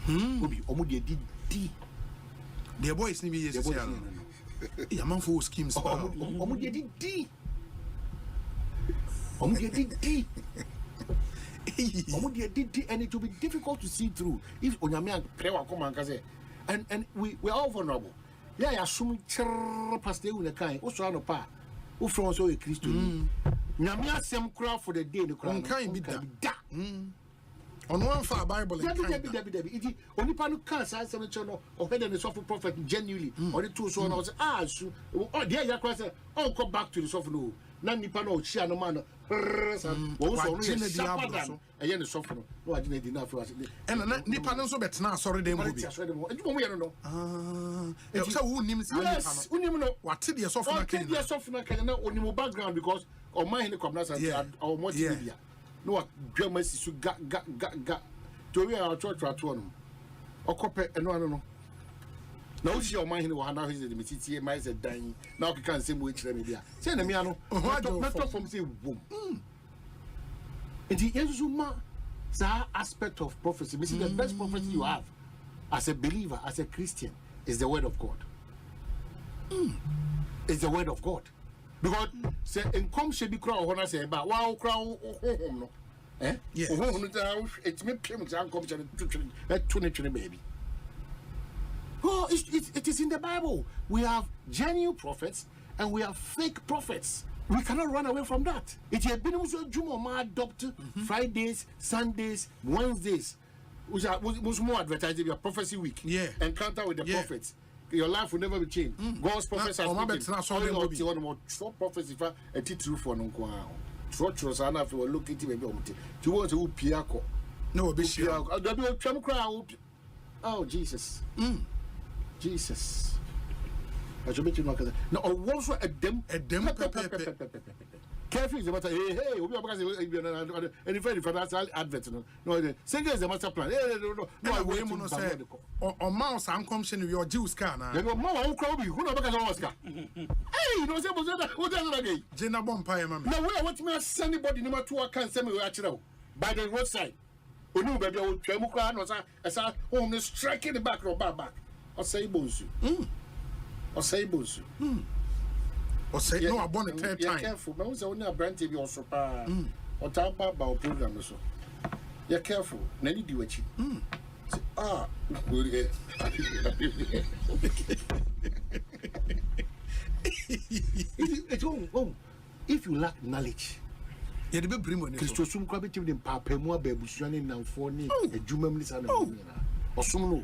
Obi omo de di. The boys ni me yes. Yeah, man for schemes. Omo de di. Omo de di. And it will be difficult to see through if Onyame pray wa come and say and we are all vulnerable. Yeah, assume pastor we kind also no pa who from so a Christian. Nyame asem kura for the day the kura kind be da. On one for Bible and it only panu can say some no or head the soft prophet genuinely or the two so was so oh there ya say oh come back to the soft no na nipa no chia no man wo so no diablo eye ne soft no wa gina di na for and na nipa no so betena sorry dem go bi edimo mo ye no e say wo nim say nipa no unim no what the soft na ken the soft na ken na onim background because o man ne come na say o mo media no wa dwamasi so ga to we our church no okope eno no na o shi o man hini wa na hini de metitie mai ze dan na o kan se mo ekire me bia say na me ano not from say wom enti yesu ma that aspect of prophecy me see the best prophecy you have as a believer, as a Christian, is the word of God. It's the word of God. Because say in come should be crown honor say ba wow crown no eh yes it's me pim say come to baby. Oh, it is in the Bible. We have genuine prophets and we have fake prophets. We cannot run away from that. It has been also Juma adopt Fridays, Sundays, Wednesdays. Which was more advertising your prophecy week. Yeah. Encounter with the prophets. Your life will never be changed. God's prophets are speaking. All prophets if a teacher for no kwa. Trotros and if you look at it maybe you want to piako. No be oh Jesus. Jesus. I should make you know no also a dem careful is the matter. Hey, we are because any financial advert no single is the master plan. No we no say on mouse am come say your Jews can na no ma won crowd be who no because Oscar hey no say what that again Jena bompa ma me no we want me send anybody no matter what can say me we actually by the roadside onu baby o twam kra no say esa home striking the back or back Osei Bonsu Osei Bonsu Osei no abon the third time careful but we say only a brand TV also pa o ta ba program so you careful na ni di wachi if you lack knowledge you dey bring money Christo sum kwa betim dem papa mu ababusuan ne namfo ne adwuma mli sa na osum no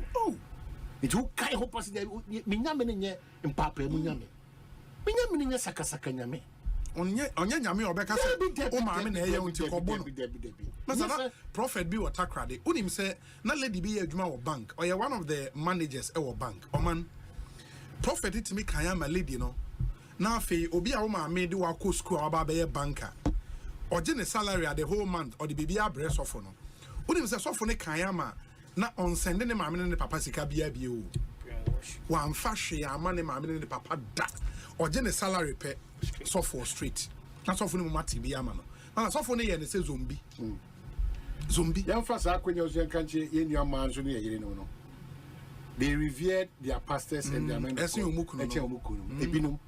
it will kai hope us there minyame ne nye mpapa mu nyame minyame ne nye sakasaka nyame onye nyame obeka se o maame na eye unti kobo no masana prophet bi watakrade unim se na lady bi ye adwuma wo bank or one of the managers e wo bank o man prophet it me kan ma lady no na afei obi a wo maame de wa ko school aba be ye banker oje ne salary at the whole month or the baby abre sofo no unim se sofo ne kan ma na on send ne maame ne papa sika bia bia o wa amfa hwe ama ne maame ne papa da oje ne salary pe sofo straight na sofo ne mama tibia ama no na sofo ne ye ne se zombie yan fa sa akwenya ozo kanche ye nua man so ne ye no they revered their pastors and their members ebinom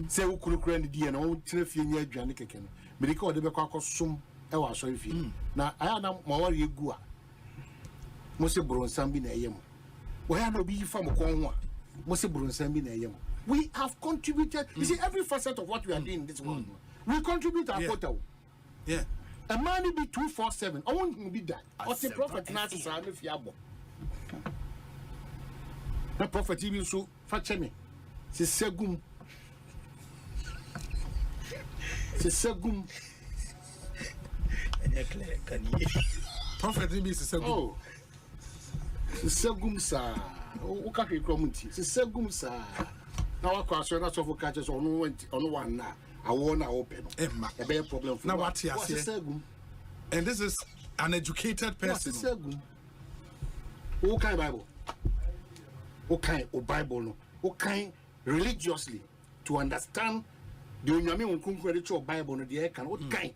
say ukurukura ne die na won tire fie nya adwane keke no medika ode be kwa kosom e wa so fie na aya na mawari egu a Mose Bronsan bi na eyem. We are no be fam kon ho a. Mose Bronsan bi na eyem. We have contributed. You see every facet of what we are doing in this world. We contribute our quota. Yeah. A man be 247. I won't be that. Or the prophet na sa no fiabo. The prophet even so fache me. Se segum. Enya clear kan ye. Prophet be se segum. Segum sa o ka hwe kromunti se segum sa na wakwa so na so for catches on one na awo na open emma e be problem for na what segum and this is an educated person segum o kai bible o bible no o kai religiously to understand the onyame onkunkure de cho bible no de e kan o kai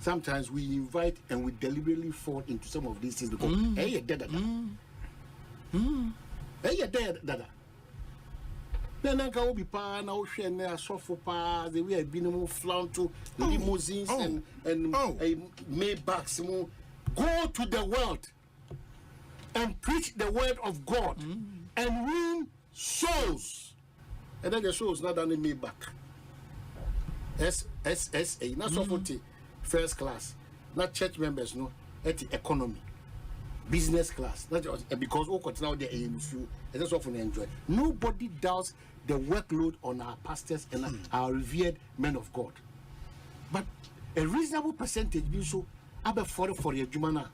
sometimes we invite and we deliberately fall into some of these things because hey, dada. Hey, dada. Then I can be pa now share na suffer pa the way I've been flown to limousines and Maybachs. Go to the world and preach the word of God and win souls. And then the souls not only Maybach. SSA, not so first class, not church members, no, at the economy. Business class, not just because now they aim to, and that's often enjoy. Nobody doubts the workload on our pastors and our revered men of God, but a reasonable percentage be so about 40 a Jumana.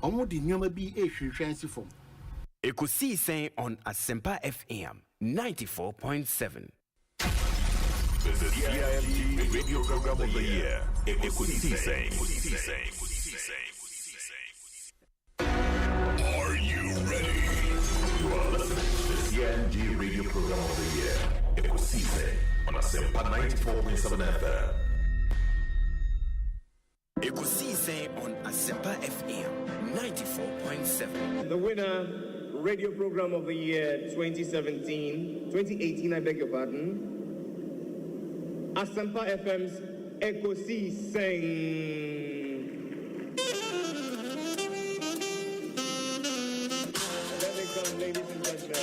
On the number be a transfer from Ekosiisen on Asempa FM 94.7. The CIMT Radio Program of the Year. Ekosiisen. Are you ready? You are listening to the CIMT Radio Program of the Year. Ekosiisen on Asempa 94.7 FM. Ekosiisen on Asempa FM 94.7. The winner, Radio Program of the Year 2018, I beg your pardon. Asempa FM's Ekosiisen. There they come, ladies and gentlemen.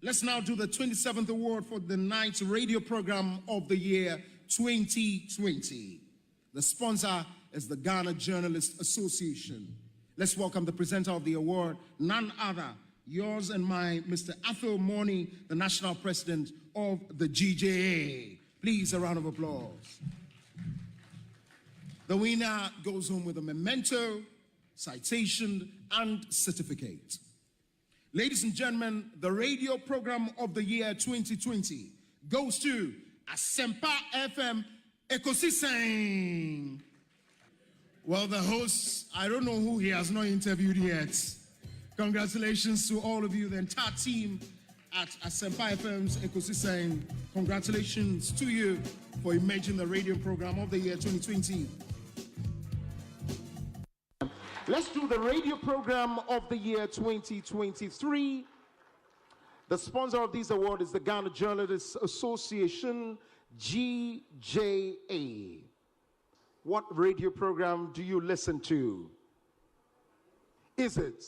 Let's now do the 27th award for the Night Radio Program of the Year 2020. The sponsor is the Ghana Journalists Association. Let's welcome the presenter of the award, none other, yours and mine, Mr. Athol Morny, the national president of the GJA. Please, a round of applause. The winner goes home with a memento, citation, and certificate. Ladies and gentlemen, the radio program of the year 2020 goes to Asempa FM Ekosiisen. Well, the host, I don't know who he has not interviewed yet. Congratulations to all of you, the entire team at Asempa FM's Ekosiisen. Congratulations to you for emerging the radio program of the year 2020. Let's do the radio program of the year 2023. The sponsor of this award is the Ghana Journalists Association, GJA. What radio program do you listen to? Is it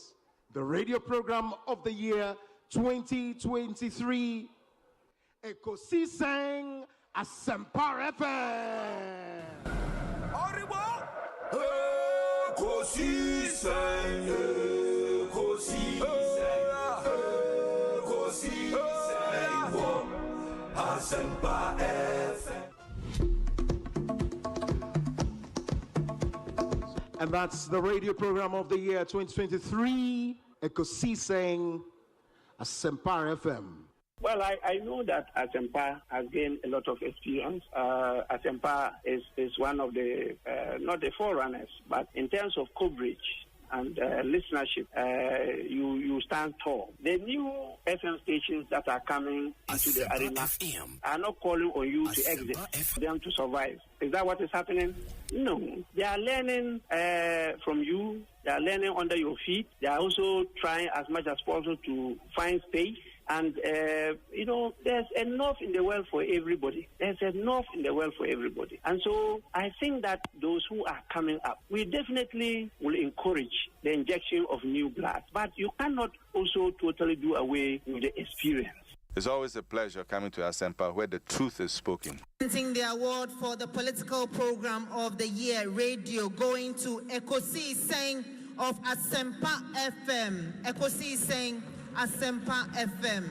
the radio program of the year 2023? Ekosiisen Asempa FM. Ekosiisen, Asempa FM. And that's the radio program of the year 2023, Ekosiisen Asempa FM. Well, I know that Asempa has gained a lot of experience. Asempa is one of the, not the forerunners, but in terms of coverage and listenership, you stand tall. The new FM stations that are coming into the arena are not calling on you to exit, them to survive. Is that what is happening? No. They are learning from you. They are learning under your feet. They are also trying as much as possible to find space. And, there's enough in the world for everybody. There's enough in the world for everybody. And so I think that those who are coming up, we definitely will encourage the injection of new blood. But you cannot also totally do away with the experience. It's always a pleasure coming to Asempa where the truth is spoken. Presenting the award for the political program of the year, radio, going to Ekosiisen of Asempa FM. Ekosiisen Asempa FM.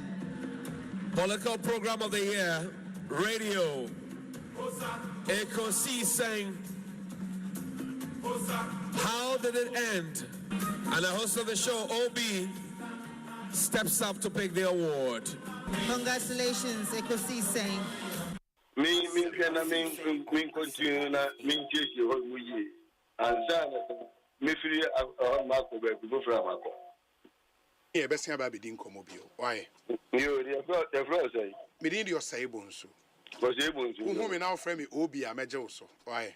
Political program of the year, radio, Ekosiisen. How did it end? And the host of the show, OB, steps up to pick the award. Congratulations, Ekosiisen. Me continue na me church ho wuyi. Ansa me free mako be go fra mako. Yeah, best thing about being comobio. Why? You the Osei. me di Osei Bonsu. Osei Bonsu. Who me now frame me Obi a meje also. Why?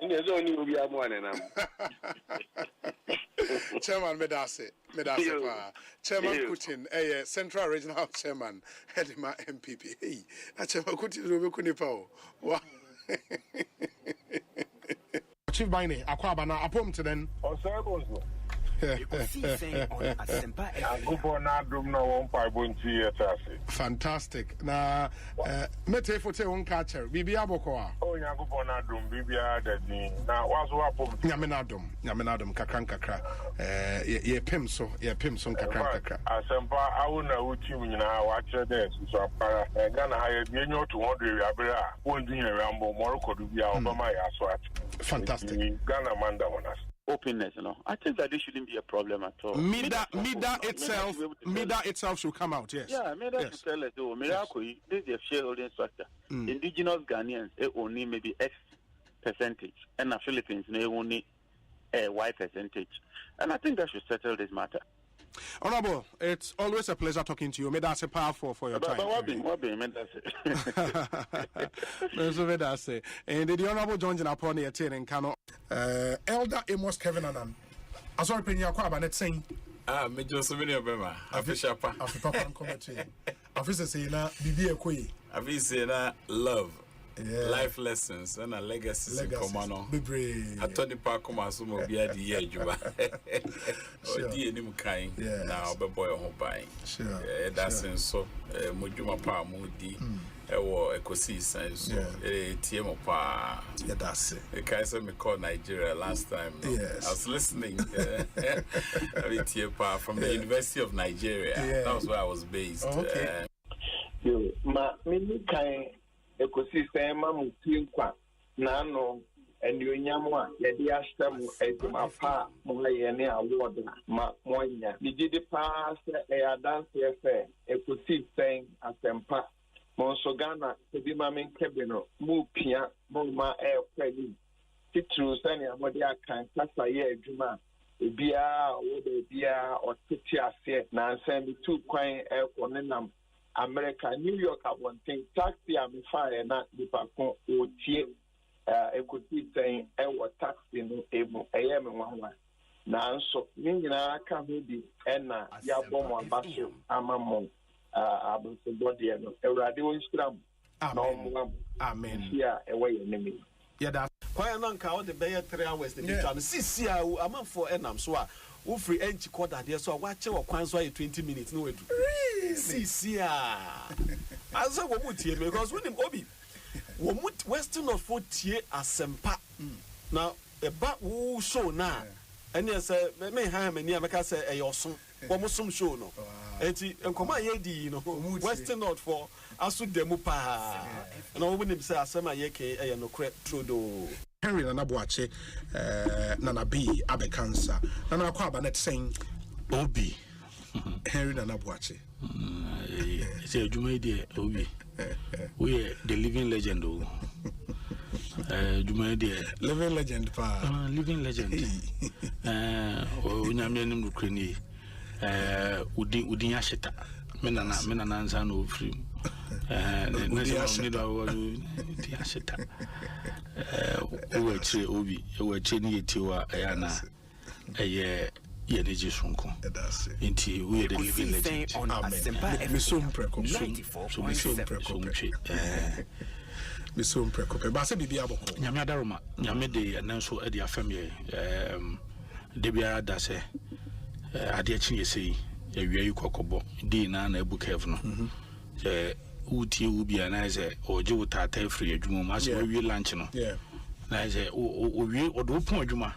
In the zone Obi amwane Chairman Medase pa. Chairman Putin, Central Regional Chairman, Hedima MPP. Hey, Chairman Putin Robe Kunipa. Wow. Chief Bine, Aquabana, apom to then. Osei Bonsu. Ekosiisen On Asempa FM. Fantastic. Na mete fote won catcher. Bibi abokoa. Oh Nyankopon adum bibia dadi. Na waso apom. Nyame na adum kakra. Ye pem so kakra. Asempa awuna uti nyina wa kire de so apara. Gana ha ye enyo to 100 abere a won dunya rambo moroko du bia obama ya so at. Fantastic. Ghana manda wonas. Openness, I think that this shouldn't be a problem at all. Mida itself should come out, yes. Yeah, Mida should tell us, this is a shareholding structure. Indigenous Ghanaians, only maybe X percentage, and the Philippines, only a Y percentage. And I think that should settle this matter. Honorable, it's always a pleasure talking to you. May that's a powerful for your time. What be, and the Honorable John Janaponi attending Kano. Elder Amos Kevin Anan. I saw Penya Kwaba net saying, Major Souvenir Bema, After Papa commentary. Officer saying, Bibi Kwe. After love. Yeah. Life lessons and a legacy in Comano. I told the park come as some of the idea. Juba. Oh, dear, him kind. Now, but boy, I hope I. Sure. That's in so. Mujuma Pa Moody. Ekosiisen so. TM Pa. Yeah, that's it. The Kaiser me called Nigeria last time. Yes. I was listening. TM Pa from the University of Nigeria. That was where I was based. Okay. Ma, me kind. Ekosiisen Mamukinkwa Nano and Yunyamwa, Yadia Stamu, Ezumapa, Moyane Award, Ma Moya. Did the pass a dance affair, Ekosiisen Asempa, Monsogana, Sedimamin Cabino, Mupia, Moma Air Credit, Citrus, and Amodia can Casaye Juma, Bia, or Bia, or Titia, Nansen, 2 coin air conenam. America, New York, I want to taxi. I'm fire not the Pacon or Tie. Ekosiisen our taxi no able. I am one. Now, so Nina can be Enna, Yabon, Basso, Amamon, Abusabody, and a radio strum. Amen. Yeah, away enemy. Yeah, that's quite an uncle. The Bay 3 hours. The mission. See, I'm for Enam. So, free entry quarter there. So, I watch your coins 20 minutes. No, see, I said, what would you because when him Obi, Western of 40 Asempa. Now, a bat woo show now. And yes, may have many Americans say a yosun, almost some show no. And come on, you know, Western North for Asu Demupa. And I wouldn't say Asema Yeke, a no crep trudo. Henry Nanabuache, Nana B, Abekansa, Nana Kwabanet saying, Obi, Henry Nanabuache. It's a Jumedia, Obi. We are the living legend. Jumedia, living legend, pa. Living legend. Unyamian Ukraine, Udinyashita, Menana, no free. Udinyashita. Uwe tre Obi, uwe cheni tiwa ayana, Yeneji Sunko. Inti we the living legend. Amen. Misum preko. Misum preko. Ba se bibi aboko. Nyame adaroma. Nyame de nanso e de afam ye. De bia da se ade chi yesi awia yikokobo. Di na na ebu kev no. Uti ubi ana se oje utata free adwuma ma se we lunch no. Yeah. Na say we odo pon adwuma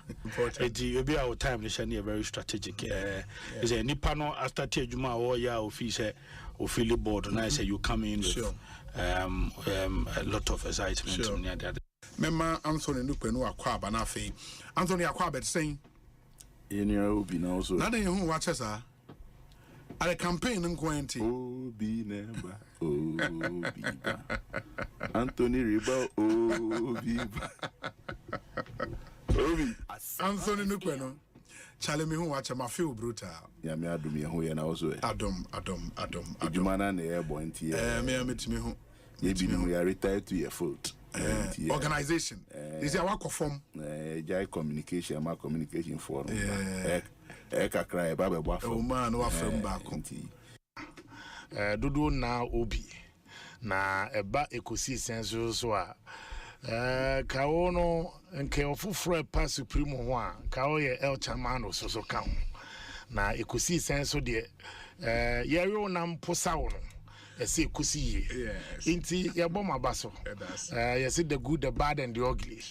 eti obi our time is very strategic is a nipa no after te adwuma o ya office o feel board na say you come in with a lot of excitement near that Mema Anthony Nupenu Akwaba na fe Anthony Akwaba saying enya obi na also na den hu wa chesa at a campaign nkwenti obi neba obi ba Anthony Riba obi ba Obi Anthony Nupenu Charlie me who watch my feel brutal. Ya me adum ye ho ye na also. Adum. Jumana na ye bonti. Me me who. Ye bi no ya retire to your foot. Organization. Is there work form? Jai communication, my communication forum. Kakra e ba be boafo. Oh man, wa from back. Dodo na obi na eba Ekosiisen so a kawo no nke ofufro pa supreme ho a kawo ye el chamano so ka ho na Ekosiisen so de yero na mposa wo no ese Ekosi ye inti ye bom abaso ye say the good, the bad and the ugly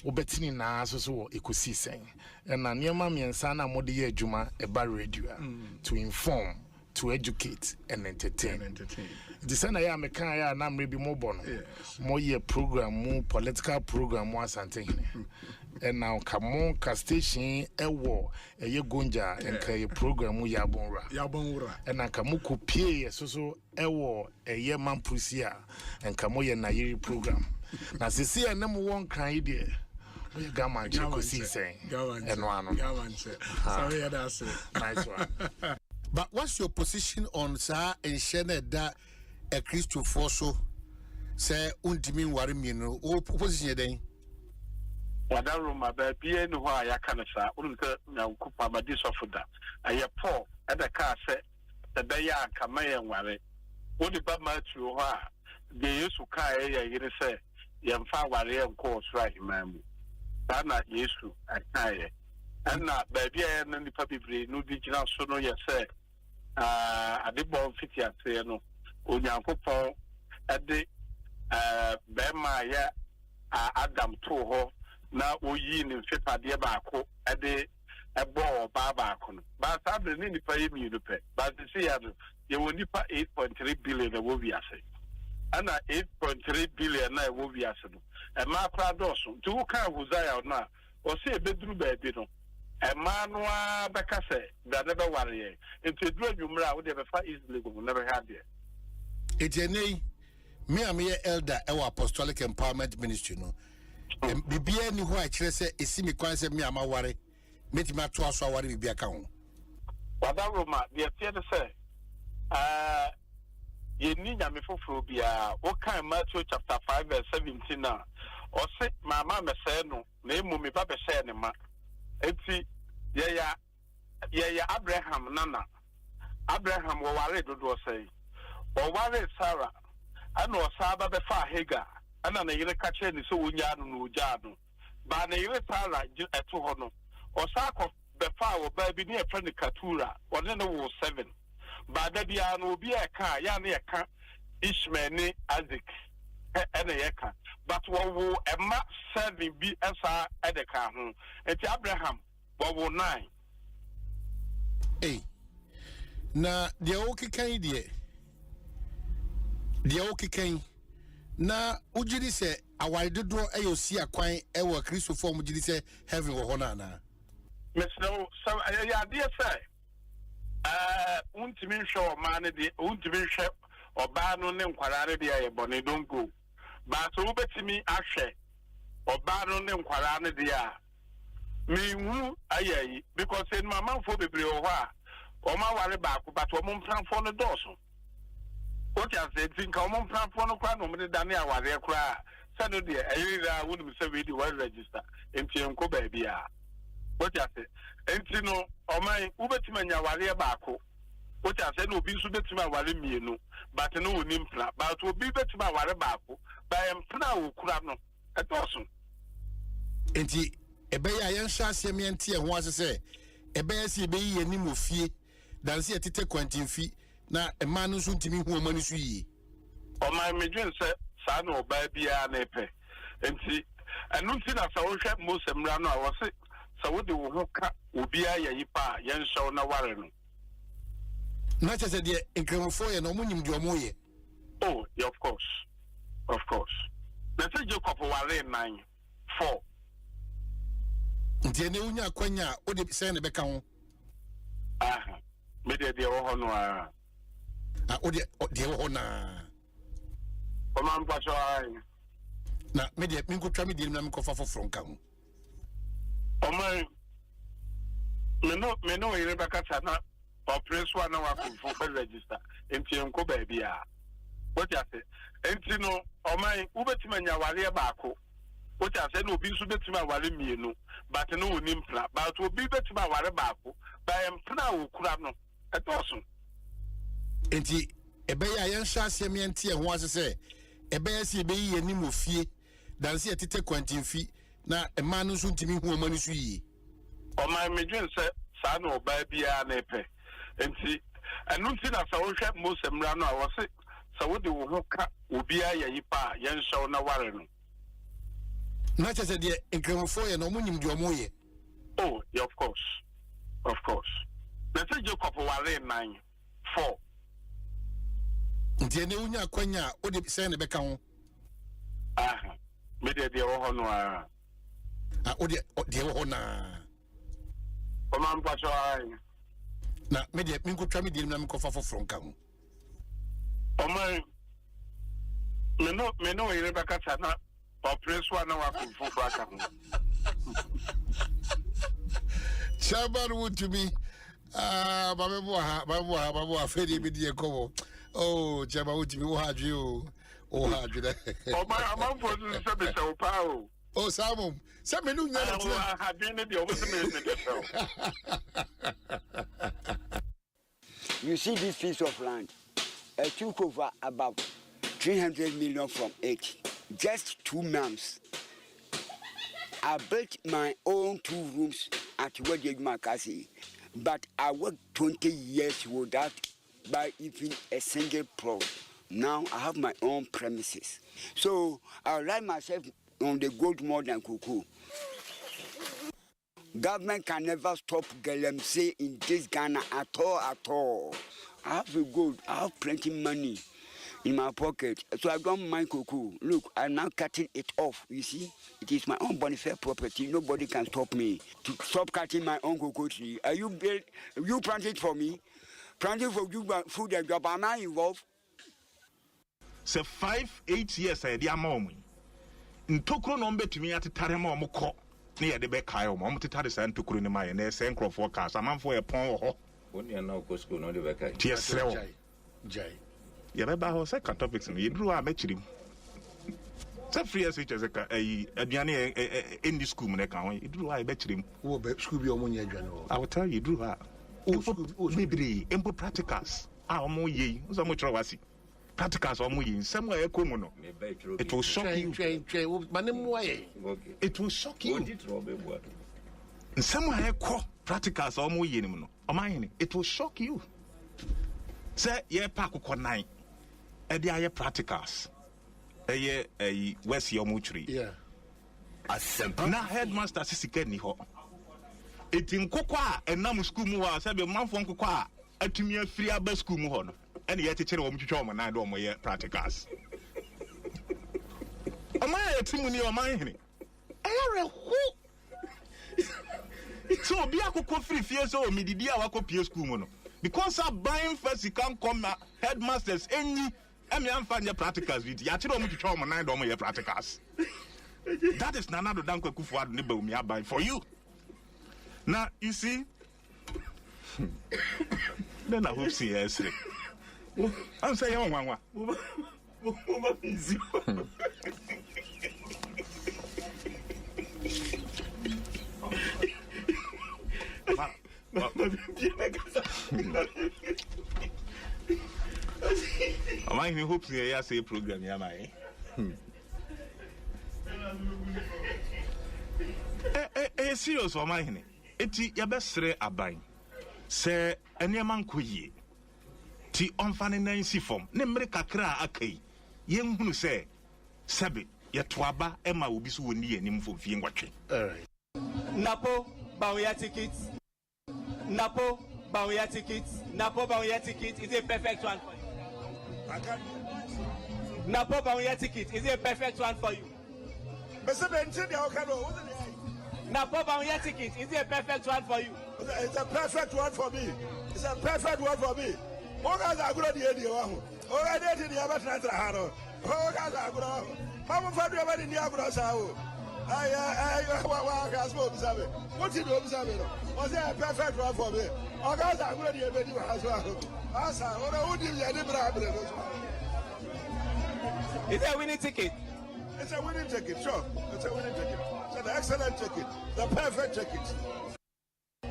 obetini na so wo Ekosiisen na niema miensa na mode ye adwuma eba radio to inform, to educate and entertain. The sana ya meka ya na mrebi mo bono. Mo ye program, mo political program mo asante hine. And now come ka station ewo ye gonja enka ye program mo yabonra. And now come ko pie so ewo ye mampusia enka mo ye na yiri program. Na sisi ya nemu won kan ide. We gaman Ekosiisen. Sorry, that's it. Nice one. But what's your position on sa enshene da a Christo Fosso say untimi wari mino o position den? Wadaruma baby no wa ya kanasa unka na kupa madiso foda aye po ada ka se the beya kamaye nware wodi ba matthew ho a de yesu ka ya yire se yemfa ware enko sra himamu na yesu akaye ana baby ya na nipa bibre no digina so no ye se adebon fiti ase no onyankopon ade bema ya Adam to ho na oyi ni fipade baako ade ebo baako no ba sabe ni nipa yemi no pe ba se ya no ye wonipa 8.3 billion na wo wiase ana 8.3 billion na wo wiase no e ma kra doso nti wo kan Hosea na o se ebeduru baabi no e ma no abeka se da ne be ware nti duru adwumra wo de be fa easily go never had there ejenei me am ye elder ewa apostolic empowerment ministry no bibia ni ho a kire se esimi kwan se me amaware metima to aso aware bibia ka ho wadaroma de tie de se ye ni nyame foforo bia wo kan Matthew chapter 5 verse 17 na o se mama me se no na emu me ba be se ne ma enti ye ya Abraham nana Abraham wo ware dodo sei o ware Sarah ana o saba be fa Hagar ana na yire ka che ni so wonya no no oja no ba na yire Sarah eto ho no o sa ko be fa wo ba bi ni e fa ni Katura o ne no wo 7 ba da bia no obi e ka ya na e ka Ishmael ni Isaac ene ye ka but wo ema 7 bi esa edeka ho enti Abraham wo 9 na de o kikan na ujiri se awai dodo ayo si akwan ewo Kristo form ujiri se heaven wo hona na mesno so ya dia say untimi hwe o man de untimi hwe oba no ne nkwara ne de aye bone don go ba so ubetimi ahwe oba no ne nkwara ne de a mewu ayayi because in mama fo bebre o ho a o ma ware ba ko but o mo mpran fo no doso what you say think o mo mpran fo no kwa no me da ne aware kra se no de ayira wonu se we di well register enti enko ba bia what you say enti no o man ubetimi anya ware ba ko what you say no obi nso betimi aware mienu but no woni mpran but obi betimi aware ba ko ba mpran wo kura no etoso enti ebeya yensha asem yente ho asese ebeya si ebeyi ani mofie dan se etete kwantimfi na ema no so ntimi hu omani so yi o my medwen se sa na oba bia na epe enti anu nti na sa wo hwe mosemra no a wo se sa wo de wo ho ka obi ayayi pa yensha na ware no na chese de enkremofo ye no munyim de omo ye oh yeah, of course na se Jacob ware 9 4 nti ne unya kwanya o de se ne beka ho me de wo ho no o de wo ho na o man pa so na me de min ko twa me de na me ko fa foforo nka ho o man Me no Rebecca Sana or Prince one for register in Tianco baby. What I say? And you know, or my Ubetimania Walia Bako. What I said will be Subetima Walimino, but no Nimpla, but will be Betima Walabaco by Empna Kurano at Awesome. And he a bay I am Shasiamianti and was to say a bear see be a name of fee, than see a tite quantum fee. Now a man who's to me who money sweet. Or my major said, son or baby, nepe. And see, and no thing as I will have most of Rano, I was sick. So what do you will be a yipa, young show no warren? Not as a dear increment no winning your moye. Oh, yeah, of course. Of course. Let's say you couple 9 4. Dear Nunya Quenya, what did send a becount? Ah, maybe the honor. Oh, dear honor. Command Pacho. Now, maybe a mingo trammy didn't cover from Kamu. Oh, my. Me no Rebecca Sana or Prince one hour for Bracken. Shaban would to be Babu, Freddy Bidia Cobo. Oh, Jabba would be had you. Oh, had you. Oh, my mom was in the power. Oh, Samum. Saminu have been in the You see this piece of land? I took over about 300 million from it. Just 2 months. I built my own 2 rooms at Makasi, but I worked 20 years without buying even a single plot. Now I have my own premises. So I rely myself on the gold more than cuckoo. Government can never stop Galamsey in this Ghana at all. I have the gold, I have plenty money in my pocket, so I don't mind cuckoo. Look, I'm now cutting it off, you see? It is my own bonafide property, nobody can stop me to stop cutting my own cocoa tree. Are you planting for me? Planting for you food and job, am I involved? So 5-8 years I did a moment. In Tokro number to me at the Tarama Moko near the Becayo, Mom to Tadis and Tokro in my and their Sancro forecast. A man for a pond. When you know, go school, no, the Beca. Yes, Jay. Yabba was second topics and you drew a match him. So free as it as a Diana in the school, you drew I bet him. Oh, school be on general. I will tell you, drew her. Oh, maybe impo practicals. Our more ye, so much of us. Practicals are moving somewhere. It will shock you. It will shock you. Somewhere practicals are moving. It will shock you. Say, yeah, Paco 9. Edia practicals. A West Yomutri. Yeah. Asempa. Now, headmaster Sissikeni ho. It in Coqua and Nam school mua, said a month from Coqua, a to me a free best school muhon. And yet, it's a woman to come and I don't wear practicals. Am I a timony or mine? So, be a cocoa free fears or media wako P school. Because I'm buying first, you can't come headmasters any. I'm find your practicals with Yachiro to come and I don't wear practicals. That is Nanado Danko Kufuad Nibble me buy for you. Now, you see, then I hope see yes. I'm saying, one. I hope you say program, yeah, serious for my eti ya besre aban se eneman koyie ti onfane nansi form ne mmere kakra akai yenhunu se sebe yetoaba ema obi so woni anim fo fie ngwatwe Napo Bawuya tickets. Napo Bawuya tickets. Napo Bawuya ticket is a perfect one for you. Napo Bawuya ticket is a perfect one for you. Napo Bawuya ticket is a perfect one for you. It's a perfect one for me. It's a perfect one for me. What guys are good at the end? Oh, I did the other night. Oh, guys are good. Mama, for you, in the Abra. What did you observe? Was there a perfect one for me? Or guys, I'm ready to do as well. As I would give you any problem. Is that a winning ticket? It's a winning ticket, sure. It's a winning ticket. It's an excellent ticket. The perfect ticket.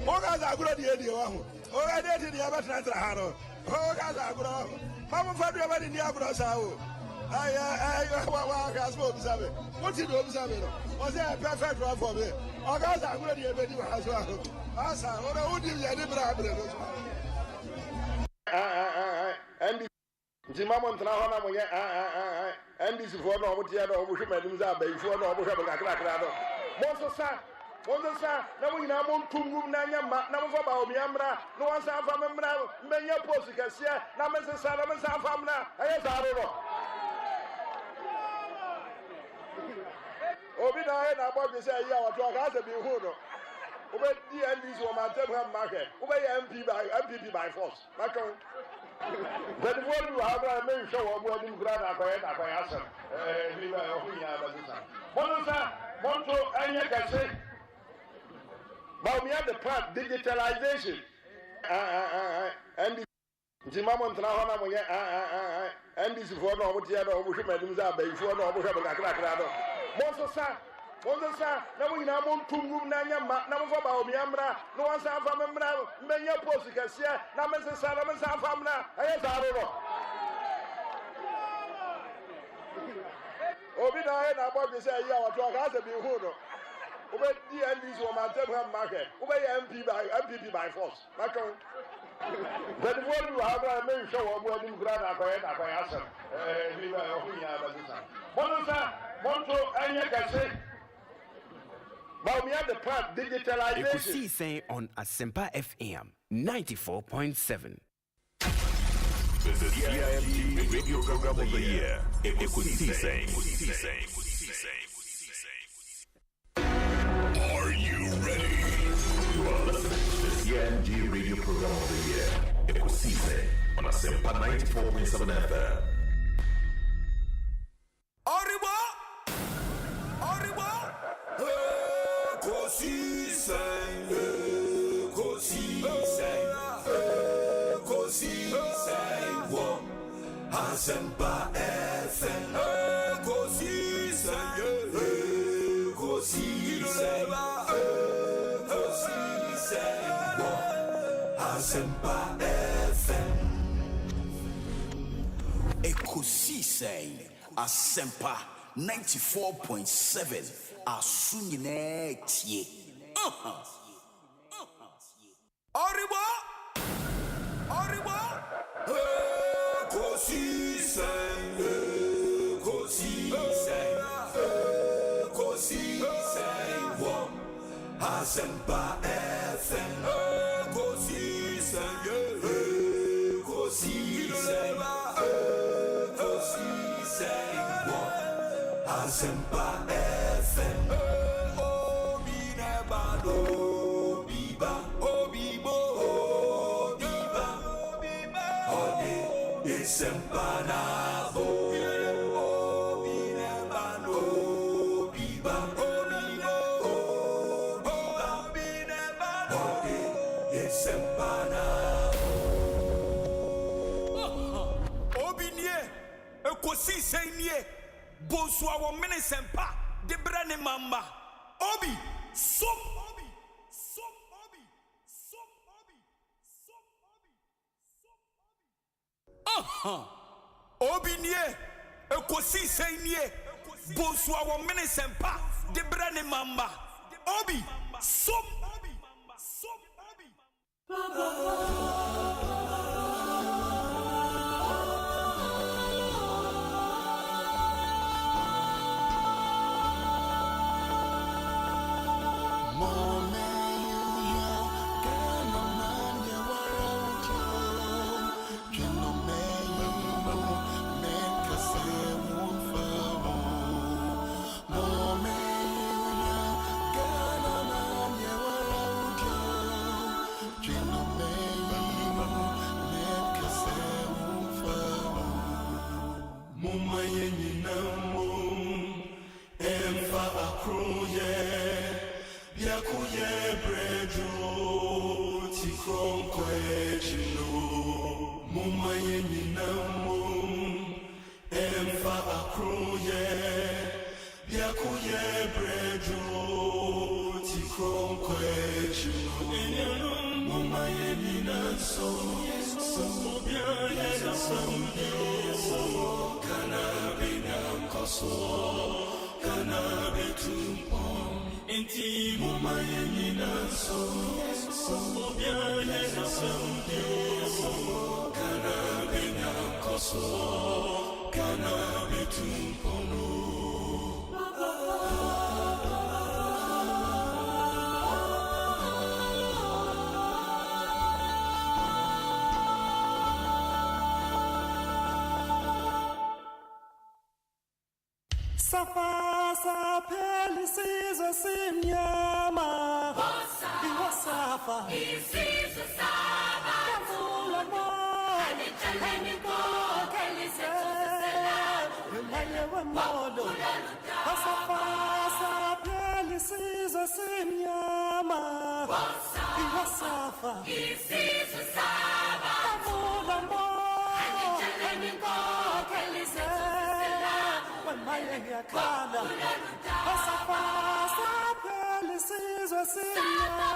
Oh, guys, I'm ready to do it. Oh, I did the other transfer. Oh, guys, I'm going. Mama, for the other in the other side. What did you observe? Was there a perfect one for me? Or guys, I'm ready to do it as well. As I would give you any problem. And the moment now, and this is for no what you had over him and before no over Bonsu, now we now want to move Nanya, now for Miamra, no one's a family, many opposite, now Mrs. Salaman's family. I don't know. Obina and about to say, yeah, what has to be who. Obey the MPs will maintain market. Obey MPP by force. But what you have, I may show up when you grant a quiet acquiescence. Bonsu, and you can say, but we have the part digitalization. And the moment now, and this is for no what you had over him and before no over Bonsu, now we now want to move Nanya, now for Miamra, no one's a family, many opposite, now Mrs. Salaman's family. I don't know. Obina and about to say, yeah, what has to be who. Obey the MPs will maintain market. Obey MPP by force. But what you have, I may show up when you grant a quiet acquiescence. Bonsu, and you can say, but we have the part digitalization. Ekosiisen on Asempa FM 94.7. The CIMG Radio Program of the Year. Ekosiisen. Are you ready? You are listening to the CIMG Radio Program of the Year. Ekosiisen on Asempa 94.7 FM. Ekosiisen, Asempa FM. Ekosiisen, Asempa FM. Ekosiisen, Asempa 94.7. Asunyine. Oribo. Ekosiisen, Asempa FM. Ekosiisen, Asempa FM. Sempanabo, Binebano, Biba, Binebano, Sempanabo. Obinie, Ekosiisen ye, Bonsu awo mene sempa, de brane mamba. Obi, sop. Obinie, Ekosiisen ye, Bonsu awo mene sempa, de brane mamba. Obi, sop. Emfa akroye yakuye brejo tikronkwe chino mumaye ninamum emfa akroye yakuye brejo tikronkwe chino mumaye ninamum Inti mumayena so biane so kana bena koso kana betumpono Safa pelisiza sinyama Iwasafa isiza saba Kavula mo Anichaleni ko Kelise Yemaye wa modo Safa pelisiza sinyama Iwasafa isiza saba Kavula mo Anichaleni ko Kelise Maya kana Asempa pelisizo sinyama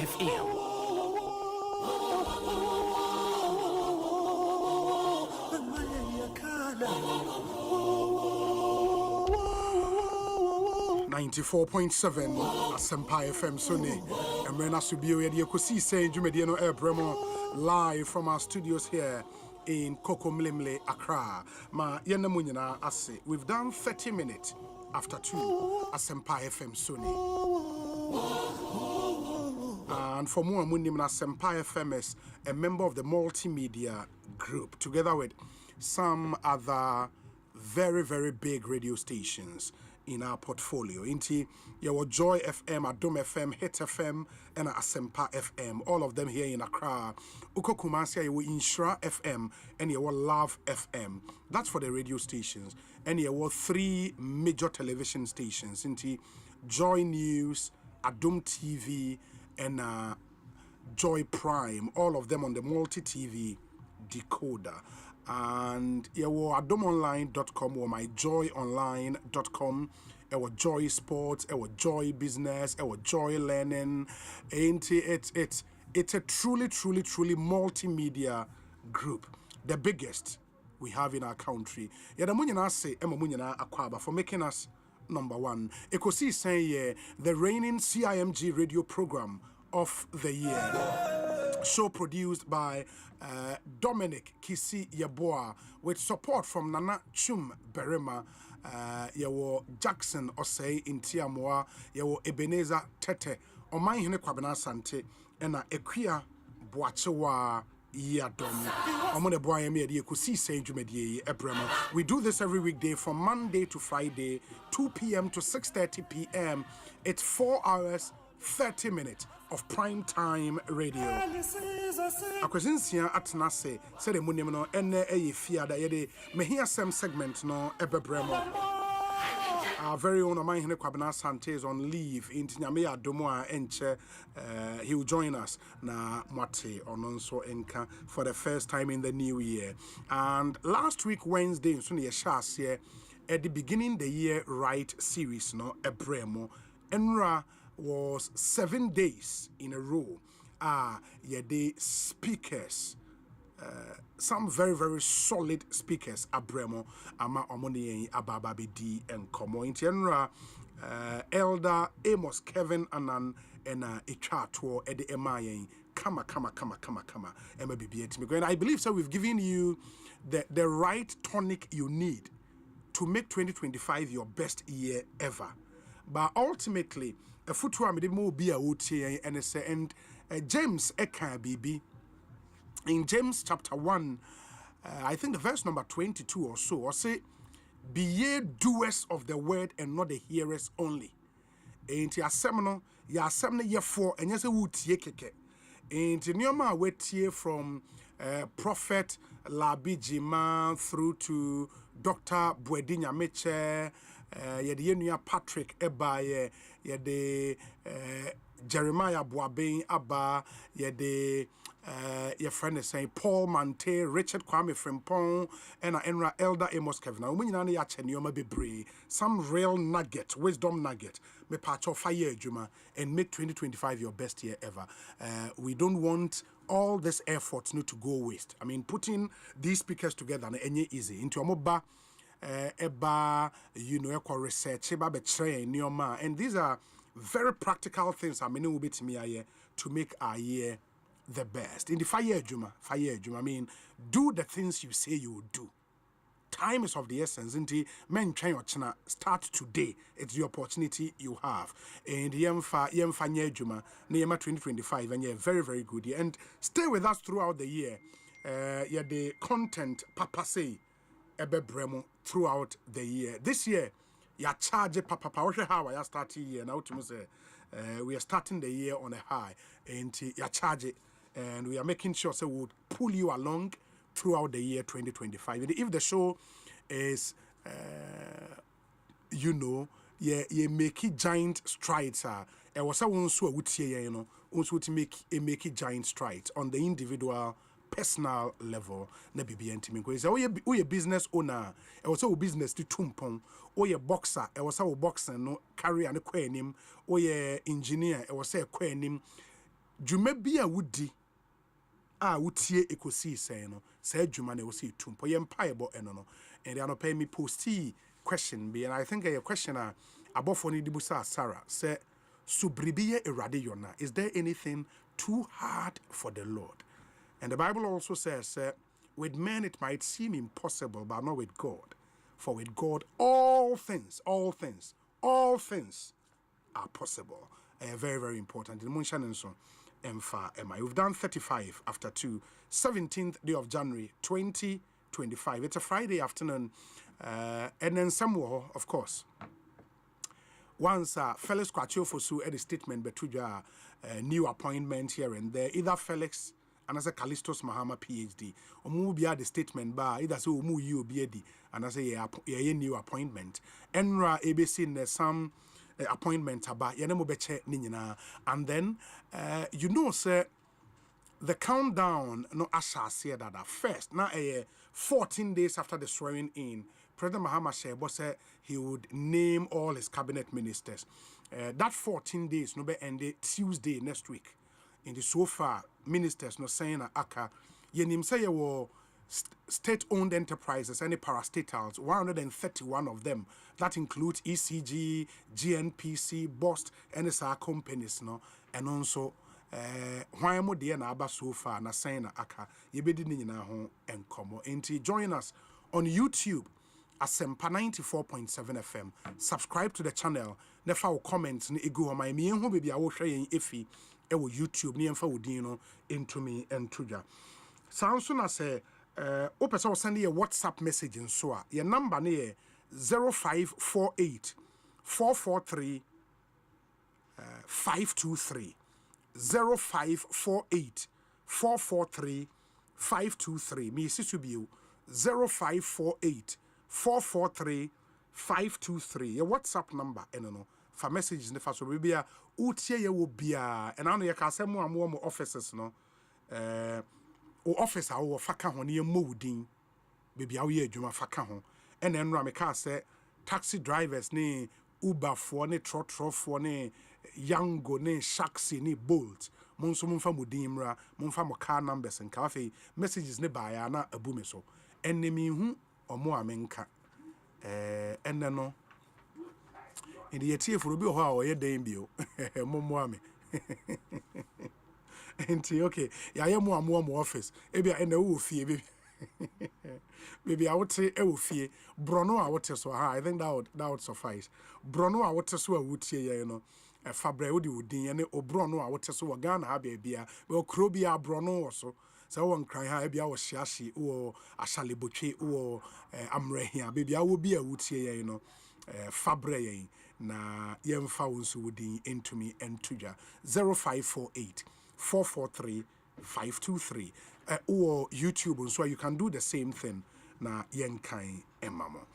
FM. 94.7 Asempa FM Sony Emrena Subio Yedi Ekosiise Dwumedie no Ebremo live from our studios here in Kokomlemle, Accra. Ma yenemu nyina ase. We've done 30 minutes after 2 Asempa FM Sony. And for more Mundim Asempa FM is a member of the multimedia group together with some other very, very big radio stations in our portfolio. Inti your Joy FM, Adom FM, Hit FM, and Asempa FM. All of them here in Accra. Uko Kumasi, your Inshra FM, and your Love FM. That's for the radio stations. And your 3 major television stations. Inti Joy News, Adom TV, and Joy Prime. All of them on the multi-TV decoder. And your adomonline.com or myjoyonline.com, our Joy Sports, our Joy Business, our Joy Learning. It's a truly multimedia group, the biggest we have in our country. Yadamunyana say Emamunyana Akwaba for making us number 1. Ekosiise, the reigning CIMG radio program of the year. Show produced by Dominic Kisi Yeboah with support from Nana Chum Berema, yawo Jackson Osei Intiamoa, yawo Ebenezer Tete, Omai Hene Kwabena Sante, and Equia Boachewa Yadom. Omone Boya Medi Ekosiise Dwumedie Ebrema. We do this every weekday from Monday to Friday, 2 p.m. to 6:30 p.m. It's 4 hours, 30 minutes of prime time radio. Akwasinsia atnase said the munim no ene eye fiada yede mehia sem segment no ebebremo. Our very own Omai Hene Kwabena Sante is on leave in Nyame Adomo a enche. He will join us na Mwate Ononso Enka for the first time in the new year. And last week Wednesday so ne shas here at the beginning the year right series no ebremo enra was 7 days in a row. Yede speakers, some very solid speakers. Abremo, ama omoni ababa bedi and komo intienra. Elder Amos Kevin Anan and Ichato Edi Emayen. Kama. And I believe so. We've given you the right tonic you need to make 2025 your best year ever. But ultimately, a footwear may be a OTA and James Eka BB in James chapter 1, I think the verse number 22 or so, or say, be ye doers of the word and not the hearers only. Ain't ya seminal, ya seminal year 4, and yes, a wood ye keke. Ain't Nyoma wait here from Prophet Labijima through to Dr. Bwedinya Meche, Yedinia Patrick Eba, Yede Jeremiah Boabin Abba, Yede your friend is saying Paul Mante, Richard Kwame Frimpong, and Enra Elder Amos Kevin. Now, when you know Yachenioma Bebre, some real nugget, wisdom nugget, me patch of fire Juma and make 2025 your best year ever. We don't want all this effort not to go waste. I mean, putting these speakers together and easy into a mobile. Research, and these are very practical things. I mean, will be to me to make our year the best. In the fire Juma, I mean, do the things you say you will do. Time is of the essence. Inti men try your china start today. It's the opportunity you have. And Yemfa Juma, Nehemiah 2025, and you're very, very good. And stay with us throughout the year. The content Papa say ebe bremo throughout the year. This year, ya charge Papa how I start year now to say we are starting the year on a high and ya charge it. And we are making sure so we'll pull you along throughout the year 2025. And if the show is, you make it giant strides. I was also would say, also to make it giant strides on the individual, personal level. Na bibi intimi because we a business owner. I was a business to tumpong. Or a boxer. I was a boxer no carry and a quenim. Or a engineer. I was a quenim. Jumebia woody. Would Ekosiise no say Jumane was see tumpo yem piebo enono and they are pay me posty question be and I think a question above for Dibusa Sarah say Subribiye Eradiyona. Is there anything too hard for the Lord? And the Bible also says with men it might seem impossible, but not with God. For with God all things are possible. Very, very important. In Munshan and so. We've done 35 after 2, 17th day of January 2025. It's a Friday afternoon, and then somewhere, of course. Once Felix Kwachofosu had a statement between new appointment here and there, either Felix and as a Callistus Mahama PhD, or move the statement by either so move you be and as a new appointment. Enra ABC in some. Appointment about Yenemobeche Nina, and then sir, the countdown no Asha said that first now 14 days after the swearing in, President Mahama Shebo said he would name all his cabinet ministers. That 14 days no be ended Tuesday next week. In the so far ministers no saying aka yenim say wo state-owned enterprises, any parastatals, 131 of them. That includes ECG, GNPC, BOST, NSR companies, no, and also why mo dear na aba so far na sign na aka yebedi ni nyina ho enkomo. Enti join us on YouTube Asempa 94.7 FM. Subscribe to the channel. Nefa wo comments ni egu homa mi enhu bebi a wo hwe yen efi e wo YouTube ni emfa wo din no into me entuja. Sounds na say open so send you a WhatsApp message in so your number near 0548 443 523 0548 443 523 me sister you 0548 443 523 your WhatsApp number no for messages ne fa so be bia utie ye wo bia and now you can say more offices no o office a wo faka ho ne modin baby awo ye adwuma faka ho and then ra me ka say taxi drivers ne Uber for ne trotro for ne Yango ne Shaxi ne Bolt monso mfa modin mra monfa mo car numbers and cafe messages ne ba ya na abume so enemi hu omo amenka enne no in the year for obi ho a oye den bio momo ame enti okay ya ye mo office ebia ene wo fie bi Maybe I would say Ewufie. Brono I would say so. I think that would suffice. Brono I would say so. I would say you know. Fabre would din ene Obrono I would say so. Ghana ha bia. We okrobia Brono also. So one cry ha bia was shashi or ashalibotwe or amrehia. Baby I would be a would say you know. Fabre na yemfa wonsu wodi into me and tuja 0548 443 523 or YouTube so you can do the same thing na yenkai emamo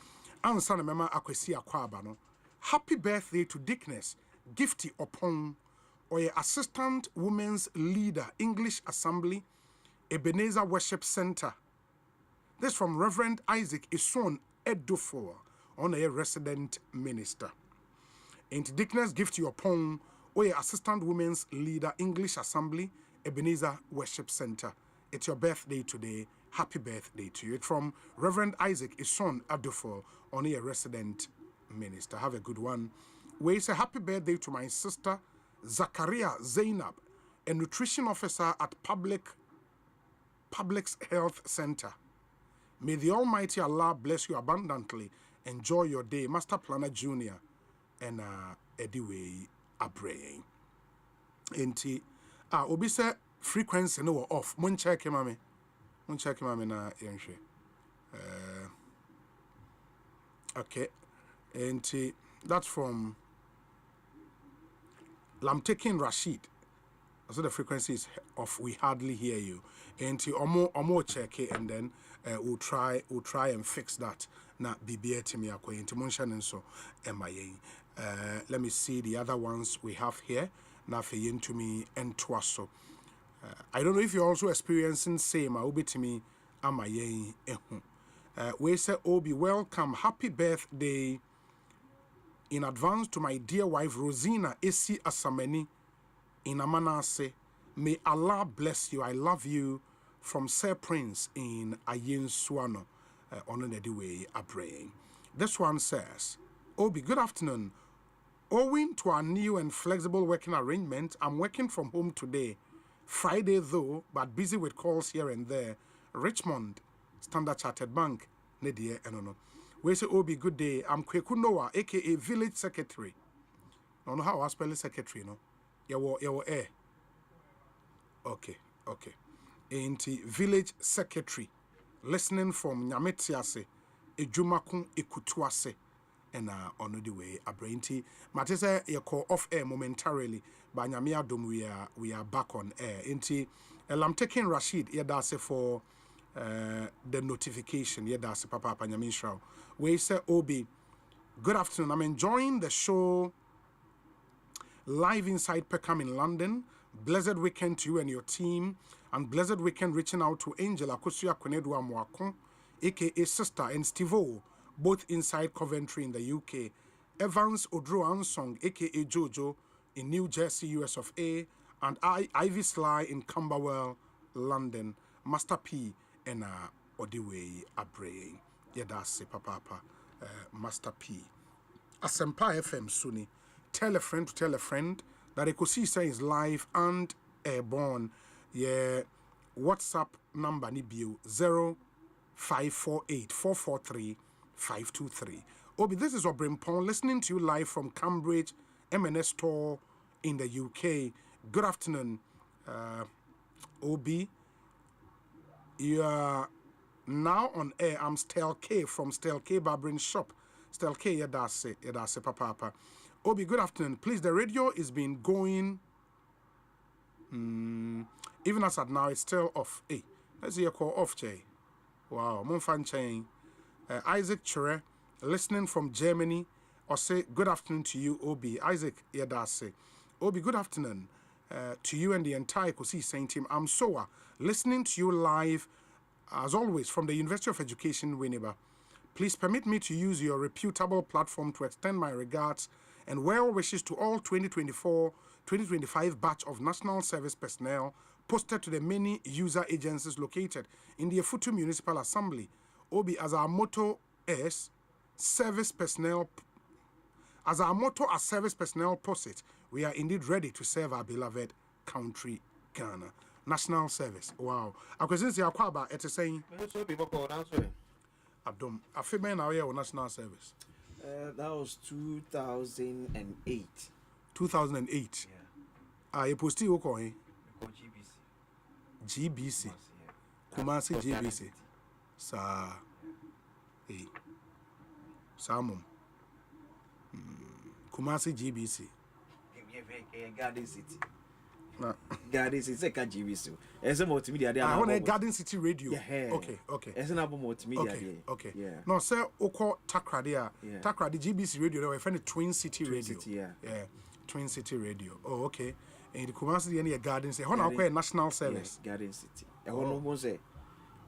ansa na mema akwesi akwaba no happy birthday to Dickness Gifty Opon or assistant women's leader English Assembly Ebenezer Worship Center. This from Reverend Isaac Ison Edufo on a resident minister. And Dickness Gifty Opon or assistant women's leader English Assembly Ebenezer Worship Center. It's your birthday today. Happy birthday to you. It's from Reverend Isaac Ison Adufo, only a resident minister. Have a good one. We say happy birthday to my sister Zakaria Zainab, a nutrition officer at Public's Health Center. May the Almighty Allah bless you abundantly. Enjoy your day. Master Planner Junior and Ediway Abraying. Enti obi say frequency no off. Mon check him mami. Mon check him mami na yenhwe. Okay. Enti that's from Lamtekin Rashid. So the frequency is off. We hardly hear you. Enti omo check it and then we'll try and fix that. Na BBA timi akwa enti mon sha so emaye. Let me see the other ones we have here. Na fe into me and twaso. I don't know if you're also experiencing same obi timi amaye ehu. We say Obi welcome, happy birthday in advance to my dear wife Rosina Esi Asameni in Amanase. May Allah bless you. I love you from Sir Prince in Ayin Suano on the way praying. This one says, Obi, good afternoon. Owing to our new and flexible working arrangement, I'm working from home today. Friday though, but busy with calls here and there. Richmond, Standard Chartered Bank, Nedie Enono. We say Obi, good day. I'm Kweku Noah, aka Village Secretary. I don't know how I spell secretary, no? Yawo air. Okay. Ain't Village Secretary. Listening from Nyametiase, Ejumakun Ekutuase. And on the way Abrainti Matisa you call off air momentarily by Nyamia Dum we are back on air. Inti I'm taking Rashid Yedase for the notification Yedase Papa Nyamin Shroud. We say Obi, good afternoon. I'm enjoying the show live inside Peckham in London. Blessed weekend to you and your team, and blessed weekend reaching out to Angela Kusuya Kwenedwa Mwakon, aka Sister, and Steve-O, both inside Coventry in the UK. Evans Odro Ansong, aka Jojo, in New Jersey, US of A, and Ivy Sly in Camberwell, London. Master P and Odiwe Abraying. Yedase Papa, Master P. Asempa FM Suni. Tell a friend to tell a friend that Ekosiise is live and airborne. Yeah, WhatsApp number ni bio 0548 443 523. Obi, this is Obrimpon listening to you live from Cambridge M&S store in the UK. Good afternoon, Obi. You are now on air. I'm Stel K from Stel K Barbering Shop. Stel K, yadase papa. Obi, good afternoon. Please, the radio is been going. Even as at now, it's still off. Hey, let's see a call off, Jay. Wow, Monfan Chain. Isaac Chure, listening from Germany. Osei, good afternoon to you, Obi. Isaac Yadase. Obi, good afternoon to you and the entire Ekosiise team. I'm Soa, listening to you live, as always, from the University of Education, Winneba. Please permit me to use your reputable platform to extend my regards and well wishes to all 2024-2025 batch of National Service personnel posted to the many user agencies located in the Efutu Municipal Assembly. Obi, as our motto is service personnel. As our motto as service personnel posits, we are indeed ready to serve our beloved country, Ghana. national service. Wow. Akwesinsi akwaba ete saying. So people call answer. Abdom. Afibe na we national service. That was 2008. 2008. Yeah. You posti wo ko he? GBC. Kumasi GBC. Sa Samum. Kumasi GBC. Garden City. Garden City ka GBC. Ese multimedia there. I want Garden City Radio. Yeah. Okay. Ese na multimedia there. Okay. Yeah. No, sir, oko Takrade a. Takrade GBC Radio we find Twin City Radio. Yeah. Twin City Radio. Oh, okay. And the Kumasi the Garden City. How na ko national service. Garden City. E ho no mo say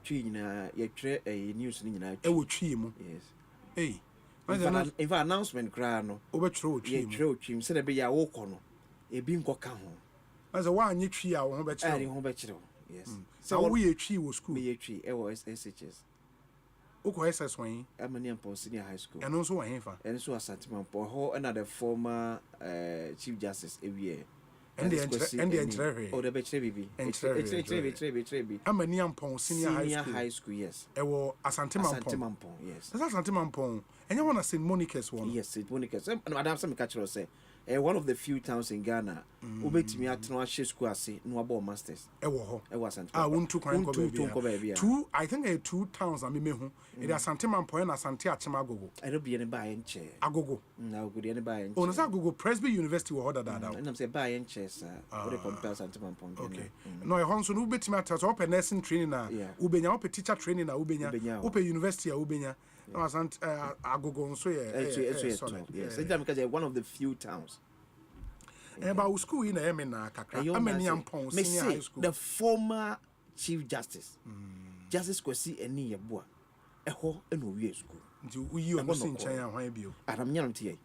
twi nyina ye tire news ni nyina. E wo twi mu. Yes. Hey. If announcement cry no. Obetro twi mu. Ye tro twi mu se na be ya wo ko no. E bi nko ka ho. As a one you tree out home better. Yes. So we a tree was school. We a tree. Was SHS. Oko SS one. Amaniampon Senior High School. And also a heifer. And so a Santimanpo. Ho another former Chief Justice every year. And the entry. Oh, the Betrebi. Trebi. Amaniampon Senior High School. Yes. Ewo Asantimampon. Yes. That's Asantimampon. And you want to St. Monica's one? Yes, St. Monica's. Madam Sam Catcher say. One of the few towns in Ghana. Ubetimi atno she school ase no abo masters. Ewo Asante. Won't baby. Two, I think 2 towns I mean it is Asante Mampo and Asante Achimagogo. I don't be any buy and chair. Agogo. Now good any buy and oh, no, Google Presby University will order that out. And I'm say buy and chair, sir. What they compare Asante Mampo. Okay. No, a Honson Ubetimi at open nursing training na Ubenya, open teacher training na Ubenya, open university Ubenya. No, Asante Agogo so yes. Because one of the few towns. About school in Ameniampon Senior High School. The former Chief Justice, Justice Kwesi Eni Yeboah, Eho Eno School. We almost in China, why be you? Adam Yanti.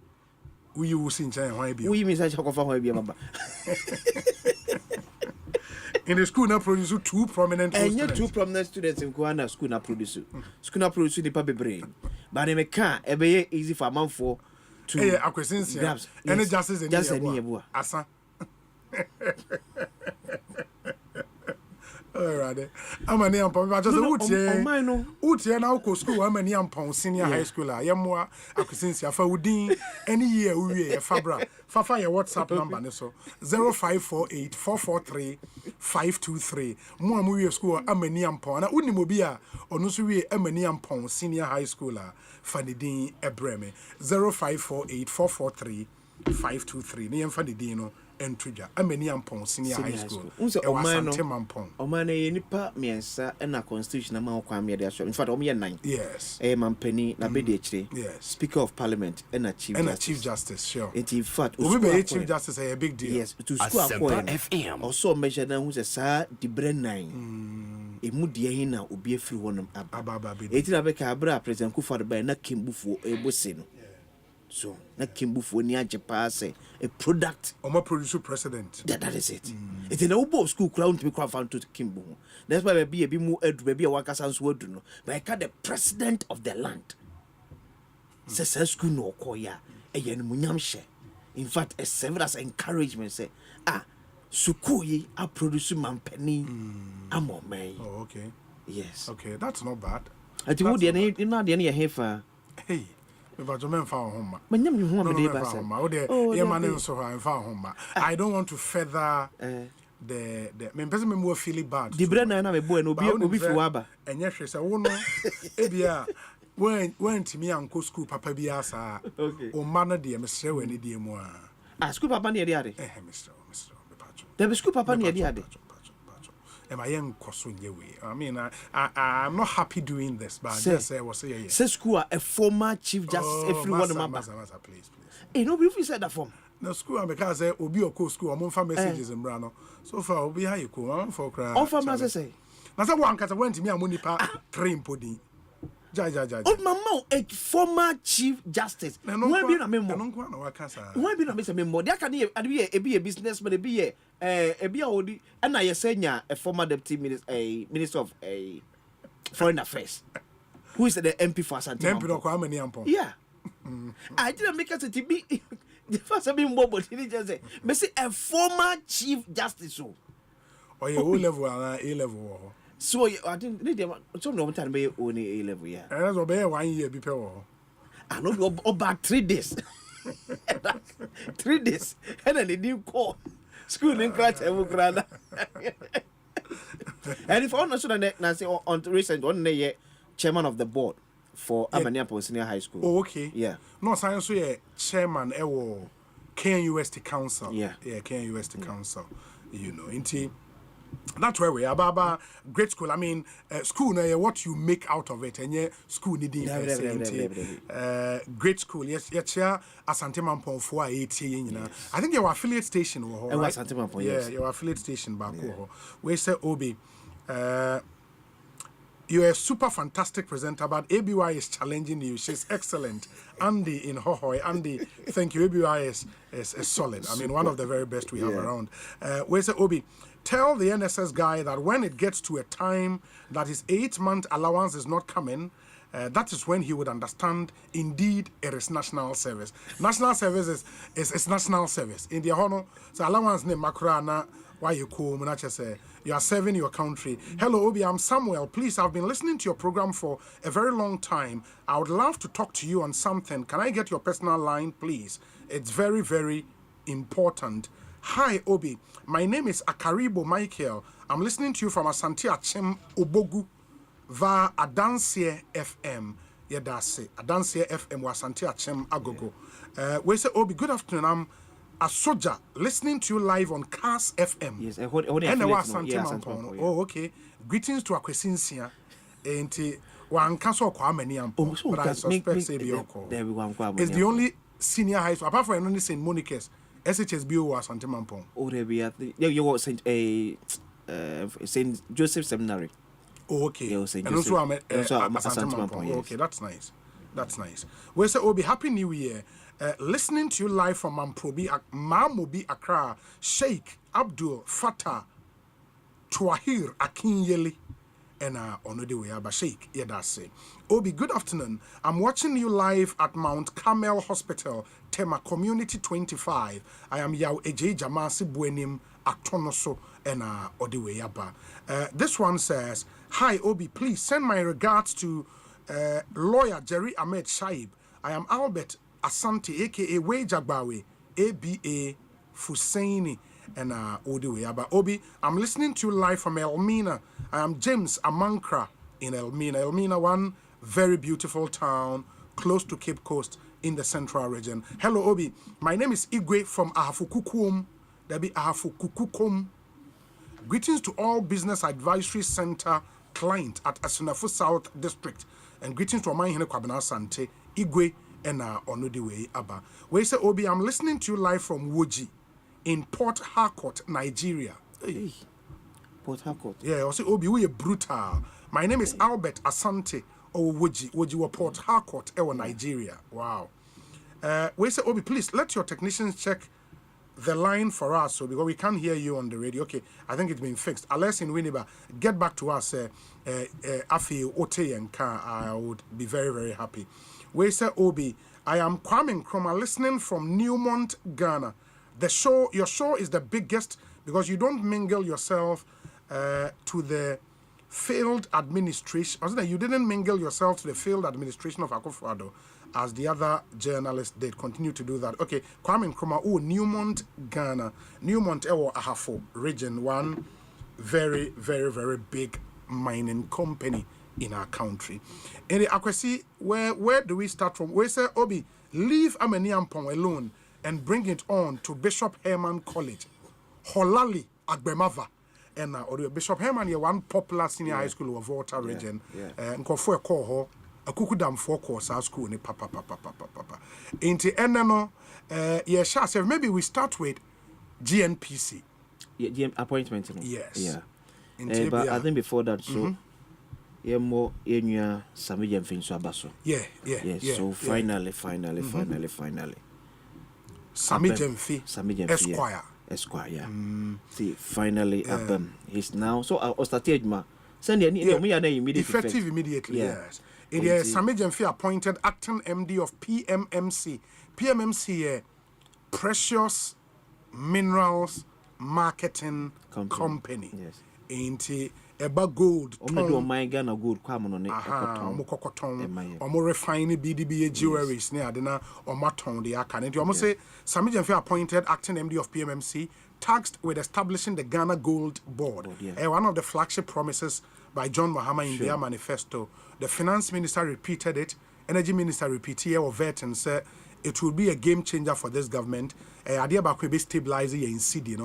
We use in China, why be you? We miss a chocolate for be a in the school now produce 2 prominent students. 2 prominent students in Kuana school now produce. School now produce the paper brain. But they make car easy for a month for. Akwesinsi any justice in Yeboah asa alright Amaniampon but just utie na uko school Amaniampon Senior High School yemwa Akwesinsi afa udin any year we fabra fafa your WhatsApp number ne so 0548 443 523 mo amu school Amaniampon na unimo bia onu so we Amaniampon Senior High School Fanidin Ebreme 0548 443 523 ni Fanidin no entruja Amaniampon Senior High School unse omano ye nipa miensa na constitution na ma kwa me de in fact omo ye 9 yes mampani na be de chire yes Speaker of Parliament and Chief Justice sure in fact be Chief Justice a big deal yes to school Asempa FM also measure na hu se sa di bre 9 emu de hin na obi afiri wonum aba eti na be ka abra President Kufuor ba na kimbufuo ebose no so na kimbufuo ni ajepa say a product omo produce president that is it it in obo school crown to be crown found to kimbu that's why be mu edu be a wakasa nso adu no but I the president of the land say school no koya e no munyam hye in fact a serve as encouragement say school yi a produce mampani amomai oh okay yes okay that's not bad I think we dey na dey na hefa hey but you home. I don't want to feather the person me feel bad. The brain na me boy no obi fi waba. Enye hwe se wo no ebia when to me uncle school papa bi asa. O ma no de me sere we ne de mu a. School papa ne de ade. Mr. me pacho. The school papa ne de ade. I mean, I'm not happy doing this, but I just say, say school a former Chief Justice, everyone please. You know, if you said that form. The school, because Obi or school, I'm on for messages in Brano. So far, Obi, how you come? I'm for crying. Offer, as I say. Now, someone can went to me, I'm only train pudding. Oh, Mama, a former Chief Justice. Why be a member? Why be a member? There can be a business, but be a Odi, and I say, a former deputy minister of foreign affairs. Who is the MP for Santiago? Yeah. I didn't make us a TB. The first time, but he just say, a former Chief Justice. Or your O level and A level. So I didn't need them. So no time be only A level, yeah. And that's obey 1 year be pay. I know about 3 days. 3 days. And then they didn't call. School in class, and if I understand that, on recent one day, chairman of the board for Amaniapo Senior High School. Oh, okay. Yeah. No, science so chairman KNUST Council. Yeah. Yeah, KNUST Council. You know, into that's where we are. Baba, great school. I mean, school now, what you make out of it, and yeah, school needing great school. Yes, yeah, Asante Mampong for 8 years. You know, I think your affiliate station. Right? Asante Mampong, yeah, yes. Your affiliate station back. We say Obi. You're a super fantastic presenter, but ABY is challenging you. She's excellent. Andy in Hohoi. Andy, thank you. ABY is solid. I mean, one of the very best we have around. We say, Obi, tell the NSS guy that when it gets to a time that his 8-month allowance is not coming, that is when he would understand, indeed, it is national service. National service is national service. In the honor, so allowance name Makurana, why you call me, say, you are serving your country. Hello, Obi, I'm Samuel. Please, I've been listening to your program for a very long time. I would love to talk to you on something. Can I get your personal line, please? It's very, very important. Hi, Obi. My name is Akaribo Michael. I'm listening to you from Asante Achem Obogu via Adansie FM. Yeah, that's it. Adansie FM was Asante Achem Agogo. We say, Obi, good afternoon. I'm a soldier listening to you live on Cars FM. Yes, oh, okay. Greetings to Akwesinsia. And one cancel Kwameni but I suspect it's the only senior high school, apart from only St. Monica's, SHSBO was Sante Mampong. Oh, there be you was St. Joseph Seminary. Oh, okay. Yeah, and also I'm at Sante Mampong. Yes. Okay, that's nice. That's nice. We say, Obi, Happy New Year. Listening to you live from Mamobi Accra, Sheikh Abdul Fattah Tuahir Akinyeli, and on the way, Abba Sheikh, Yadase. Obi, good afternoon. I'm watching you live at Mount Carmel Hospital, Tema Community 25. I am Yao Eje Jamasi Buenim Atonoso, and Odiwe Abba. This one says, Hi, Obi, please send my regards to lawyer Jerry Ahmed Shaib. I am Albert Asante, aka Wejagbawe, ABA Fusaini, and Odiwe Abba. Obi, I'm listening to you live from Elmina. I am James Amankra in Elmina. Elmina, one very beautiful town close to Cape Coast in the central region. Hello, Obi. My name is Igwe from Ahafukukum. There be Ahafukukum. Greetings to all Business Advisory Center client at Asunafu South District. And greetings to Oman Hene Kwabena Sante, Igwe, and Onodiwe Abba. We say, Obi, I'm listening to you live from Woji in Port Harcourt, Nigeria. Hey. Port Harcourt. Yeah, I say, Obi, we are brutal. My name is Albert Asante, or Woji. Woji were Port Harcourt, Nigeria. Wow. We say, Obi, please let your technicians check the line for us, so because we can't hear you on the radio. Okay, I think it's been fixed. Unless in Winneba, get back to us. Afi Ote and Ka, I would be very, very happy. We say, Obi, I am Kwame Nkrumah listening from Newmont, Ghana. Your show is the biggest because you don't mingle yourself to the failed administration. You didn't mingle yourself to the failed administration of Akufo-Addo as the other journalists did. Continue to do that. Okay, Kwame Nkrumah, Newmont, Ghana. Newmont, Ahafo region, one very, very, very big mining company in our country. In the Akwesi, where do we start from? We say, Obi, leave Amaniampong alone and bring it on to Bishop Herman College, Holali Agbemava. And Bishop Herman, you're one popular senior high school of Volta region. And for a call, a kukudam for course our school. Papa. Into Enano, maybe we start with GNPC. Yeah, GM appointment. Yes. Yeah. But I think before that, so more in Samijam Finso Abaso. Yeah. So finally. Samijam Esquire. See, finally, he's now. So I started my send immediately. Effective immediately. Yes. It is Samijam appointed acting MD of PMMC. PMMC, precious minerals Marketing Company. Yes. Ain't eba gold. Do my Ghana gold kwam no ne ekoton. Omo refine BDBA jewelries ne adena omaton de aka. Nti omo say Sami Jenfi appointed acting MD of PMMC tasked with establishing the Ghana Gold Board. One of the flagship promises by John Mahama in their manifesto. The finance minister repeated it, energy minister repeated it, or vet and said it will be a game changer for this government. Idea about stabilizing in CD,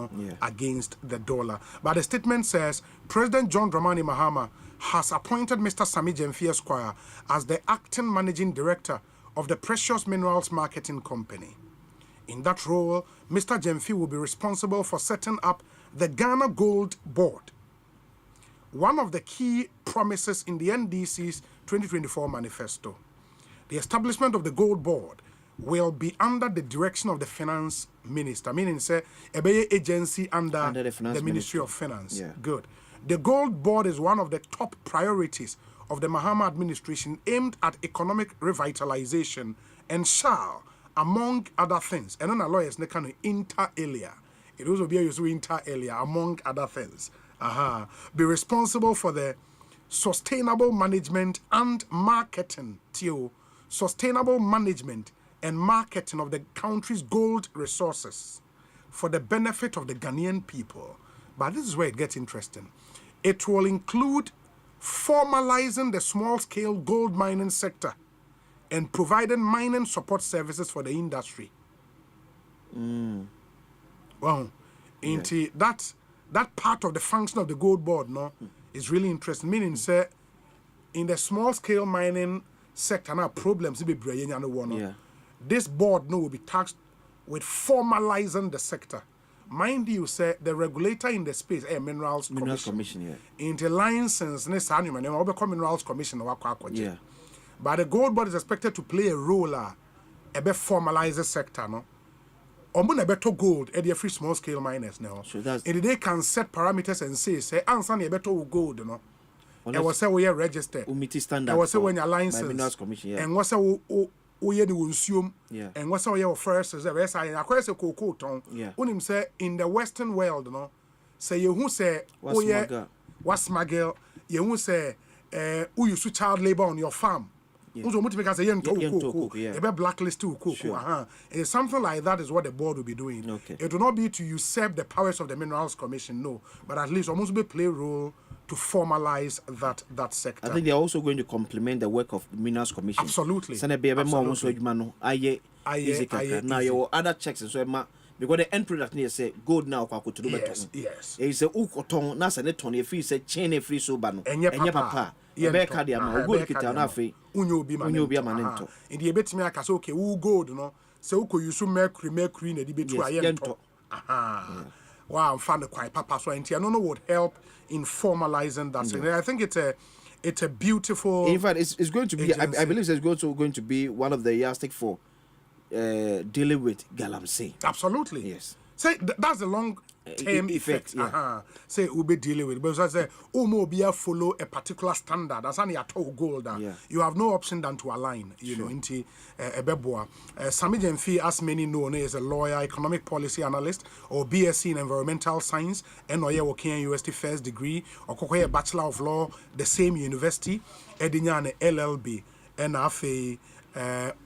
against the dollar. But the statement says President John Dramani Mahama has appointed Mr. Sami Jenfi Esquire as the acting managing director of the Precious Minerals Marketing Company. In that role, Mr. Jenfi will be responsible for setting up the Ghana Gold Board. One of the key promises in the NDC's 2024 manifesto. The establishment of the Gold Board will be under the direction of the Finance Minister, meaning say a agency under the Ministry of Finance. Yeah. Good. The Gold Board is one of the top priorities of the Mahama administration aimed at economic revitalization and shall, among other things, and then a lawyers ne can inter alia. It also be used inter alia, among other things. Be responsible for the sustainable management and marketing, sustainable management and marketing of the country's gold resources for the benefit of the Ghanaian people. But this is where it gets interesting. It will include formalizing the small-scale gold mining sector and providing mining support services for the industry. Well, that part of the function of the Gold Board is really interesting. Meaning, say, in the small-scale mining sector, now problems will be this board will be tasked with formalizing the sector. Mind you, say the regulator in the space, Minerals Commission. In the license, Minerals Commission. But the Gold Board is expected to play a role a formalize the sector. Better gold at the free small scale miners now. And they can set parameters and say answer a better gold, And was say we are registered. Standard. Was say when your license and was say we the consume and what's our first is I acquire a cocoa ton. Unim say in the Western world, say you who say what's smuggle, you who say who you child labor on your farm. Because a blacklist to cocoa. And something like that is what the board will be doing. It will not be to usurp the powers of the Minerals Commission, no, but at least almost be play a role to formalize that sector. I think they're also going to complement the work of the Minerals Commission. Absolutely. Now your other checks and so because the end product near say gold now to do better. Yes. It's a ukoton nasa neton if he said chain free so bano. And your papa. Rebecca diama go kita na free. Unyo bi manento. In the bit me aka so okay who gold no. So uko use mercury na di betu ayento. Wow, I'm fan quite papa so I don't know what help in formalizing that. So I think it's a beautiful. In fact, it's going to be. I believe it's going to be one of the yardstick for dealing with galamsey. Absolutely. Yes. Say that's the long term effect. Say we'll be dealing with. But I say be follow a particular standard. That's only at all gold. You have no option than to align. You know, into Ebeboa. Sami Jenfi, as many know, is a lawyer, economic policy analyst, or BSc in environmental science, and working at University first degree, or a Bachelor of Law, the same university, Edinya LLB, and Afe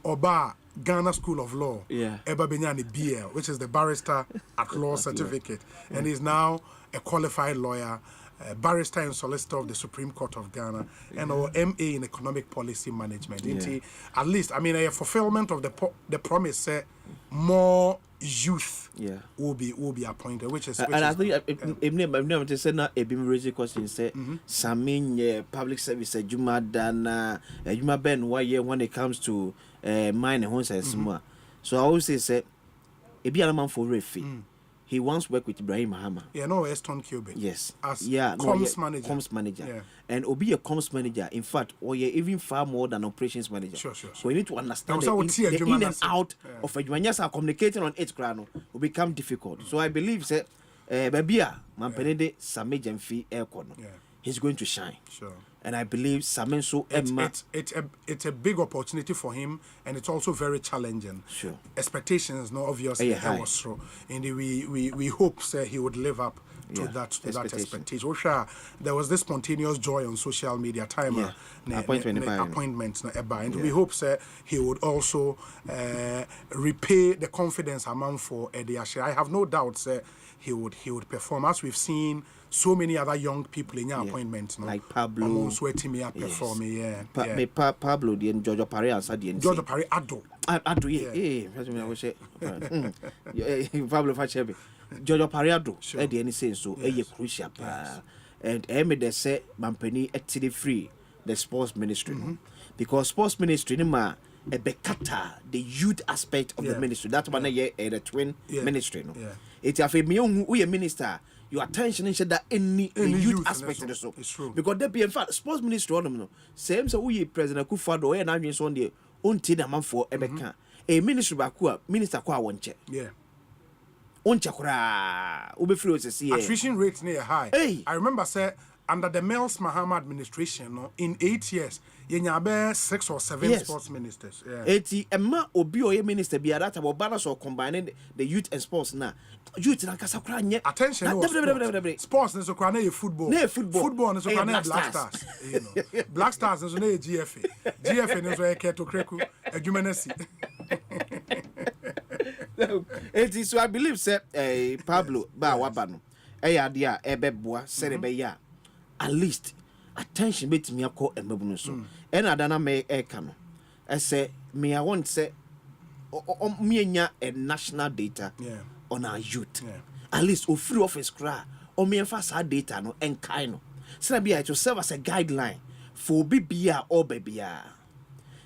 Oba. Ghana School of Law, Eba Benyani BL, which is the Barrister at Law certificate, and is now a qualified lawyer, barrister and solicitor of the Supreme Court of Ghana, and our MA in Economic Policy Management. At least, I mean, a fulfillment of the promise, more youth will be appointed, which is. And I think I'm never to say now. Ebim raising question say, Samin public service Juma Dana Juma Ben when it comes to mine and homes and small. So I always say, Ebi Alaman for refi. He once worked with Ibrahim Mahama. Eston Cuban. Yes. As comms manager. Yeah. And Obi a comms manager, in fact, or even far more than operations manager. Sure. So we need to understand the in and out of a Juanias are communicating on each grano will become difficult. So I believe that Babia Mampenede Sami Jenfi Aircon. he's going to shine. Sure. And I believe Samenso Emma. It's a big opportunity for him, and it's also very challenging. Sure. Expectations, no, obviously, was so. And we hope he would live up to that expectation. There was this spontaneous joy on social media time. Appointments, and we hope he would also repay the confidence among for Eddie Ashe. I have no doubt he would perform, as we've seen so many other young people in your appointments, no? Like Pablo, sweating me up performing. Pablo, the Giorgio Pare answer the Giorgio Pare Ado, Pablo Fachebi, Giorgio Pariado, at the any sense so a crucial and they say Mampeni actually free the sports ministry, because sports ministry a bekata the youth aspect of the ministry. That's one a the twin ministry, no. It's a female who a minister. Your attention is that any youth aspect of the so. It's true. Because there be in fact sports ministry on them. Same so we President Akufo-Addo and I'm on the until the man for Ebeka. A ministry bakua minister kwa wonche. Yeah. Onche kura ube free to see. Attrition rate near high. Hey. I remember under the Mels Mahama administration, no, in 8 years, you 6 or 7 sports ministers. Yeah. 80 Emma Obi or minister be that about balance or combining the youth and sports now. Youth and Casacrania. Attention, sports is a football. Football is a Black Stars. Black Stars is a GFA. GFA is a Keto Kreku, a Jumanesi. So I believe, Pablo Bawabano, Ayadia, Ebeboa, Serebeya. At least attention bit me call a mabunso. And I don't may cano. I say, me I won't say, me a national data on our youth. At least, free office cry, or me and fast data no and kind. So be to serve as a guideline for BBA or babya.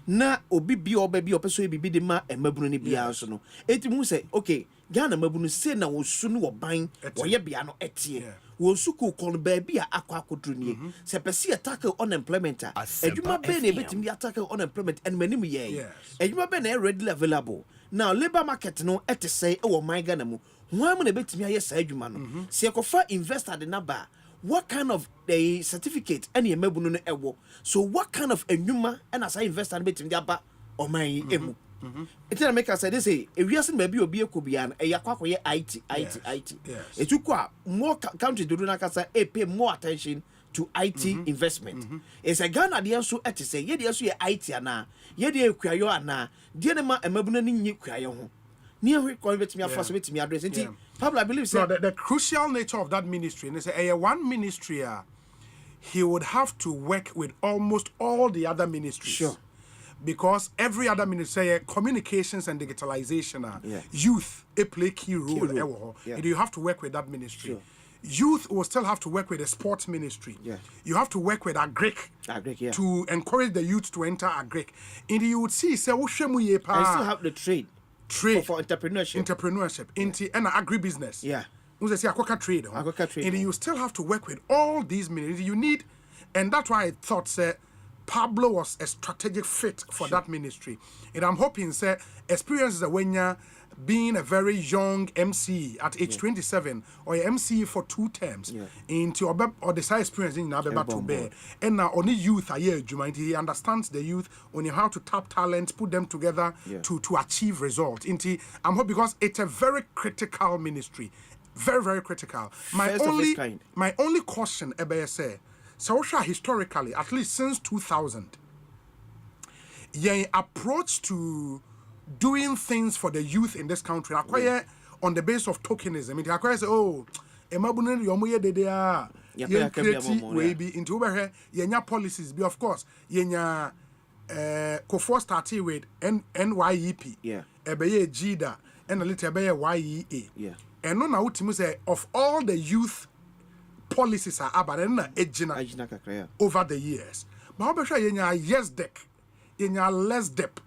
Na obi or baby or person be the ma and mabuni bia so no. It will say, okay, Ghana mabunu say na will soon or buying or ye biano etie. Will suku call baby a aqua kudruni. Se pesi attack unemployment. Ejuma ben a bit me attack unemployment and many ye. Ejuma ben a readily available. Now labor market no et say oh my Ghana mu. Why mun a bit me yes ejuma no. Se kofa investor the number. What kind of a certificate any mabunu ewo? So what kind of enuma and as I invest and bit in the aba or my emu? It didn't make us say this a reason maybe will be a kubian a yakwa IT. It took more countries to do like I pay more attention to IT investment. It's a Ghana the answer at say ye the IT ana ye the kwayo ana the ma emabunu ni kwayo. Near convert me first with me address. Pablo, I believe so. The crucial nature of that ministry, and it's one ministry, he would have to work with almost all the other ministries. Sure. Because every other ministry, communications and digitalization, youth, play key role. And you have to work with that ministry. Sure. Youth will still have to work with the sports ministry. You have to work with agric to encourage the youth to enter agric. And you would see, say, I still have the trade for entrepreneurship and agribusiness. You say trade. And you still have to work with all these ministries. You need, and that's why I thought Pablo was a strategic fit for that ministry. And I'm hoping experiences when you're being a very young MC at age 27 or a MC for 2 terms into or the side experience in Abeba to bear. And now only youth are here, he understands the youth on how to tap talents, put them together to achieve results. I'm hoping because it's a very critical ministry. Very, very critical. My only caution, say, historically, at least since 2000, your approach to doing things for the youth in this country acquire on the basis of tokenism. It acquires emabuneni yomoye dedea ye create we be into over yenya policies be of course yenya Kofo started with NYEP ebeye GIDA and a little ebeye YEA and no na ultimu say of all the youth policies are abandoned over the years but how be sure yenya yes deck yenya less depth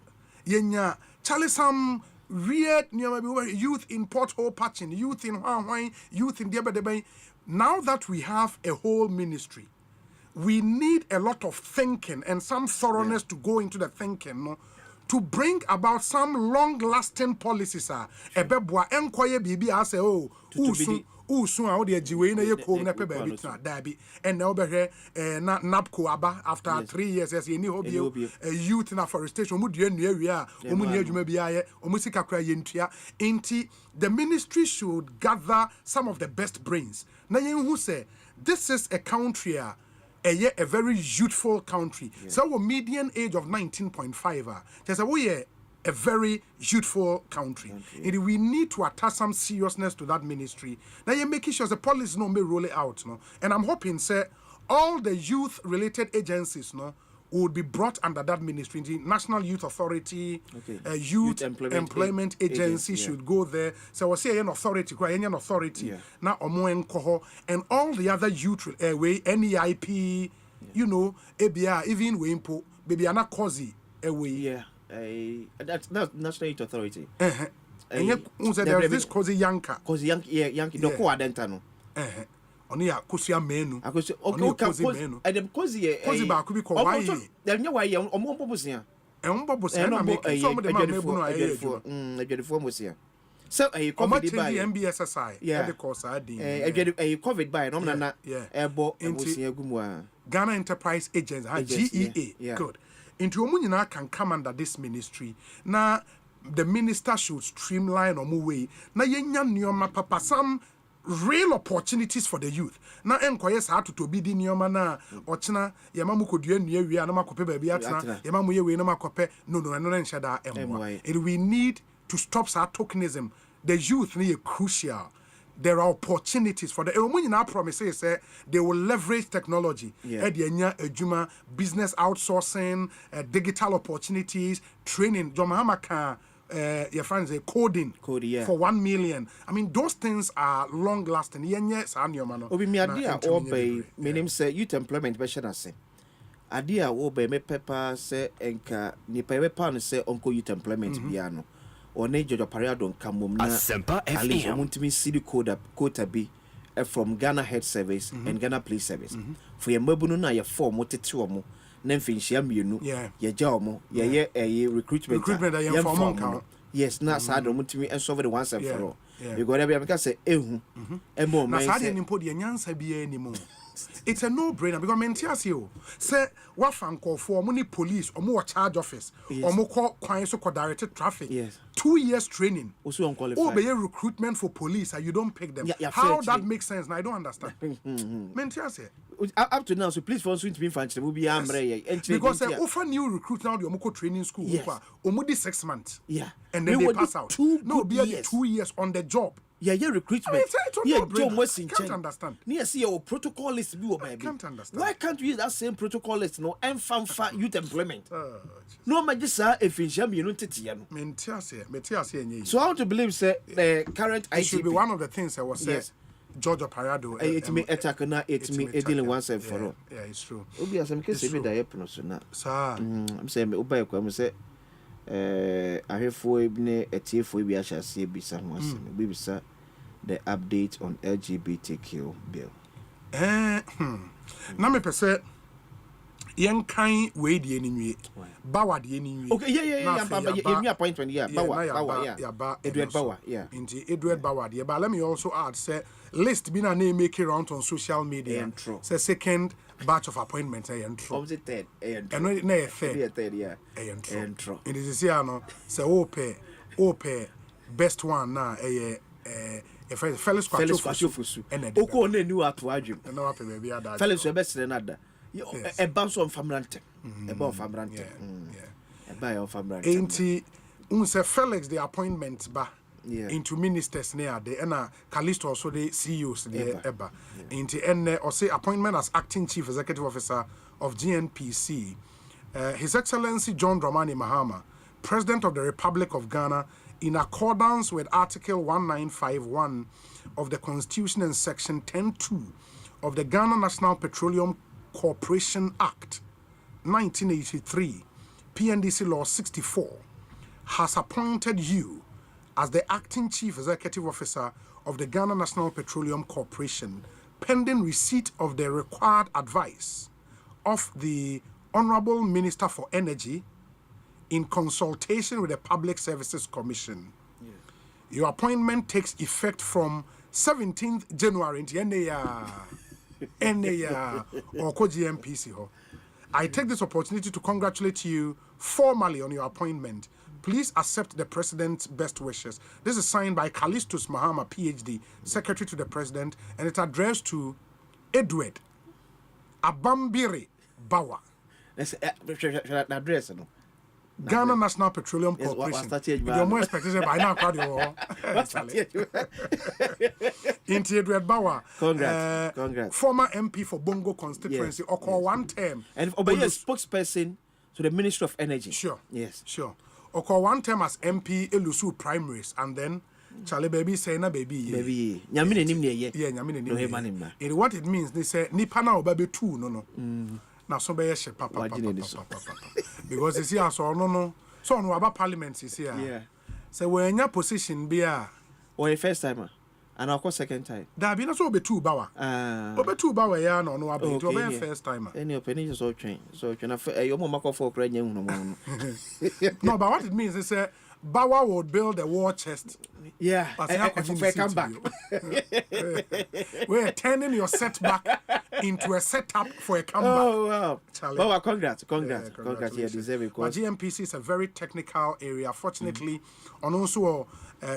yenya Charlie, some weird youth in pothole patching, youth in Huawei, youth in Debedebe. Now that we have a whole ministry, we need a lot of thinking and some thoroughness to go into the thinking, to bring about some long-lasting policies. Ebebwa enkoye bibi ase soon out the Jiway na ye kom na pe baby na dabi and now be na napco aba after 3 years as ye ni hobio youth na forestation mu dua nua wi a omu ni adwuma bia ye omu sika kra ye ntua enti the ministry should gather some of the best brains na ye hu say this is a country a very youthful country so our median age of 19.5 just we a very youthful country. And we need to attach some seriousness to that ministry. Now you're making sure the policy no may roll it out. No? And I'm hoping, sir, all the youth-related agencies would be brought under that ministry. The National Youth Authority, Youth Employment Agency should go there. So I say an authority, now and all the other youth way, NEIP, you know, ABR, even Wimpo, baby, Anna Kozi, away. Yeah. That's National Youth Authority. And yet, there's this Kozi Yanka. Kozi Yankee, the co-adentano. Only a Kusia menu. I could say, okay, Kozi, and then Kozi Bar could be called why. There's no way on one purpose here. And Bobo said, I'm making some of the uniform was here. So a COVID by MBSSI, the course I did. A COVID by no, airbo into Ghana Enterprise Agents, GEA. Good. Into Omunina can come under this ministry. Now, the minister should streamline or move way. Now, yenya papa some real opportunities for the youth. Now, enquires how to be the nyoma na ochina yamamu could you na makope baby atna yamamu ye na makope no nshada emwa. And we need to stop our tokenism. The youth need crucial. There are opportunities for the Omunina promises they will leverage technology, business outsourcing, digital opportunities, training. Your friends say coding for 1 million. I mean, those things are long lasting. Obi mi adia obey meaning say youth employment be shana say. Adia obey me pepper say enka ni pepe pan say onko youth employment biano. Or Jojo Parado Kamum Asempa FM. Muntimi city quota be from Ghana Head Service and Ghana Police Service. For your mobile na your form what to then finish your job, a recruitment yes, not sad muntimi and solve the once and for all. You got every because say and more man. I didn't put the answer be anymore. It's a no-brainer because Mentiasio say what fan call for money police or more charge office or more crime so directed traffic. 2 years training. Also unqualified. Or be a recruitment for police and you don't pick them. How that makes sense? Now I don't understand. Mentiasia. Up to now, so please for to be fancy will be because offer new recruit now the Omoko training school. Omodi 6 months. Yeah. And then they pass out. No, be 2 years on the job. Recruitment. Can't understand. See your protocol list be baby. Can't understand. Why can't we use that same protocol list and fanfa youth employment? No magisa if in sham you so I want to believe say the current it should be one of the things I was saying. Georgia Parado. It may attack na it me dealing once and for all. Yeah, it's true. Obi asem kese be da yep no so na. Sir. I'm saying me oba yakwa me say ahefo ebine etiefo ebi ahase ebisa ho asem. Be bisa the update on LGBTQ bill. Na me pese yen kan we die ni nwie. Bawa die ni nwie. Okay, yeah, new appointment Bawa. Edward Bawa, yeah. Indeed, Edward Bawa die. But let me also add say list be na name make around on social media. Say second batch of appointments intro. Was it third? And no third, yeah. Intro. It is here no. Say ope best one na Felix Kwachofusu. Oko na new ato adwum. No happy baby ada. Felix we best na da. A bounce on famrante. A bounce famrante. A buy on famrante. Enti unse Felix the appointment ba into ministers near the and Callisto also the CEOs there eba. Enti enne or say appointment as acting chief executive officer of GNPC. His Excellency John Dramani Mahama, President of the Republic of Ghana, in accordance with Article 1951 of the Constitution and Section 10(2) of the Ghana National Petroleum Corporation Act 1983, PNDC Law 64, has appointed you as the Acting Chief Executive Officer of the Ghana National Petroleum Corporation, pending receipt of the required advice of the Honorable Minister for Energy in consultation with the Public Services Commission. Your appointment takes effect from 17th January into NA or GMPC ho. I take this opportunity to congratulate you formally on your appointment. Please accept the President's best wishes. This is signed by Kalistus Mahama, PhD, Secretary to the President, and it's addressed to Edward Abambiri Bawa. Address, no? Ghana National Petroleum Corporation. You're more expected by now, Into Edward Bawa. Congrats. Former MP for Bongo constituency, or call one term. And a spokesperson to the Ministry of Energy. Sure. Yes. Sure. Or call one term as MP Elusu primaries, and then Charlie baby say na baby. Baby. Nyamine nimne ye. Yeah, nyamine nimne. And what it means, they say Nipana or baby two, no. Now so be papa. Because you see us or no. So no about parliament is here. Yeah. So when your position be or a first timer. And of course second time. That be not so be two bawa. Obe two bawa ya no about to be first timer. Any opinion is so train. So can your mama call for credit no. No, but what it means is Bawa would build a war chest. Yeah. For come back. We're turning your setback into a setup for a comeback. Oh wow. Bawa, congrats. Yeah, deserve it. But GMPC is a very technical area. Fortunately, on also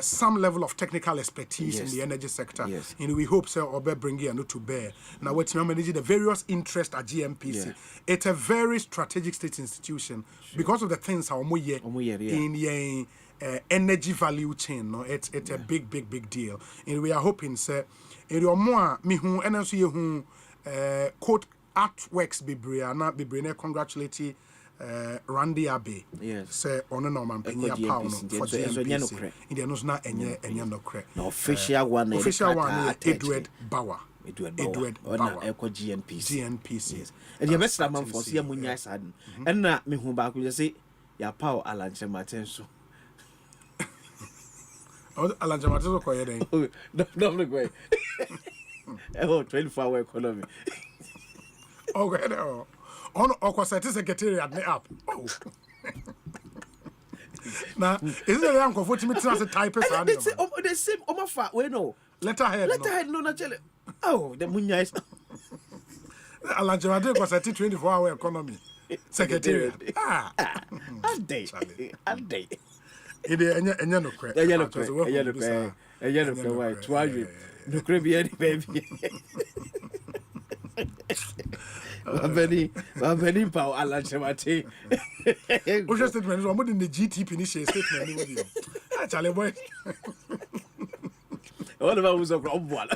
some level of technical expertise in the energy sector. Yes. And we hope so or bring it to bear. Now what you manage the various interests at GMPC. Yeah. It's a very strategic state institution because of the things how in energy value chain. No, it's a big deal. And we are hoping sir in your more me who and also you who quote artworks be congratulate Randy Abbey. Yes. Say on a normal penny pound for GMPC. Indianos not any no cre. No official one Edward Bawa. Edward Bawa. Eko GNPC. Yes. And your best man for see munya sad. And na me hu ba ku say ya power alanche matenso. Alanche matenso ko yeden. No look way. 24-hour economy. Okay. On Okoseti secretariat me up. Now, isn't it uncle for me to type the same omafa we no. Letterhead no naturally. Oh, the munya is Alanjamade Okoseti 24-hour economy secretariat. And day. Ide enya no cre. Enya no cre why 200. No cre baby. Veni power alanchemate. Which statement is one in the GTP initial statement. Actually, boy. What about who's a problem?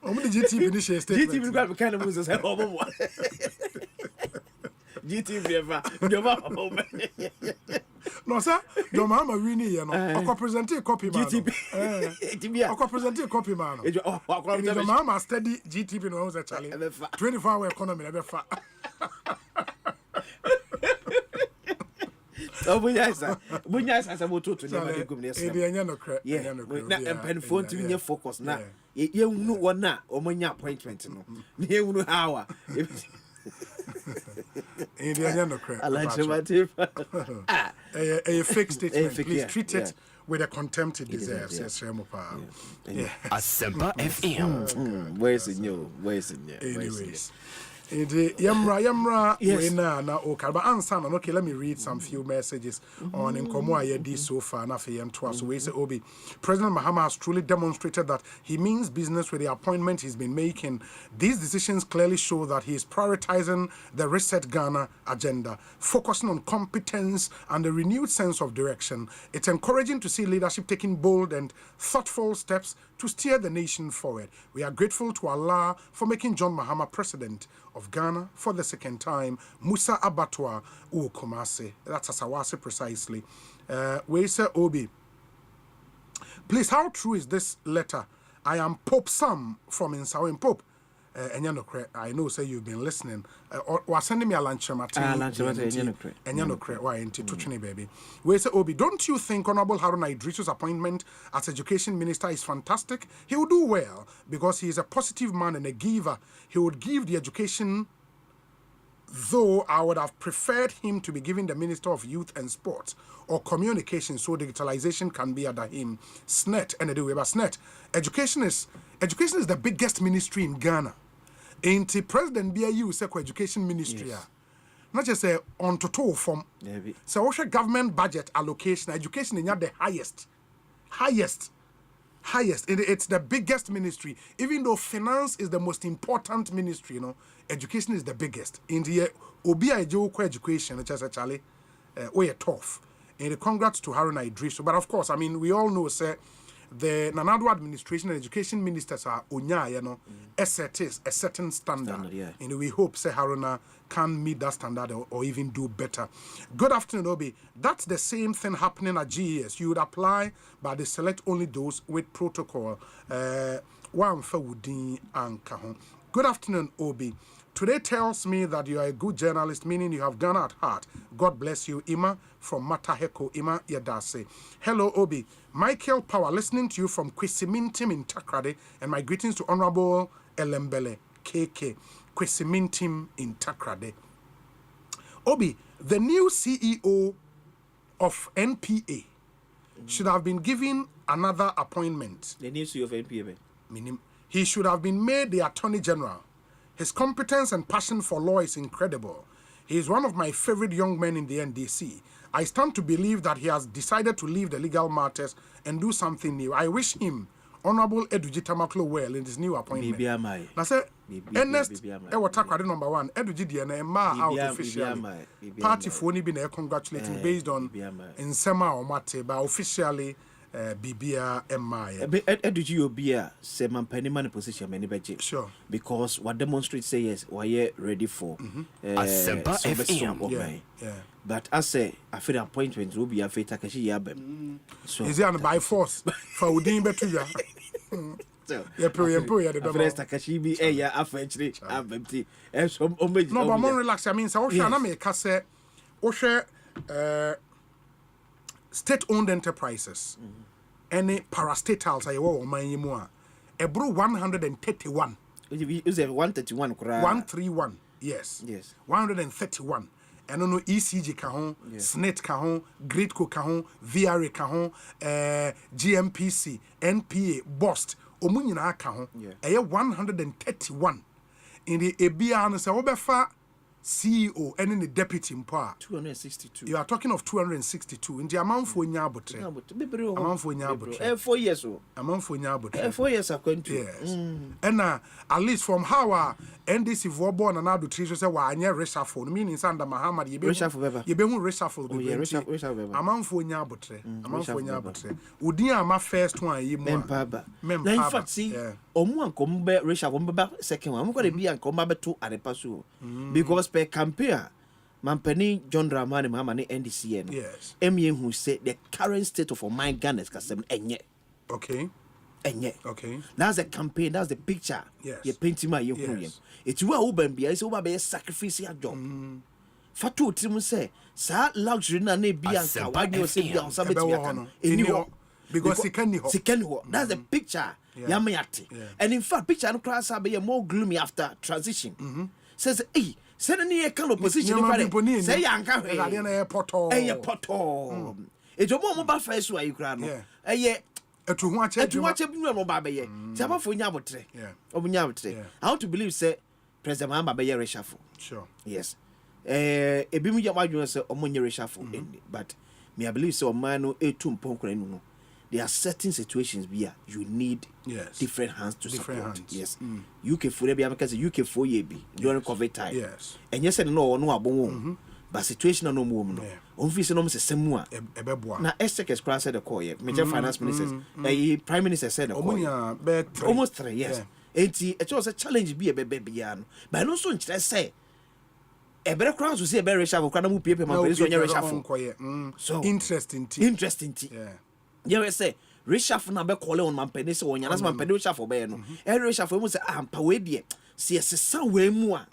The GTP initial statement. GTP got kind of moves as one. GTP never. No, sir. Your mama really, you know. I present a copy, man. I present a copy, man. Your mama study GTP knows actually. 24-hour economy, never far. Oh, Bunyas has a motor to never go near. Yeah, and pen phone to be focus now. You know one now, or my appointment. You know how. A fixed statement. Please treat it with the contempt it deserves. Yes, Asempa FM. Where's in you? Anyways. Yamra, yes. Okay, let me read some few messages on Nkomo so far. So we say, Obi, President Mahama has truly demonstrated that he means business with the appointment he's been making. These decisions clearly show that he is prioritizing the Reset Ghana agenda, focusing on competence and a renewed sense of direction. It's encouraging to see leadership taking bold and thoughtful steps to steer the nation forward. We are grateful to Allah for making John Mahama president of Ghana for the second time. Musa Abatwa Ukomase. That's Asawase precisely. We say, Obi, please, how true is this letter? I am Pope Sam from Insawin Pope. I know, say you've been listening. Or sending me a lunch why into Tuchini baby. We say, Obi, don't you think Honorable Haruna Idris's appointment as Education Minister is fantastic? He will do well because he is a positive man and a giver. He would give the education though I would have preferred him to be given the Minister of Youth and Sports or Communication so digitalization can be under him. SNET, and the way about SNET. Education is the biggest ministry in Ghana. Ain't the President BIU Education Ministry? Yes. Not just on total from. So what's government budget allocation? Education is not the highest. It's the biggest ministry. Even though finance is the most important ministry, you know, education is the biggest. In the Obia Ejoko education, which is actually way tough. And congrats to Haruna Idris. But of course, I mean, we all know, sir, the Nanado administration and education ministers are onya, you know, a certain standard. Yeah. And we hope, sir, Haruna can meet that standard or even do better. Good afternoon, Obi. That's the same thing happening at GES. You would apply, but they select only those with protocol. Good afternoon, Obi. Today tells me that you are a good journalist, meaning you have Ghana at heart. God bless you, Ima from Mataheko, Ima Yadase. Hello, Obi. Michael Power, listening to you from Kwesimintim in Takrade, and my greetings to Honorable Elembele, KK. Kwesimintim in Takrade. Obi, the new CEO of NPA should have been given another appointment. The new CEO of NPA? He should have been made the Attorney General. His competence and passion for law is incredible. He is one of my favorite young men in the NDC. I stand to believe that he has decided to leave the legal matters and do something new. I wish him Honorable Eduji Tamaklo well in his new appointment. I said, Ernest, Takrade number 1, Eduji Diana, out officially. Party for only been congratulating based on in Sema or Mate, but officially. Bibia Emma. Eduji Obia, Seman Pennyman position, many budget. Sure. Because what demonstrates say yes, why you ready for Asempa FM. Yeah. But I say, I feel appointment will be a fate Takashi Yabem. So is it by force for Udin Betuya? So, the first Takashi be a year actually have empty. No, but more relax. I mean, so Shana make us say, Oshe, state-owned enterprises, any parastatals, I will mind you more. A brew 131. Is it 131? 131, yes. 131. And no ECG kahon, SNET kahon, Gridco kahon, VRA kahon, GMPC, NPA, BOST, Omunina kahon. A 131. In the Ebian, so Obefa. CEO and in the deputy mpa 262. You are talking of 262 in the amount for nyabotre. Amount for nyabotre. 4 years old. Amount for nyabotre. 4 years according to. Yes. And at least from how NDC for born and adu treasure say wa anya reshuffle meaning Sanda Muhammad ye be reshuffle be reshuffle. Amount for nyabotre. Amount for nyabotre. Udi ama first one ye mo. Mempa. In fact see omu anko mbe reshuffle mbe second one. Omu ko de bi anko mbe to adepa so. Because per campaign Mampeni John Dramani Mamani NDCN. Yes. Emye who said the current state of my Ghana is kasem enye. Okay. Enye. Okay. That's the campaign, that's the picture. Yes. You painting my yes. It's where Uben be, it's over be a sacrifice your job. Fatu Tim say, sa luxury na ne be anka why you say down something because he can that's the picture. Yamayati. And in fact picture no class be more gloomy after transition. Says send any kind of position say yanka poto it's your mobile face where you cry to watch it no baby say for nyabotre I want to believe say President Mahama be reshuffle sure yes ebi mu ya wadwon say omonye reshuffle but me I believe say o man no etum ponkran no there are certain situations where you need different hands to support. Yes. UK for be because UK for ye be during COVID time. Yes. And yes no abon but situation no more no. On fi se no se semu a ebeboa. Na SCS class said the call ye. Major finance ministers. Prime minister said the call. Almost 3 years. It was a challenge be a baby no. But no so nkyere say e better crowds will say better reshuffle kana mu pie man so nya reshuffle. So interesting. Yeah. You say reshuffle na be call on mampeni so onya na mampeni reshuffle be no e reshuffle mu say ampa we die se esesa we mu a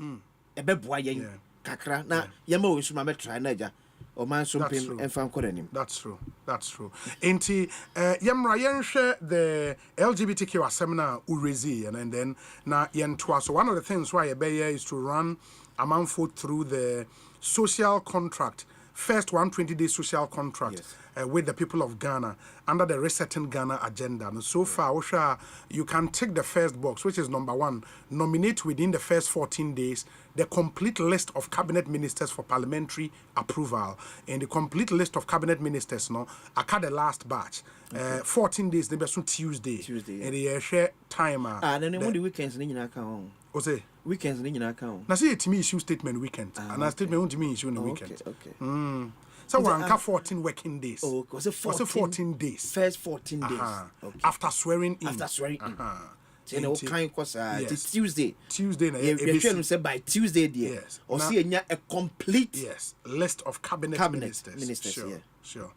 e be boa yen kakra na ye ma osu ma me try na ja o man so pim enfan koranim. That's true enti yemra yenhwe the LGBTQ seminar urezi and then na yen twa so one of the things why e be here is to run Amanfo through the social contract, first 120-day social contract with the people of Ghana under the Resetting Ghana agenda. And so far, Osha, you can tick the first box, which is number 1, nominate within the first 14 days the complete list of cabinet ministers for parliamentary approval. And the complete list of cabinet ministers, I cut the last batch. 14 days, they be soon Tuesday. And they share time. And then the weekends, in your account. Osei. Weekends in your account. Now see to me issue statement weekend. And I statement won't me issue in the weekend. So we have 14 working days. Oh, was it 14 days? First 14 days. After swearing in. After swearing in. So what kind of Tuesday. Tuesday na you say by Tuesday there. Yes. Or see a complete list of cabinet ministers. Sure.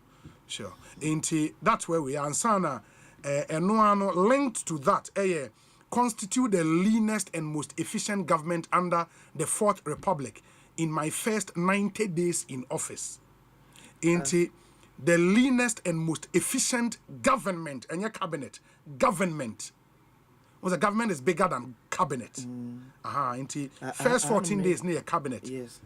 That's where we are. And sana linked to that constitute the leanest and most efficient government under the Fourth Republic in my first 90 days in office. The leanest and most efficient government and your cabinet. Government. Well, the government is bigger than cabinet. First 14 days near cabinet. Yes.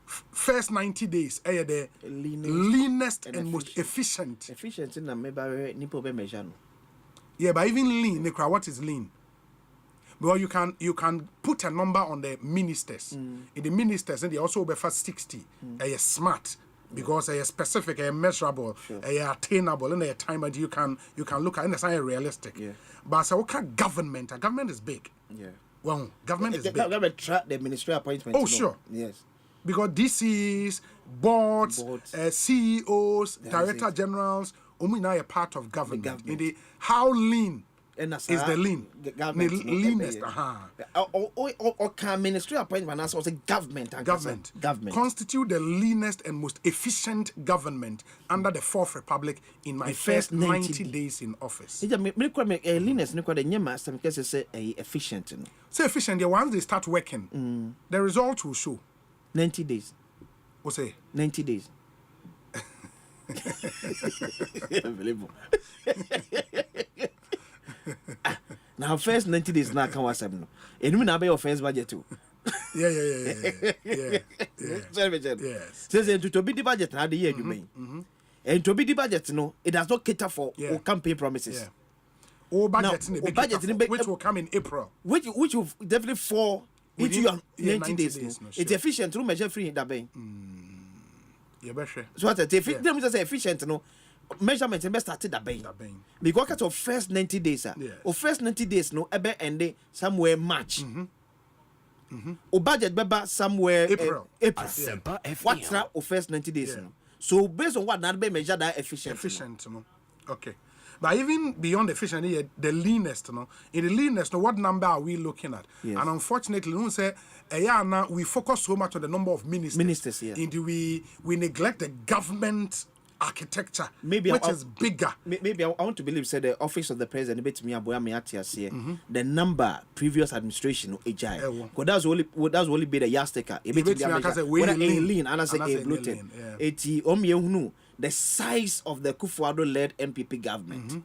First 90 days, the leanest and most efficient. Efficient in the yeah, but even lean, what is lean? Well, you can put a number on the ministers. In the ministers, and they also over 60. Smart because specific, measurable, attainable, and a time and you can look at, and it's realistic. Yeah. But so okay, government is big. Yeah. Well, government is big. Government track the ministry appointment. Oh, sure. Yes. Because DCs, boards. CEOs, director generals, only a part of government. How lean is the lean? The leanest. Or can ministry appointment as also government? Government constitute the leanest and most efficient government under the Fourth Republic in my first 90 days in office. Leanest, efficient. So efficient. Once they start working, the result will show. 90 days. Osei. 90 days. Unbelievable. Now first 90 days now can was no. And we now be your first budget too. Yeah. Yes. Says to be the budget now the year you mean. And to be the budget no, it does not cater for all campaign promises. Yeah. All budget which will come in April. Which will definitely fall into your 90 days. No, it's efficient to measure free in that bay. So what if them is efficient no measurement best started that bay. Because of first 90 days or first 90 days no ebe end somewhere March. O budget beba somewhere April. Asempa What's that of first 90 days no? So based on what that be measure that efficient no. Okay. But even beyond efficient, the leanest, in the leanest, what number are we looking at? Yes. And unfortunately, we focus so much on the number of ministers. We neglect the government architecture, which is bigger. Maybe I want to believe say the office of the president the number previous administration because that's only be the yardstick. Lean and I say bloated. The size of the Kufuor-led MPP government.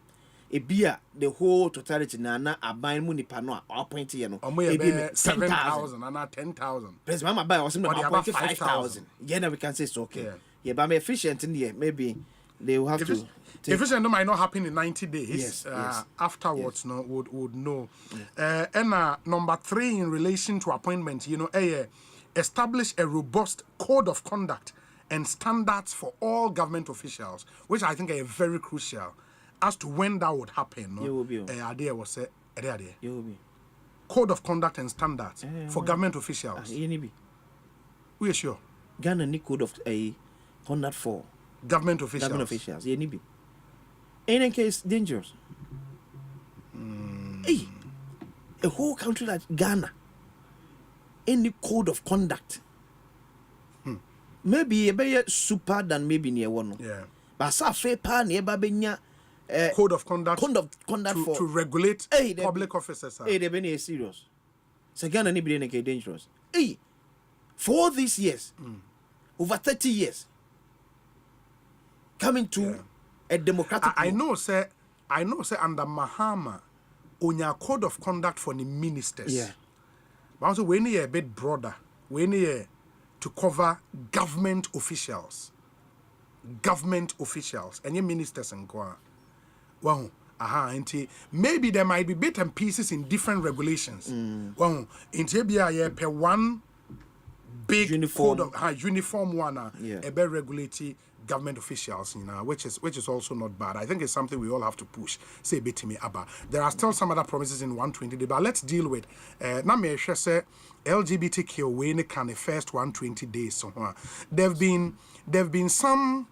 The whole totality na aban mu nipa no appoint ye no e 7,000 and 10,000. President Mama buy was appoint 5,000. Yeah, we can say it's okay. Yeah, but I'm efficient in here. Maybe they will have to. Efficient might not happen in 90 days. Yes. Afterwards, no would know. And number 3 in relation to appointment, establish a robust code of conduct and standards for all government officials, which I think are very crucial as to when that would happen. No? You will be. Idea was said. You will be. Code of conduct and standards for government officials. We are sure. Ghana need code of conduct for government officials. You need be. In any case, dangerous. Hey, a whole country like Ghana, any code of conduct. Maybe a better super than maybe near one. Yeah. But so fair pan near Babenya code of conduct to regulate public officers. Hey, they be serious. So Ghana need be dangerous. Hey, for all these years, over 30 years, coming to a democratic. I know, say under Mahama, on your code of conduct for the ministers. Yeah. But also when you're a bit broader. we need to cover government officials, and your ministers and go. Well, maybe there might be bits and pieces in different regulations. Well, in Tibia, per one big uniform one, a better regulatory government officials, which is also not bad. I think it's something we all have to push. Say bit to me about. There are still some other promises in 120 days, but let's deal with. Now me say LGBTQ when can the first 120 days. So there've been some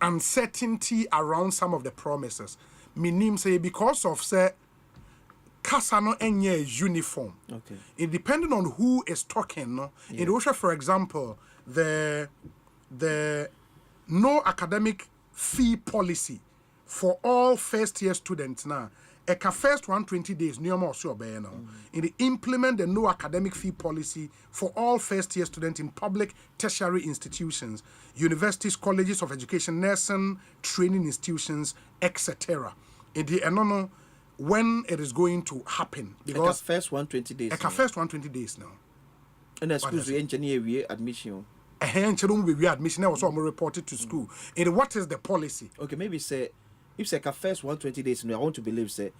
uncertainty around some of the promises. Minim say because of say Kasano enye uniform. Okay. It depending on who is talking, no. In Russia, for example, the no academic fee policy for all first year students now. Eka first 120 days, no more so be now. In the implement the no academic fee policy for all first year students in public tertiary institutions, universities, colleges of education, nursing, training institutions, etc. In the no when it is going to happen because Eka first 120 days. Eka first 120 days now. And the schools we engineer admission. We admission was almost reported to school. And what is the policy? Okay, maybe say if say first 120 days, I want to believe say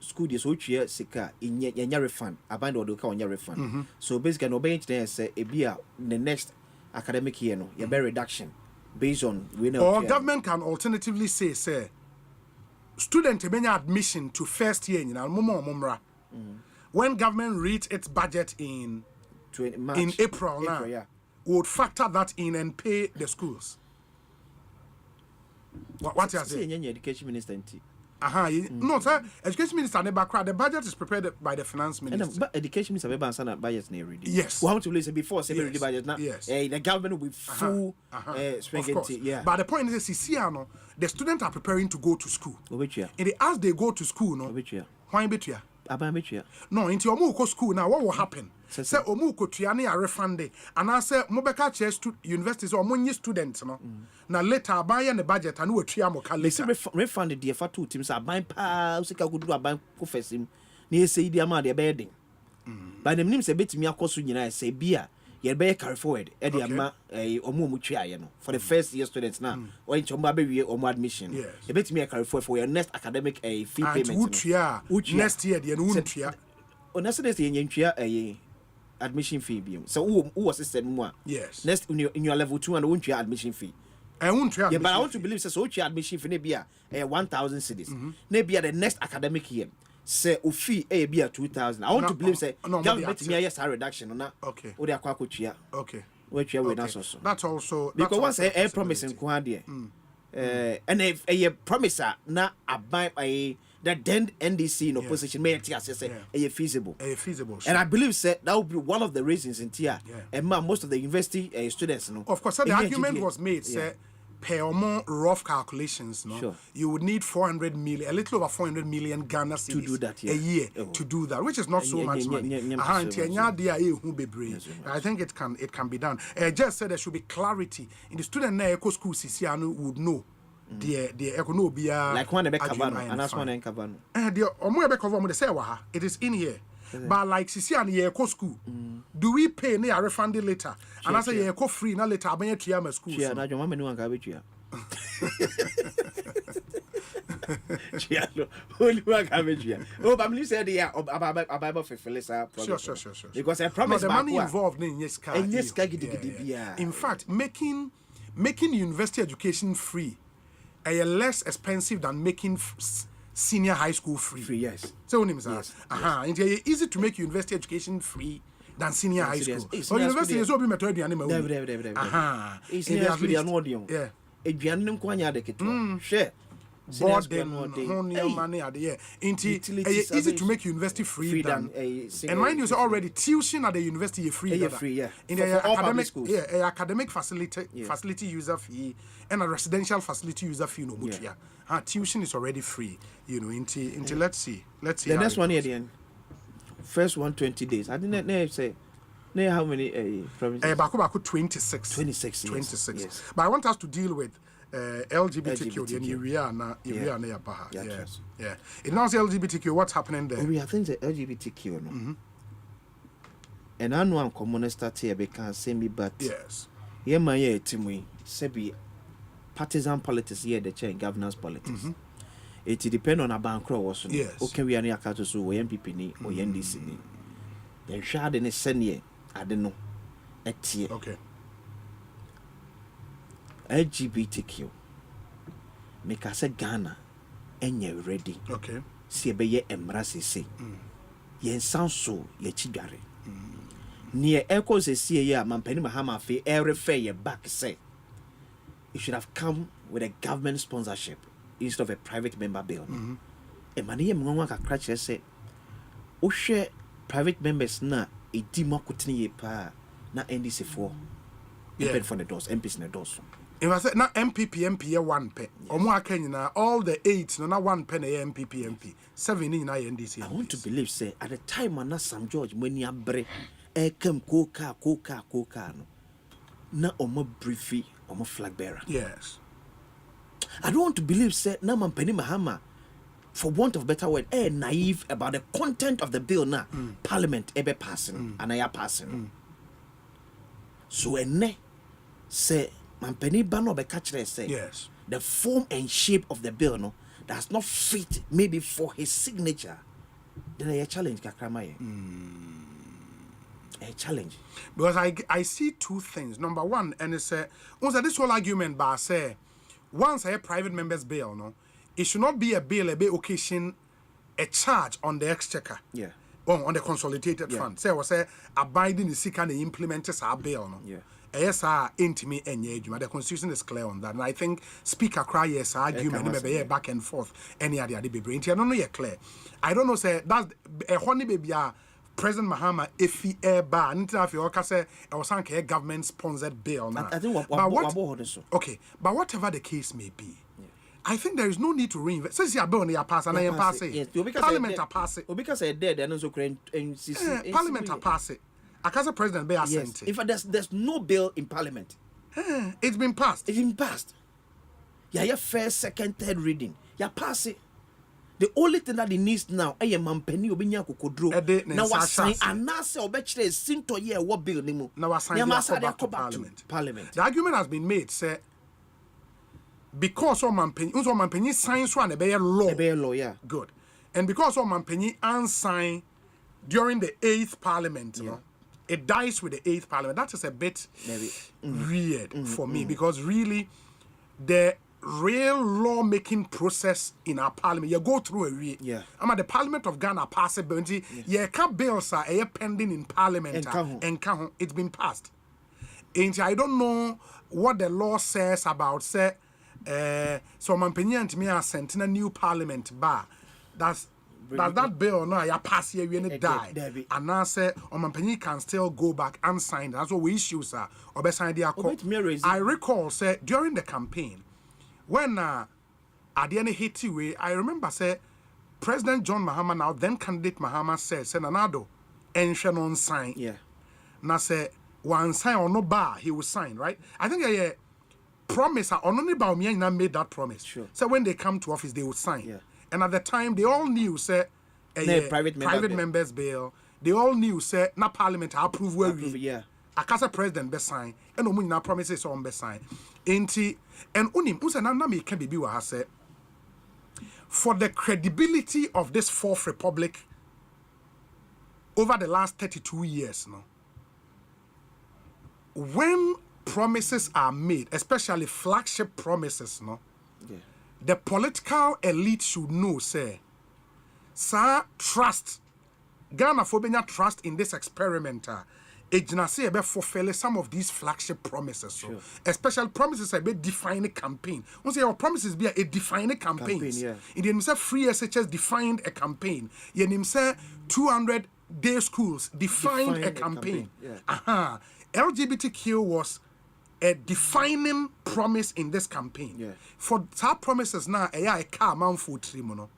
school this which year sika in your refund. Aband or do on your refund. So basically, no bench there say a beer the next academic year no, your bear reduction based on we know. Or government can alternatively say student admission to first year in when government reads its budget in April now. Yeah. Would factor that in and pay the schools. What you saying? Education minister. No, sir. Education minister never cried. The budget is prepared by the finance minister. But education minister never answer budget never ready. Yes. We want to listen before say ready budget now. Yes. The government will full spaghetti. Yeah. But the point is, the students are preparing to go to school. And as they go to school, no. Why be here? No, into your school now. What will happen? Say omuko tuane are refunded and I say mobeka chest universities or money students no na later buy the budget and we tuya mo later refunded the for two teams are buying pa usika go do aban professor na say di ama de bedding by the name say betimi akoso nyina say bia ye be carry forward e de ama omo mu tuya ye no for the first year students now or in chomba be we omo admission e betimi carry forward for your next academic fee payment next year the no tuya on next day ye ntua admission fee be so who was system more yes next in your level 2 and won't your admission fee I won't try but I want to believe so your admission fee be 1,000 cedis maybe the next academic year say o fee be 2,000 I want to believe say government me yes a reduction na okay o dey akwa kotua okay what you we na so that's also because once a promise in kwa there and if a promise na aban the then NDC in opposition may say feasible. Feasible. And I believe that would be one of the reasons in TIA. And most of the university students, of course, the argument was made, say, per more rough calculations, you would need 400 million, a little over 400 million Ghana cedis to do that a year to do that, which is not so much money. I think it can be done. Just said there should be clarity in the student na eco school Sisiano would know. The econobia like one and that's one the omo say it is in here. But like Sisi and ye school, do we pay near refund later? And I say ye free na later abanye tuya ma school. Yeah, na your mama no wan ka be tuya. Only one can be tuya. Oh, but me say the about Felisa. Sure. Because I promise the money involved in yeska. In fact, making university education free less expensive than making senior high school free. Yes. So it's easy to make university education free than senior high school. Or university is open method animal. Share. Board them money at the year. It's easy to make university free than and mind you already tuition at the university is free. In the academic facility user fee and a residential facility user fee no mutia. Tuition is already free. Into let's see. The next one here then. First 120 days. I didn't know say how many provinces? Baku 26. 26. 26. Yes. But I want us to deal with LGBTQ and yeah. It now LGBTQ. What's happening there? I think the LGBTQ. No. and I know I'm common start here because send me but yes. Yeah, my year Timmy Sebi partisan politics here the chair governance politics. It depend on a bank or so. Yes. Okay, we are near Katosu or MPP ni or NDC ni. Then shard in a senior, I don't know. Okay. LGBTQ. Make us a Ghana and you're ready. Okay. See be ye embrace say. Yen sound so ye chidare. Near echoes a see ya Mampeni Mahama fe every fair ye back say. You should have come with a government sponsorship instead of a private member bill. A money mwa ka crash say. O share private members na e di makutini ye pa na NDC for. Open for the doors, MPs in the doors. If I said na MPP one pe, omo akanyina all the 8 no na one pe na MPP 7 in NDC. I want to believe say at the time when Sam George when you bre e kem koka no na omo briefy omo flag bearer. Yes. I don't want to believe say na Mampeni Mahama, for want of better word, naive about the content of the bill na parliament ebe passing and I passing. So ene say Mampeni Bano be catch say yes. The form and shape of the bill no does not fit maybe for his signature. Then I challenge Kakramaye. A challenge. Because I see two things. Number one, and it's this whole argument by say once a private member's bill, no, it should not be a bill, a occasion, a charge on the exchequer. Yeah. On the consolidated fund. Say was abiding the sick and implementers our bill, no. Yeah. Yes, intimate engagement. The constitution is clear on that. And I think Speaker cry yes argument maybe back and forth. Any other baby. I don't know yet clear. I don't know say that's a honey baby President Mahama if he bar if you say I was a government sponsored bill now. I think okay, but whatever the case may be, I think there is no need to reinvest. Since you are born, you are passing, and I am passing. Parliament are passing. Because I dead, and also Parliament are passing. Akasa President be assent. If there's no bill in Parliament, it's been passed. It's been passed. Yeah, first, second, third reading. Yeah, pass it. The only thing that it needs now, I am Mampeni Obinya Kokodro. Now I sign and now say Obechere Sinto ye what bill nimo. Now I sign back to Parliament. The argument has been made, say because all Mampeni signs one a law. Yeah. Good. And because all Mampeni unsigned during the 8th Parliament, you know, it dies with the 8th Parliament. That is a bit weird for me because really the real lawmaking process in our Parliament, you go through a I'm at the Parliament of Ghana pass a bounty. Bills are pending in Parliament and it's been passed. And I don't know what the law says about say so Mampeni and me are sent in a new Parliament bar. That bill no ya pass here when it die and now say Mampeni can still go back and sign. That's what we issues are or sign the I recall say during the campaign when at the end hit way I remember say President John Mahama now then candidate Mahama said Senado and on sign now say one sign or no bar he will sign, right? I think promise or only about me made that promise. Sure. So when they come to office they would sign. And at the time, they all knew, say, private members bill. They all knew, say, na Parliament approve where we. Akasa President be sign, and no money na promises on be sign. And unim usa na me can be wa say. For the credibility of this Fourth Republic over the last 32 years, no. When promises are made, especially flagship promises, no. The political elite should know, say, sir, trust. Ghana Phobia trust in this experiment. Agency about fulfill some of these flagship promises. So, especially promises about defining campaign. Once your promises be a defining campaign. In the say free SHS defined a campaign. In say 200 day schools defined a campaign. LGBTQ was a defining promise in this campaign. For that promises now, a car amount for trimono.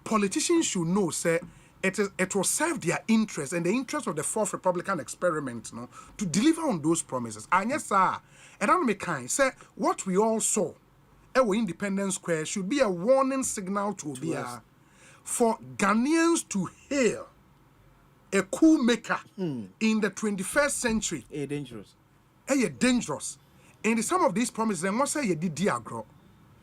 Politicians should know, say, it will serve their interest and the interest of the Fourth Republican experiment, no, to deliver on those promises. And yes, sir, and I'm kind say what we all saw, our Independence Square should be a warning signal to be for Ghanaians to hail a coup maker in the 21st century. Dangerous. And some of these promises, and what say you did diagro.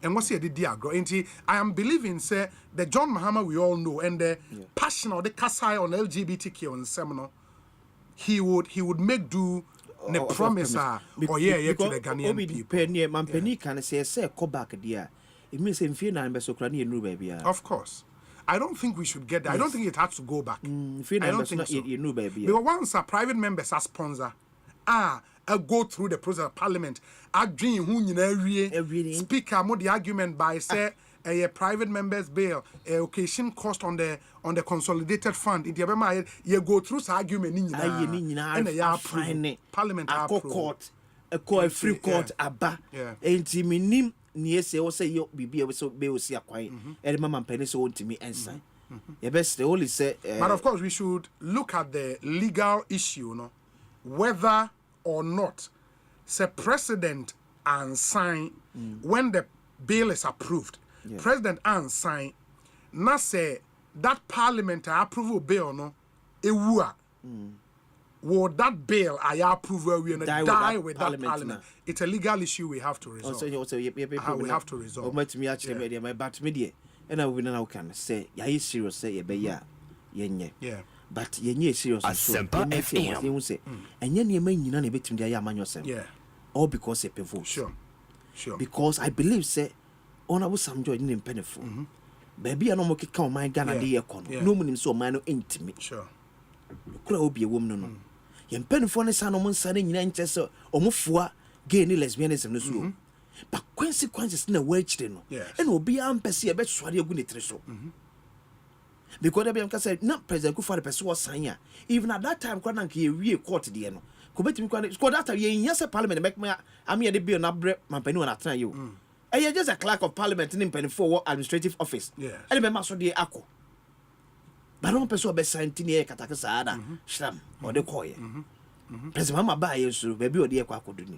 And what say you did diagro. And I am believing, say, the John Mahama we all know, and the passion or the Kasai on LGBTQ on seminar, he would make do the promise to the Ghanaian people. Penny can say, go back there. It means in fear and Besokrani and baby. Of course. I don't think we should get that. Yes. I don't think it has to go back. I don't think so. Baby. Because once a private members as sponsor, I go through the process of parliament. I dream who you speaker more the argument by say a private members bill, a occasion cost on the consolidated fund. It you go through this argument and a parliament court, a free court aba. And minim near say also you be able to be see a quiet. And Mamma Penny so to me and sign. The best they only say. But of course we should look at the legal issue, no, whether or not say president and sign when the bill is approved. President and sign na say that parliament approve bill no ewua. Would that bill I approve we die with that parliament? It's a legal issue we have to resolve. We have to resolve. But media and I will now can say ya serious say ye yeah. But yenye serious Asempa FM. You say and yenye man nyina na betim dia ya amanyosem. Yeah. All because a vote. Sure. Because I believe say honorable Sam Joy in peniful. Baby I no mo keka o man Ghana dey ekono. No munim so man no intimate. Sure. Kura obi ewom no. Yen penifo ne sa no mo nsa ne nyina nche se omofoa gay ni lesbianism no so. But consequences na wa chire no. And obi ampese e be sware agu ne tire so. Because they be say na president Kufuor the person was sign even at that time kwa na nke ye court dey no. Ko betimi kwa because that time ye nya say parliament make me am ye dey bill na bre mampani na tran you. And you're just a clerk of parliament in Penny for administrative office. Yes. And remember, so the ako. But don't pursue best scientific Katakasada, Shram, or the Koya. President Mama buy you, baby, or dear Quaco Duni.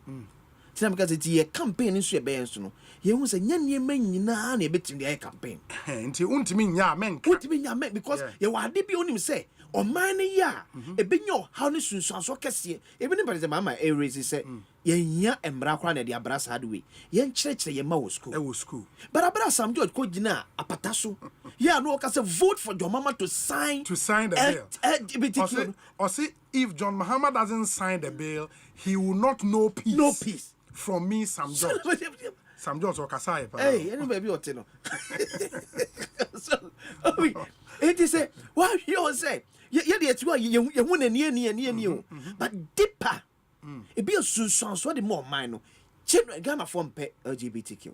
Because it's a campaign in Swabanson. You was a young man in a bit in the campaign. And you won't mean ya men, what mean ya men because you are deep on him say. O mine ya e benyo how ni sunsun so kese e bi ne bere mama e raise say yenya embra kwa na dia brasa hadwe yen kire ye ma wo school but abra Sam George ko gina apataso ya no ka say vote for John Mahama to sign the bill or see if John Mahama doesn't sign the bill he will not know peace from me Sam George Sam George or Kasai hey anybody oteno so it is a what you say but deeper it be a sunsun so the more mine children Ghana form pe LGBTQ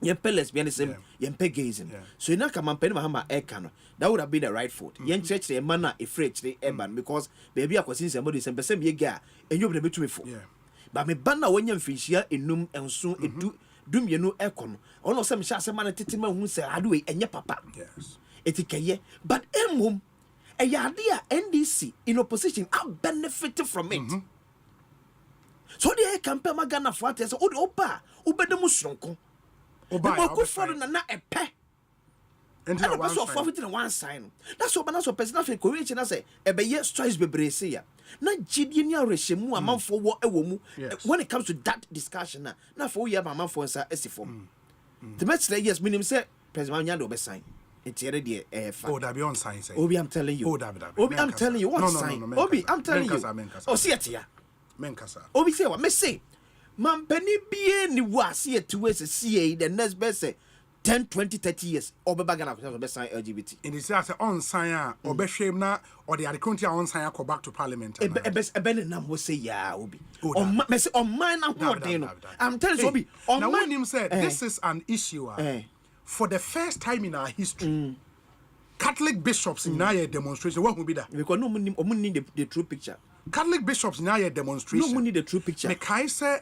yen pe lesbianism yen pe gayism so ina ka mampeni Mahama ekano that would have been the right foot yen church the man na afraid the urban because baby akwasi somebody sem person be ga enyo be betumi fo but me ban na wonya mfinhia enum enso edu dum yenu ekono ono sem sha asema na tete ma hu se adoe enye papa etikeye but emum a yadia NDC in opposition are benefited from it. So the campaign magana for us oba obedemu sonko. Oba go for na epe. And the person of forfeiting one sign. That's what personal for courage na say e be yes choice bebre say ya. Na gidie ni arehemu amanfo wo ewo mu when it comes to that discussion na for we amanfo nsa esifom. The best yes minim say president Nyando be sign. It's already that be on sign say. Obi, I'm telling you. Obi, I'm telling you what sign. Obi, I'm telling you. Oh, see it here. Menkasa. Obi say what? Me say. Man penny be ni wa see it to us see the next best say 10, 20, 30 years. Obi bagana for best sign LGBT. In the say on sign or be shame na or the country on sign go back to parliament. E be nam we say ya Obi. On me say on mine na who dey no. I'm telling you Obi. On mine him said this is an issue. For the first time in our history, Catholic bishops in our demonstration, what will be that? Because no one need the true picture. Catholic bishops in our demonstration. No one need the true picture. Me kai say,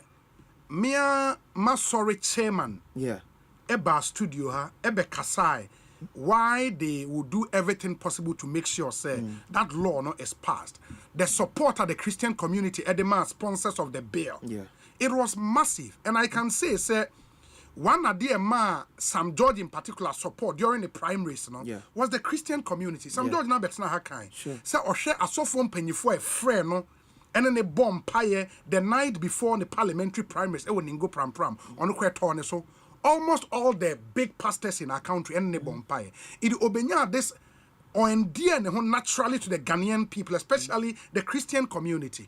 Mia Masori chairman. Yeah. Eba studio ha, ebe kasai. Why they will do everything possible to make sure say that law no is passed. The support of the Christian community, Edema sponsors of the bill. Yeah. It was massive, and I can say one idea Sam George in particular support during the primaries, was the Christian community. Sam George now better not kind. So Osei asofo mpanyifo a friend no, and then a bomb pie the night before the parliamentary primaries. It would go pram on the so almost all the big pastors in our country and the bomb pie. It obenya this on dear naturally to the Ghanaian people, especially the Christian community.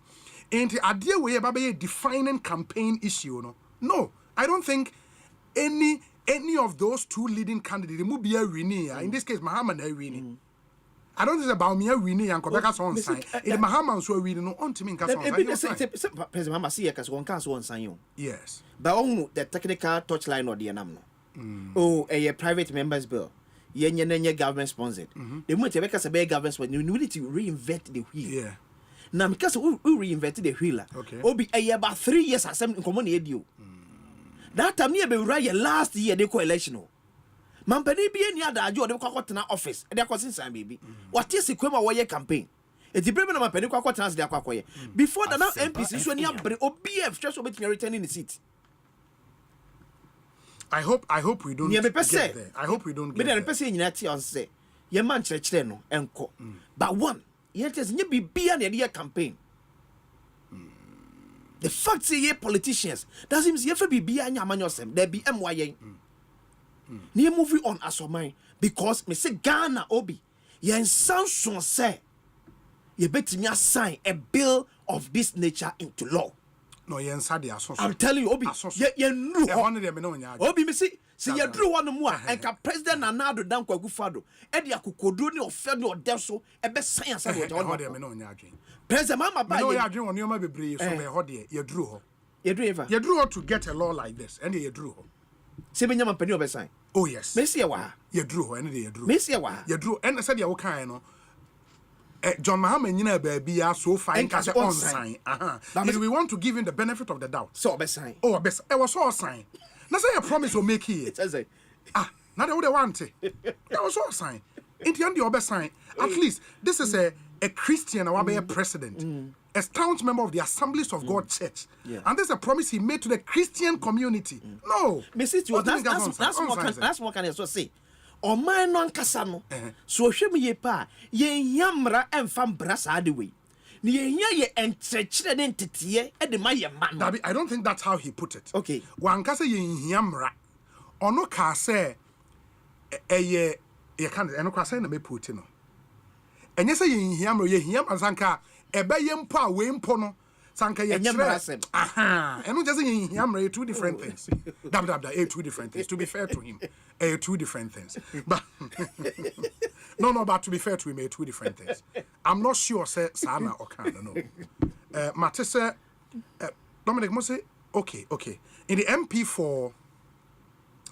And the idea we have a defining campaign issue, no, I don't think any of those two leading candidates will be a winner. In this case, Muhammad a winning. I don't think about me a winning and Quebec's on sign. If Muhammad so winning, no on to me President Muhammad see because one can't one sign. Yes, but on the technical touchline or the anamno. Oh, a private members bill. Yenye government sponsored. The moment you make us a big government sponsored, you need to reinvent the wheel. Yeah. Now because we reinvented the wheel. Okay. Obi about 3 years assembly in common edu. That time near be right last year they co election. Mampani be any other job they ko na office. They ko sin baby. What is equema why campaign? It the problem mampani ko na they akwa. Before the now MPs so near OBF just obet returning the seat. I hope we don't get there. I hope we don't get there. But the person in that on say, your man church no enko. But one, yet is nye be an idea campaign. The fact say ye politicians doesn't mean if be an yamanyosem there be MYA. Near moving on as of mine because me say Ghana obi yen sound so say ye bet me sign a bill of this nature into law. No, I'm telling you, Obi. Obi, me see you drew one more and President Nanado down Kwagufado. Eddie Akukoduni or Fed or Delso, a best science. President Mama, by you on your baby, so you drew her. You drew her to get a law like this, and you drew her. Sebenyama Penny sign. Oh, yes. Messi, you drew her, and you drew. Messi, you drew, and I said, you kind. John Mahama nyina baby are so fine case on sign. We want to give him the benefit of the doubt. So be sign. Oh, best. I was all sign. Now say a promise will make it. Now they would want it. That was all sign. In the end, the other sign. At least this is a Christian or a president, a staunch member of the Assemblies of God Church, and this is a promise he made to the Christian community. No, that's what can I say. O man non kasano so hwem ye pa ye nyamra emfam brasa de we ne ye entrechire ne ntetiye e de ma ye man. I don't think that's how he put it. Okay, wan kasa ye nyamra ono ka say ye kan eno kwa say na me put no enye say ye nyamra ye nyam ansanka ebe ye mpo a we mpo no sanka ye chere eno just ye nyamra two different things. Two different things, to be fair to him. Two different things. But no, but to be fair to him, two different things. I'm not sure say Sana or Kana, no. Matisse Dominic must say, okay. In the MP for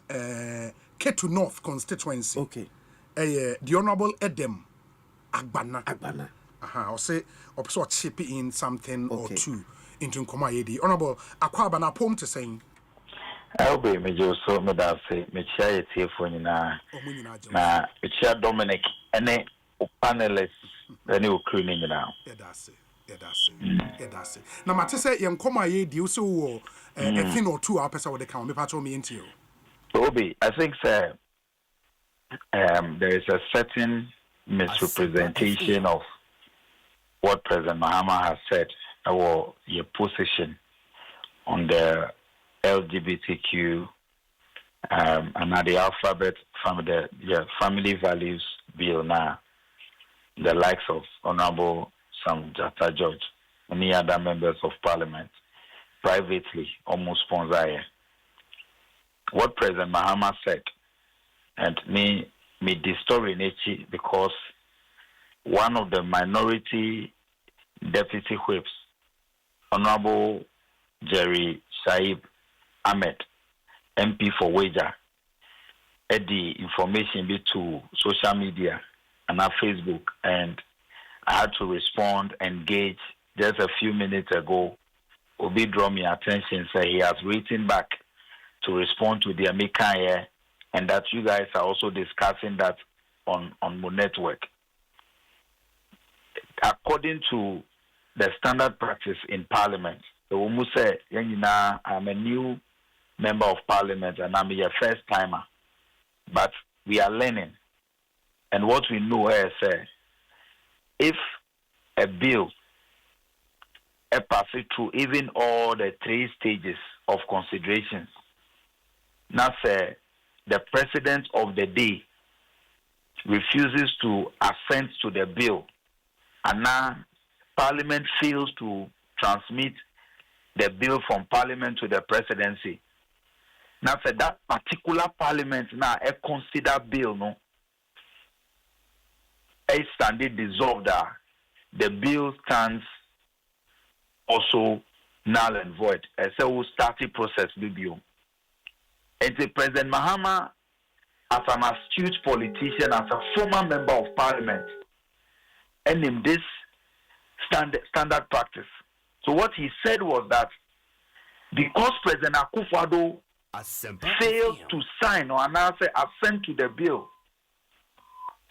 Ketu North constituency, the Honorable Edem Agbana. I'll say or chip in something or two into Nkomayedi. Honorable Akwabana Pom to saying. I'll be major so medase, Michia Tiffany na Michia Dominic, and a panelist, the new cleaning now. That's it. Now, Matisse, young Komaye, you so a thing or two hours with the count, me patch me into you. Obi, I think, sir, there is a certain misrepresentation of what President Mahama has said about your position on the LGBTQ and the alphabet from the family values bill now, the likes of Honorable Sam Jata George, many other members of Parliament, privately almost sponsor what President Mahama said, and me the story in because one of the minority deputy whips, Honorable Jerry Saib Ahmed, MP for Wager, the information be to social media and our Facebook, and I had to respond, engage. Just a few minutes ago, Obi draw me attention, say he has written back to respond to the American, and that you guys are also discussing that on my network. According to the standard practice in Parliament, the woman say, I'm a new member of parliament, and I'm a first timer. But we are learning. And what we know is if a bill passes through even all the 3 stages of considerations, now the president of the day refuses to assent to the bill, and now Parliament fails to transmit the bill from Parliament to the presidency. Now, that particular Parliament now a consider bill no, a standard dissolved. The bill stands also null and void. So we'll start the process with you. And the President Mahama, as an astute politician, as a former member of Parliament, and in this standard practice. So what he said was that because President Akufo-Addo failed to sign or announce assent to the bill,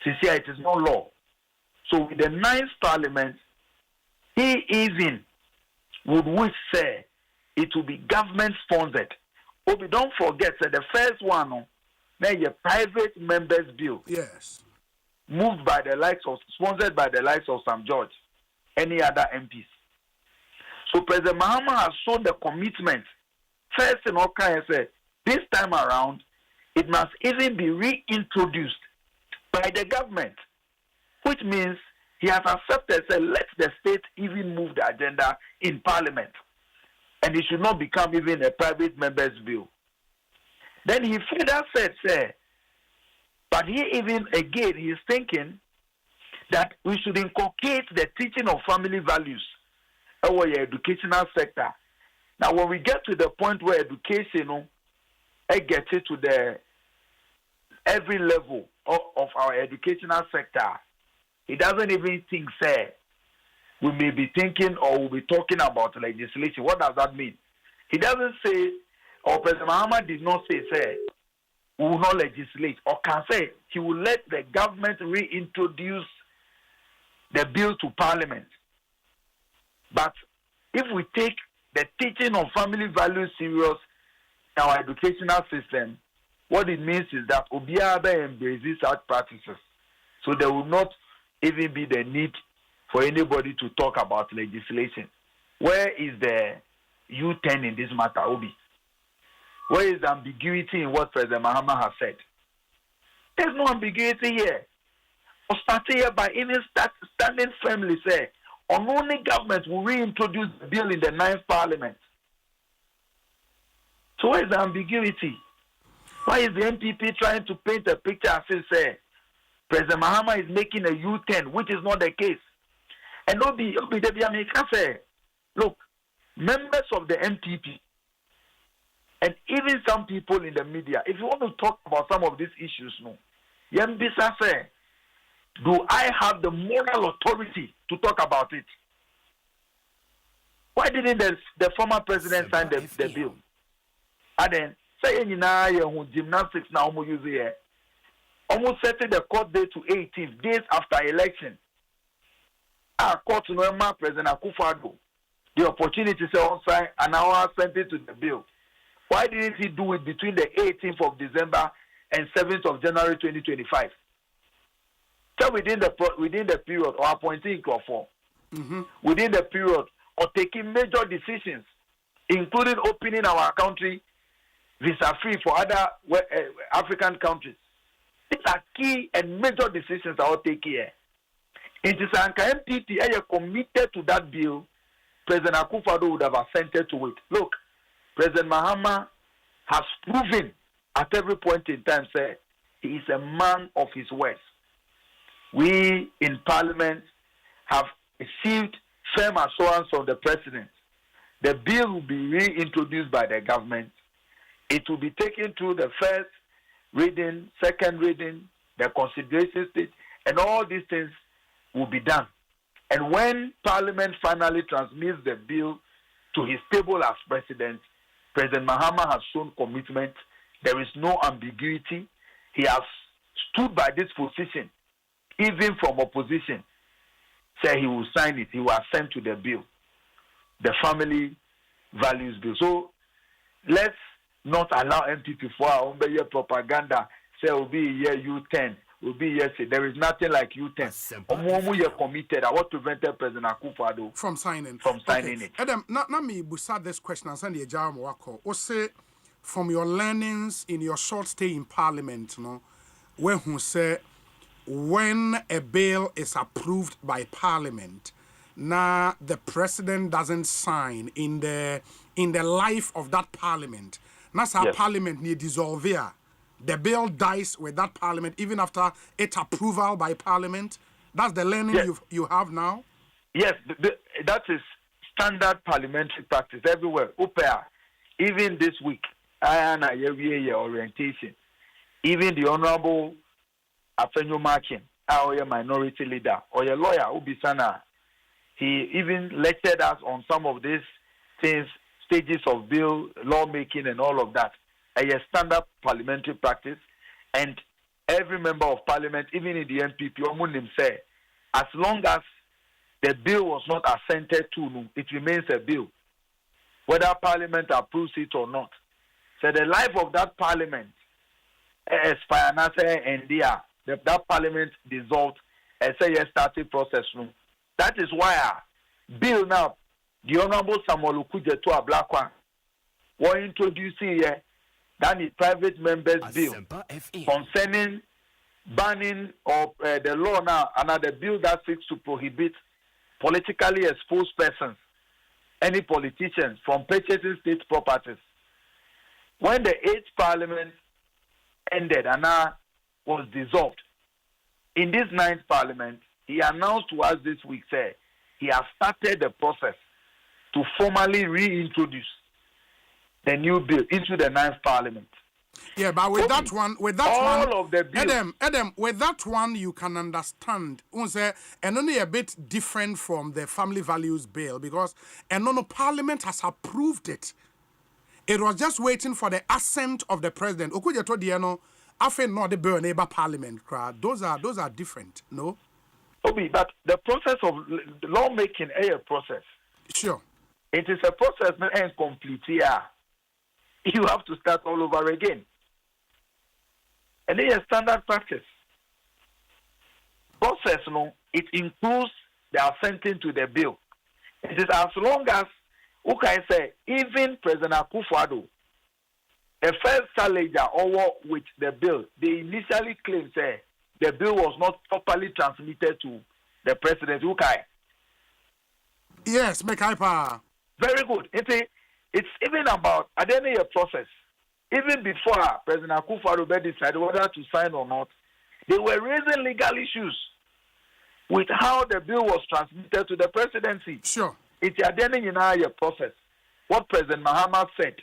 it is no law. So with the 9th Parliament, he even would wish it will be government sponsored. But we don't forget that the first one, a private members bill. Yes. Moved by the likes of, sponsored by the likes of Sam George, any other MPs. So President Mahama has shown the commitment. First in all kinds, this time around, it must even be reintroduced by the government, which means he has accepted, let the state even move the agenda in Parliament, and it should not become even a private member's bill. Then he further said, but he even again he is thinking that we should inculcate the teaching of family values in our educational sector. Now, when we get to the point where education, gets it to the every level of our educational sector, he doesn't even think, we may be thinking or we'll be talking about legislation. What does that mean? He doesn't say, or President Mahama did not say, we will not legislate, or can say he will let the government reintroduce the bill to Parliament. But if we take the teaching of family values serious in our educational system, what it means is that Obiaba embraces such practices. So there will not even be the need for anybody to talk about legislation. Where is the U-turn in this matter, Obi? Where is the ambiguity in what President Mahama has said? There's no ambiguity here. Or starting here by even standing firmly say, only government will reintroduce the bill in the 9th Parliament. So where is the ambiguity? Why is the NPP trying to paint a picture as if say President Mahama is making a U-turn, which is not the case? And Obi Debiamika say, look, members of the NPP and even some people in the media, if you want to talk about some of these issues, Yembisa say, do I have the moral authority to talk about it? Why didn't the former president sign the bill? And then say gymnastics now use here. Almost setting the court date to 18 days after election. Our court to know President Akufo-Addo the opportunity to say on sign and now sent it to the bill. Why didn't he do it between the 18th of December and 7th of January 2025? So within the period or appointing Crawford, within the period or taking major decisions, including opening our country visa-free for other African countries. These are key and major decisions I will take here. It is an MPP committed to that bill. President Akufo-Addo would have assented to it. Look, President Mahama has proven at every point in time, he is a man of his words. We in Parliament have received firm assurance from the President. The bill will be reintroduced by the government. It will be taken through the first reading, second reading, the consideration stage, and all these things will be done. And when Parliament finally transmits the bill to his table as President, President Mahama has shown commitment. There is no ambiguity. He has stood by this position, even from opposition. Say he will sign it. He will assent to the bill, the family values bill. So let's not allow MPP for propaganda. Say will be year U10, will be yes. There is nothing like U10. Omo you committed. What prevented President Akufo-Addo from signing it? Adam, not me busa this question and send the Ejam Wako. Osei, from your learnings in your short stay in Parliament, when who say when a bill is approved by Parliament, now the president doesn't sign in the life of that Parliament. That's how Parliament need dissolve here. The bill dies with that Parliament even after its approval by Parliament. That's the learning you have now. Yes, that is standard parliamentary practice everywhere. Even this week, I orientation. Even the Honorable Afenyo Markin, our minority leader, or your lawyer, Ubisana, he even lectured us on some of these things, stages of bill, lawmaking, and all of that. A standard parliamentary practice, and every member of parliament, even in the MPP, say, as long as the bill was not assented to, it remains a bill, whether parliament approves it or not. So the life of that parliament expires, and that parliament dissolved, and say started process room. That is why bill now, the Honorable Samuel Okudzeto to a black one, were introducing here that the private members bill concerning banning of the law now, another bill that seeks to prohibit politically exposed persons, any politicians, from purchasing state properties. When the 8th Parliament ended and now was dissolved, in this 9th Parliament, he announced to us this week, he has started the process to formally reintroduce the new bill into the 9th Parliament. Yeah, but with that one, with that Adam, with that one, you can understand. And only a bit different from the family values bill because Parliament has approved it. It was just waiting for the assent of the president. Okudzeto Diano, after not the bill neighbor Parliament. Those are different, no? Obi, but the process of lawmaking is a process. Sure. It is a process that ends completely. You have to start all over again. And it is standard practice. Process, it includes the assenting to the bill. It is as long as, even President Akufo-Addo, a first challenger over with the bill, they initially claimed the bill was not properly transmitted to the president. Yes, Mekaipa. Very good. It's even about at the end of the process. Even before President Akufo-Addo decided whether to sign or not, they were raising legal issues with how the bill was transmitted to the presidency. Sure. It's at the end of the process. What President Mahama said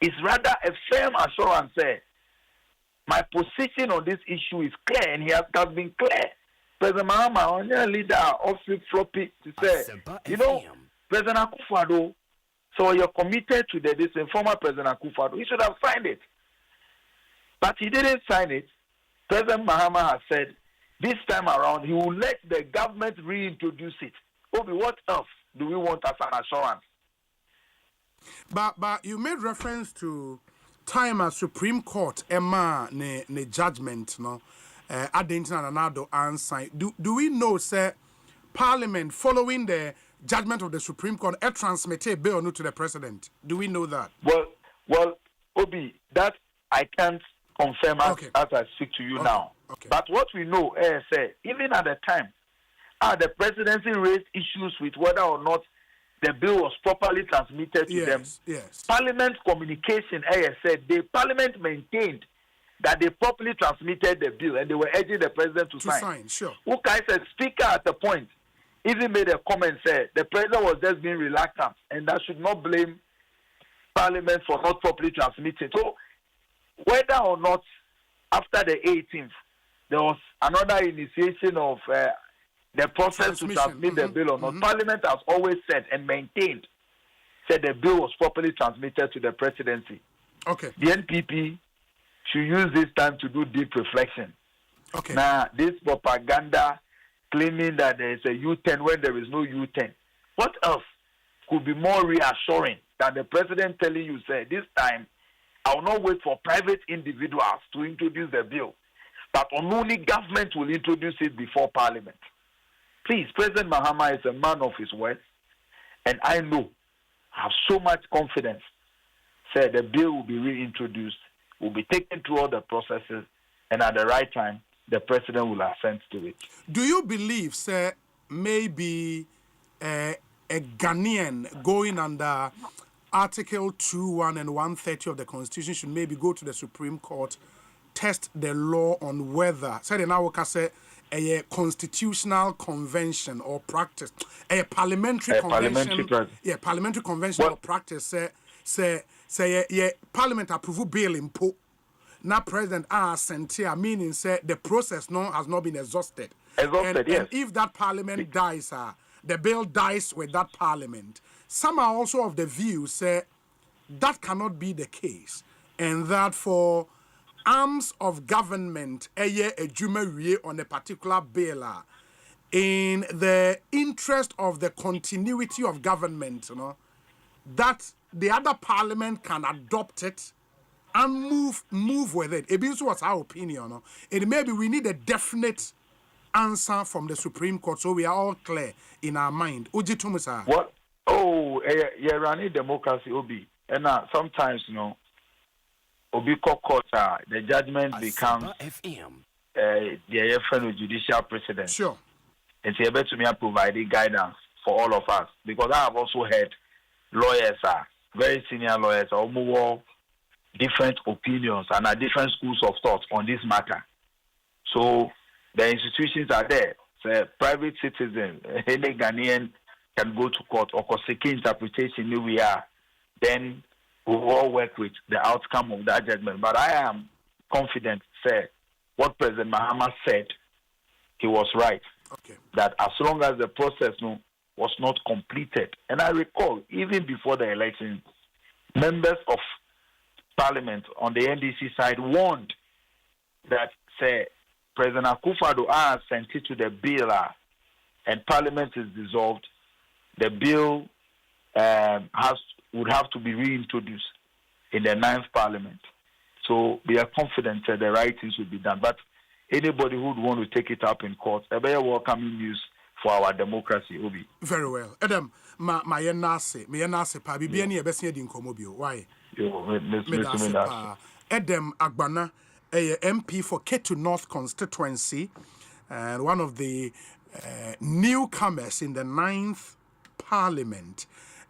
is rather a firm assurance. My position on this issue is clear, and he has been clear. President Mahama, on your leader of floppy to say, President Akufo-Addo, so you're committed to this former President Akufo-Addo. He should have signed it. But he didn't sign it. President Mahama has said this time around he will let the government reintroduce it. Obi, what else do we want as an assurance? But you made reference to time as Supreme Court Emma ne judgment no Adentina Nanado answer. Do we know Parliament following the judgment of the Supreme Court transmitted bill to the president? Do we know that? Well, Obi, that I can't confirm as I speak to you now. Okay. But what we know is even at the time, the presidency raised issues with whether or not the bill was properly transmitted to them. Yes. Parliament communication, the Parliament maintained that they properly transmitted the bill and they were urging the president to sign. Sure. Ukai said, Speaker at the point even made a comment, said the president was just being reluctant and that should not blame Parliament for not properly transmitting. So whether or not after the 18th there was another initiation of the process to transmit the bill or not, Parliament has always said and maintained, said the bill was properly transmitted to the presidency. Okay. The NPP should use this time to do deep reflection. Okay. Now, this propaganda claiming that there is a U10 when there is no U10, what else could be more reassuring than the president telling you, say, this time I will not wait for private individuals to introduce the bill, but only government will introduce it before Parliament. Please, President Mahama is a man of his word, and I have so much confidence. Say the bill will be reintroduced, will be taken through all the processes, and at the right time, the president will assent to it. Do you believe, sir, maybe a Ghanaian going under Article 2:1 and 130 of the Constitution should maybe go to the Supreme Court, test the law on whether, say the now say a constitutional convention or practice, a parliamentary convention, parliamentary convention or practice, say Parliament approve bill in po. Now President Sentia, meaning say the process has not been exhausted. And if that Parliament dies, the bill dies with that Parliament. Some are also of the view say that cannot be the case, and that for arms of government on a particular bill in the interest of the continuity of government, that the other Parliament can adopt it and move with it. It was our opinion. And maybe we need a definite answer from the Supreme Court so we are all clear in our mind. What? Oh, yeah, running democracy, Obi. And sometimes, Obi court, the judgment becomes the friend judicial precedent. Sure. And so able to me providing guidance for all of us. Because I have also heard lawyers, very senior lawyers, or more different opinions and different schools of thought on this matter. So the institutions are there. So private citizen, any Ghanaian can go to court or seek interpretation. We are then we will all work with the outcome of that judgment. But I am confident, sir, what President Mahama said, he was right. Okay. That as long as the process was not completed, and I recall even before the election, members of Parliament on the NDC side warned that, say, President Akufo-Addo sent it to the bill, and Parliament is dissolved. The bill would have to be reintroduced in the 9th Parliament. So we are confident that the right things will be done. But anybody who would want to take it up in court, a very welcoming news for our democracy, Obi. Very well. Adam, my yenase pa bibiani ebesi edi nkomobio. Why? Adam Agbana, a MP for Ketu North constituency, and one of the newcomers in the 9th Parliament.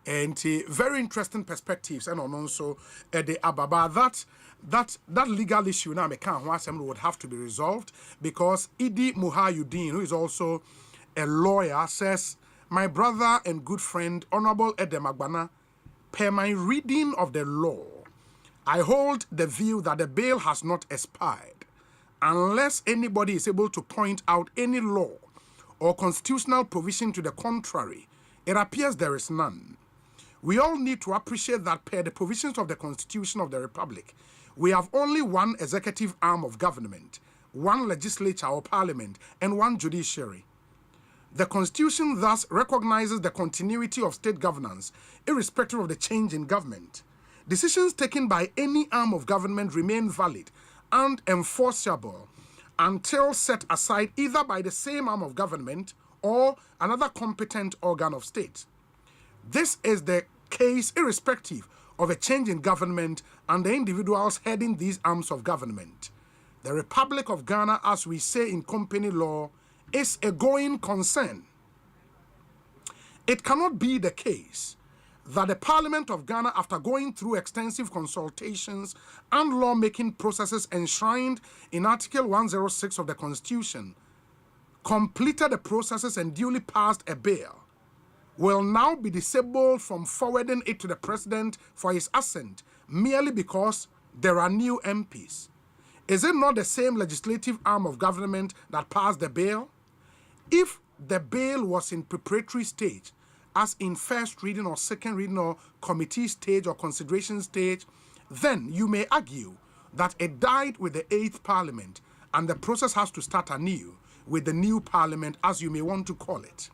And very interesting perspectives, and also the Ababa that legal issue now would have to be resolved because Idi Muhayuddin, who is also a lawyer, says, "My brother and good friend, Honorable Edem Agbana, per my reading of the law, I hold the view that the bail has not expired unless anybody is able to point out any law or constitutional provision to the contrary. It appears there is none. We all need to appreciate that per the provisions of the Constitution of the Republic, we have only one executive arm of government, one legislature or parliament, and one judiciary. The Constitution thus recognizes the continuity of state governance, irrespective of the change in government. Decisions taken by any arm of government remain valid and enforceable until set aside either by the same arm of government or another competent organ of state. This is the case irrespective of a change in government and the individuals heading these arms of government. The Republic of Ghana, as we say in company law, is a going concern. It cannot be the case that the Parliament of Ghana, after going through extensive consultations and lawmaking processes enshrined in Article 106 of the Constitution, completed the processes and duly passed a bill, will now be disabled from forwarding it to the President for his assent merely because there are new MPs. Is it not the same legislative arm of government that passed the bill? If the bill was in preparatory stage, as in first reading or second reading or committee stage or consideration stage, then you may argue that it died with the 8th Parliament and the process has to start anew with the new Parliament, as you may want to call it.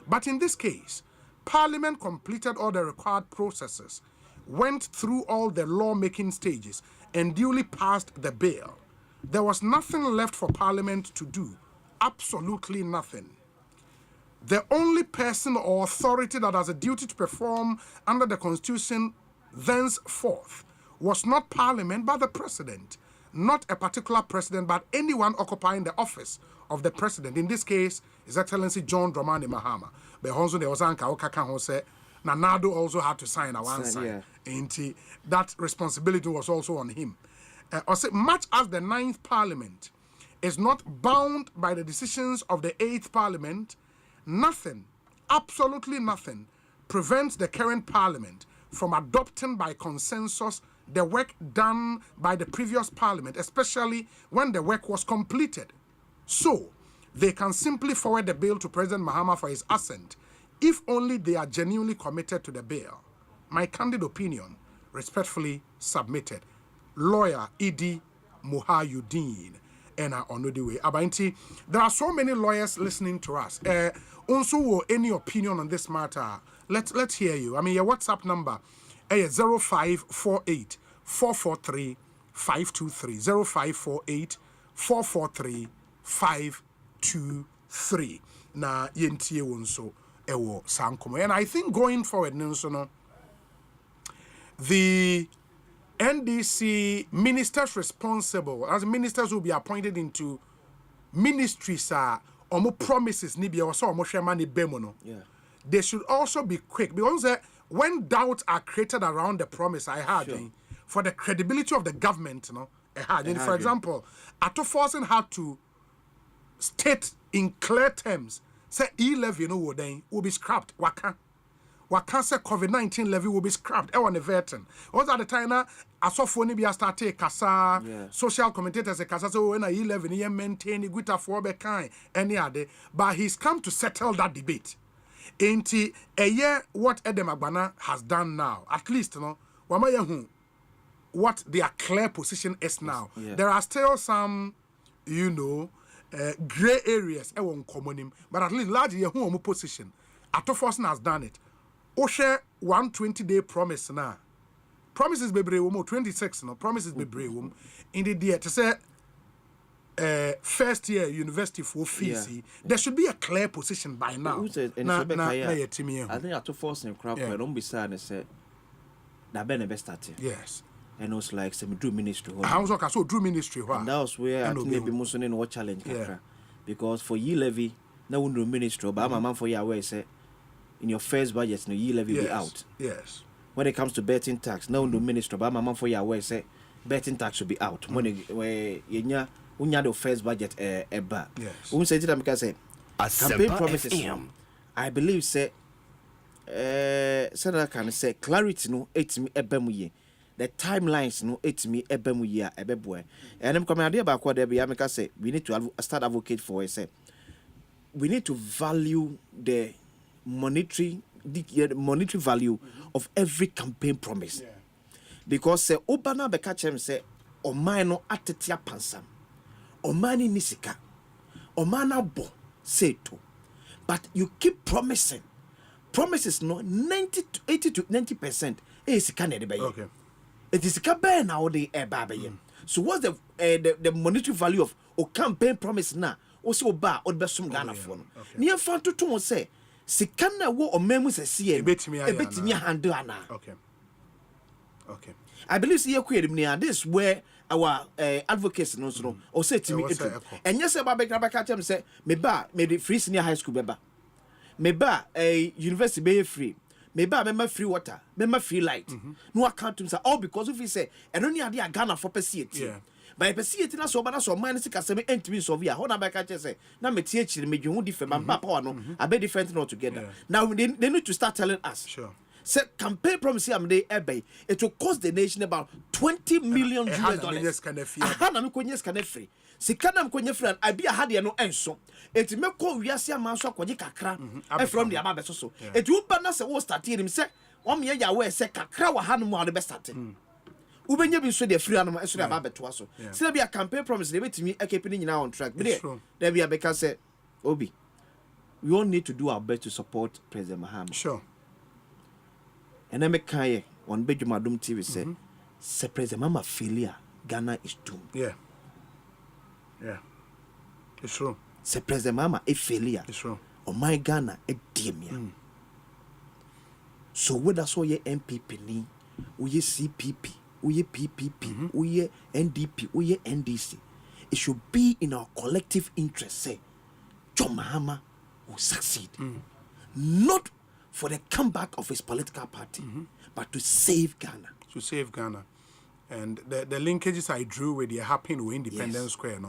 But in this case, Parliament completed all the required processes went through all the lawmaking stages and duly passed the bill, there was nothing left for Parliament to do. Absolutely nothing. The only person or authority that has a duty to perform under the Constitution thenceforth was not Parliament but the President. Not a particular president, but anyone occupying the office of the president. In this case, His Excellency John Dramani Mahama. But also there was Anka Okaka who said, Nanado also had to sign a one sign. Yeah. That responsibility was also on him. Also, much as the 9th Parliament is not bound by the decisions of the 8th Parliament, nothing, absolutely nothing, prevents the current Parliament from adopting by consensus the work done by the previous Parliament, especially when the work was completed. So, they can simply forward the bill to President Mahama for his assent, if only they are genuinely committed to the bill. My candid opinion, respectfully submitted. Lawyer Idi Muhayuddin and Onodiwe Abainti. There are so many lawyers listening to us. Also, any opinion on this matter? Let's hear you. I mean, your WhatsApp number is 0548 443 523 0548 443 523. Na yentie wonso ewo sankomo. And I think going forward, the NDC ministers responsible, as ministers will be appointed into ministries, omo promises ni bia so omo hwema ni bemono. Yeah. They should also be quick, because when doubts are created around the promise, for the credibility of the government, for example, Atto-Forson had to state in clear terms, say E-levy will be scrapped. Waka say COVID-19 levy will be scrapped. The veteran. Also at the time, Asofo be started kasa, social commentators say kasa, so when E-levy he maintain the good for be kind any other. But he's come to settle that debate. Ain't a year what Edem Agbana has done now, at least what their clear position is now. Yeah. There are still some, gray areas but at least largely a position. Atto-Forson has done it. Oshe 120-day promise now. Promises be brave 26 no promises be brave in the day to say first year university for fees. Yeah. There should be a clear position by now. I think Atto-Forson crap don't be sad and say that be never started. Yes. And it was like some drew ministry. How was so drew ministry? And that was where I think maybe most in what challenge because for ye levy no one do ministry, but my man for your way say in your first budget no ye levy be out. Yes. When it comes to betting tax, no one do ministry, but my man for your way say betting tax should be out. When you the first budget eba. Yes. We say that because say campaign promises. I believe say Senator can say clarity no etimi ebemuye. The timelines no etimi ebemuye ebeboe. And I'm coming idea about what there be America say we need to start advocate for it. Say we need to value the monetary value of every campaign promise. Yeah. Because say Obana be catch him say o man no atetia pansam. O mani nisika. O mana bo say to. But you keep promising. Promises no 80 to 90% is Canada. Okay. It is a now the So what's the monetary value of a campaign promise now? Also ba or besum Ghana for. Near fan to say Sikana wo or memus a see a bit me handle. Okay. Okay. I believe see a this where our advocates no or say to me and yes about Baker say me ba made it free senior high school beba. Me ba a university be free. Me ba me free water, me free light. No account to say all because if we say and only idea Ghana for perceive. Yeah. By perceive na so bana so man sika say me entimi so via. How na ba catch say na me tie chiri me dwon different man power no. I be different altogether. Yeah. Now they need to start telling us. Sure. Say campaign promise am dey ebe it will cost the nation about $20 million. Yes, can free. Sikana mkonye free I be a had no enso. It me ko wiase amanso akwaje kakra from the ababeso so. It will ba na say wo start him say o me ya we say kakra wa hanu mu be start. Ubenya bi so the free anoma eso the ababeto so. Say be a campaign promise dey betimi keep ni nyina on track. There be a because say Obi we all need to do our best to support President Mahama. Sure. And I make on Bejumadum TV said, "Se President Mama failure, Ghana is doomed." Yeah, it's true. Se President Mama a failure, it's true. Oh my Ghana a demia. So whether so ye MPP ni, or ye CPP, or ye PPP, or ye NDP, or ye NDC, it should be in our collective interest. Say, John Mahama will succeed, not for the comeback of his political party, but to save Ghana. To save Ghana. And the linkages I drew with the happening with Independence Square,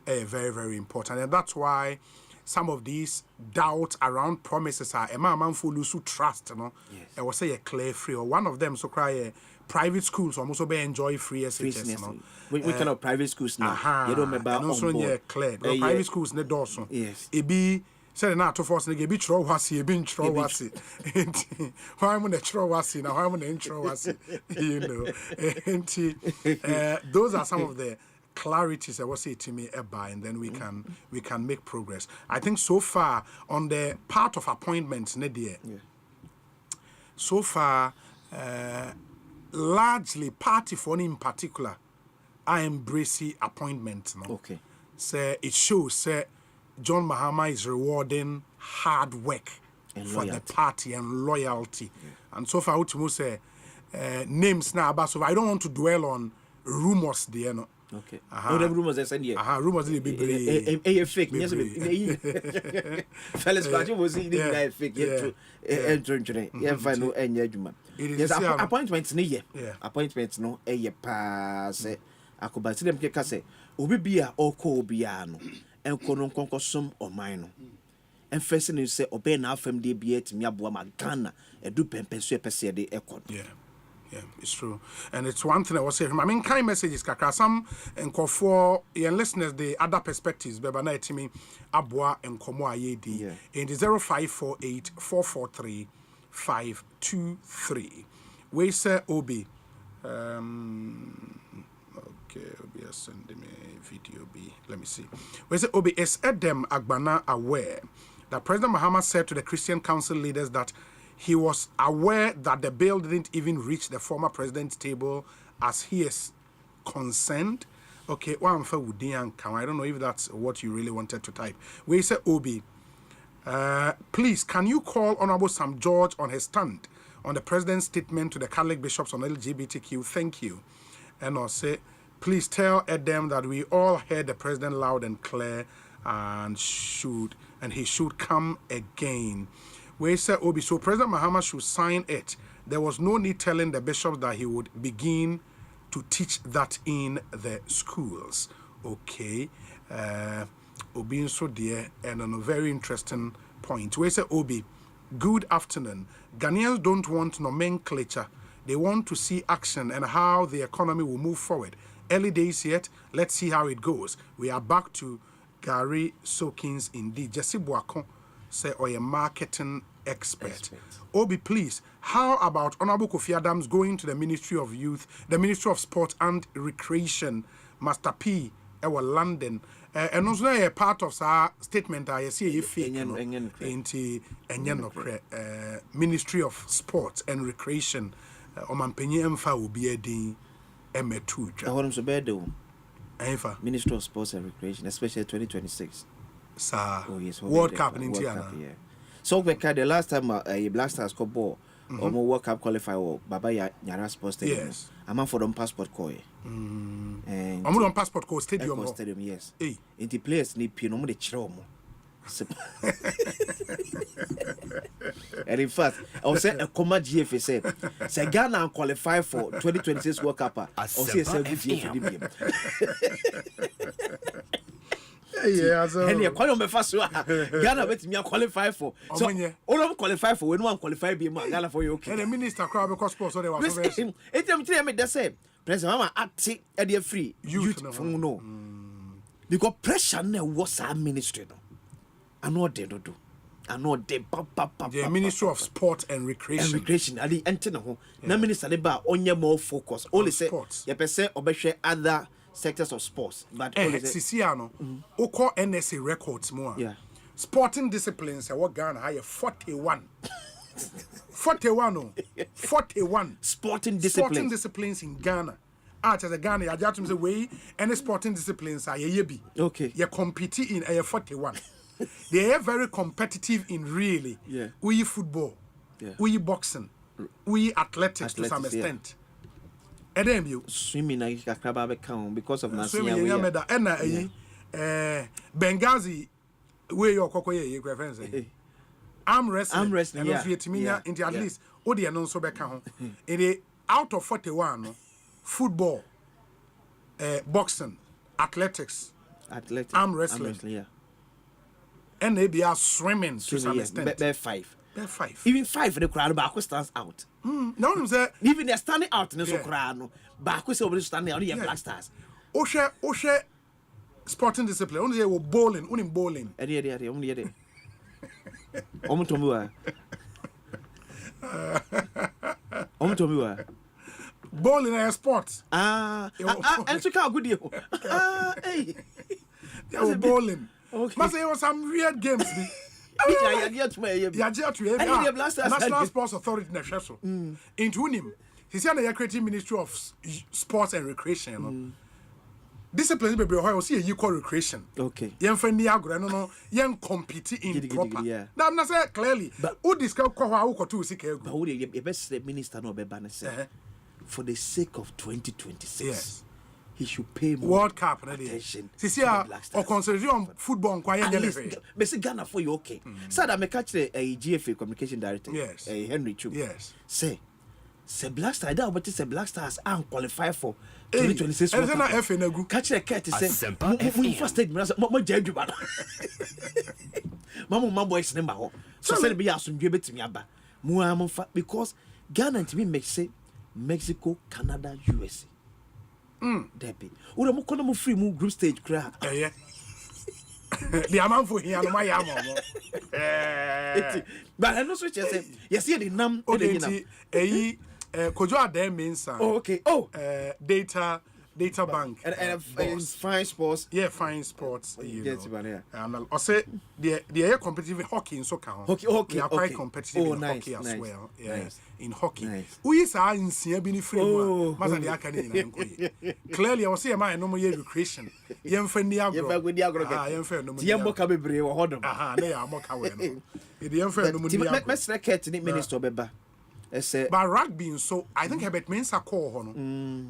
are very, very important. And that's why some of these doubts around promises are a man for lose trust, I was say a clear free, or one of them so cry private schools almost be enjoy free SHS. We kind of private schools now. You don't remember on clear. Private schools ne Dawson. Yes. It be said not to force nigga be tro wasi be tro wasi. Why am I tro wasi now? Why am I intro wasi? You know. Those are some of the clarities I will say to me by, and then we can make progress. I think so far on the part of appointments, so far largely party for in particular I embrace appointments. Okay. So it shows John Mahama is rewarding hard work and for the party and loyalty. And so far, what say names now, but so I don't want to dwell on rumors there. No. Okay. No, the rumors are saying rumors are be fake. Yes, fellas, party was in fake. Yeah, final engagement. Yes, appointments ni appointments no pass. Akobasi dem ke kase obi bia oko bia no enkono nkonkosom oman no enfese ne se obe na afam de bia timi aboa ma Ghana edu pempenso epese de ekod. Yeah, it's true. And it's one thing I was saying. I mean, kind messages, kaka. Some and for your listeners, the other perspectives, but na timi aboa and komo ayedi in the 0548 443 523. We say Obi. Okay, Obi has sent me a video. Let me see. We say Obi is Edem Agbana aware that President Mahama said to the Christian Council leaders that he was aware that the bill didn't even reach the former president's table as he is concerned. Okay, I don't know if that's what you really wanted to type. We say Obi, please, can you call Honorable Sam George on his stand on the president's statement to the Catholic bishops on LGBTQ? Thank you. And I'll say, please tell Edem that we all heard the president loud and clear and he should come again. We said, Obi, so President Mahama should sign it. There was no need telling the bishops that he would begin to teach that in the schools. Okay. Obi, so dear, and on a very interesting point. We say, Obi, good afternoon. Ghanaians don't want nomenclature. They want to see action and how the economy will move forward. Early days yet, let's see how it goes. We are back to Gary Sokins indeed. Jesse Boakon say, or a marketing expert. Obi, please, how about Honorable Kofi Adams going to the Ministry of Youth, the Ministry of Sport and Recreation, Master P, our London, and also a part of our statement I see if into Ministry of Sport and Recreation, Omanpenye Emfa will be a day M2. I want to be do. Ministry of Sports and Recreation, especially 2026. Oh yes, World Cup in India. So we the last time Black Stars got ball, World Cup qualify or Baba Yara Sports Stadium. Yes. I'm for them passport call. And I'm on passport call stadium. Stadium, yes. In the players need pin no the chromo. And in fact, I was saying a comma GFA said, say Ghana qualify for 2026 World Cup. I'll see a GFA. Yeah, so and you quite on the first one. Ghana bet me qualify for. So all of qualify for when one qualify be Ghana for you. Okay. And the minister crowd because sports so they were so very. It tell me the same. President Mama act at the free youth from no. Because pressure now was our ministry no. I know they do. I know they the Ministry of Sport and Recreation. And Recreation. Ali enter no. Na minister dey ba onye more focus. Only say you per se obehwe other sectors of sports, but Siciano, Oko NSA records more. Yeah. Sporting disciplines, what Ghana higher 41. 41 sporting disciplines in Ghana. As a Ghana, I just say way any sporting disciplines are ye okay. You compete in a 41. They are very competitive in really. Yeah. We football, we boxing, we athletics to some yeah. extent. And then you swimming because of swimming. Benghazi, where your cocoa friends. Arm wrestling, and yeah. Into at least Odi and so back home. It out of 41, football, boxing, athletics, arm wrestling, yeah. And they be swimming to some extent. They're 5. Even 5 the crowd back stands out. No, say even they're standing out in the crowd. Back was over standing out. Black Stars. Oshe sporting discipline. Only they were bowling. Only bowling. Only bowling is a sport. And so how good you. Hey. They were bowling. Okay. But there were some weird games. National Sports Authority into him. He said the creative Ministry of Sports and Recreation. Discipline be how see you call recreation. Okay. Yen friend agro no yen compete in proper. Now na say clearly. But who discuss how go to see but who the best minister no be ban say for the sake of 2026. Yes. He should pay more World Cup attention. See or concentrate on football quiet but see Ghana for you okay. So that me catch a GFA communication director. Yes. Henry Chu. Yes. Say Black Stars that but say Black Stars aren't qualified for 2026 World Cup. Catch a cat say we first stage mo jadwuma. Mama boys name ho. So say be asumdwe betimi aba. Mu amfa because Ghana to me make say Mexico, Canada, USA. Debbie. Ura mo kono mo free mo group stage cra. Yeah. The amount for here no my am. But I know so say you see the nam Kojo Adem means okay. Data bank and fine sports. Yeah, fine sports. Yes, and I say the competitive hockey in soccer. Hockey. We are quite competitive in hockey as well. Yeah, in hockey. We are in Siabini free. Clearly, I was saying my no more recreation. Young friend, young friend, but rugby so I think Herbert Mensah call hono.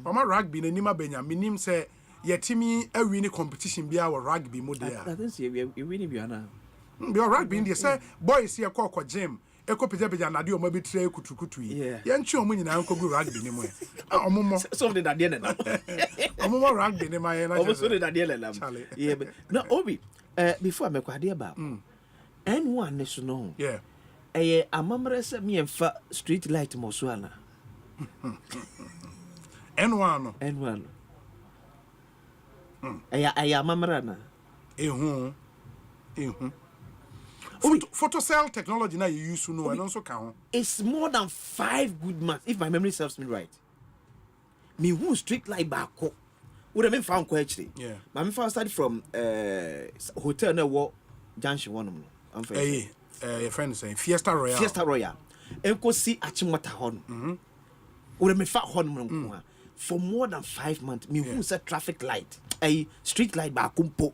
Mama rugby na nima benya minim say yetimi a win competition bia wo rugby mo there. I think say we win bia na. Be rugby dey say boys here call gym. Eko peja na de o ma bi tire kutukutu yi. Ye nchi o mu nyina nko gu rugby ni mo e. Omomo something that dey na. Omomo rugby ni ma ye na. Omomo something that dey na. Yeah. No Obi before me kwade about. N1 ne so no. Yeah. Amamre se me enfa street light mo so ana. N1. Amamra na. Photo cell technology now you use no and also count. It's more than 5 good months if my memory serves me right. Me who street light back. Would have been found actually. Yeah. My first started from hotel na wo junction one. I'm your friend is saying Fiesta Royal. Enkosi Achimota hon. Ure me fa hon for more than 5 months. Me who said traffic light, a street light ba kumpo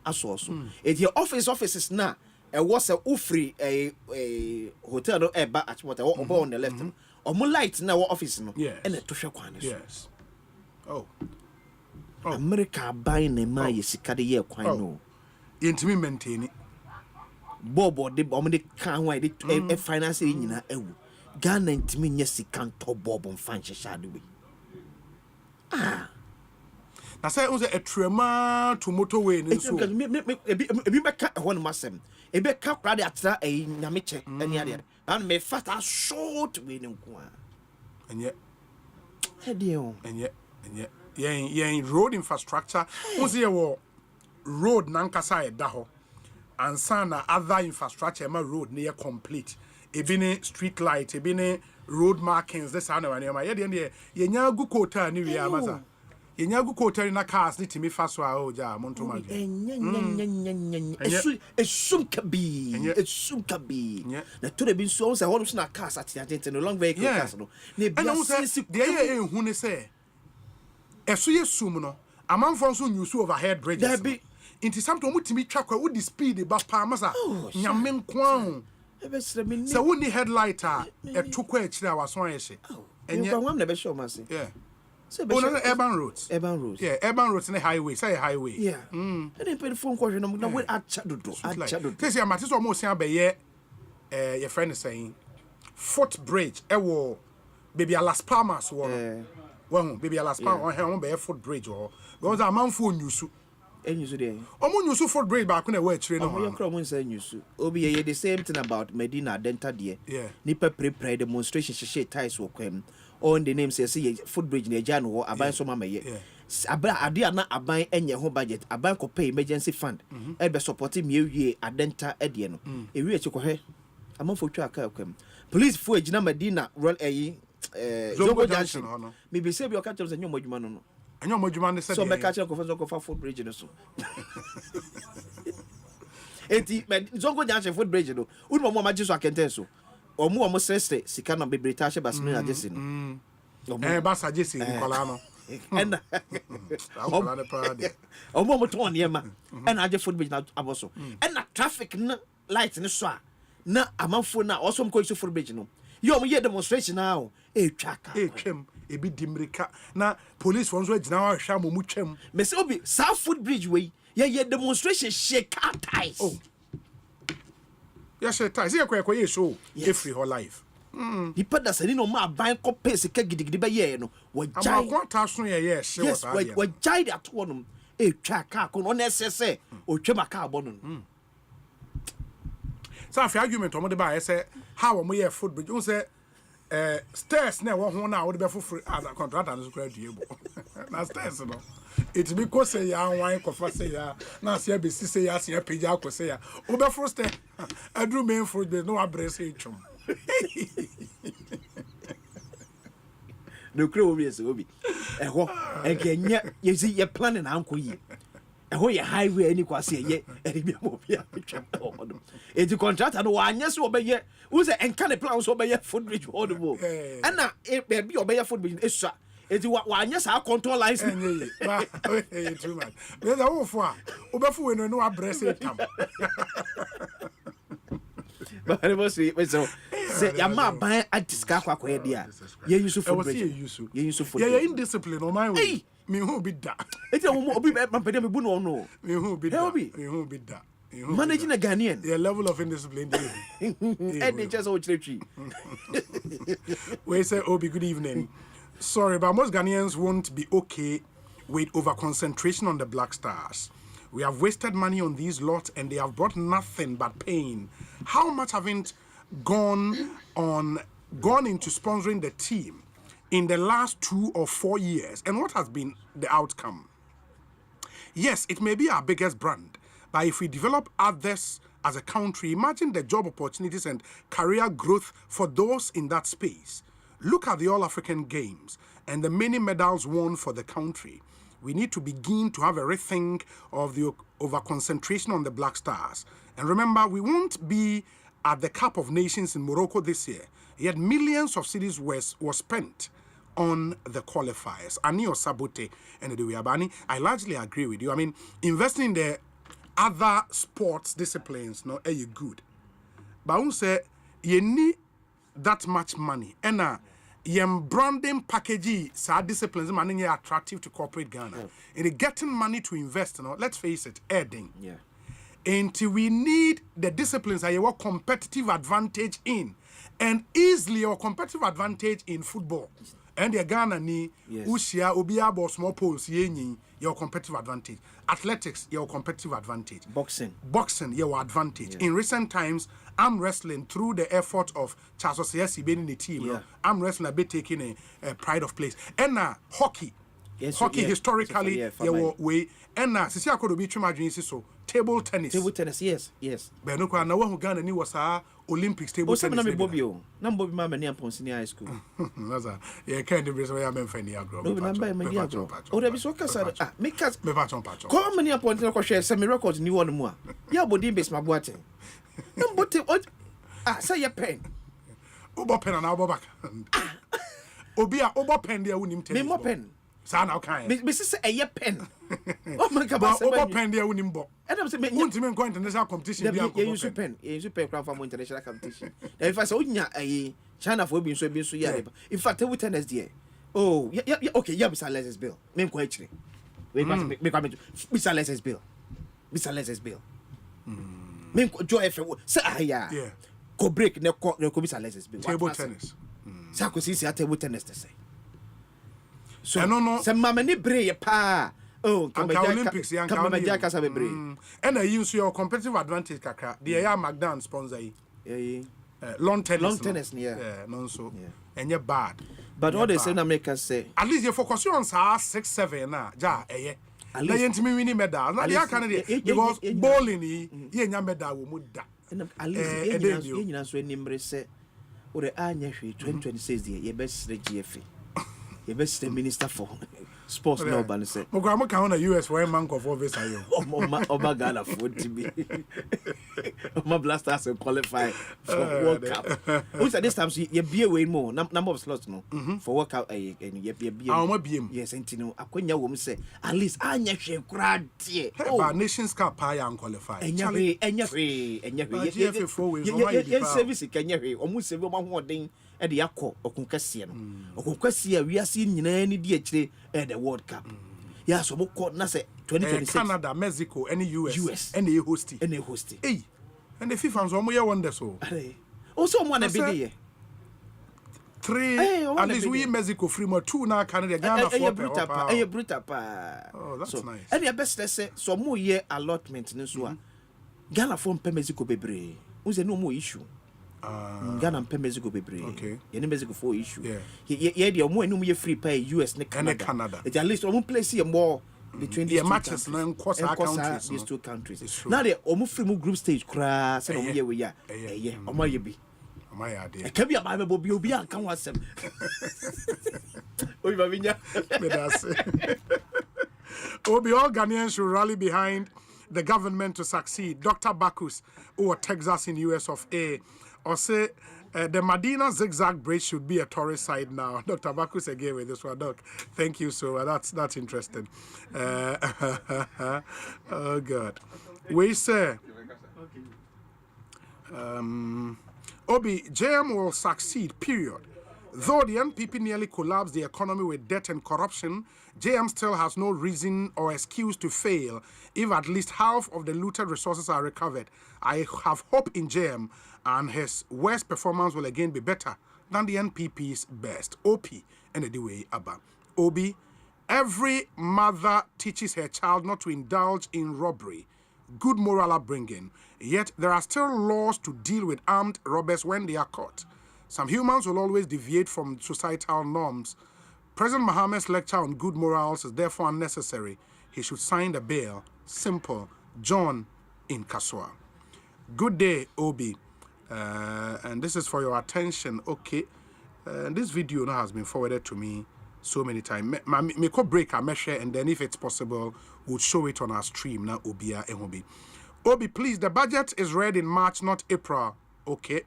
aso. It your offices na was a ufri a hotel no e ba Achimota or on the left. Or more light na office no. And a tosha kwan. Yes. America buying a my sikade ye kwan no. Intimi maintain it. Bobo de bombe kan wa de finance nyina ewu Ghana ntimi nya sikan to bobo mfanche shade we na say unse etrema to motorway ni so ebi beka ho no masem ebe ka kra de atra nyameche eni ade and me fast short we ni nko a enye hedio enye yen road infrastructure unse ye wo road nankasa e da ho and sana other infrastructure ma road near complete ebine street light ebine road markings this and one ye de ye nya gu kota ni wi amasa Yenyagu koteri na cars ni timi fa so a o ja monto ma. Esum kabi. Na to de bin so say hono na cars at no long vehicle cars no. Na bia sisi de ehun ne say. Eso ye sum no. Amanfo so nyusu overhead bridges. Inti something omutimi twa kwa wo di speed ba pa masa. Nyame nko se wo ni headlight a etoko a kire a wason yehye. Enye kwam na be show mase. Yeah. Urban roads. Yeah, urban roads in the highway. Say highway. Yeah. And then pay the phone call no we achadodo. Say ya mate so mo se abeye your friend is saying footbridge wo baby Las Palmas wo. Well, baby Las Palmas on be footbridge wo. Because a man for nyusu. Enyusu dey. Omo nyusu footbridge ba ko na we kire no. Omo yakro mo say nyusu. Obi ye the same thing about Medina Denta there. Yeah. Nipa pre demonstration share ties wo kwam. On the name says footbridge near Jan or Aban so mama ye. Adia na aban enye ho budget. Aban ko pay emergency fund. Ebe supporting me ye adenta edie no. E wi echiko he. Amafo twa aka kwam. Police fo ejina Medina roll Zongo Junction. Maybe say be o catch us enyo modjuma no no. Enyo modjuma ne say. So me catch ko fa footbridge no so. Enti Zongo Junction footbridge no. Unu mo ma jiso akenten so. Omo sese sika na bebreta hye basme na jesi no. Basa jesi nkola no. And omo ton niema. And aje footbridge na aboso. And na traffic na light ni so a na amanfo na also mko iso footbridge no. Yo mo ye demonstration now. Twaka. Twem ebi dimrika na police won so agina wa hwa mo mu twem. Me se obi South footbridge we ye demonstration shake car ties. Oh. Yes, ties. You kwa ye show every whole life. He put that no ma ban ko pace ka gidigidi ba ye no. Wo jai. Am kwa ta so ye yes wo jai that one twa car ko no necessary o twema car bo no. So if argument omo de ba say how omo ye footbridge you say stairs na wo ho na wo de be foforo as a contractor no kura duebo. Na stairs no. It be ko say ya wan ko fa say ya na say be si say ya say page ko say ya wo be first step adru main footbridge no abrese etwom. No crow be so obi eho enkenya ye see ye planning anko yi eho ye highway ani kwase ye ebi mo bia twam odo e di contractor no anya so obeye wo say enka ne plan so obeye footbridge odo bo na e be obeye footbridge esua e di wa anya sa control lines enye ba too much be da wo fo a obefu we no abrese etam. But I was say ya ma ban atiska kwa ye dia ye use footbridge ye use footbridge ye indiscipline on my way me who be da eti obi ma pede me bu no no me who be da me who be da managing a Ghanaian the level of indiscipline and they just we say Obi good evening. Sorry, but most Ghanaians won't be okay with over concentration on the Black Stars. We have wasted money on these lots and they have brought nothing but pain. How much haven't gone into sponsoring the team in the last 2 or 4 years? And what has been the outcome? Yes, it may be our biggest brand, but if we develop others as a country, imagine the job opportunities and career growth for those in that space. Look at the All-African Games and the many medals won for the country. We need to begin to have a rethink of the over-concentration on the Black Stars. And remember, we won't be at the Cup of Nations in Morocco this year, yet millions of cedis were spent on the qualifiers. Ani Sabote and Eduyabani, I largely agree with you. I mean, investing in the other sports disciplines, no, you good. But I won't say, you need that much money. And yem branding package sa disciplines money attractive to corporate Ghana. And getting money to invest, you know, let's face it, adding. Yeah. Until we need the disciplines that you have competitive advantage in. And easily your competitive advantage in football. And the Ghana ni usia obia bo small poles yenyi your competitive advantage. Athletics your competitive advantage. Boxing your advantage. In recent times, arm wrestling through the effort of Charles Osei being in the team. Arm wrestling a bit taking a pride of place. And hockey. Hockey historically your way. And sisi akodo bi twema dwen so table tennis. Table tennis, yes. But no kwa na wa Ghana ni wasa Olympics table tennis. Na me Bobby mama ni upon senior high school. Naza. Yeah, kind of reason why I'm funny agro. No, number me agro. O there be so kasa me cast me patron. Come many upon na ko share semi records ni one mu a. Ya body base maboate. Nambote say your pen. Obo pen na obo back. Obi a obo pen there unim tennis. Me mo pen. Sa na kan. Me say a pen. Oh my God, obo pen there unim bo. And say me untime go international competition there. You use pen. You use pen from international competition. If I say onya China for be so ya. In fact, table tennis there. Oh, yeah, okay, yeah, Mr. Lessons Bill. Me ko actually. We Mr. Lessons Bill. Mr. Lessons Bill. Me joy say yeah. Go break ne ko Mr. Lessons Bill. Table tennis. Sa ko si table tennis to say. So no. Say mama ni brave pa. Oh, Olympics yan ka be brave. And I use your competitive advantage kakra. The ya McDonald sponsor yi. Long tennis. Yeah, non so. And you bad. But all they say in America say at least you focus on 6-7 na ja at least you winning medal. Na dia kan because bowling yi nya medal wo mu da. At least you so nimbre say o de anya hwe 2026 dey ye best GFA. Ye best minister for sports no ban say. Mo gwa mo kan na US for man of office ayo. Oh my Ghana for TV. My blasters qualify for World Cup. Which at this time you be away more number of slots no for World Cup and you be yes and no akwanya wo say at least anya hwe kra de. Oh Nations Cup pa ya qualify. Enya hwe ye service kenya hwe omu save omo hoden e de yakọ okunkasie no okunkasie a wiase nyina ni di akire the World Cup. Yeah, so book na say 2026 Canada, Mexico, any US. And they hosting. Hey. And the FIFA so mo ye wonder so. Also one be there. 3 at least we Mexico free more 2 now Canada Ghana 4 brutal pa. Oh, that's so, nice. And the best say so mo year allotment no so Ghana for Mexico bebre. Who say no more issue. Ghana pe Mexico bebre. Okay. Ye Mexico for issue. Yeah, the mo enum ye free pay US ne Canada. It at least omo place here more between these matches and countries. These two countries. Now they omo free mo group stage kra say omo ye we ya. Omo ye bi. Omo ya de. E ka bi aba be obi an kan wasem. Obi ba binya. Me that's. Obi all Ghanaians should rally behind the government to succeed. Dr. Bacchus, who Texas in US of A, or say the Medina zigzag bridge should be a tourist site now. Dr. Bacchus again with this one, Doc. Thank you, so that's interesting. Oh God, we say Obi JM will succeed. Period. Though the NPP nearly collapsed the economy with debt and corruption, JM still has no reason or excuse to fail if at least half of the looted resources are recovered. I have hope in JM, and his worst performance will again be better than the NPP's best. OP and the way Abba. Obi, every mother teaches her child not to indulge in robbery. Good moral upbringing. Yet there are still laws to deal with armed robbers when they are caught. Some humans will always deviate from societal norms. President Mohammed's lecture on good morals is therefore unnecessary. He should sign the bill. Simple. John in Kaswa. Good day, Obi. And this is for your attention. Okay. This video now has been forwarded to me so many times. Me could break a measure, and then if it's possible, we'll show it on our stream now, Obia and Obi. Obi, please, the budget is read in March, not April. Okay.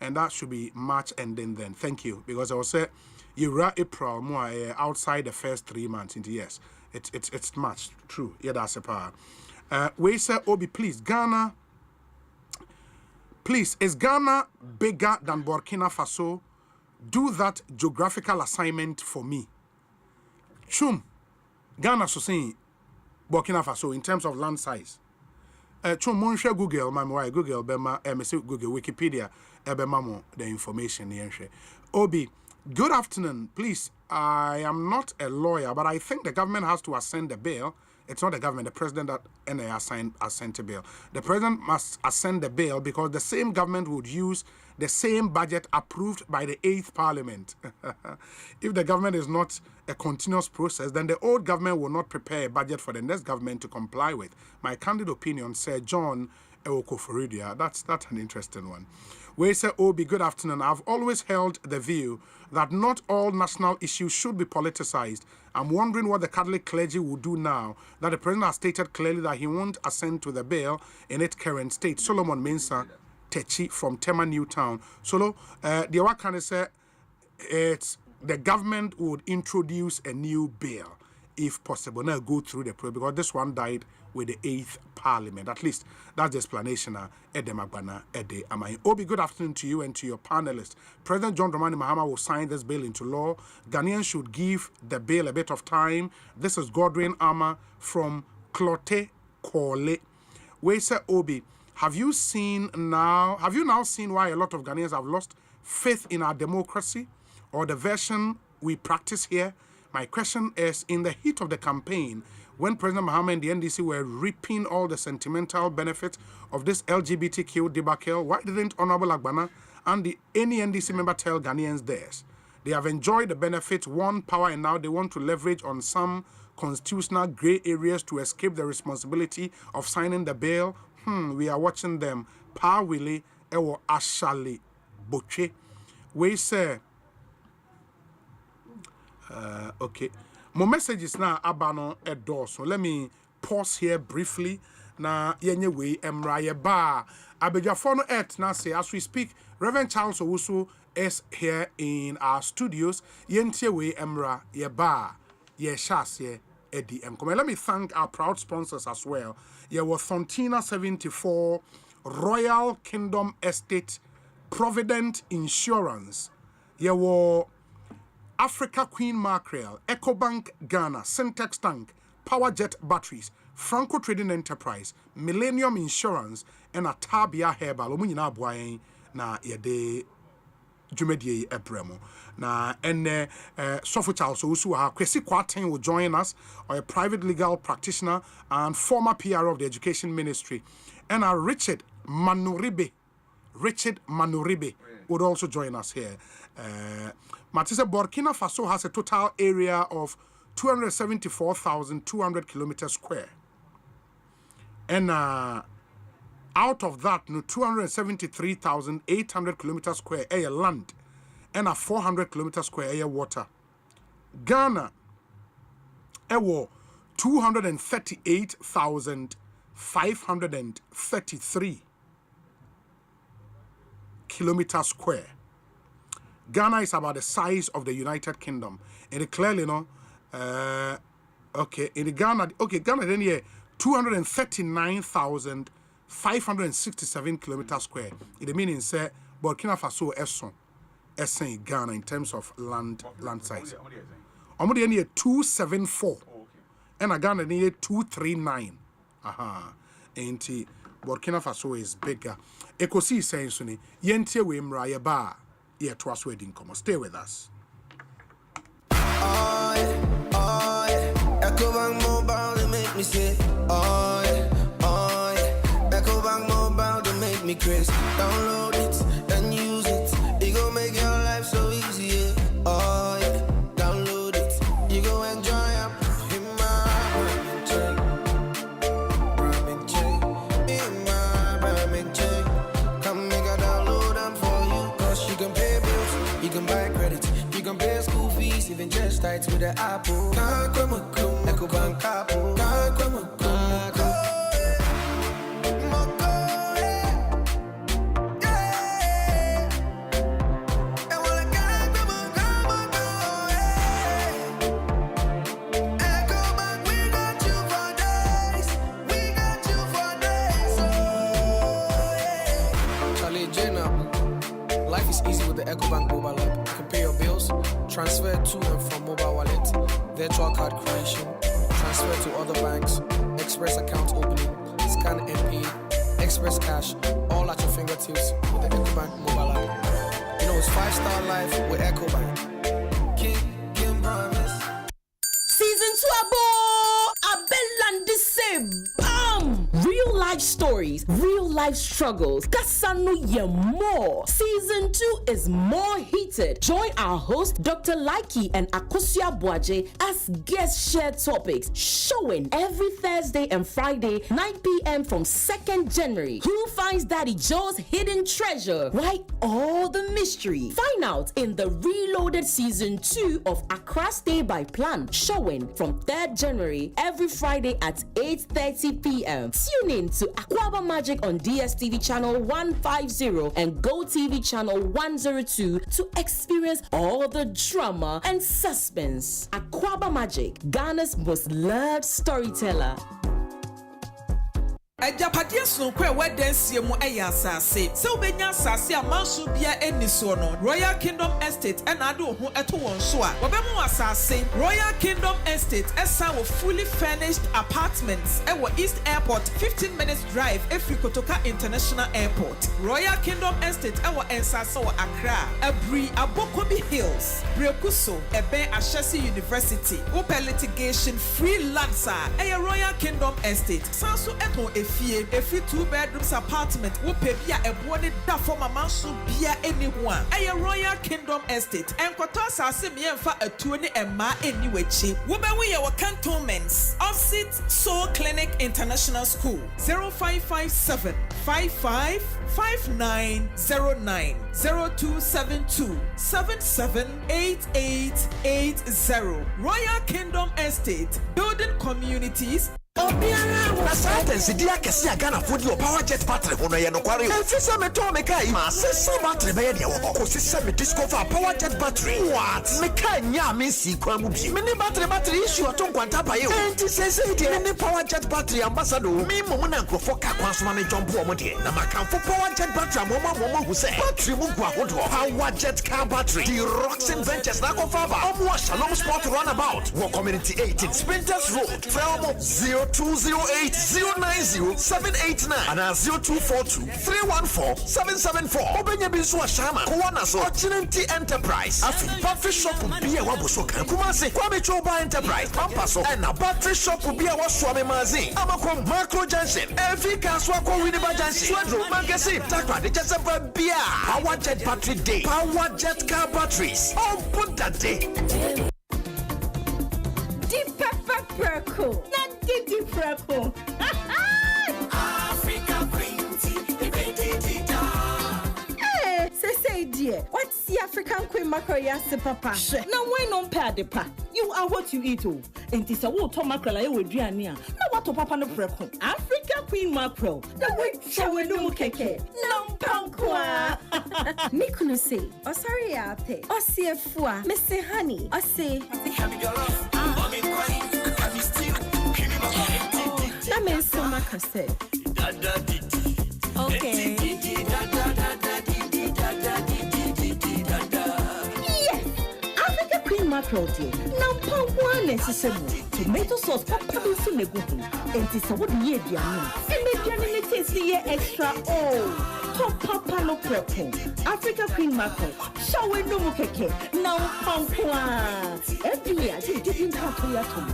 And that should be March ending then. Thank you. Because I will say, you write April more outside the first 3 months. Yes, it's March. True. Yeah, that's a power. We say, Obi, please, Ghana. Please, is Ghana bigger than Burkina Faso? Do that geographical assignment for me. Chum, Ghana so saying Burkina Faso in terms of land size. Chum, mon share Google, my wife Google, Bema, Google, Wikipedia. The information. Obi, good afternoon. Please, I am not a lawyer, but I think the government has to assent the bill. It's not the government, the president that assent the bill. The president must assent the bill because the same government would use the same budget approved by the 8th Parliament. If the government is not a continuous process, then the old government will not prepare a budget for the next government to comply with. My candid opinion, Sir John Ewokoforidia. That's an interesting one. We say, Obi, good afternoon. I've always held the view that not all national issues should be politicized. I'm wondering what the Catholic clergy will do now that the president has stated clearly that he won't assent to the bill in its current state. Solomon Mensah Techi from Tema Newtown. Solo, the what can I say? It's the government would introduce a new bill if possible. Now go through the process because this one died with the 8th Parliament. At least that's the explanation. Ede Magbana, Ede Amai. Obi, good afternoon to you and to your panelists. President John Dramani Mahama will sign this bill into law. Ghanaians should give the bill a bit of time. This is Godwin Ama from Clote Kole. We say, Obi, have you now seen why a lot of Ghanaians have lost faith in our democracy or the version we practice here? My question is, in the heat of the campaign, when President Mahama and the NDC were reaping all the sentimental benefits of this LGBTQ debacle, why didn't Honorable Agbana and any NDC member tell Ghanaians theirs? They have enjoyed the benefits, won power, and now they want to leverage on some constitutional grey areas to escape the responsibility of signing the bill. We are watching them. Pa Willie Ewo Ashali Boche. We say, okay. My message is now abano edo. So let me pause here briefly. Na yenye we emra ba abejafono et na say as we speak, Reverend Charles Owusu is here in our studios. Yentie we emra ye ba ye shasye edi emkom. Let me thank our proud sponsors as well. Ye was Fontina 74, Royal Kingdom Estate, Provident Insurance. Ye were Africa Queen Mackerel, EcoBank Ghana, Syntex Tank, PowerJet Batteries, Franco Trading Enterprise, Millennium Insurance, and Atabia Herbal. Omunyina boy na yede dwumadie ebremo. Na ene Sofo Charles Owusu ha Kwesi Kwaten will join us, a private legal practitioner and former PR of the Education Ministry. And Richard Manuribe would also join us here. Matisa Burkina Faso has a total area of 274,200 kilometers square. And out of that, 273,800 kilometers square air land and 400 kilometers square air water. Ghana, 238,533 kilometers square. Ghana is about the size of the United Kingdom. And it clearly, okay, in the Ghana then here, 239,567 kilometers square. It means say Burkina Faso is Ghana in terms of land size. Omodi here 274. And Ghana here 239. And Burkina Faso is bigger. Ekosiisen suni yentie we mra ye ba ye to us wedding come. Stay with us. Ecobank Mobile they make me say Ecobank Mobile they make me crazy. Download it and use it. It go make your life so easy. Download it. You go enjoy it. Come make a download them for you. Cause you can pay bills, you can buy credit, you can pay school fees, even just tights with the Apple. Ecobank Apple. Life is easy with the Ecobank mobile app. You can pay your bills, transfer to and from mobile wallet, virtual card creation, transfer to other banks, express account opening, scan and pay, express cash, all at your fingertips with the Ecobank mobile app. You know, it's 5-star life with Ecobank. King bam! Real life stories, real life struggles. Kasano ye more. Season 2 is more heated. Join our host, Dr. Laiki and Akosia Boaje, as guest share topics. Showing every Thursday and Friday, 9 p.m. from 2nd January. Who finds Daddy Joe's hidden treasure? Why all the mystery? Find out in the reloaded Season 2 of Accra Stay by Plan. Showing from 3rd January every Friday at 8:30 p.m. Tune in to Aquaba Magic on DSTV channel 150 and GoTV channel 102 to experience all the drama and suspense. Aquaba Magic, Ghana's most loved storyteller. Ejapadia sonko e wedensie mu eya asase se obenya asase amanso bia eniso no Royal Kingdom Estate and ade ho eto won so a obemu asase Royal Kingdom Estate esa wo fully furnished apartments e wo East Airport 15 minutes drive efri Kotoka International Airport. Royal Kingdom Estate e wo ensase wo Accra Abri Abokobi Hills Brekuso ebe Ashesi University open litigation free lands e Royal Kingdom Estate sanso eto every 2 bedrooms apartment wo pe bia ebo ne da for mama so bia anyone a Royal Kingdom Estate enkoto asase me emfa atuo ne emma eni wachi wo be we your cantonments opposite Soul Clinic International School 0557 555909 0272 778880 Royal Kingdom Estate building communities. Na science dia kesi agana fodi o power jet battery hono ye no kware o fisa me to me kai ma se battery be de wo ko se me discover power jet battery what me kai nya me si kwa mu bi me ni battery issue to nkwanta pa ye o enti se de me power jet battery ambassador me mo na nkrofo ka kwa so ma me jump o mo de na makamfo power jet battery mo hu se battery mu gwa hodo power jet car battery the Roxen Ventures na ko fa ba o mo Shalom Sport runabout wo community 18 Sprinters Road from 0208090789 and 0242314774. Obenya bisu wa shama kuwana so Ochinenti Enterprise afi battery shop bia wa boso kan Kumasi Kwame Choba Enterprise pampaso and a battery shop bia wa swame mazi amako Macro Junction every kaswa ko Winneba Junction Swedro Magazine takwa de Asempa bia power jet battery day power jet car batteries on put that day. Deep pepper purple. Didi Prepo. Africa Queen Tea. Hey, say dear. What's the African Queen mackerel yasi papa? Now why non pay the pa? You are what you eat oh. And this a water mackerel I would now what to papa no preco. Africa Queen mackerel. The way show no keke. No pankwa. Mikuno say. Oh sorry ate. Oh see a fua. Mr. Honey. Oh say. Happy your love. Mommy crying. Happy still. That means so much I said. Okay. Yes, Africa Queen mackerel dear. Now pound one necessary. Tomato sauce papa be so negotiable. And this what ye dear no. And make your name taste extra. Oh, top papa no purple. Africa Queen mackerel. Show we no mukeke. Now pound one. Every year I didn't have to your tummy.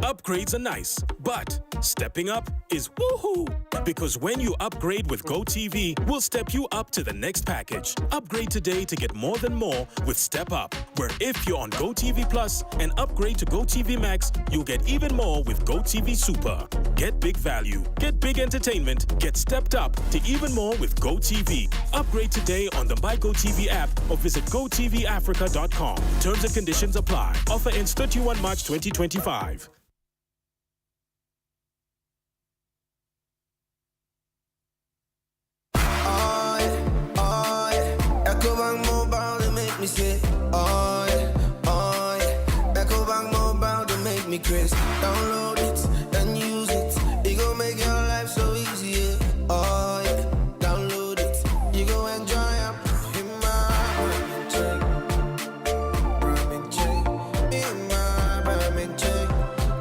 Upgrades are nice, but stepping up is woohoo! Because when you upgrade with GoTV, we'll step you up to the next package. Upgrade today to get more than more with Step Up, where if you're on GoTV Plus and upgrade to GoTV Max, you'll get even more with GoTV Super. Get big value, get big entertainment, get stepped up to even more with GoTV. Upgrade today on the My GoTV app or visit GoTVAfrica.com. Terms and conditions apply. Offer ends 31 March 2025. Me say, oh yeah, Ecobank Mobile to make me crazy. Download it, then use it. It go make your life so easy. Yeah. Oh yeah, download it. You go enjoy up in my chain.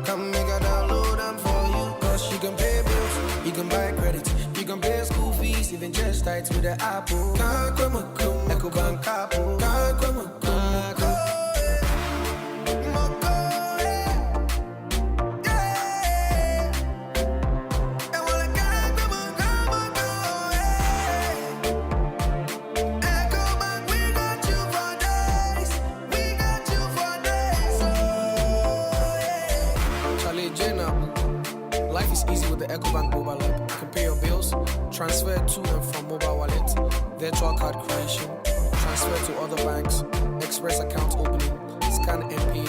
Come make a download them for you. Cause you can pay bills, you can buy credit, you can pay school fees, even just tights with the Apple. Ecobank Apple. Life is easy with the EcoBank mobile app. You can pay your bills, transfer to and from mobile wallet, virtual card creation, transfer to other banks, express account opening, scan and pay,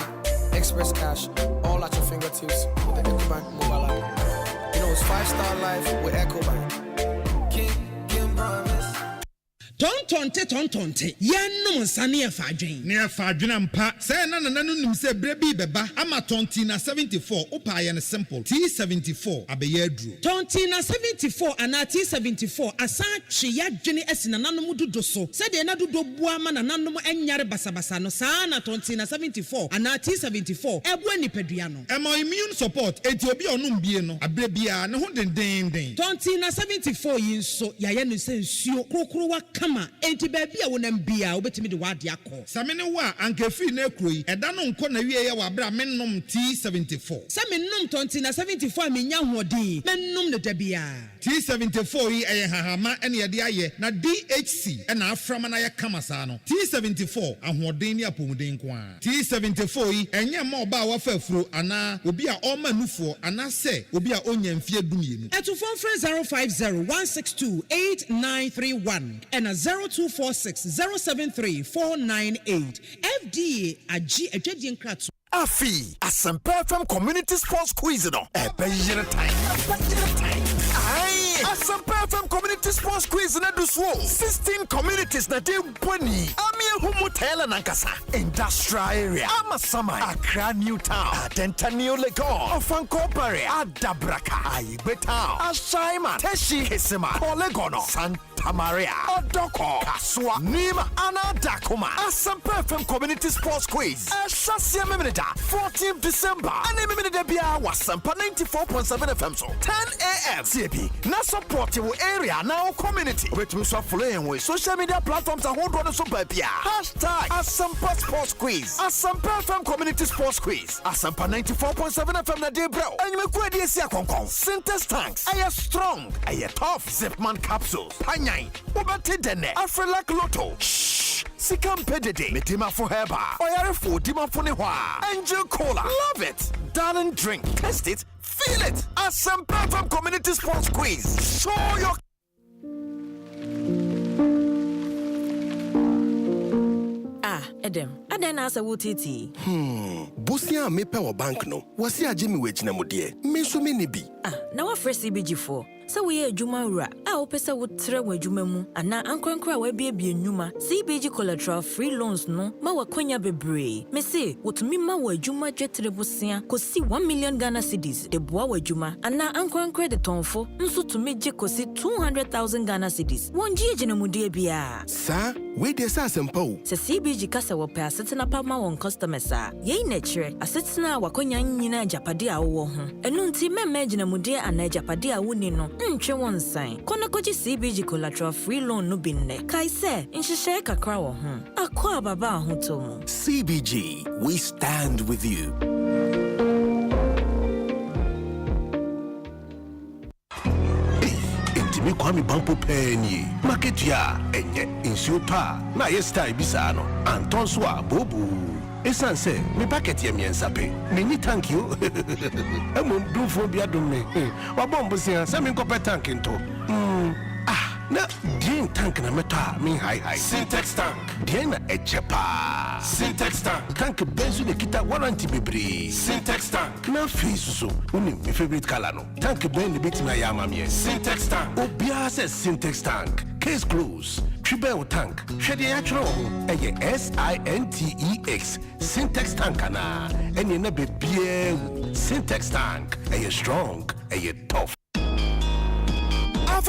express cash, all at your fingertips with the EcoBank mobile app. You know it's 5-star life with EcoBank. King promise. Tonte yanum sane e fadwen ne e fadwen mpa say na nim say brebi beba ama tonti na 74 upa ye ne simple T74 abeye aduro tonti na 74 ana T74 asa twe yadwene asina nanom dodo so say de na dodo bua ma na nanom enyare basabasa no saa na tonti na 74 ana T74 ebu anipadua no e mo immune support enti obi onum bie no abrebia ne ho den tonti na 74 yinso yaye no se nsuo krokro wa enti baby a wonam bia obetimi de wade akọ samene wa ankafi na ekroyi eda no nko na wiye wa bra mennom T74 samennom tonti na 74 menya hodin mennom ne dabia T74 yi eye hahama ene ye de aye na DHC ena aframa na ye kamasa no T74 ahoden ni apomuden kwa T74 yi enye ma oba wa fafuro ana obi a oma nufo ana se obi a onya mfie dumienu eto phone 05016289931 and 0246073498 FDA agi adwadie nkratu Afi Asempa FM Community Sports Quiz no time. Aye Asempa FM Community Sports Quiz na do so 16 communities na dey boni amie humu tela nankasa industrial area Amasama Accra New Town Adenta New Lagos Ofanko Barre Adabraka Ayigbeta Ashaima Teshi Hisima Olegono Santa Maria Odoko Kaswa Nima Anadakuma Asempa FM Community Sports Quiz Ashasia Memeda 14th December and Memeda Bia was Asempa 94.7 FM so 10 a.m. CB na support your area now community which we so following with social media platforms and hold on so bia #Asempa Sports Quiz Asempa FM Community Sports Quiz Asempa 94.7 FM na dey bro and you make we dey see akonkon Sintex tanks are strong are tough Zipman capsules panyai obati dene Afrelac Lotto Sikam pedede metima for heba oyare for dima for ne hwa Angel Cola love it darling drink test it feel it Asempa FM Community Sports Quiz show your Edem, adan asa wutiti. Busia me pe wo bank no. Wasi agye me wechina mo de. Me so me ne bi. Na wa fresh CBG for. Sa we adwuma wura. Opese wo tre wo adwuma mu. Ana ankrankra wa biebie nnwuma. CBG collateral free loans no. Ma wa kwanya bebre. Me se, wotumi ma wa adwuma dwetre bosia. Kosi 1 million Ghana cedis. De boa wa adwuma. Ana ankrankra de tonfo. Nso tumi gye kosi 200,000 Ghana cedis. Wonji agye mu de bia. Sa we de sa Asempa o. Se CBG kasa wo pe asetena pama won customers a. Ye na kire. Asetena wakonya nyina japade a wo ho. Enu nti mema agye mu de ana japade a woni no. Ntwe won san. Kona koji CBG collateral free loan no binne. Kai se nhihye kakra wo ho. Akwa baba ahotomo. CBG, we stand with you. Me kwami bampo penny market ya enye insupa na yesta ibisa no anton so abobu esan se me packet ye miensa pe me ni thank you emo dufo bia dum me wabombo sia se me nkope tank nto na din tank na meta me high Sintex tank din na echepa Sintex tank benzo de kita warranty bebre Sintex tank na fiso uni my favorite color no tank ben de bit na yama me Sintex tank obia se Sintex tank case close triple tank hwede ya twro eye SINTEX Sintex tank na eni na bebie Sintex tank eye strong eye tough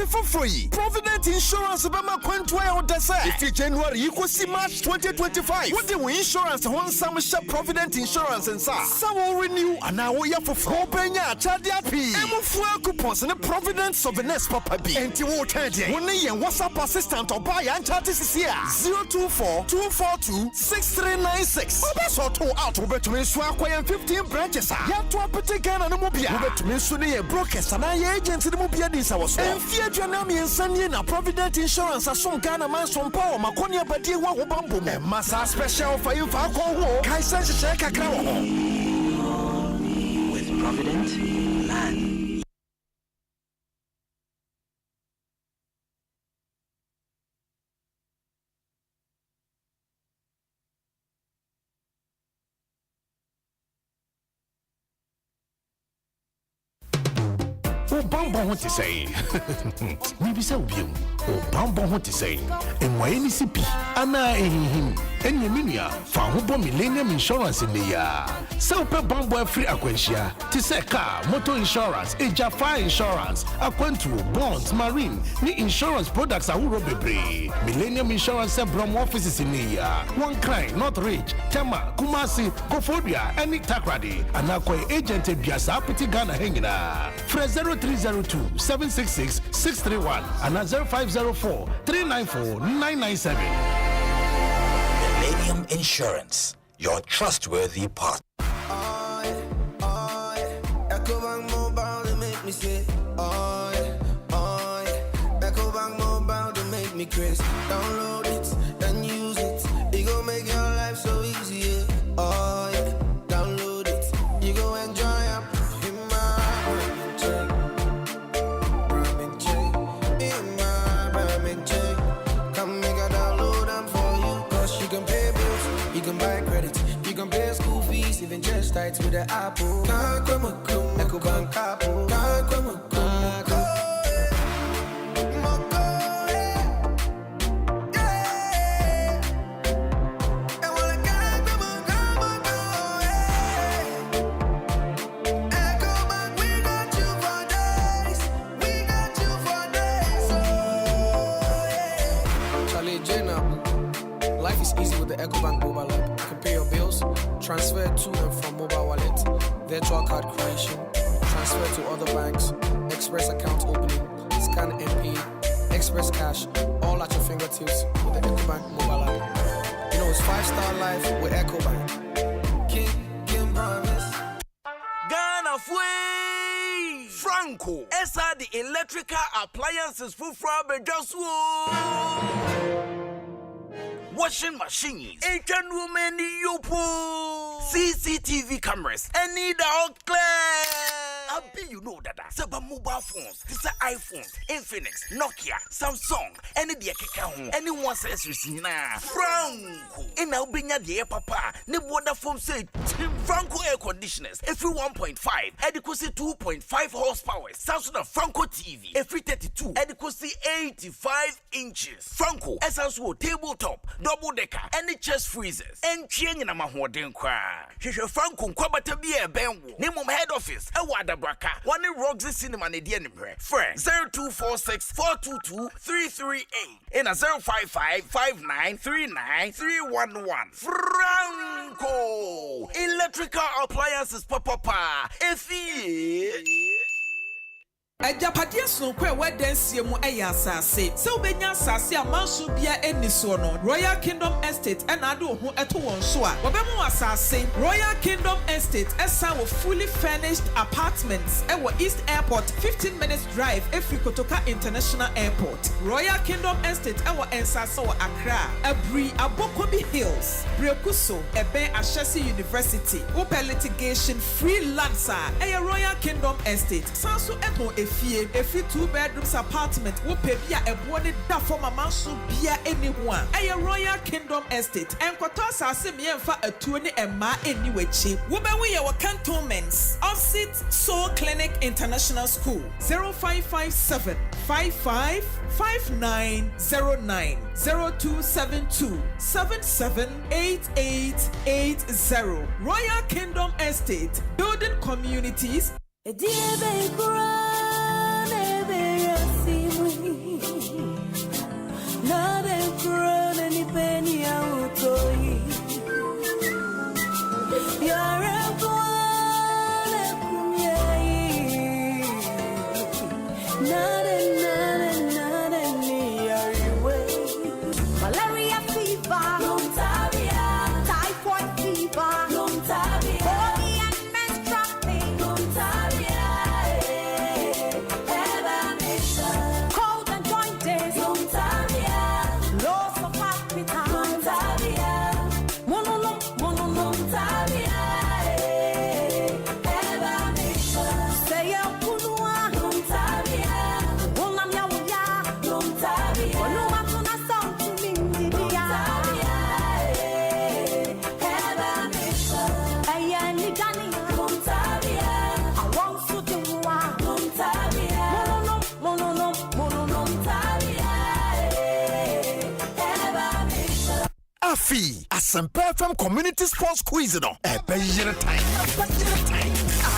for free. Provident Insurance Bama Quentway or Dessa. If January equal see March 2025. What the insurance one some shop Provident Insurance and sa. Some will renew and now we have for Penya Chadiapi. Emu fuel coupons and the Provident Souvenirs Papa B. Anti water when they WhatsApp assistant or buy and chat is here. 024-242-6396. Obeso to out over to me swakwa 15 branches. Ya to apeteka na mobia. Over to me suni brokers and agents in the mobia this was. Janami and Sunday na Provident Insurance as some Ghana man some power Makonia Badi wa Bambo Massa special for you for Kaisa Shaka with Provident Land. Oh, Bambon, what to say? Maybe so, you. Oh, Bambon, what to say? And why any CP? Anna, him. And Yeminia, found Millennium Insurance in the year. So, per Bambon free Aquentia, to say car, motor insurance, Aja fire insurance, Aquentro, bonds, marine, ni insurance products are Urobebre. Millennium Insurance Brom offices in the year. One crime, not rich, Tema, Kumasi, Kofodia, and Nick Takradi, and Aqua agent Biasa Piti Ghana Hangina. Fresh 0302 766 631 and 0504 394 997. Millennium Insurance, your trustworthy partner. Ecobank Mobile, they make me say, Ecobank Mobile, they make me crazy. Download it and use it. It gon' make your life so easy. Download it. You go enjoy it. In my Berman check. Come make a download them for you. Cause you can pay bills, you can buy credit, you can pay school fees, even just tights with the Apple. Ecobank Apple. Life is easy with the Ecobank mobile app. You can pay your bills, transfer to and from mobile wallet, virtual card creation, transfer to other banks, express account opening, scan and pay, express cash, all at your fingertips with the Ecobank mobile app. You know it's 5-star life with Ecobank. King promise. Ghana Fui Franco. Esa the electrical appliances for just washing machines, Asian women, yopo, CCTV cameras, and need all clear. I be you know that several mobile phones, these are iPhones, Infinix, Nokia, Samsung, any the account, anyone says you see now. Franco, in Albania, the papa, ne water foam say Franco air conditioners, every 1.5, adequacy 2.5 horsepower, Samsung Franco TV, every 32, adequacy 85 inches. Franco, essential tabletop, double decker, any chest freezers, and chain in a mahoden cry. Franco, Kwabata be a benwo, name of head office, a water braka, one in Roxy Cinema, and the enemy. Friend 0246 422 338 in a 055 5939 311. Franco, electrical appliances, papa, Ejapadia so kwe wedensie mu eya asase se obenya asase amanso bia eniso no Royal Kingdom Estate enado ho eto won so a wobemu asase Royal Kingdom Estate esa wo fully furnished apartments ewo East Airport 15 minutes drive efri Kotoka International Airport. Royal Kingdom Estate ewo ensase wo Accra Abri Abokobi Hills Brekuso ebe Ashesi University open litigation free lands a Royal Kingdom Estate sanso eto if you 2 bedrooms apartment wo pe bia ebo ne da for mama so bia anyone a Royal Kingdom Estate enkoto asase me emfa atuo ne emma eni wachi wo be we your cantonments opposite Soul Clinic International School 0557 555909 0272 778880 Royal Kingdom Estate building communities Malaria fever, typhoid fever, menstrual pain, cold and jointed, loss of appetite, stay up, Afi, Asempa FM Community Sports Quiz no. Ebeyere time.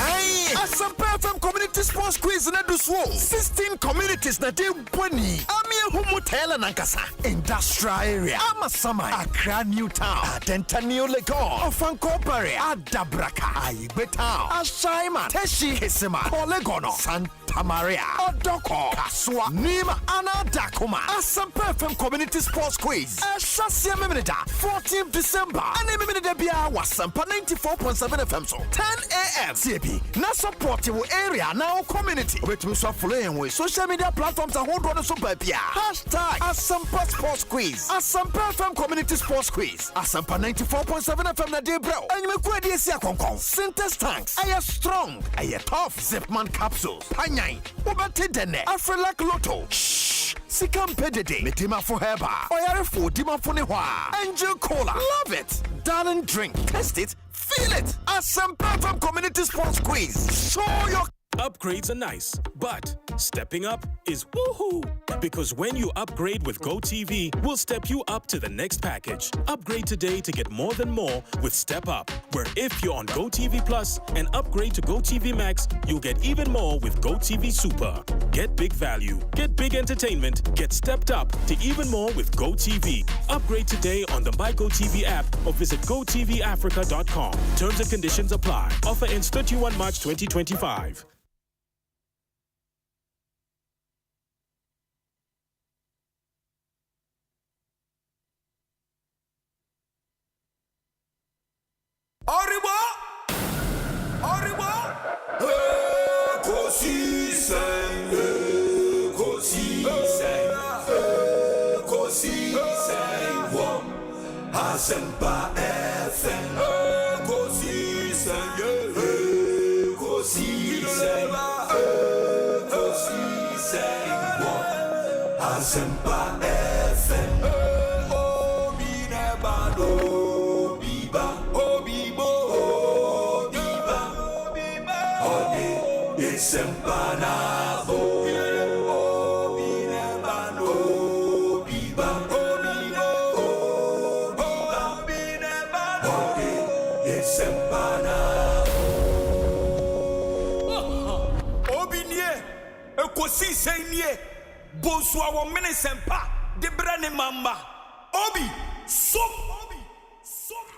Aye, Asempa FM Community Sports Quiz na do so. 16 communities na dey boni. Amie humu tela nankasa. Industrial area. Amasama. Accra New Town. Adenta New Legon. Ofanko Barre. Adabraka. Aigbe Town. Ashaima. Teshi Hisima. Polegono. Santa Maria. Odoko. Kaswa. Nima Ana Dakuma. Asempa FM Community Sports Quiz. Shasia Meminida. 14th December. Anemimida Bia Wasampa 94.7 FM so. 10 a.m. CAP. Na support your area now community. Wait me so following with social media platforms and hold on so babia. Hashtag Asempa Sports Quiz. Asempa FM Community Sports Quiz. Asempa 94.7 FM na day bro. And you make way this year konkon. Synthesis tanks. Aye strong. Aye tough. Zipman capsules. Panyai. Ubate dene. Afrelak Lotto. Shh. Sikam pedede. Metima for heba. Oyare for dima for newa. Angel Cola. Love it. Darling drink. Test it. Feel it. Asempa FM Community Sports Quiz. Show your... Upgrades are nice, but stepping up is woohoo! Because when you upgrade with GoTV, we'll step you up to the next package. Upgrade today to get more than more with Step Up, where if you're on GoTV Plus and upgrade to GoTV Max, you'll get even more with GoTV Super. Get big value, get big entertainment, get stepped up to even more with GoTV. Upgrade today on the My GoTV app or visit GoTVAfrica.com. Terms and conditions apply. Offer ends 31 March 2025. Asempa FM, Ekosiisen, Ekosiisen, Asempa FM, Obinebado, Biba, Obibo, Biba, Ode, Isempanabo. Ekosiisen nie Bonsu awo Asempa de brane mamba obi so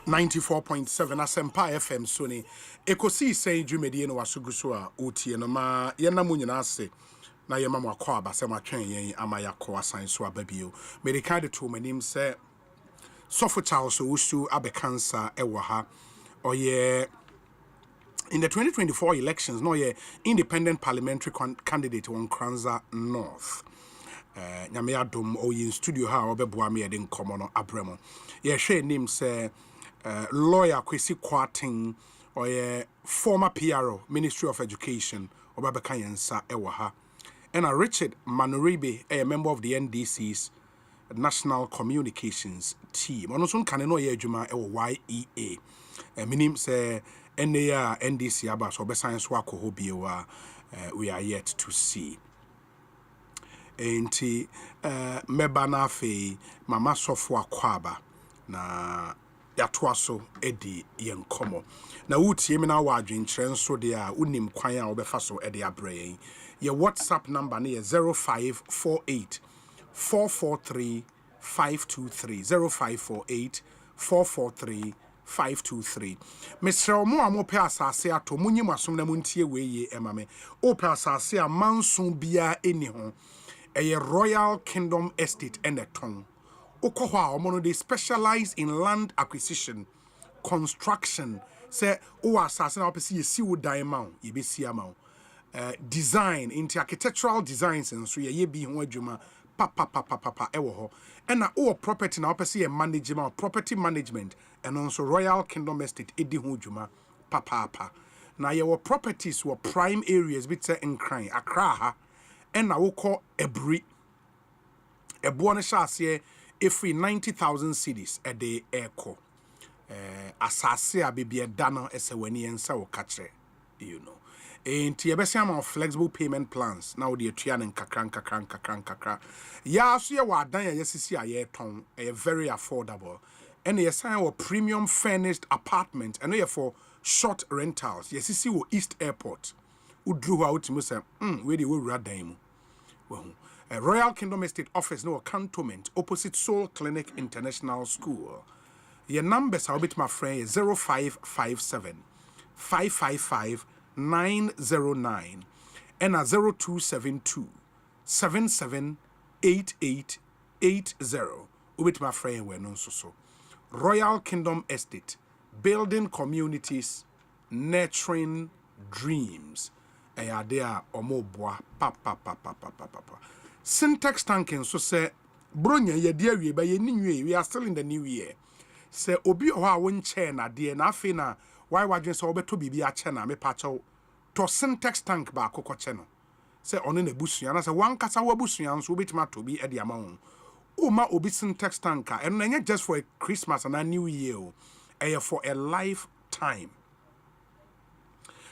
94.7 Asempa FM Sony Ekosiisen dwumedie no wasuguso a otie no ma yenam nyina ase na yema mo akwa abase ma twen yen amaya ko asan so ababio medical de to manim se Sofo Charles Owusu abekansa ewo ha oye in the 2024 elections, no ye independent parliamentary candidate on Kranza North. Nyame adom o in studio ha obeboa me de nkomo no abremo. Ye hwe name say lawyer Kwesi Kwating or ye former PRO Ministry of Education obabeka yensa ewo ha. And Richard Manuribe a member of the NDC's National Communications team. Ono so kan no ye adwuma ewo YEA. Minim say NAR NDC aba so be science work ho we are yet to see. Enti meba na fe mama sofo akwaba na yatoa so edi yenkomo na wutie me na wadwen kyerɛ nso de a unim kwan a obefa so edi abrɛ ye WhatsApp number ne 0548 443 523 0548 443 523. Mr. Omo amope asase ato munyim asom na muntie weye emame. Ope asase a manson bia eni ho. Eye Royal Kingdom Estate eneton. Okoho a omo no they specialize in land acquisition, construction. Say o asase na opese ye si wo dan ma, ye be si ama. Design into architectural designs and so ye bi ho adwuma papa ewo ho. And our property now opese management, property management. And also Royal Kingdom Estate edi ho dwuma papa na your properties were prime areas bit say Nkran Accra ha and na wo call Ebri ebo no shase every 90,000 cedis a day echo asase a bibia dano ese wani ensa wo katre you know enti yebese am flexible payment plans na wo de atua ne kakra ya so ye wa dan ya sisi a ye ton very affordable and you sign a premium furnished apartment and you for short rentals. Yes, you see East Airport. Who drew out to say, where they will radime. Well, a Royal Kingdom Estate office no cantonment opposite Soul Clinic International School. Your numbers are bit my friend 0557 555 909 and 0272 778880. With my friend we no so. Royal Kingdom Estate, building communities, nurturing dreams. Are there or more bois papa. Syntax tanking so say Bronya ye dear we by ye new year. We are still in the new year. Say obi oha won chair na dear na fina why wagen so obeto bibi a chena me pacho to syntax tank ba akoko cheno. Say on in the busua na say one kasa wa busua so obetima to be e de amount. Uma obi syntax tanker and not just for a Christmas and a new year. For a lifetime.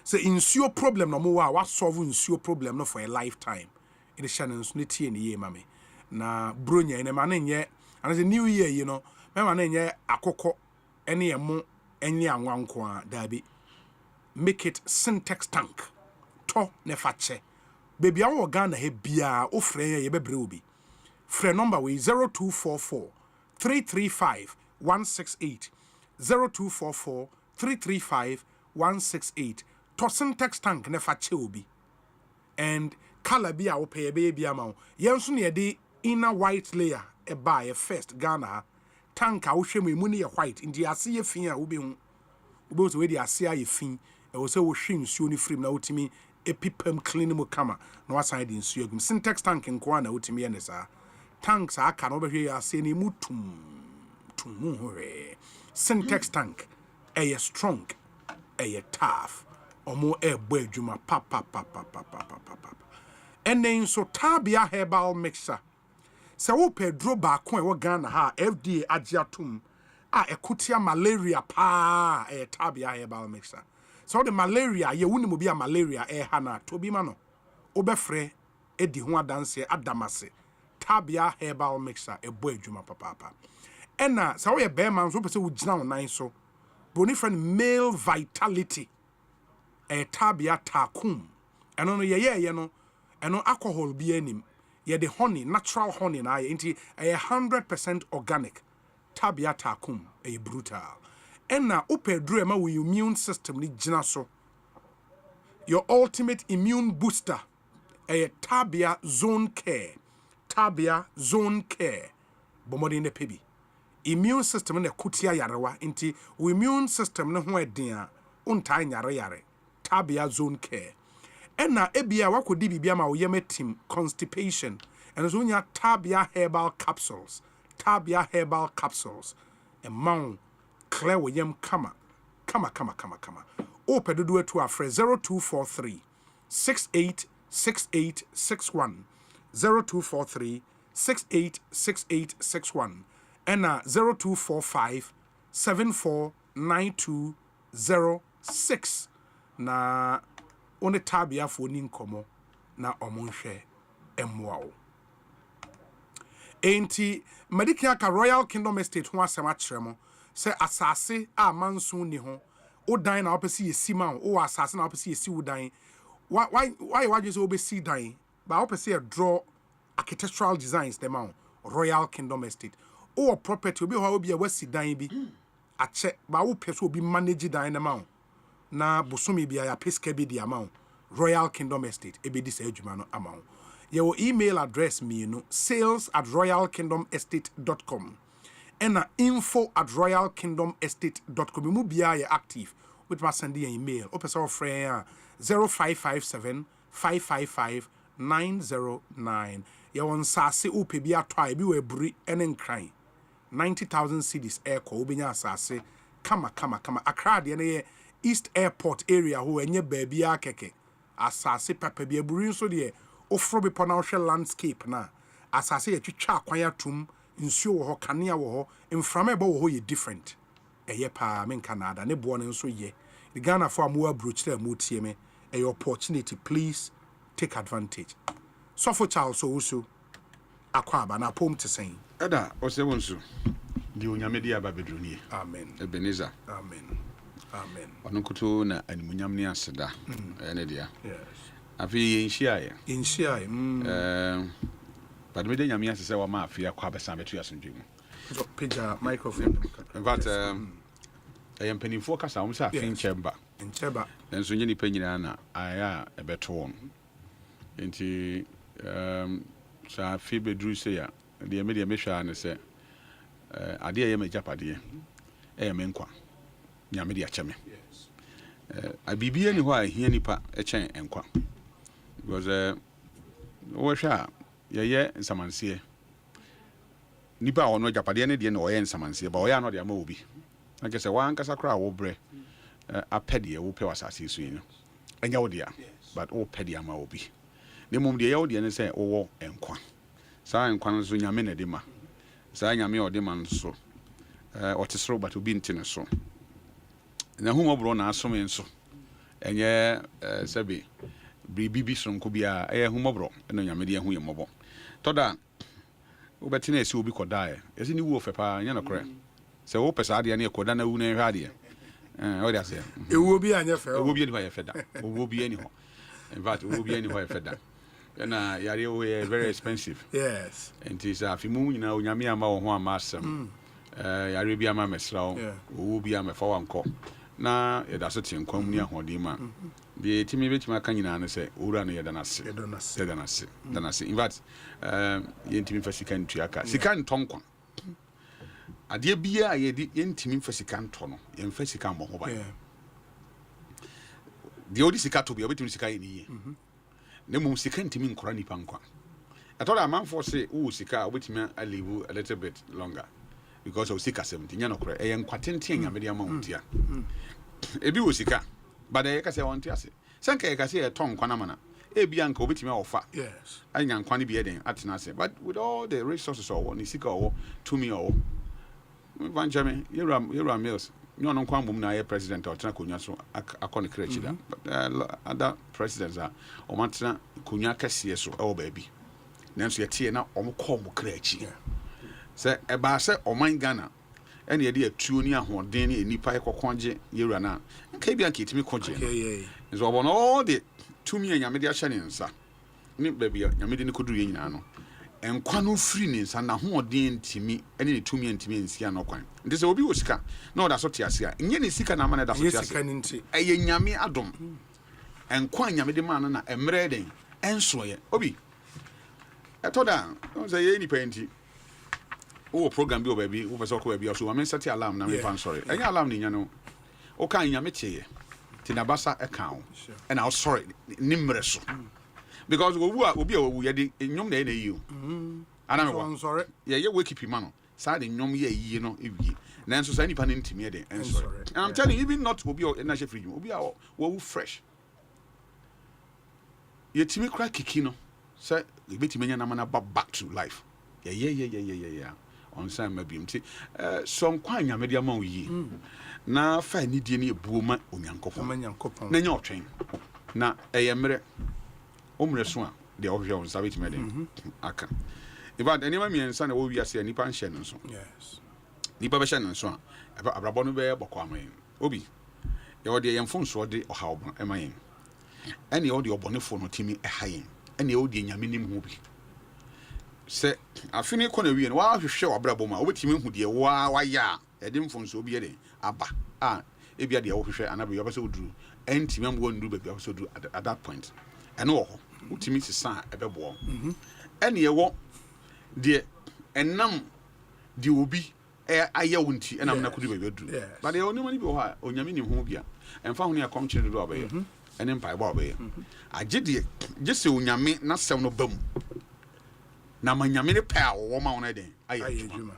So insure problem no more what solve insure problem no for a lifetime. It is Shannon's nitty in the year, mammy. Na Brunya in a man in yet, and as a new year, you know, my man in yet a coco any a mo any a one qua derby. Make it syntax tank. To nefache. Baby, our Ghana he bia o frey ye bebrubi. Frey number we 0244 335 168 0244 335 168. Tossen text tank nefa cheobi. And color be our pay baby amount. Yensu near the inner white layer a buy a first Ghana tank I wish me money a white in the Asia fin ubi both way the Asia fin. I was so shame soon frame now to me a pipem clean mo kama no aside in sugum. Syntax tank in Kwana utimi and sa tanks I can over here say ni mutum tumure. Syntax tank a strong a tough or more air boy juma papa. And then so tabia herbal mixer. So ope draw back when Ghana ha FDA agiatum ekutia malaria pa a tabia herbal mixer. So the malaria ye wouldn't be a malaria hana to be mano. Obefre edi hua dance adamase tabia herbal mixer a boy juma papa. And na so we bear man so person would now nine so boni friend male vitality a tabia takum and no ye no and no alcohol be anim ye the honey natural honey na inti a 100% organic tabia takum a brutal and na upe drema with immune system ni gina so your ultimate immune booster a tabia zone care bomodi ne pebi immune system na kutia yarewa inti immune system no ho edin untai yare tabia zone care ena ebia wakodi bibia ma woyeme team constipation and so nya tabia herbal capsules emma clear woyem kama opedodo to afre 0243 686861 0243 686861 and 0245 749206 na one tabia phone nkomo na omonhwe emwao enti medical ka Royal Kingdom Estate ho asem akyeremo se asase a manso ni ho odan na opese yesi ma o asase na opese yesi wodan why just obesi dan ba opese draw architectural designs them out Royal Kingdom Estate or property obi ho obi a wasi dan bi a check ba wo pese obi manage dan them out na bosomi bia ya peska bi di amount Royal Kingdom Estate ebedi sa adwuma no amount your email address me no sales@royalkingdomestate.com and info@royalkingdomestate.com mu bia ya active with my send an email opesa friend 0557 555 909 ya won sase upe bi atwa bi we buri enen kran 90,000 cedis airco obenya asase kama Accra de ne East Airport area ho enye baabi akeke asase papa bi aburi nso de ofro bi ponawhwe landscape na asase yetwitwa akwan atum nsuo wo ho kanea wo ho mframa ebo wo ho ye different eye pa men Canada ne bo ne nso ye the Ghana for amu abrochire amu tie me a opportunity please take advantage so for Charles so akwa ba na pom te sen Eda, ose wonsu. di onyame di aba bedroni amen Ebenezer amen amen onokuto na animunyam ne aseda ene dia yes afi yenhia but me de nyame asese wa ma afia kwa besa betu asundwe mu so pija microphone in fact I am penny focus am say afin chamber enso nyini pa nyina na aya ebeto won enti sa fi bedru say ya de me de mehwa ne say ade ye majapade e me nkwa nyame de acheme abibie ni ho a hia nipa echen enkwa because wo hwa ye nsamanse nipa ono japade ne de na oye nsamanse ba oya no de ama obi like say wan kasa kra wo bre apede wo pe wasase so yin enya wo dia but wo pede ama obi ne mum de ye wo de ne say wo enkwa sa enkwa no so nyame ne de ma sa nyame o de man so otesro but obi ntine so na hu mobro na asom enso enye sabi bibi sonko bia hu mobro eno nyame de hu ye mobo toda wo betine esi obi kodae esi ni wo fepa nya na kore se wo pesa de na koda na wu na hwa de o de ase ewo bi anya fe ewo bi ni hwa ye feda ewo bi ani ho in fact ewo bi ani hwa ye feda na yare wo very expensive yes and is afimu nyina onyame ama wo ho ama asem yare bi ama mesra wo bi ama fa wanko na yeda so tie nkwam ni ahode ma de timi betima aka nyina ne se owura no yeda na se in fact yentimi fa sika ntua aka sika ntonkwa ade bia yedi yentimi fa sika nto no yemfa sika mo ho ba de odi sika to bia obetimi sika yeni ne mum sika ntimi nkora nipa nkwa atola amanfo se wo sika obetimi a live a little bit longer because of sika 70 nya no kora e nkwatenten nyame de ama wontia ebi wo sika but e ka se wontia se sanka e ka se e ton kwana mana e bia nka obetimi a ofa yes anya nkwane bi eden atena se but with all the resources or ni sika or to me or Benjamin Yura Mills no no kwambum na ye president or tena konya so akone krechi da but other presidents are o mantena konya kase so e wo ba bi nanso ye tie na o mo ko mo krechi se e ba se o man Ghana ene ye de atuo ni ahoden ni enipa ekokonje Yura na nka bia nka etimi konje so obo no all the to me nyame de ahye ne nsa ni ba bia nyame de ne koduru ye nyina no enkwa no free ni nsa na hoden ntimi ene ne tumi ntimi nsia no kwan nti se obi wo sika na oda so te ase a nye ne sika na amana da so te ase eye nyame adom enkwa nyame de man na emre den enso ye obi etoda o se ye ni penti o program bi o baby o pese ko baby o so wa men set alarm na me fan sorry enya alarm ni nya no o kan nyame cheye ti na basa e kan o and I sorry ni mre so because obi a wu ye de nyom na e yi o ana me wa sorry ye wake keep man no sa de nyom ye yi no ewie na enso sa nipa ne ntimi de and sorry and I'm telling you even not obi o na she free obi a wo fresh ye timi kra kiki no say e betimi nya na mana back to life yeah on time mabim ti some kwa nyame de ama wo yi na fa ni die ne ebuoma onyankopon na nya otwen na eyemre omre so a de ohwe on sabeti mede aka ibad enema miensa na wo wiase nipa nhye no so yes nipa be hye no so a abrabo no be bokọ amen obi ye wode yemfo so de ohaw bon emayen ene ye wode obonefo no timi ehayen ene ye wode nyame nim ho bi se afini ko na wie no wa hwehwe wabrabo ma obetimi hu de wa ya ede mfonso obi ede aba ebia de wo hwehwe anabe yo bese oduru entimi am wo nduru be bia bese oduru at that point ene wo ho utimi sisa ebebo ene ye wo de enam de obi aya wonti enam na kudu be bedu but ye onima ni bi ho a onyame ni ho bia emfa ho ne akom kire do abaye ene mpa ba abaye agede gese onyame na sem no bam na manyame ne pa wo ma wona den ayejuma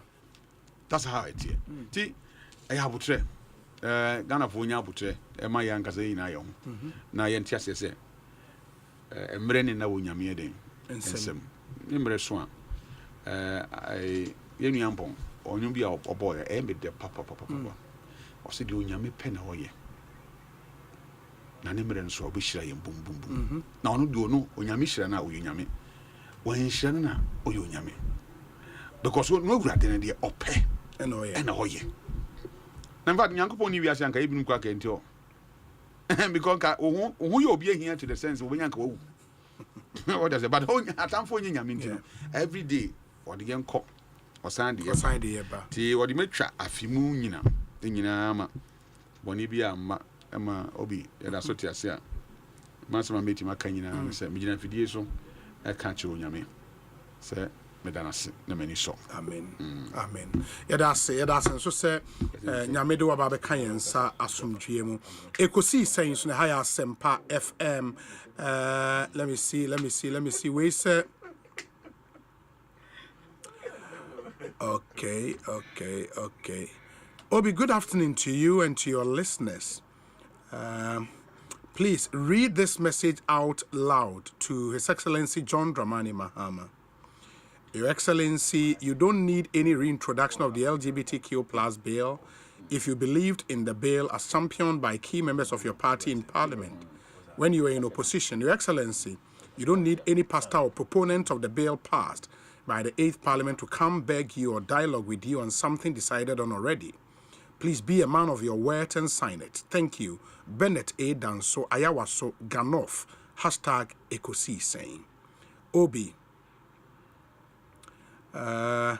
that's how it is ti ayabutre Ghana fo nya abutre e ma ya nkasa yi na ayo na ye ntia sese emre ne na wo nyame den ensem emre so a ye nua mpon onyu bia oboy e me de papa o se de onyame pe na wo ye na ne mre nso obishira ye bum na onu de onu onyame shira na wo nyame wo nhira na o yo nyame because no gura den de ope And oh yeah. In fact, Yankopon ni wiase anka ebinu kwa kenti o. Because who you be here to the sense when yanka wo. What does it? But atamfo nyanya minti every day or the yanko or Sunday eba. Ti or the metwa afimu nyina ma. Boni bia ma obi ya so ti ase a. Masama meti maka nyina se migina fidie so e ka chiro nyame. Se medanase na mani so. Amen. Amen. Yadase so say nyame de waba be kan yensa asomdwe mu. Ekosiisen so na high Asempa FM. Let me see. We say Okay. Obi, good afternoon to you and to your listeners. Please read this message out loud to His Excellency John Dramani Mahama. Your Excellency, you don't need any reintroduction of the LGBTQ plus bill if you believed in the bill as championed by key members of your party in Parliament when you were in opposition. Your Excellency, you don't need any pastor or proponent of the bill passed by the 8th Parliament to come beg you or dialogue with you on something decided on already. Please be a man of your word and sign it. Thank you. Bennett A. Danso Ayawaso Ganoff. #Ekosiisen. Obi. The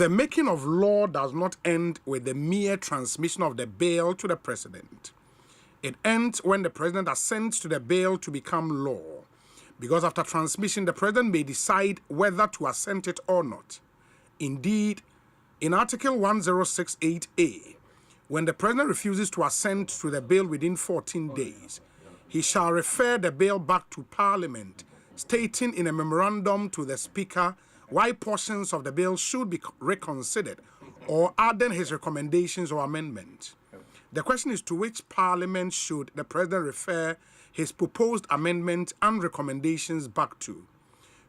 making of law does not end with the mere transmission of the bill to the president. It ends when the president assents to the bill to become law. Because after transmission, the president may decide whether to assent it or not. Indeed, in Article 1068A, when the president refuses to assent to the bill within 14 days, he shall refer the bill back to Parliament, stating in a memorandum to the Speaker why portions of the bill should be reconsidered or adding his recommendations or amendments. The question is to which Parliament should the President refer his proposed amendment and recommendations back to?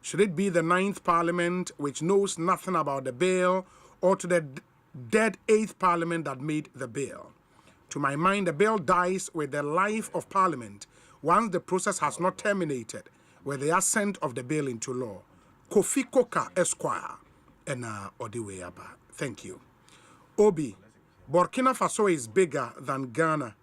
Should it be the 9th Parliament, which knows nothing about the bill, or to the dead 8th Parliament that made the bill? To my mind, the bill dies with the life of Parliament once the process has not terminated with the assent of the bill into law. Kofi Koka Esquire and Odiweyaba. Thank you. Obi, Burkina Faso is bigger than Ghana.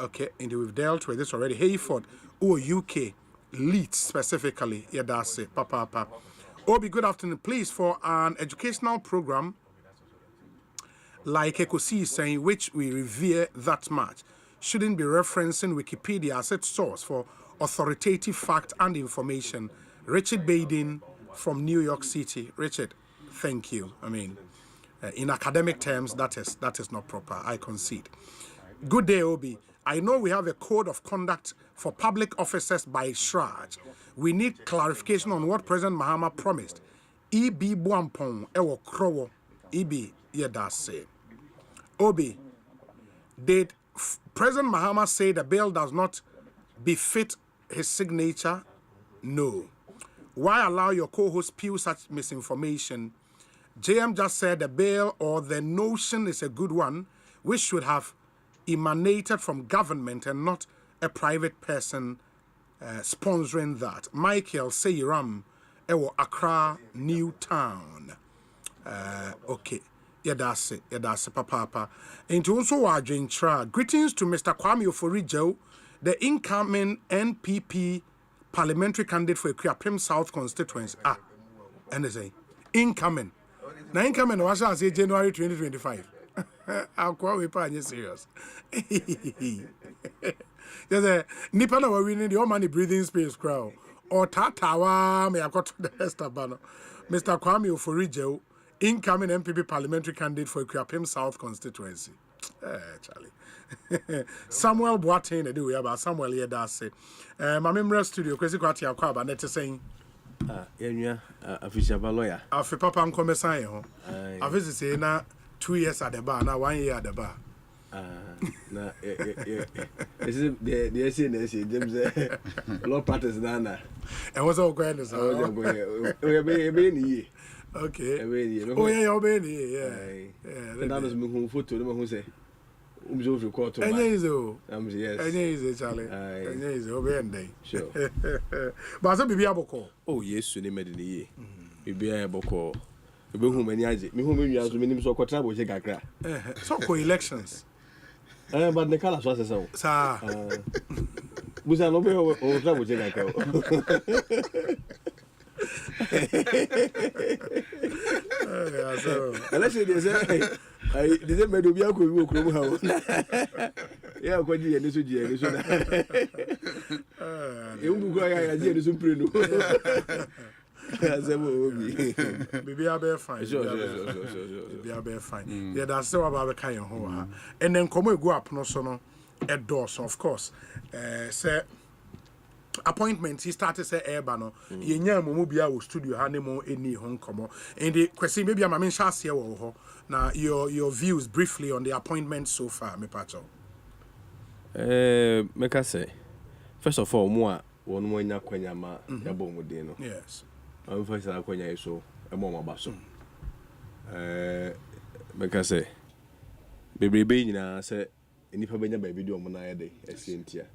Okay, and we've dealt with this already. Hayford, UK, Leeds specifically. Yadase, Papa. Obi, good afternoon. Please, for an educational program like Ekosiisen, which we revere that much, shouldn't be referencing Wikipedia as its source for authoritative fact and information. Richard Baden from New York City. Richard, thank you. I mean, in academic terms, that is not proper. I concede. Good day, Obi. I know we have a code of conduct for public officers by Shraj. We need clarification on what President Mahama promised. E.B. Buampong, Ewo Krowo, E.B. Yedase. Obi, did President Mahama say the bill does not befit his signature? No. Why allow your co-host spew such misinformation? JM just said the bill or the notion is a good one, which should have emanated from government and not a private person sponsoring that. Michael Seyiram, Ewo Accra, New Town. Okay. Yadase, Papa. And also Wajintra. Greetings to Mr. Kwame Oforijo, the incoming NPP parliamentary candidate for Ekriapim South constituency. And they say, incoming. Now incoming was I say January 2025. I'll call we pan serious. There's a Nipa na winning the money breathing space crowd. Or Tatawa may have got to the Estabano. Mr. Kwame Oforijo, incoming MPP parliamentary candidate for Ekriapim South constituency. Charlie. Samuel Boateng na do about Samuel here that say my member studio kwesi kwati akwa ba net saying yenua official lawyer afi papa nkome san ho afi say na 2 years at the bar na 1 year at the bar na this is the say James law practice na and what's all going is be ni okay oh yeah be ni yeah that was me who photo me who say Umzo court. Yes. Charlie. Sure. But I be able. Oh yes, so they made the ye. Be able. Be who many aje. Me who me nua so minim so kwatra bo je kakra. So ko elections. But the color was so. Sa. Busa no be o tra bo je kakra. Let's say they say I didn't make be akọ wi okro mu ha o. Yeah, ko ji eni so ji eni so na. E ungu ko ya ji eni so mpre no. Baby, I'll be fine. Baby, I'll be fine. Yeah, that's still about the kind of and then come we go up no so no a doors, of course. Say appointment he started say Airbano. You know, Mobia will studio Hanemo any home come. And the question maybe I'm in Shasia or now your views briefly on the appointment so far, me pacho. Make I say, first of all, more one more kwenya ma yabo mudeno. Yes. I'm first kwenya so e mo mabaso. Make I say, baby nyina say nipa benya baby do mo na yede esentia.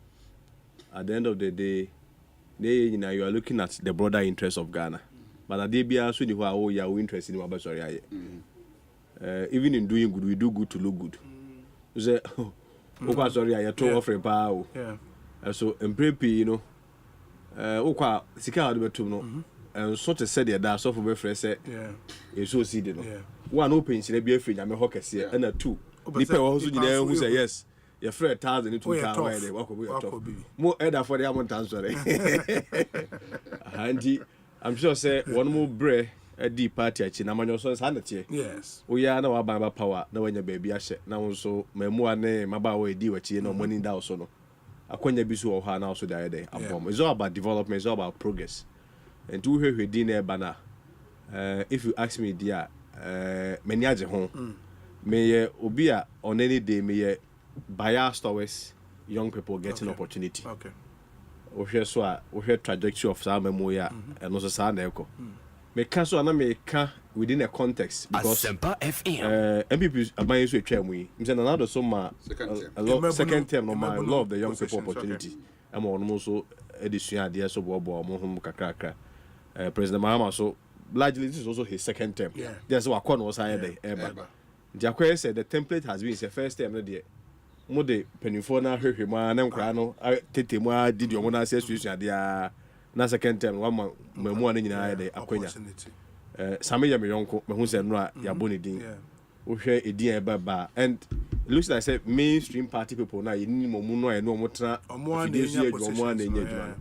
At the end of the day, you are looking at the broader interest of Ghana. But at the end, so you are interested in what sorry. Even in doing good, we do good to look good. Say, oh, sorry, I told off a power. So, in preppy, you know, oh, Sika had better no, and sort of said that so for my friend said, you so see the one open, she be a friend, I'm a hawker here, and a two. People also who say yes. Your friend 1,000 into town where they walk away. More either for the amount answer. Handy, I'm sure say one more bread a deep party at Chinaman son's handy. Yes. We are now about power, no when your baby I said now so my more name about way deal with no money down so no. I couldn't be so hard now so the other day. It's all about development, it's all about progress. And to her with dinner banner. If you ask me, dear, many aje home. May Obia on any day may biased towards young people getting opportunity. Okay. We hear trajectory of some memoya and also sound echo. Me can so na me can within a context because Asempa FM. MPP are buying so a we. I'm another so second term no my love the young people opportunity. I'm also edition idea so bobo mo kakra. President Mahama so largely this is also his second term. There's what corner was higher there. Jacques said the template has been his first term no there. Mode penifo na hwehwe ma na nkra no tete mu didi omo na association dia na second term one mamu na nyina ya de akwanya same ya me yonko me hu se no a ya boni din wo hwe edin e baba and it looks like say mainstream party people na yini momu no e no omo tra omo na nya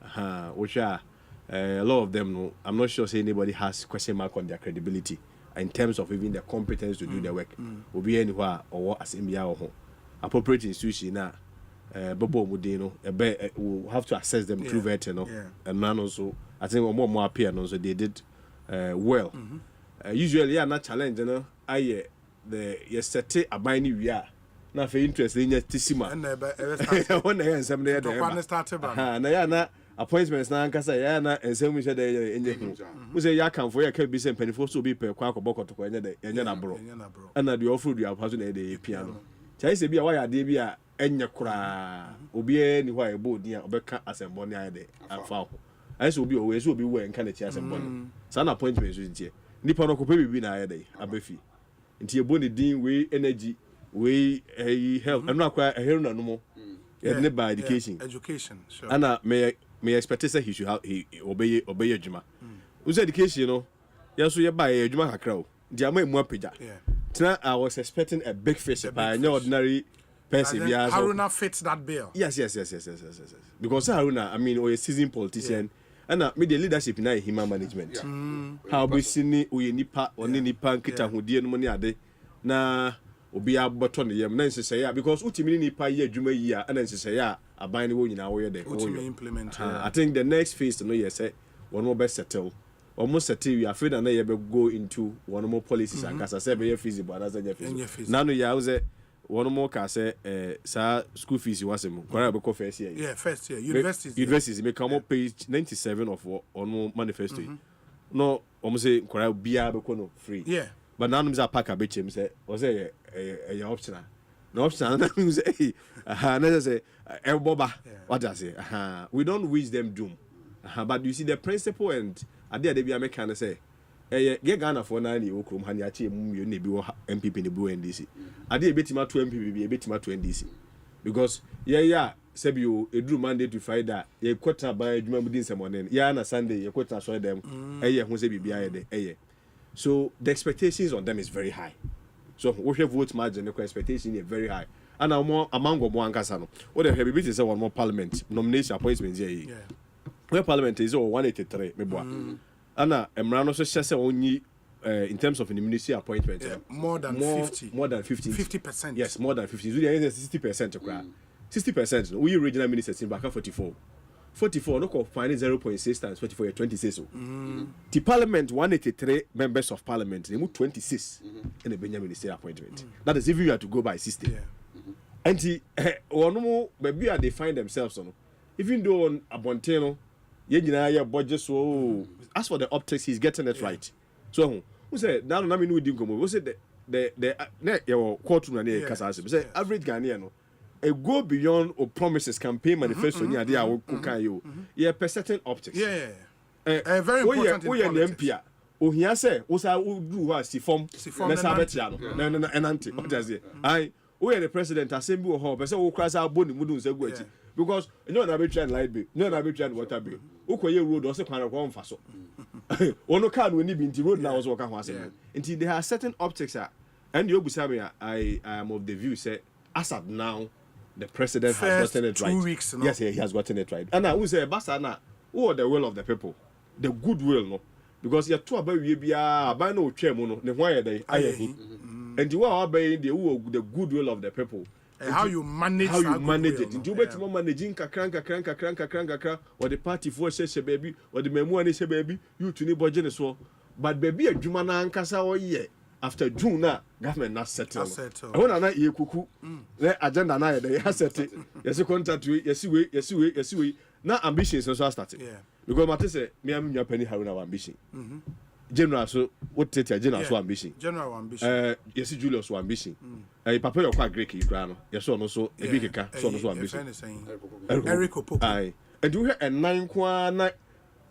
aha wo hwa a lot of them no I'm not sure say anybody has question mark on their credibility in terms of even their competence to do their work obi anywhere or asembia or home appropriate institution na bobo mudino we have to assess them through vetting and none also I think more appear no so they did well usually not challenge no aye the yesterday abani we are na for interest in tisima when they ensem dey na ya na appointments na nkasa ya na ensem we dey enye we say ya kan for ya ka bi se penifo so bi pe kwa akoboko to enye na bro na the offer you have na dey piano chai se bia waya de bia enya kura obi ni hwa ebo din a obeka asembo ni ayede afa ho ai se obi o we se obi we nka na chi asembo ni sa na appointment so tie nipa no ko pe bibi na ayede abafi nti ebo ni din we energy we health anu akwa heru na no mo ne by education sure ana me expect say he should have he obey adwuma who's education no yeso ye by adwuma kakra o di ama emu apagya I was expecting a big fish by an ordinary person. Haruna fits that bill. Yes. Because Haruna, I mean, or a seasoned politician, and me the leadership in human management. How we see we nipa or nipa kita who dear money ade na obi abaton the yam nancy say because ultimately nipa ye juma year and then say a buying one in our day. Ultimately implement. I think the next phase to know yes say one more best settle. Almost settle we are afraid that they go into one more policies and cause say be feasible and as feasible. Now no ya say one more can say sa school fees was em kwara be first year. Yeah, first year. Universities may come up page 97 of one manifesto. No, almost say kwara bia be no free. Yeah. But now them say pack a bitch him say was say a optional. No optional that means say na say boba what I say we don't wish them doom. But you see the principle and I did be American say Ghana for nani okrom hani achi mu ne bi wo MPP ne bi wo NDC ade e betima to MPP bi e betima to NDC because Sebio edru Monday to Friday ye kwota ba adwuma mudi nsemone ya na Sunday ye kwota so dem ho se bibia ye de so the expectations on them is very high so we have vote margin the expectation is very high and among mo ankasa no what the heavy say one more parliament nomination appointments here where parliament is 183 meboa ana emra no so hyese onyi in terms of ministry appointment more than 50%. Yes, more than 50. So there is 60%. 60%. We regional ministers in back 44. 44 no call find 0.6 times 44 26 so. The parliament 183 members of parliament they move 26 in the Benjamin ministerial appointment. That is if you have to go by system. And the maybe they find themselves on even though on Abonteno ye budget so as for the optics he's getting it right. So who said now na me no di nkomo who said the your courtroom na kasa say average Ghanaian no a go beyond or promises campaign manifesto ni ade a wo kan yo ye per certain optics very important in politics ohia say wo sa do wa si form na sa betia no na enante what does it I we are the president assembly wo ho person wo krasa aboni mudu nsagu achi because you know na be try light bill you know na be try water bill ukoye road o se kwan ko mfa so ono car no ni bi nti road na wo so ka ho asem nti there are certain optics and you obusa me I am of the view say as at now the president has gotten it right 2 weeks no? Yes he has gotten it right and who say basa na who the will of the people the goodwill no because you to aba wie bia aba na otwa mu no ne ho aye dey aye and you are obeying the goodwill of the people how you manage it nti obetimo managing kakran or the party for sheshe baby or the memu ani she baby you to ni budget ne so but baby adwuma na ankasa oye after June na government not settle I want na ye kuku the agenda na ye dey set yes contract we yes we na ambitions so start because matter say me am nya penny haruna ambition general so what take general so ambition yes Julius so ambition papa your kwa Greek you no yes no so e big keka so no so ambition Eric Opoku and you hear a nine kwa na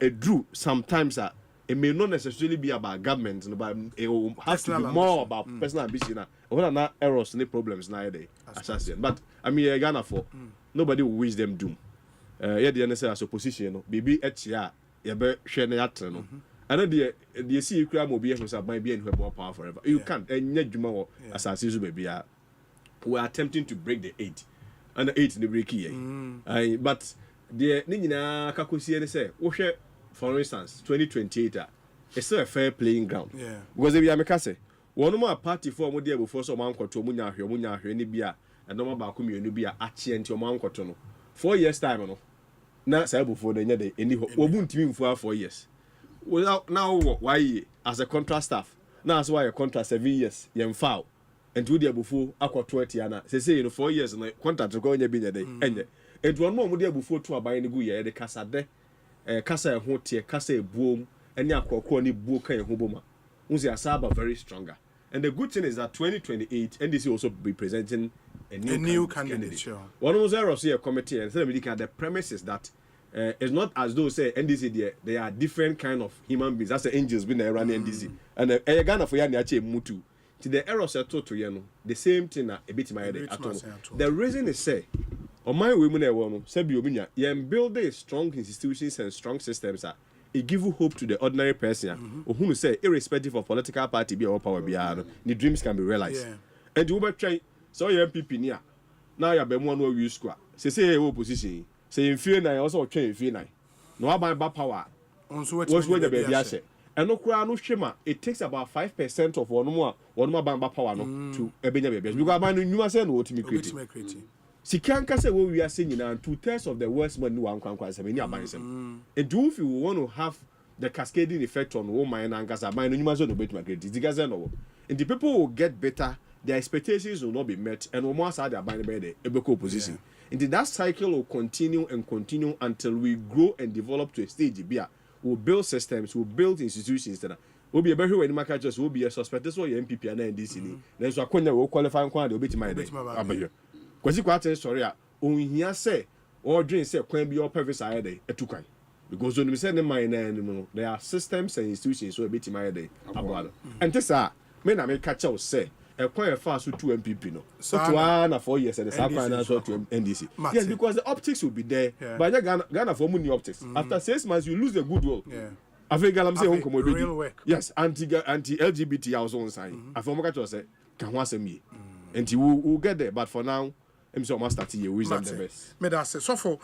a drew sometimes it may not necessarily be about government but it will have to be more about personal ambition what are errors and problems nowadays but I mean Ghana for nobody will wish them doom yeah the NSA as opposition no baby etia ye be hwe na yatre no and the see kra mo be say ban be anywhere more power forever you can't enya dwuma wo asase so baby we are attempting to break the 8 and the 8 in the break here but the ni nyina kakosie ne say wo hwe for instance 2028 it's still a fair playing ground because if you make say one more party for mo dey before so man kwoto mo nya hwe ni bia and no ba ko mienu bia ache enti o man kwoto no 4 years time no na say before the nya dey eni ho obu ntimi mfu 4 years now why as a contract staff now so why a contract 7 years yem foul and we dey before akwoto atiana say 4 years no contract ko nya bi nya dey enye and one more mo dey before to aban ni gu ye dey kasa de kasa ho tie kasa ebuom ene akoko ni buo kan ho boma unzi asaba very stronger and the good thing is that 2028 NDC also be presenting a new candidate. Sure. One of those here committee and the premise is that it's not as though say NDC they are different kind of human beings. That's the angels been there running NDC and Ghana for ya ni ache mutu to the errors to you know the same thing na a bit my at all. The reason is say on my women e won say bi obinya you build strong institutions and strong systems it give you hope to the ordinary person who say irrespective of political party be or power biya the dreams can be realized and you be try so your MPP ni now you be mo no use squad say opposition say in fear na also try in fear na no aban ba power onso what the baby ase and no kura no hwema it takes about 5% of one more aban ba power no to ebenya baby because aban no nyuma say no otimi create Sikanka say we are saying now 2/3 of the worst money one kwankwa say many abansem. And if you want to have the cascading effect on woman and gas aban no so no bet market digaze no. And the people will get better, their expectations will not be met and we must have their aban be the ebeko opposition. And that cycle will continue until we grow and develop to a stage bia we'll build systems, we'll build institutions that will be a very when market just will be a suspect so your MPP and NDC ni. Then so akonya will qualify kwa de obeti my kwasi kwate story a onhia se or dream se kwan bi o purpose aye dey etukan because when we say the mine there are systems and institutions so a bit my day about and this me na me catch out say a quite fast to 2 MPP no so to 1 or 4 years and the Sakwana so to NDC yes because the optics will be there but Ghana for money optics after 6 months you lose the goodwill I think I'm saying real work yes anti LGBT also on sign I form catch say can one say me and you will get there but for now I'm so must start here wisdom the best. Me da say so for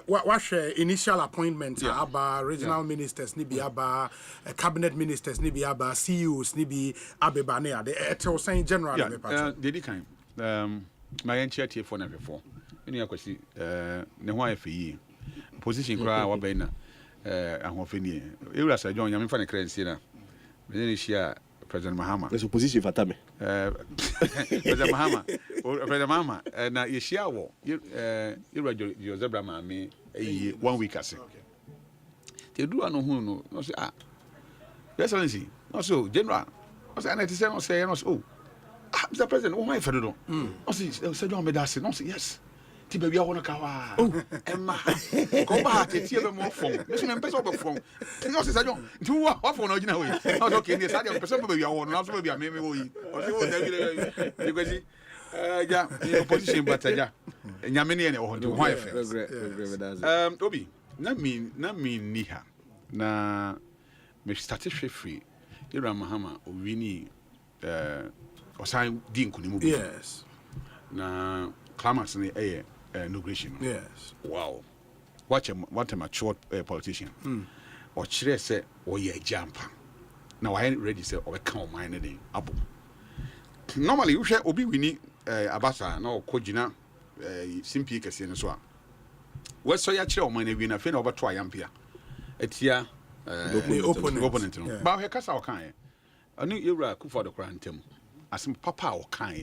what share initial appointments about regional ministers ni bi aba cabinet ministers ni bi aba CEOs ni bi abeba ne ade eto saying general me patch. Dedi kan my entry here for number 4. Any akwasi ne ho afi position kra wa be na ahofeni ewura sa John nyame fa ne kransi na me ne shia President Mahama. There's opposition fatame. President Mahama na yeshia wo you zebra ma me 1 week ase. Te do no hu no say excellency no so general no say na te say no say no so Mr. President who my fedo do no say John me da say no say yes ti ba wi a wona ka wa emma ko ba te ti e be mo fon me so me pese obo fon no say John ti wa fon no gina we no okay ni say dem pese ba wi a wona na so ba wi a me wo yi o say wo da wi because ja opposition but ja nyame ne ho do why Obi na mi ni ha na me start free Ira Mahama o wini osan di nkunimu bi yes na climax ni inauguration yes wow what a mature politician or chire say o ye jampa now I ain't ready say o be kan o mine den abo normally we share obi wini abasa na o kogina simpi kese ne so a we so ya chire o mine wi na fe na o beto ayampia etia opponent no ba he kasa o kan ani ewura kufa do krantem asem papa o kan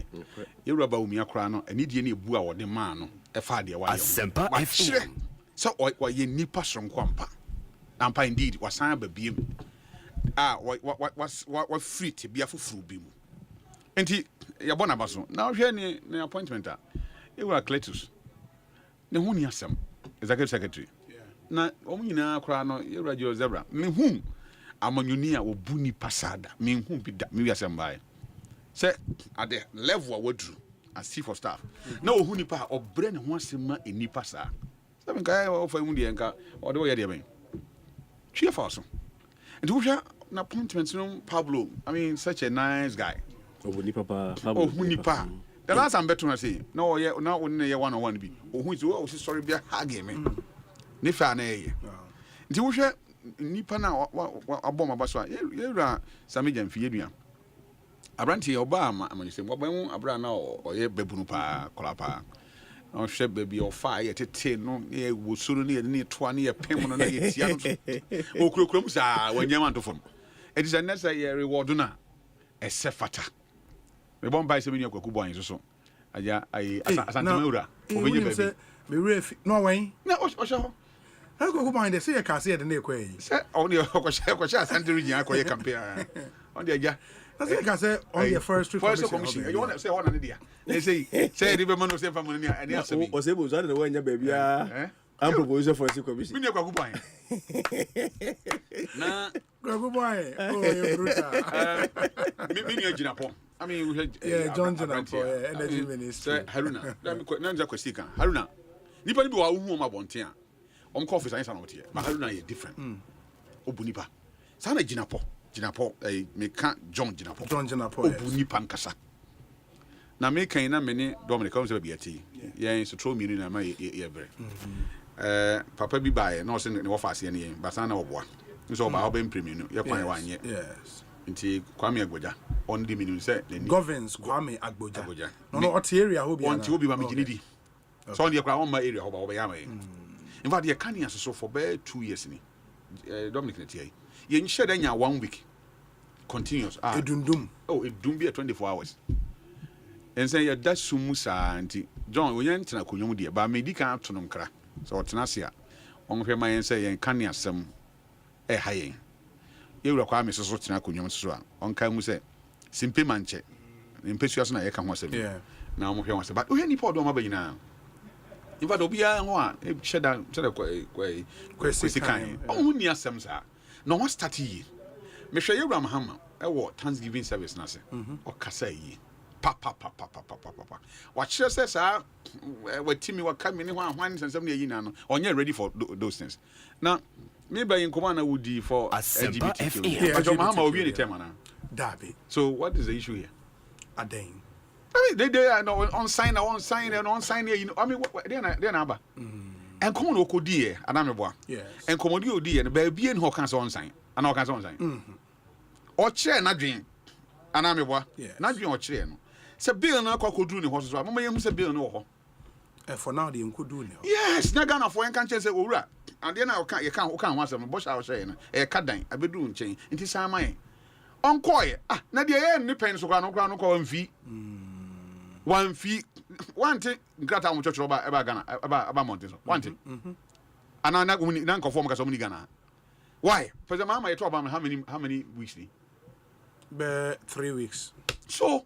ewura ba umia kra no anidie na ebu a wo de ma no efa de wa Asempa FM so wa ye nipa sonkwampa ampa indeed wasan ba biem wa free te bia fufuru bi mu enti ya bona baso na hwe ni appointment a ewura Cletus ne hu ni asem executive secretary na omu nyina kra no ewura Joe Zebra me hu amanyuni a obu ni pasada me hu bi da me wi asem bae say at the level of wadru as chief of staff na ohu nipa obre ne ho asema enipa sa sabe nka ofa mu de nka o de wo ye de ben twie fa so and wo hwa na appointment no Pablo I mean such a nice guy ohu nipa pa ohu nipa the last time beto na say na o ye na won ye one on one bi ohu ti o sorry bia hag me ne fa na ye nti wo hwa nipa na aboma ba so ye ra Samija mfie dua Abranti oba amanyese obamu abra na oye babunu pa kola pa on hwe baby o fa ye tete no ye wosuru ne ye ne toa ne ye pem no na ye tia no okurokurom sa wanyama ntofo it is a necessary reward na esefata me bon bai se me kwaku bo anyi so aja ai asantema ura obenye baby me refi no wen na o sho kwaku bo anyi de se ye ka se ye de na ekwa yi se on ye kwasha asantema nya akoye campaign on de aja that's like I said on the first commission. You want to say what an idea? They say the man who say family and answer me. Osei so the way baby I'm proposing for a commission. Me kwaku boy. Na kwaku boy. Oh, you brutal. Me gina po. I mean we had John Jinapo energy minister. Haruna. Na nza kwesi kan. Haruna. Nipa ni bi wa hu ma bonten a. Office answer na wotie. But Haruna is different. Obu nipa. Sana Jinapo. Jinapo me kan John Jinapo obu ni pankasa na me kan na me ne Dominic come say be ati yen so tro minu na ma ye bre papa bi bae na o se ne wo fa ase ne yen basa na oboa so ba ho be premium ye kwan wa anye yes nti Kwame Agboja on di minu say governs Kwame Agboja no ot area ho bi na on ti obi ma me ginidi so on ye kwa on ma area ho ba wo ya ma in fact ye kan so for be 2 years ni Dominic ne tie you share then 1 week continuous edundum edum be 24 hours and say ya that sumusa anti John we yan tena konwom de ba medical atonom kra so tena se a on hwe man say yan kan asem ha yen ewura kwa me so tena konwom so a on kan mu say simpe manche impesuaso na ye ka ho asem na on hwe won say but we ni pod o ma ba nyina in fact obia ho a sheda kwesi kan o ni asem sa no what start yi me hwe Abraham Hama e wo Thanksgiving service na se o kasa yi pa wa chere se sa watimi wa kame ni ho ahwan sensem na yi na no onye ready for those things now me by in command would for LGBT but Hama obi any time na Dabi. So what is the issue here? Adeng. I mean, they are no on sign here. You know, I mean, they're not. And come on, Okodi, and I'm a boy. Yes. And Commodore D and baby and Hawkins on sign, and Hawkins on sign. Or chair, not dream, and I'm a boy. Not dream or chair. So Bill no could do the horses. Mamma, you said Bill no. And for now, they could do now. Yes, Nagana for can't say, oh, right. And then I can't once a bush I was saying, a cut down, a bedroom chain, it is my. On quiet. Na dia ni pen so kwa no kwa mfi. One fee. One thing grata mo chocho ba Ghana ba mountain so. One thing. Ana uni na conform ka so muni Ghana. Why? For the mama you talk about how many weeks ni? Be 3 weeks. So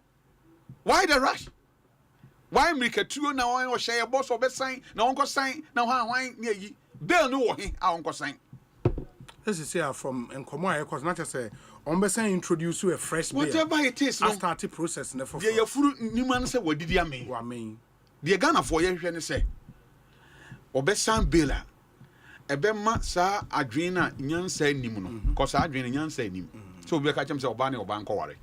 why the rush? Why make a two na on share boss or be sign na on ko sign na why near yi. Bill no wo he a on ko sign. This is here from Nkomo Ekos not just say on be saying introduce you a fresh bill. Whatever it is, I started process na for. Yeah, fruit ni man say wadidi ame. Wa mean. The Ghana for ye hwe ne say. Obesan bill a ebe ma sa adwena nyansa nim no. Cause adwena nyansa nim. So obi ka chem say oba ne oba nko ware.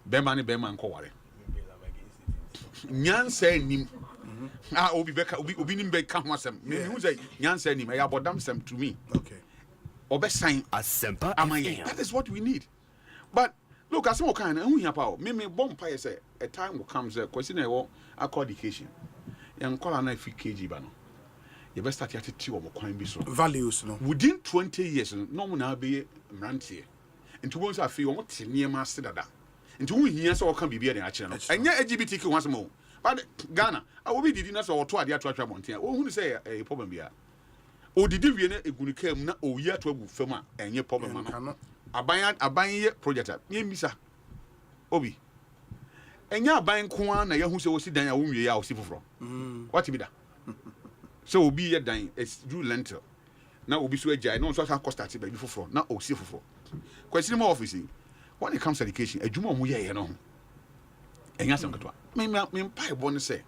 Be ma nko ware. Nyansa nim. Obi nim be ka ho asem. Me hu say nyansa nim. Ya bodam sem to me. Okay. Asempa FM. That is what we need. But look, as some kind of me bomb pie say a time will come say question I call education. Young call na fi kg ba no. You best start at 2 of coin be so. Values no. Within 20 years no na be mrantie. Into once I feel what near master dada. Into who here so can be be na channel. And yeah LGBTQ once more. But Ghana, I will be did not so to ade atwa monte. Oh who say a problem be o didi wie na egunu kam na o yi ato agu fam a enye problem no aban ye project ye misa obi enya aban ko an na ye hu se osi dan a wo nwie ya osi foforo what be da so obi ye dan is do lentil na obi so agya no so cost start ba bi foforo na osi foforo question more office when it comes to education adwuma mo ye no enya sam ketwa me pai bo ne say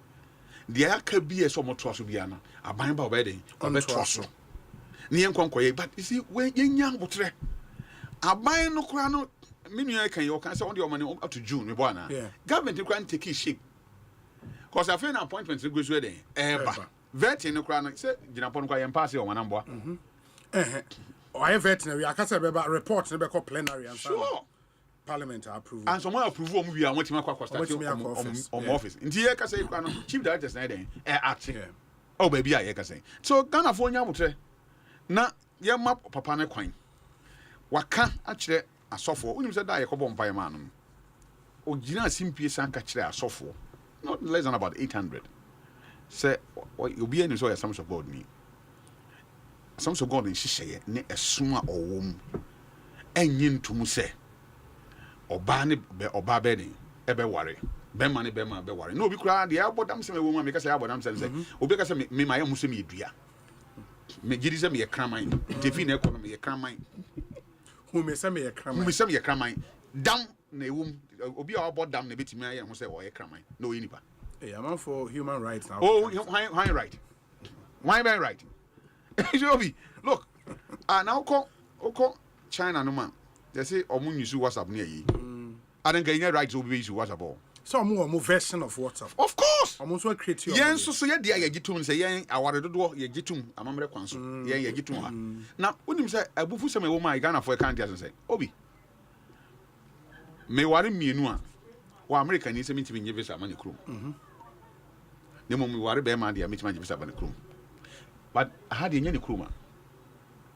the aka bi so mo to so bia na aban ba obede obe to so ni enkonkoye but you see when yenya botre aban no kura no menu kan yo kan say on the money up to June me boy na government kura take shape cause I feel an appointment go so dey eba vet no kura no say gina pon kwa yem pass o manamboa o veterinary akasa be report ne be ko plenary and sure Parliament approve. And someone approve we are what on office. In the ka say chief director na den acting. Oh baby I ka say. So Ghana for nya motre. Na ye map papa ne kwan. Waka a kire asofo. Unim say da ye ko bom pai ma no. O gina simpie san ka kire asofo. Not less than about 800. Say obi any so ya some of God ni. Some of God in hihye ne esuma owom. Enyin tumu say oba ne be oba be ni e be ware be ma ne be ma be ware no obi kura de abodam se me wo ma me ka se abodam se obi ka se me ma ye hu se me edua me gidi se me ye kraman tefi na economy ye kraman hu me se me ye kraman dam na ewum obi a abodam na betimi aye hu se wo ye kraman no yi nipa I'm for human rights now. Oh why right right obi look now ko China no man they say omu use WhatsApp near yi. I don't get right to be use WhatsApp all. So more version of WhatsApp. Of course. I'm also create your. Yen so ye dia ye gitum say yen aware dodo ye gitum amamre kwanso. Yen ye gitum ha. Na unim say abufu say me wo ma Ghana for kan dia say obi. Me ware mienu a wa America ni say mitimi nye visa mani krum. Ne mo me ware be ma dia mitimi nye visa mani krum. But I had ye krum.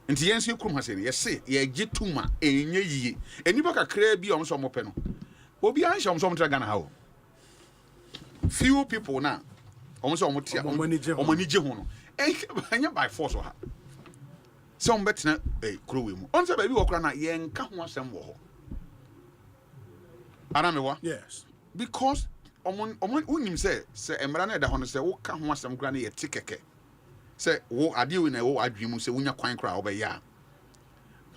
Nti yenso ekrum ha se ne yese ye gituma enye yiye enipa kakra bi o so mo pe no obi an hye o so mo tra Ghana ha o few people na o so mo tia o manije ho no enya by force o ha se o betena krowe mu on se ba bi wo kra na ye nka ho asem wo ho ara me wa yes because omun unim se emra na da ho no se wo ka ho asem kra na ye tikeke say wo ade we na wo adwene mu say wonya kwan kra obeya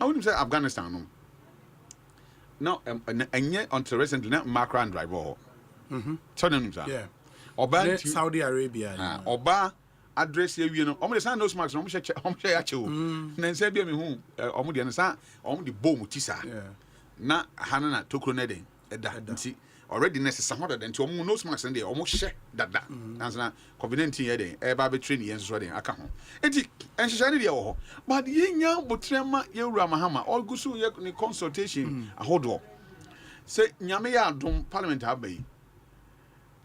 I wouldn't say Afghanistan no now enye until recently na macro and driver so them yeah oba Saudi Arabia oba address ye wi no omo de san nose mask no omo hye ya chewo na nse bia me hu omo de nsa omo de bom tisa na hanana tokro na den eda nti already necessary hoda den nti omo nose mask den omo hye dada ansana covid-19 ye den e ba be train ye nso den aka ho enti enhyehyane de wo ho but ye nya botrema ye wura mahama all gusu ye ni consultation ahodo se nyame ya adom parliament abai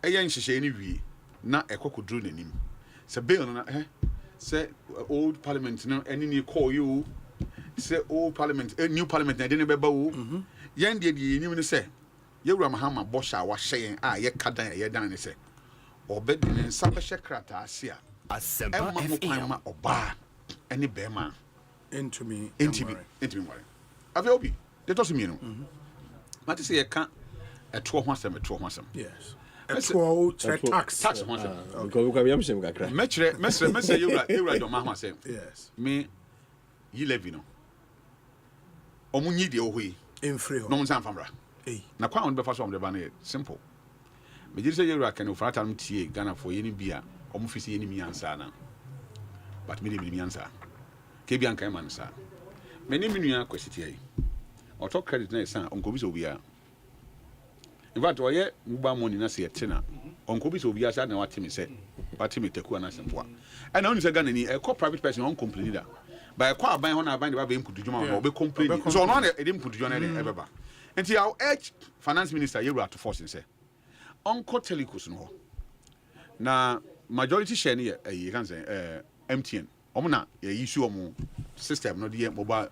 eye nhyehyane ni wi na ekokodru nanim se bill na say old parliament no any ni call you say old parliament new parliament na dey ne beba wo yen de enim ni say yewura mahama bosha wa hyen a ye kadan ye dan ni say obedi ne nsa be hye krata ase a Asempa FM ma oba any bema into me more ave obi they toss me no mate say ye ka eto ho asem yes eto tax go yam shem kakra mesre yewura do mahama say yes me yi levi no omunyi de ohoi enfree ho no nsan famra na kwa on be fa so on de ba na simple me jiri say yewura kan ofrata no tie Ghana for yeni bia omu fisi yeni mi ansa na but me de mi ansa ke bia kan man sa me ni minua kwesiti ai auto credit na san onko bi so bia in fact oye mobile money na se yetina onko bi so bia sa na watimi se watimi teku na sempoa and only say Ghana ni e private person on complain that by a kwa ban ho na ban de ba be imputujuma ho be complain so no na e dem imputujuma na e beba enti our edge finance minister yewura to force say onko telecos no ho na majority share ni e kan say MTN omo na ye issue omo system no de mobile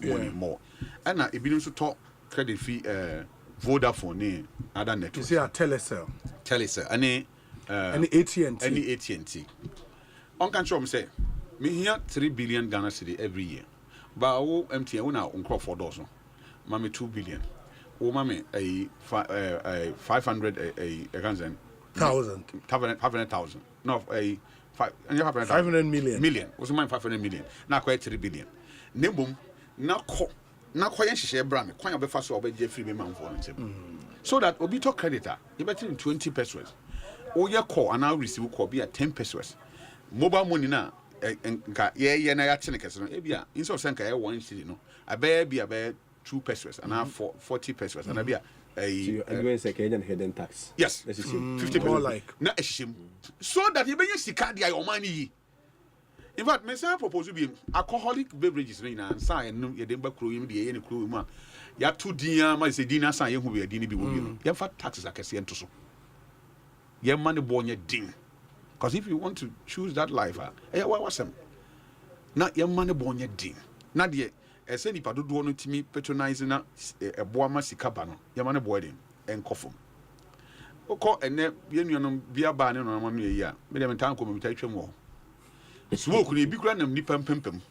money more and na ebi nso to credit fee Vodafone ni other network you see a Telecel any AT&T on can show me say me here 3 billion Ghana cedi every year but wo MTN wo na unkro for doors no mame 2 billion wo mame a 500 a ganzen 500,000 no a 500 million was mine 500 million na quite 3 billion nebum na koyen hihye bra me kwan obefa so obeje free me man for ntem so that obi to creditor you better in 20 pesos o ye call and now receive call be at 10 pesos mobile money na nka ye na ya chene kese no e bia inso of senka ye 1 cedi no abe 2 pesos and 40 pesos and bia advance Kenyan hidden tax yes 50 more like na ehim so that you be sika dia your money in fact me say propose be alcoholic beverages na nsa enu ye dem ba kuro yim de ye ne kuro mu a ya to dia ma say din asa ye hu be din bi wo bi ye fa taxes akese ento so ye money bonye din because if you want to choose that life wasem na ye money bonye din na de ese nipa dodo no timi patronize na eboa ma sika ba no ye money boy din enkofom okọ ene ye nuanom bia ba ne no no ye yi a me dem tan ko me tatwam wo smoke ni bi kura nam ni pampam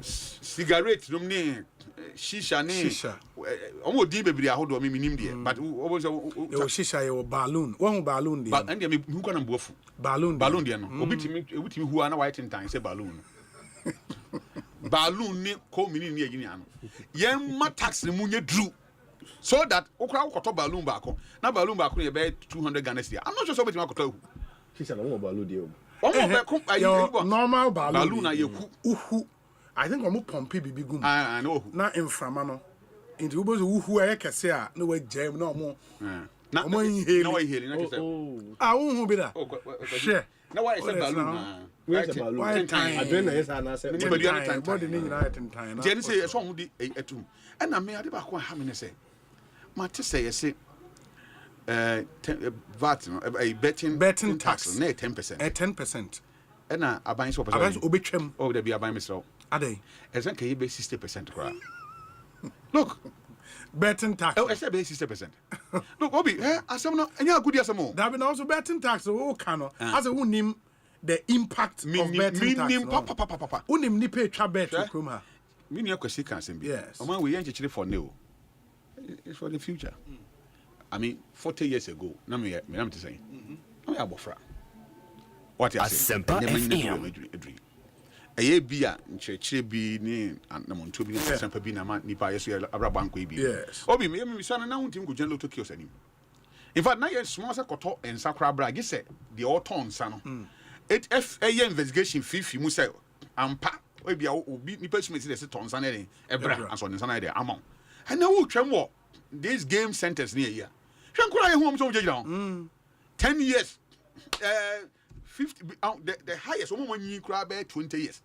cigarette nom ni shisha omo di bebiri ahodo me minim de but obo so yo shisha yo balloon one balloon de but and me hu kwa na mbofu balloon de no obitimi hu ana white time say balloon balloon ni ko mini ni agini ano yen ma tax mu nye dru so that okra ukoto balloon ba ko na balloon ba ko ye be 200 Ghana cedi I'm not sure so obitimi akoto shisha na balloon de normal balloon na yeku uhu I think omo pompe bibi gum I know na inframa no into ubozo uhu e kese a na we jam na omo na omo inhale na we inhale na kese uhu bi da she na why say balloon na why say balloon adwen na yesa na say body ni nyina etentan na je say so hu di etum e na me ade ba ko ha me ne say ma te say yesi VAT no a betting tax na 10%. 10%. Na aban so person. Aban obetwam. Oh, there be aban misro. Ade. Ezen ka be 60% kra. Look, betting tax. Oh, I said be 60%. Look, Obi, asem no enya agudi asem o. That be also betting tax o kano. As a unim the impact of betting tax. Papa. Unim ni pay twa bet krom ha. Me ni akwasi kan asem bi. Yes. O man we yen chechire for now. It's for the future. I mean, 40 years ago, na me am to say. Na me abofra. what you Asempa FM. Aye bia nkyerɛkyerɛ bi ne anamonto bi ne Asempa bi na ma nipa yeso abrabanko bi. Yes. Obi me sana na huntim ko gyina loto kios anim. In fact, na ye small se koto ensa kra bra gi se de oton nsa no. It a investigation fifi mu se ampa obi obi nipa sumeti de se ton nsa na den ebra aso nsa na de amon. And now wo twem wo this game centers near here. Hwenkura ye hu so gyina 10 years 50 the highest one when you cry about 20 years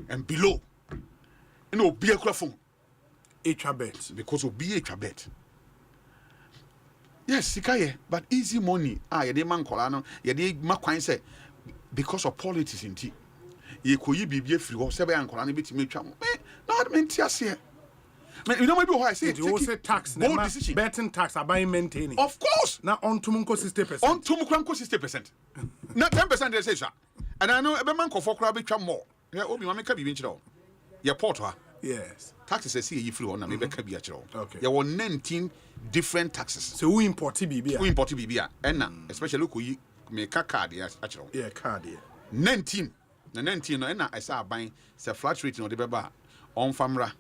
and below. You know, be a phone. Bet because of be a bet. Yes, sikaye, but easy money. You de man kolano, you de makwan say because of politics in tea. You could be free or 7 and kolani bit me tram. Not meant here. You know maybe why I say it also tax betting tax are by maintaining. Of course. Now on to Munko 60%. On to Munko 60%. Not 10% they say, sir. And I know a man for crabby tram more. Yeah, Obi Mamma be winch. Your porter. Yes. Taxes say you flew on a maybe be at all. Okay. There were 19 different taxes. So we import BBA. We import BBA. And especially look we make a card here at all. Yeah, card here. 19. The 19 and I saw buying the flat rate on the beba on famra.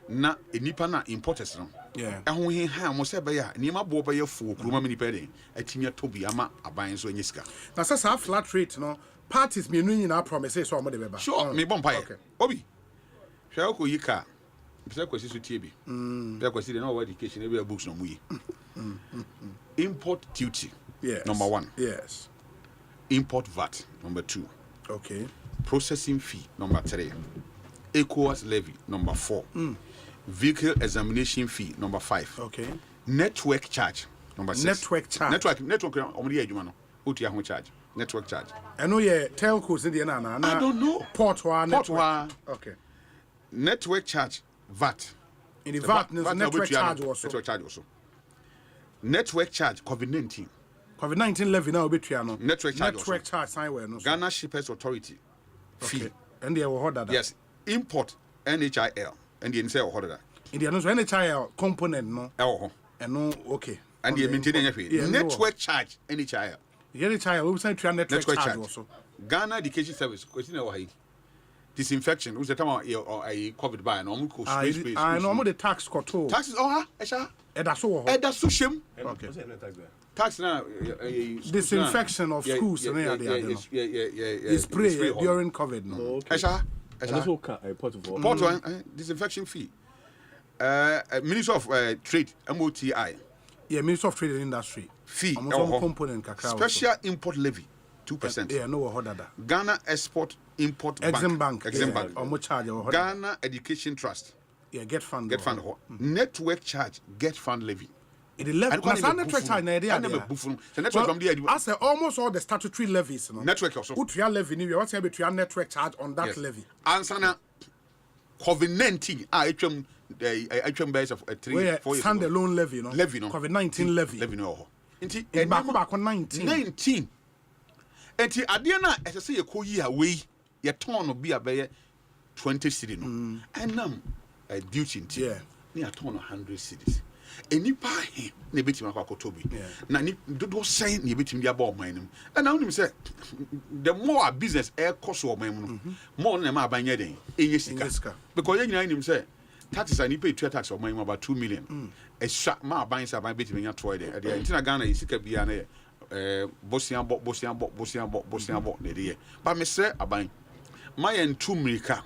Na enipa na importers no ehun hin ha mo se be ya niam abo be ya fu kuruma mini pede atimi atobi ama aban so anyisika na sa flat rate no parties me nu nyina promise so mo de beba sure me bompa ye obi hwa ko yika pese kwesi so tie bi pese kwesi de no education e be books no mu yi import duty number 1 yes import VAT number 2 okay processing fee number 3 ECOWAS levy number 4 vehicle examination fee number 5 okay network charge number 6 network charge network omudi adwuma no otua ho charge network charge eno ye telcos in the na I don't know port wa network okay network charge VAT in the VAT network charge also network charge COVID-19 levy now obetua no network charge sign we no Ghana Shippers Authority fee and they will hold that yes import NHIL and the inside hold that in the NHIL component no and no okay and the maintaining network charge NHIL NHIL we say network charge also Ghana Education Service question why disinfection was the time a COVID by no mo ko space I know the tax control taxes esha eda so shem okay tax na disinfection of schools yeah spray during COVID no esha port disinfection fee Ministry of Trade MOTI yeah Ministry of Trade and Industry fee component kakra special import levy 2% yeah no hold that Ghana Export Import Bank omo charge Ghana Education Trust get fund network charge get fund levy it is levy network charge na dey I say almost all the statutory levies no network also utria levy ni we what say between network charge on that levy answer na COVID-19 atwam base of 3-4 years standalone levy no COVID-19 levy no nti back 19 enti ade na esese ye koyi away ye ton no bia be 20 cedi no enam duty nti ni aton 100 cedis enipa he na betima kwakoto bi na ni dodo sen na betim dia ba oman nim na unim say the more business cost oman no more na ma abanye den enye sika because ye nyina nim say taxes and pay tax oman about 2 million ma abanye sa abanye betim nya toy den e ntina Ghana sika bia na Bosian bo ne dey but me say aban my entu mrika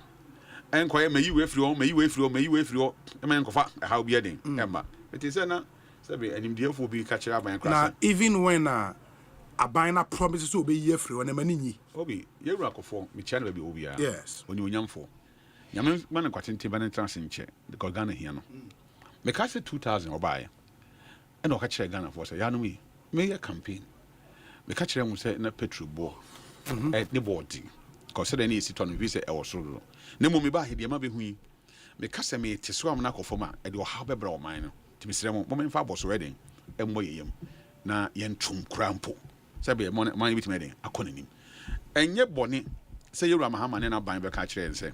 enkoye mayi we free o e man kofa how be den emma it is na say be animdiefo bi ka kire aban class na even when aban na promises to be ye free o na mani nyi obi ye wura kofo me chia na be obi a yes oni onyamfo nyame man kwatente ban trans nche because Ghana here no me ka say 2000 obaye e na o ka kire Ghana for say ya no me campaign me ka kire mu say na petrol bo ne body because say na isi ton bi say e wo soro na mo me ba he de ma be hu yi me ka say me te so am na kofo ma e de o ha be bra o man no ti me sire mo me fa boss wedding e mo yeyem na ye ntum krampo say be man bi ti me den akonanim enye bone say yewura mahama ne na ban be ka kire nse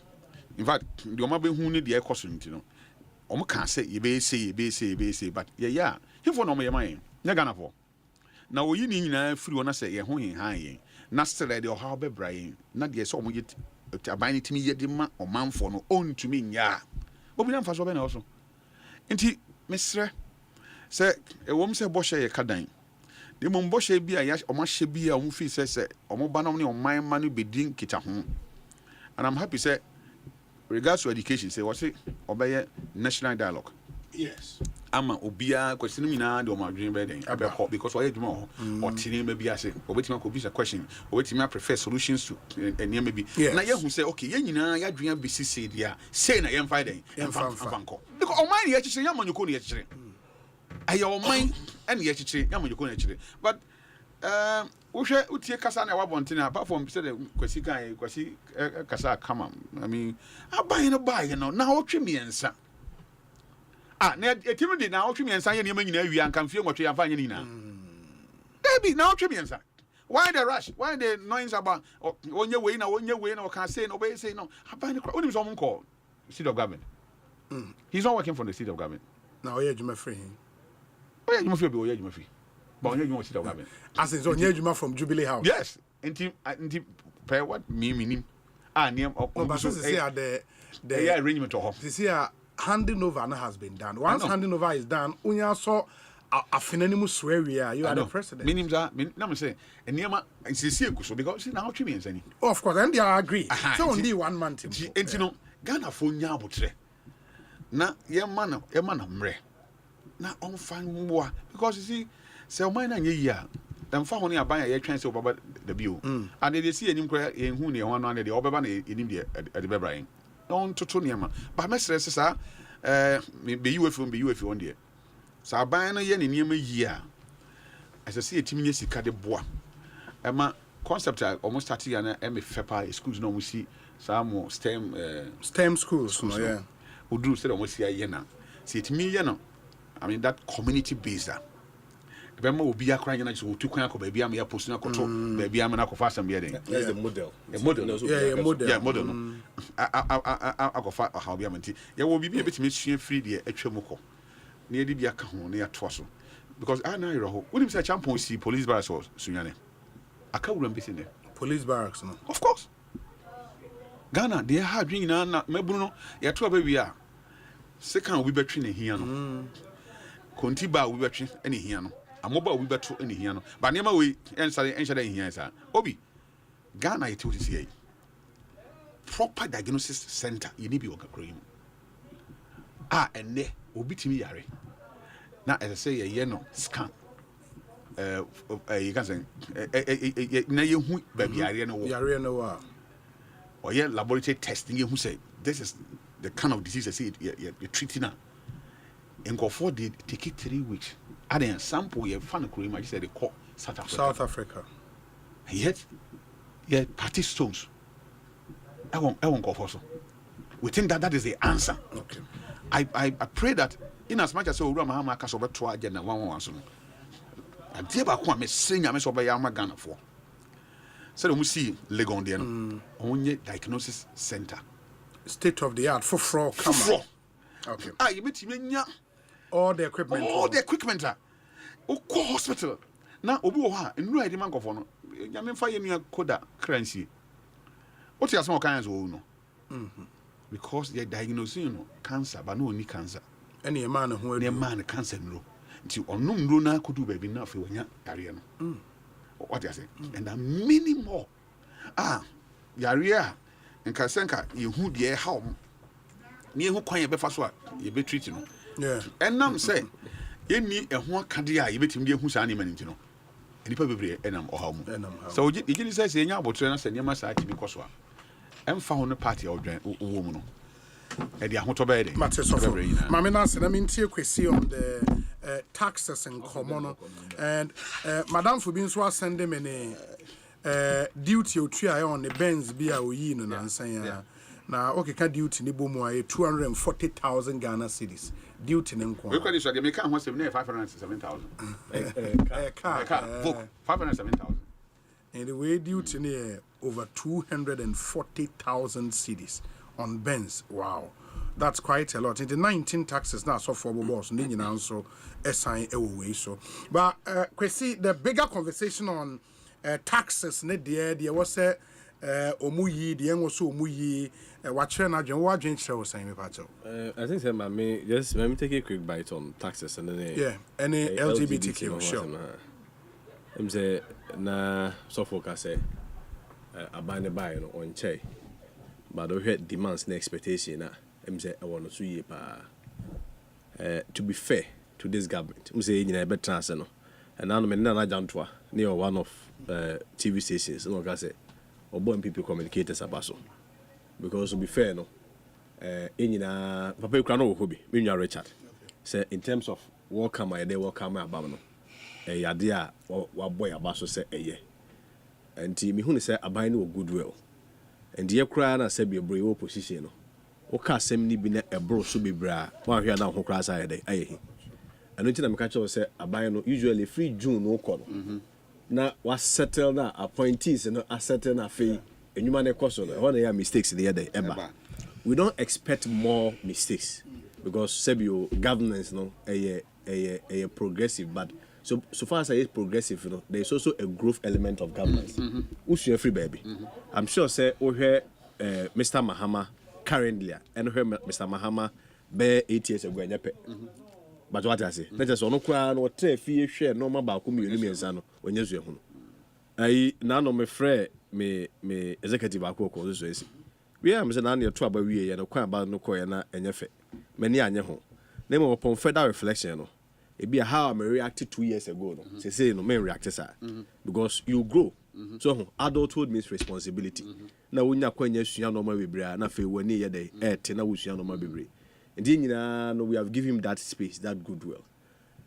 in fact de o ma be hu ne de e koso nti no o mo ka say ye be say but ye ya hifo no mo ye man nya Ghana for na oyi ni nyina free wona say ye ho yen han yen na still de o ha be brain na de so mo ye aban ni timi ye de ma o manfo no ontumi nya obi na mfa so be na so nti mesre say e wom say bo hye ye kadan de mo bo hye bi a ya o ma hye bi a o fi say o mo ba no ne o man ma no bedin kita ho and I'm happy say regards to education say what say obey national dialogue. Yes. Ama obia question me na de o ma dwen be den abeko because why adwuma ho or tini me bi ase obetima ko bisa question obetima prefer solutions to any maybe na ye hu say okay ye nyina ya dwen be sisi dia say na ye mfa den mfa nko because o man ye chichire ya manyuko ne ye chichire aye o man ene ye chichire ya manyuko ne chichire but wohwe utie kasa na wabonte na apart from say the kwasi kan kwasi kasa kama I mean aban no ba ye no na wotwe miensa na etimi di na wotwe miensa ye ne nyina awi anka mfie nwotwe amfa nye nina debi na wotwe miensa why the rush why the noise about onye we na can say no be say no aban no onim so monko state of government he's not working for the state of government now oye adwuma free oye adwuma free be oye adwuma free but onye adwuma state of government as in so onye adwuma from Jubilee House yes nti pay what me nim name but so say the arrangement of see handing over has been done once handing over is done unya so afinanimu swear you are the president meaning that na me say enema insisi ekuso because see now twi ensani of course and I agree so only 1 month enti no Ghana fo nya abotre na ye ma na mre na on fan mboa because you see say o man na nye yi a demfa ho ne aban ye twen say obaba da bio and they see enim kra enhu ne ho no ane de obaba na enim de bebrain on toto ne ma ba mesere sesa be you on there so aban no ye ne niam yi a asese etimi nye sika de boa ema concept almost start ya na eme fepa schools no musi some STEM schools no yeah udru say almost ya na see etimi ye no I mean that community based Bema obi akra nyana so otu kwan akọ baabi am ya post na koto baabi am na kofa asem ye den that's the model model no akofa how bi am nti ye wo bibi e betime sua free de atwam kọ na yedi bi aka ho na ya to so because I na yero ho wonim say champion si police barracks so sunyane aka wuram bi sine police barracks no of course Ghana they ha adwin na mabunu no ya to ba wi a second obi betwe ne hia no konti ba obi betwe ne hia no amoba obi beto eni hia no ba nema we ensare enhyada hia sa obi Ghana yeti woti sei proper diagnosis center ye ni bi okakro yim enne obi timi yare na as say ye no scan you can say na ye hu ba bi yare no wa or ye laboratory testing ye hu say this is the kind of disease I say you treating now and go for the take it 3 weeks and then sample your fan cream I said they call South Africa yet party stones I won't go for so we think that is the answer okay I pray that in as much as we run my castle over to agenda one so and dear ba kwa me sing am so be ya Ghana for so we see Legon there no only diagnosis center state of the art for camera okay you meet me all the equipment o ko hospital na obi wo ha enu edi man kofo no ya me fa ye nua koda currency what you asmo kan so no because they diagnosing no cancer but no only cancer any a man who any man cancer no nti onum no na kodu ba bi na afi wonya yare no what you say and there many more yare a nka senka ye hu de how ni hu kwan ye be fa so a ye be treat no yeah enam say ye ni ehu akade a ye betim de hu sa ne man nti no enipa bebre enam oha mu so ye ni say say nya abotre na say ne ma sa ati bi koso a emfa ho no party odwen wo mu no e de ahoto be de mame na se na mentie kwesi on the taxes and common and madam for being so send them any duty otua on the Benz bi a oyi no nansan ya na okay ka duty ni bomu a 240,000 Ghana cedis duty ne nko we kwadi so de make ho 507,000 car 507,000 and the way duty ne over 240,000 cedis on Benz wow That's quite a lot. In the 19 taxes now, so for boss, and also a sign away. So, but Kwesi, the bigger conversation on taxes, there was a omuyi, the was omuyi, watching a general show saying about I think my main just let me take a quick bite on taxes and then any LGBTQ sure. I'm say na so focus say abane buy no on che, but we had demands and expectation na I'm say I want to see to be fair to this government. I'm say you better answer no, and now me na jantwa near one of TV stations no ka say obo people communicators abaso. Because to be fair, no, Papa Ukrano Hobi, Minya Richard, say in terms of welcome my day, welcome my abamano, Yadia or boy abaso say a year. And Timmy Hun say a bino goodwill. And dear Crana said be a brave opposition. Oka semni bine a bro subi bra, one here now who cries I day, aye. And until I'm catcher say a bino usually free June no call. Now was settled now appointees and a certain fee. And you man question when there are mistakes in the other ever. We don't expect more mistakes because Sebio governance no a progressive, but so far as I is progressive, you know, there is also a growth element of governance. Who's your free baby? I'm sure say here Mr. Mahama currently and here Mr. Mahama be 8 years ago and but what I say, let us on no tray fee share no more about community when you're I now no me frère me executive akoko so esi we am say na na to aba wie ye no kwa ba no koye na enye fe mani anye ho na me upon further reflection no e be how I reacted 2 years ago no say no me react sir because you grow so adulthood means responsibility na wonya kwanya sua no ma bebre na fe wani ye dey na wo sua no ma bebre ndi nyina no we have given him that space, that goodwill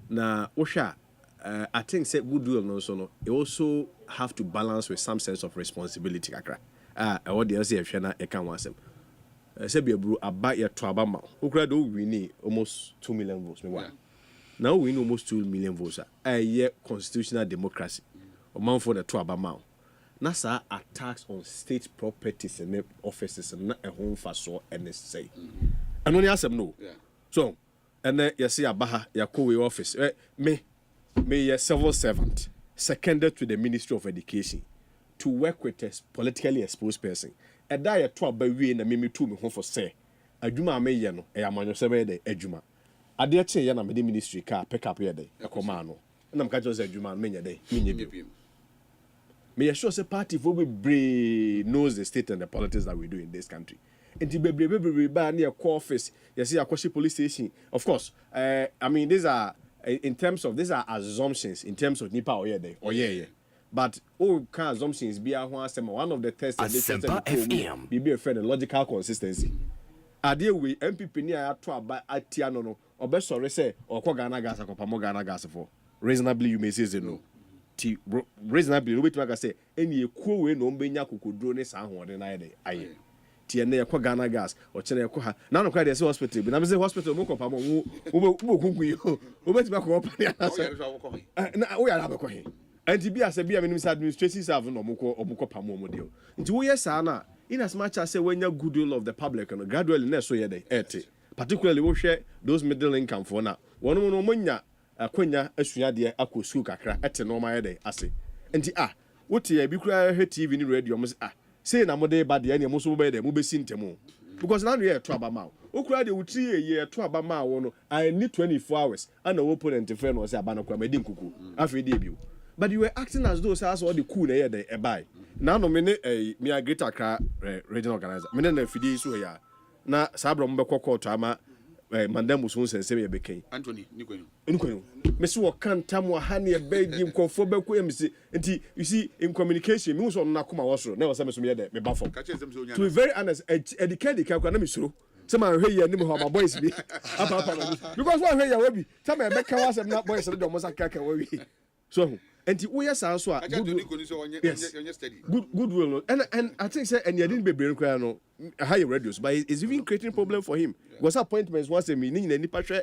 na osha I think say goodwill no so no it also have to balance with some sense of responsibility kakra what the else if na e kan wasem say be bro aba ye to aba ma okra do win almost 2 million votes me wa now we win almost 2 million votes a constitutional democracy o man for the to aba ma na sa attacks on state properties and offices na e ho fa so and say anoni asem no so and then you see abaha yakowe office me a civil servant seconded to the Ministry of Education to work with a politically exposed person. A die to a baby and a mimi to me home for say. A juma me yano, a yaman seven day, a juma. A dear chain yana medi ministry car, pick up your day, a commando. And I'm catching a juma many day, me assure say party for we knows the state and the politics that we do in this country. And to be by near office, you see a police station. Of course, I mean, these are. In terms of these are assumptions in terms of nipa oye but all kind of assumptions be one of the tests Asempa FM be a friend logical consistency ade we MPP ni ato aba atia no obe sorry say okọ Ghana gas akopamo Ghana gas for reasonably you may say no ti reasonably we betima ka say eni ekuo we no mbenya kokodro ne sa ho de na aye tie na ekọ Ghana gas o chene ekọ ha na no kwa dey hospital bi na me say hospital mo kopa mo wo kunku yi o beti ba ko pa ya na o ya la ko he anti bi ase bi a minister administrative staff no mo kopa mo de nti wo yes na in as much as say when you goodwill of the public and gradually na so ye dey particularly wo hwe those middle income for na wono no monya akwanya asua de akosu kakra ete no ma ye dey ase nti wote ya bi kura he TV ni radio mo say na mode ba de na mo so be de mo be sintemo because now you to abama okura de wuti ye to abama wo no I need 24 hours and no opponent friend no say abana kwa medi nkuku afi de biu but you were acting as though as all the cool na ye de e buy now no me me a greater Accra regional organizer me na fidi so ya na sabro mo be kokko ama mandam so sense me be kan Anthony nikwenu me so wo kan tam wa ha ne be di nkofo be ko em si nti you see in communication me so no akoma wo so na wo say me so me de me ba fom to be very honest educate ka kwa na me suro say ma hwe ye nim ho ma boys bi apa because one hwe ye we bi say ma be ka wa say na boys do mo saka ka we so nti wo yes so a goodwill and I think say and you didn't be brain cry no high radios but it's even creating problem for him because appointments once a me ni nipa hwe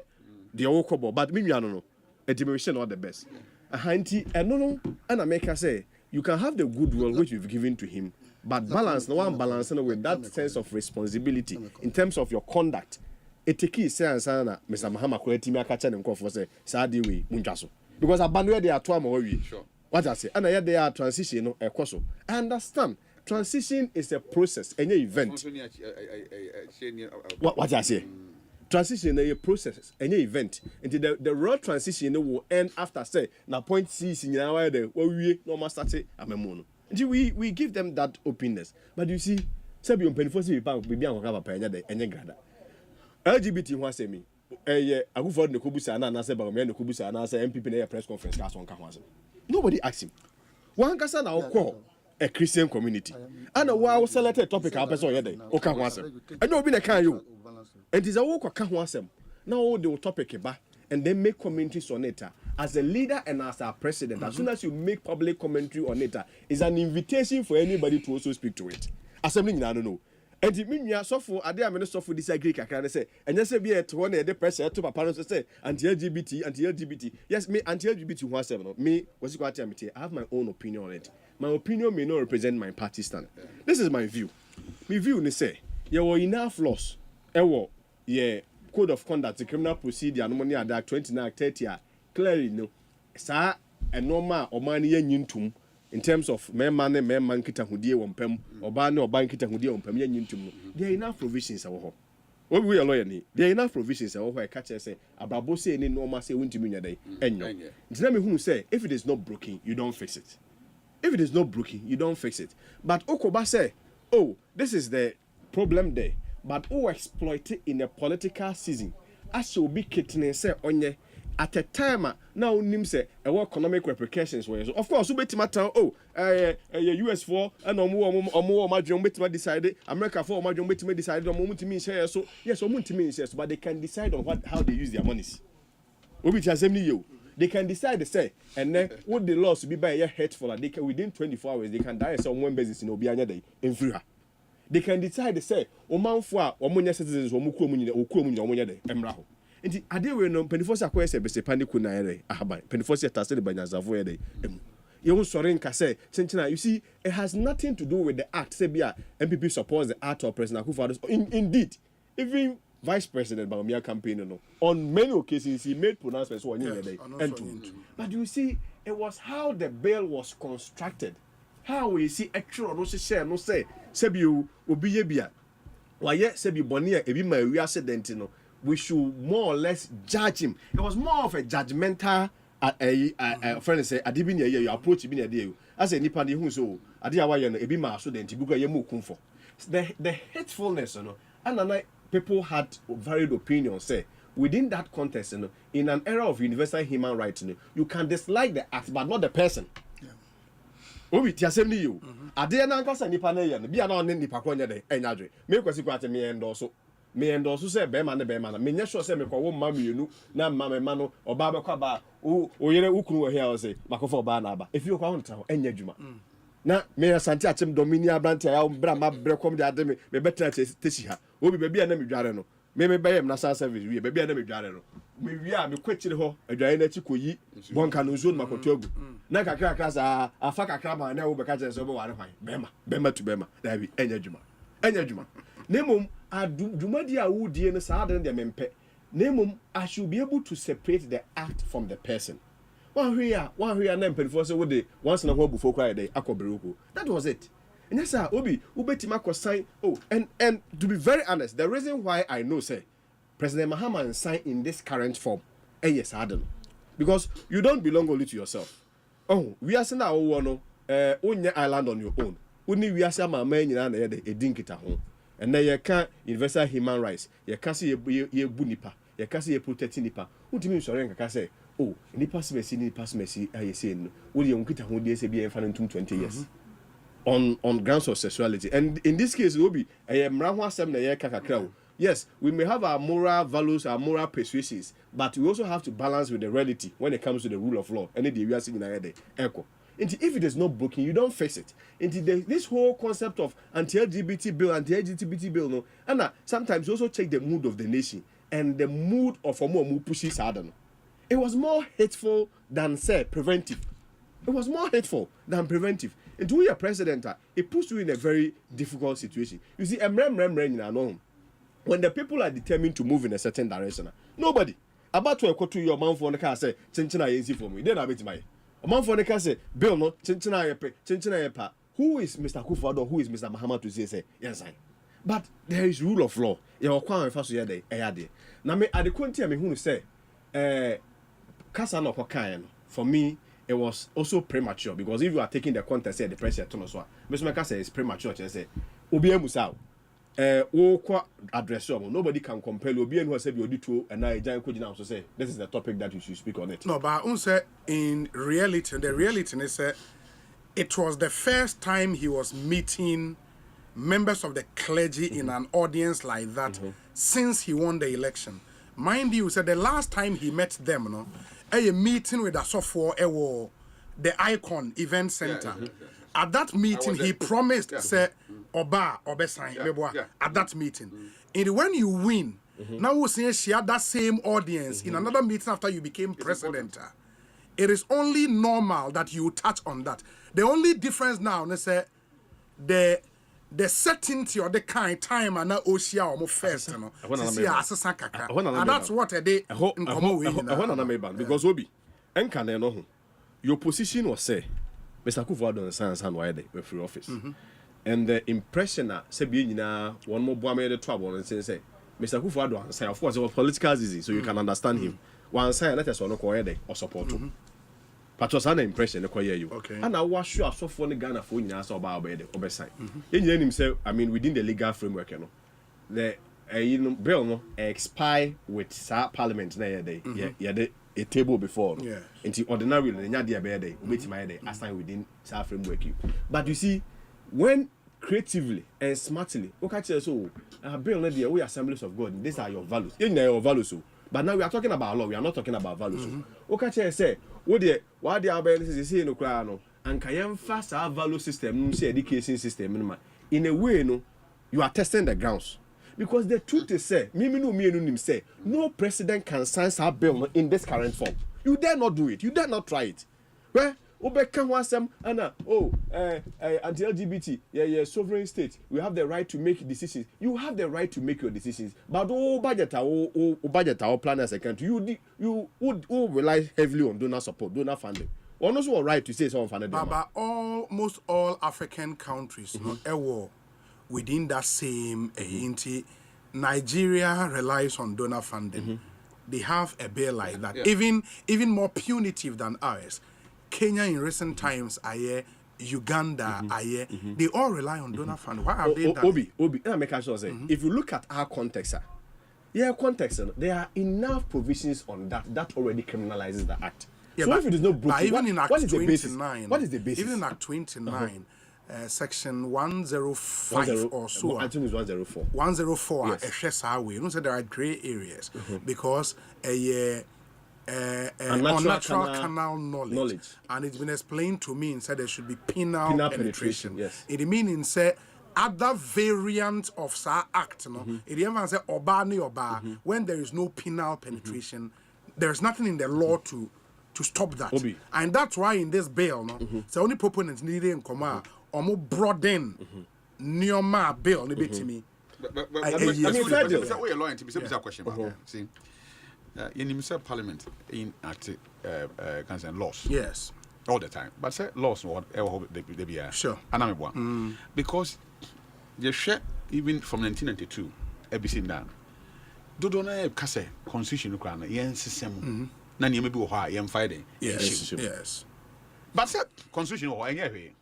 the okobo but me nua no intimation not the best nti no and I make say you can have the goodwill which you've given to him but balance no one balance with that sense of responsibility in terms of your conduct eteki sense na Mr. Mahama kwati me aka che ne nkofo say saa dey we muntwa so because abanu dey ato ama wawie what I say and ya dey transition no ekoso I understand transition is a process any event what I say transition is a process any event until the real transition will end after say na point C nyina wa dey wawie no ma start amemo no we give them that openness but you see say be on 24 bank bibi an ka papa enye grada LGBT ho asemi agufo de kobusa na say ba me de kobusa na say MPP na press conference ka so nka ho asem nobody asked him one kasa na call a Christian community and a wow selected topic a person yede o ka ho asem and no be na kan you and is a wo ka ho asem now the topic ba and then make commentaries on it as a leader and as a president. As soon as you make public commentary on it, it's an invitation for anybody to also speak to it. Assembly, I don't know. And it means you are so for I dare minister for disagree. I can say, and just be at one the pressure to my parents to say anti-LGBT. Yes, me anti-LGBT was seven. Me what's it called? I have my own opinion on it. My opinion may not represent my party stand. This is my view. My view is say there were enough laws. Code of conduct, the criminal procedure, and there 29, 30. Clearly, no, sir, a normal or money yintum in terms of men kita hudie wompem, or ban or bank kita hudie wompem yintum. There are enough provisions. What we are lawyer, there are enough provisions. I catch say, Ababo say any normal say won't mean a day. And no, let me who say, if it is not broken, you don't fix it. If it is not broken, you don't fix it. But Okoba say, oh, this is the problem there. But who exploit it in a political season? As you be kitten say onye. At a time now nim say economic repercussions were so of course we betima town US for and omo madwon betima decide America for madwon betima decide omo mutimi share so yes omo mutimi share but they can decide on how they use their monies obi ti assembly you they can decide to say and then would the laws be by a hateful and they can within 24 hours they can die some one basis in obi anya day in free they can decide to say omanfo a omo nya citizens omo kuomu nyina omo nya day emra ho. Nti ade we no penifo se akoye se bese paniku na ere ahaban penifo se tase de banyazavo ere emu ye won sore nka se sentina you see it has nothing to do with the act say bia MPP supports the act of President Akufo-Addo indeed even Vice President Bawumia campaign no on many occasions he made pronouncements on day but you see it was how the bill was constructed how we see actual no share no say bi obi ye bia wa ye se bi boni e bi ma wi accident no we should more or less judge him. It was more of a judgmental friend say adi bi na you approach bi na dey you as a nipa dey hu so adi awa ye no ebi ma so den ti buga ye mo kun for the hatefulness no and people had varied opinions say within that context in an era of universal human rights you can dislike the act but not the person obi ti assembly you ade na nkasa nipa na ye no bia na on nipa ko nya dey enyadwe me kwasi kwate me endorso me endorso say be man na me nya sure say me kwa wo mma mienu na mma me ma no oba be kwa ba o yere ukunu wo hia o say makofo oba na aba efi okwa honta enya dwuma na me asante achim domini abrante ya bra ma brekom de ade me betra techi ha obi be bia na me dware no me be yem na service wi be bia na me dware no me wi a me kwachire ho adwaye na chi koyi bonka no zo makoto agu na kakra sa afa kakra ma na wo be ka je so be ware hwan bema to bema da bi enya dwuma nemom adwumadi a wo die no saa de mempe nemom I should be able to separate the act from the person one here na mpelifo say wo de once na ho bufo kwa dey akobreko that was it. And yes sir obi ubetima kosan and to be very honest the reason why I know say President Mahama sign in this current form yes Adam because you don't belong only to yourself we are saying that no onya island on your own only we are say mama nyina na ye de edinkita ho and then you can universal human rights you can see ye bu nipa you can see ye protect nipa utimi sore nka say nipa smesi aye say no we ye nkita ho de say be enfa 20 years on grounds of sexuality and in this case will be mra ho asem na ye kakakra yes we may have our moral values our moral persuasions but we also have to balance with the reality when it comes to the rule of law and the we are seeing na echo. If it is not broken, you don't fix it. This whole concept of anti-LGBT bill, no, and sometimes you also check the mood of the nation and the mood of a more pushes harder. It was more hateful than say preventive. It was more hateful than preventive. And to be a president, it puts you in a very difficult situation. You see, when the people are determined to move in a certain direction, nobody about to go to your man for the car say chinchina easy for me. Then I bet my man for the car say bill no chinchina yepa. Who is Mr. Akufo-Addo? Who is Mr. Mahama to say yes I? But there is rule of law. You kwan fa so ye dey eyade. Na me at the conti me hu say kasa no kwakan no. For me it was also premature because if you are taking the context say the pressure to no so me so say it's premature say obi amusa wo kwa address you nobody can compel obi enu say be odituo and na ejan ko gina so say this is the topic that you should speak on it. No, but un say in reality the reality is say it was the first time he was meeting members of the clergy in an audience like that since he won the election. Mind you, said the last time he met them, no, a meeting with Asofo Ewo, the Icon Event Center. At that meeting, he promised, say, Oba sign at that meeting. And when you win, now we say she had that same audience in another meeting after you became president. It is only normal that you touch on that. The only difference now, they say, the certainty or the kind time and now Oshia or first, you know. And that's what a day in common because Obi, and no your position was say, Mr. Akufo-Addo and Science and why they were free office. And the impression that say being one more boy made the trouble and say, Mr. Akufo-Addo and say, of course, it was political disease, so you can understand him. One side that is on the or support him. But was an impression the choir you. Okay. And I was sure so for the Ghana for you so about the oversight. Himself, I mean within the legal framework, you know. The bill no expire with Parliament na day. A table before. Yeah. Into ordinary the nya be day, wait my day, assign within that framework you. But you see, when creatively and smartly, okay, so bill na the way assemblies of God, these are your values. You know your values. But now we are talking about law, we are not talking about values. Okay, say, what the awareness is saying no cry no, and can fast our value system, say education system, in a way, no, you are testing the grounds. Because the truth is say, me say, no president can sign our bill in this current form. You dare not do it, you dare not try it. Well, anti-LGBT, sovereign state, we have the right to make decisions. You have the right to make your decisions. But budget our plan as a country, you would rely heavily on donor support, donor funding. Or also right to say someone funded. But almost all African countries, within that same Nigeria relies on donor funding. They have a bill like that, even more punitive than ours. Kenya in recent times, Uganda, they all rely on donor fund. Why have they done? Obi, I make sure say, if you look at our context, there are enough provisions on that already criminalizes the act. Yeah, so if it is not broken, even in Act 29, what is the basis? Even in Act 29, section 105 or so. I think it's 104. 104, yes. You know, so there are grey areas because unnatural canal knowledge. And it's been explained to me and said there should be penal penetration. Yes. It means say other variant of Sa Act, it even say oba ni oba when there is no penal penetration, there is nothing in the law to stop that. And that's why in this bill, the only proponents needed in Koma or more broaden Nioma bill, me. But I mean, fair deal. We're a lawyer to be a question. See. In himself parliament in at laws. Yes. All the time. But say laws what they be sure. And I'm one. Because the share even from 1992, ABC down. Do don't have kase constitution kra na yen system. Na niam bi wo ha yen fighting. Yes. But say constitution wo enye hwe.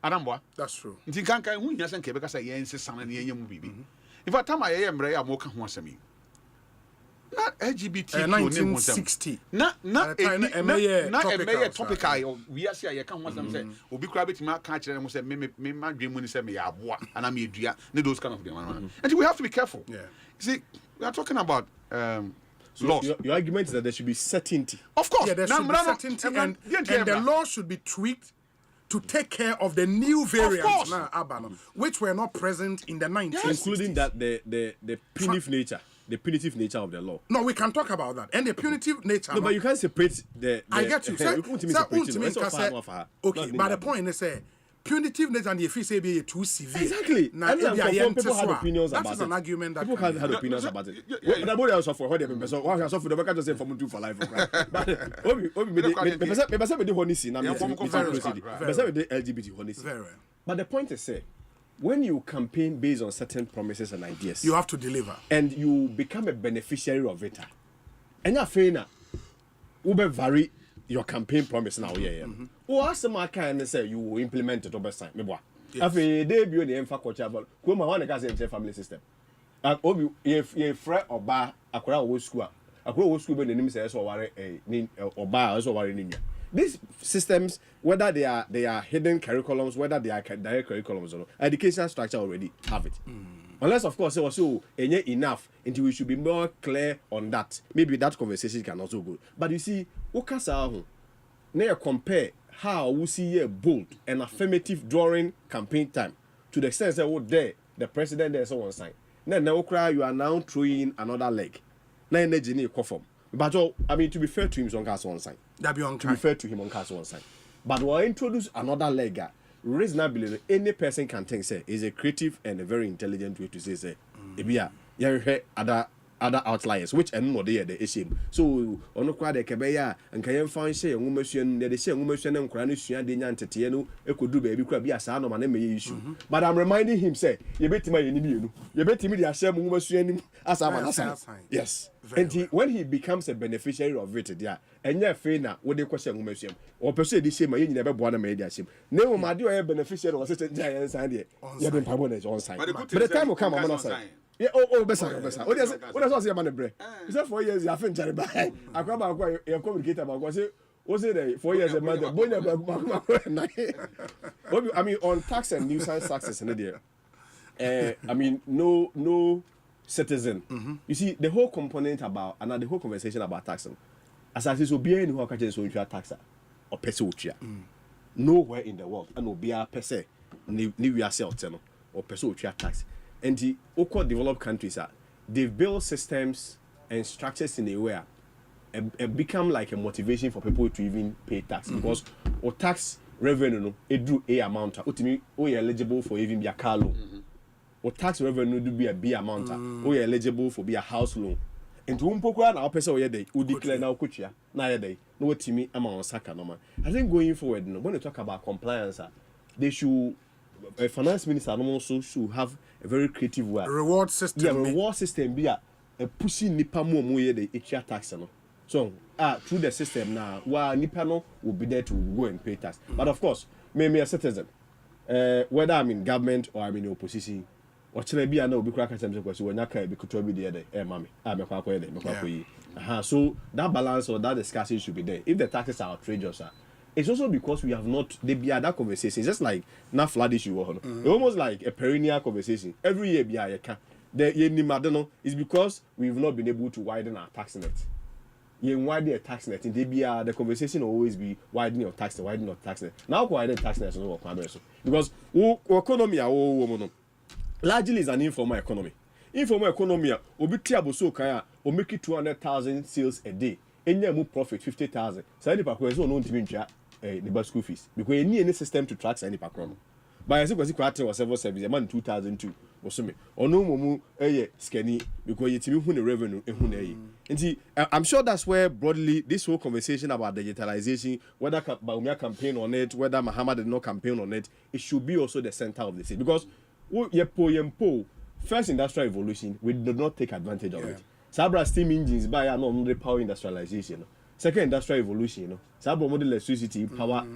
Adamboa. That's true. Nti kankan hu nya sen kebe kase yen system na yen mu bibi. In fact time aye mbre ya mo ka ho asemi. Not LGBT 1960. Na topical we are say can want them say obi kura betima ka kire them say me madwe mu ni say me ya aboa ana me edua ne those kind of them. And we have to be careful. Yeah. You see, we are talking about so laws. Your argument is that there should be certainty. Of course. Yeah, there should be certainty and the law should be tweaked to take care of the new variants which were not present in the 1960s. Including that the punitive nature of the law. No, we can talk about that. And the punitive nature. No, but you can't separate the I get you. Okay, but the point is punitive nature and if you say be too severe. Exactly. Now, people had opinions about it. That is an argument that people had opinions about it. But nobody else for what they so why so for the just say for two for life. But obi me the honest na me the LGBT honest. But the point is say when you campaign based on certain promises and ideas, you have to deliver, and you become a beneficiary of it. And you're fair now. Ube vary your campaign promise now. Or ask my kind and say you will implement it over time. Maybe. After debut the emfa culture, but come on, I say family system. Obi if fret or bar akora wo school. Akora wo school be the name say so ware or bar so ware ninya. These systems, whether they are hidden curriculums, whether they are direct curriculums or education structure already have it. Unless of course it was so enough until we should be more clear on that. Maybe that conversation can also go. But you see, Okasa now compare how we see a bold and affirmative during campaign time to the extent that there the president there is on one side. Then you are now throwing another leg. Now energy conform. But I mean, to be fair to him, on cast one side. To be fair to him, on cast one side. But we'll introduce another leg. Reasonably, any person can think say is a creative and a very intelligent way to say other outliers, which and no they the issue. So on kwa de kebeya and can find say woman they say woman and cranisuan de nyanteteno e could do baby crab ya sa no man may issue. But I'm reminding him say you bet my enemy you bet me the shame woman as I'm yes. And when he becomes a beneficiary of it, and you're fair now, what they question woman or pursue the same, you never born a media sim. No, my dear beneficiary or such a giant side here. You have been permanent on side. But the time will come on our side. Yeah, best. What does your man break? Is that 4 years? You have finished by. I come back, you communicate about was it 4 years a month? I mean, on tax and nuisance taxes in the I mean, no citizen. You see, the whole component about and the whole conversation about taxing. As I say, so be any who catches so you are taxer or peso. Nowhere in the world, and no be a per ni we are self or peso tax. And the local developed countries they've built systems and structures in a way it become like a motivation for people to even pay tax because or tax revenue it do a amount ultimately you're eligible for even be a car loan or tax revenue do be a B amount or you're eligible for be a house loan and to umpokwa na opesa we dey we declare na okuchia na ye dey no wetimi ama on saka no man. I think going forward no when they talk about compliance they should a finance minister also should have a very creative way. Reward system. Yeah, reward system be a pushing nipa mo ye the extra tax no. So through the system now, while nipa no will be there to go and pay tax. But of course, me a citizen, whether I'm in government or I'm in the opposition, or should be no be crack at them because when be could be there, mammy, I'm a quack. So that balance or that discussion should be there. If the taxes are outrageous, it's also because we have not they be at that conversation. It's just like not flood issue. It's almost like a perennial conversation. Every year be it's because we've not been able to widen our tax net. You widen a tax net, and the conversation will always be widening your tax net, Now widen tax net because economy largely is an informal economy. Informal economy will be tiable so kaya will make it 200,000 sales a day. And you move profit 50,000. So any park is no to the school fees because you need any system to track any park. But as it was several service, a man 2002 or something. Or no more scanny because it's the revenue. And see, I'm sure that's where broadly this whole conversation about digitalization, whether Baumia campaign on it, whether Muhammad did not campaign on it, it should be also the center of the city because first industrial revolution, we did not take advantage of it. Sabra steam engines by the power industrialization. Second industrial revolution, Sabra model electricity power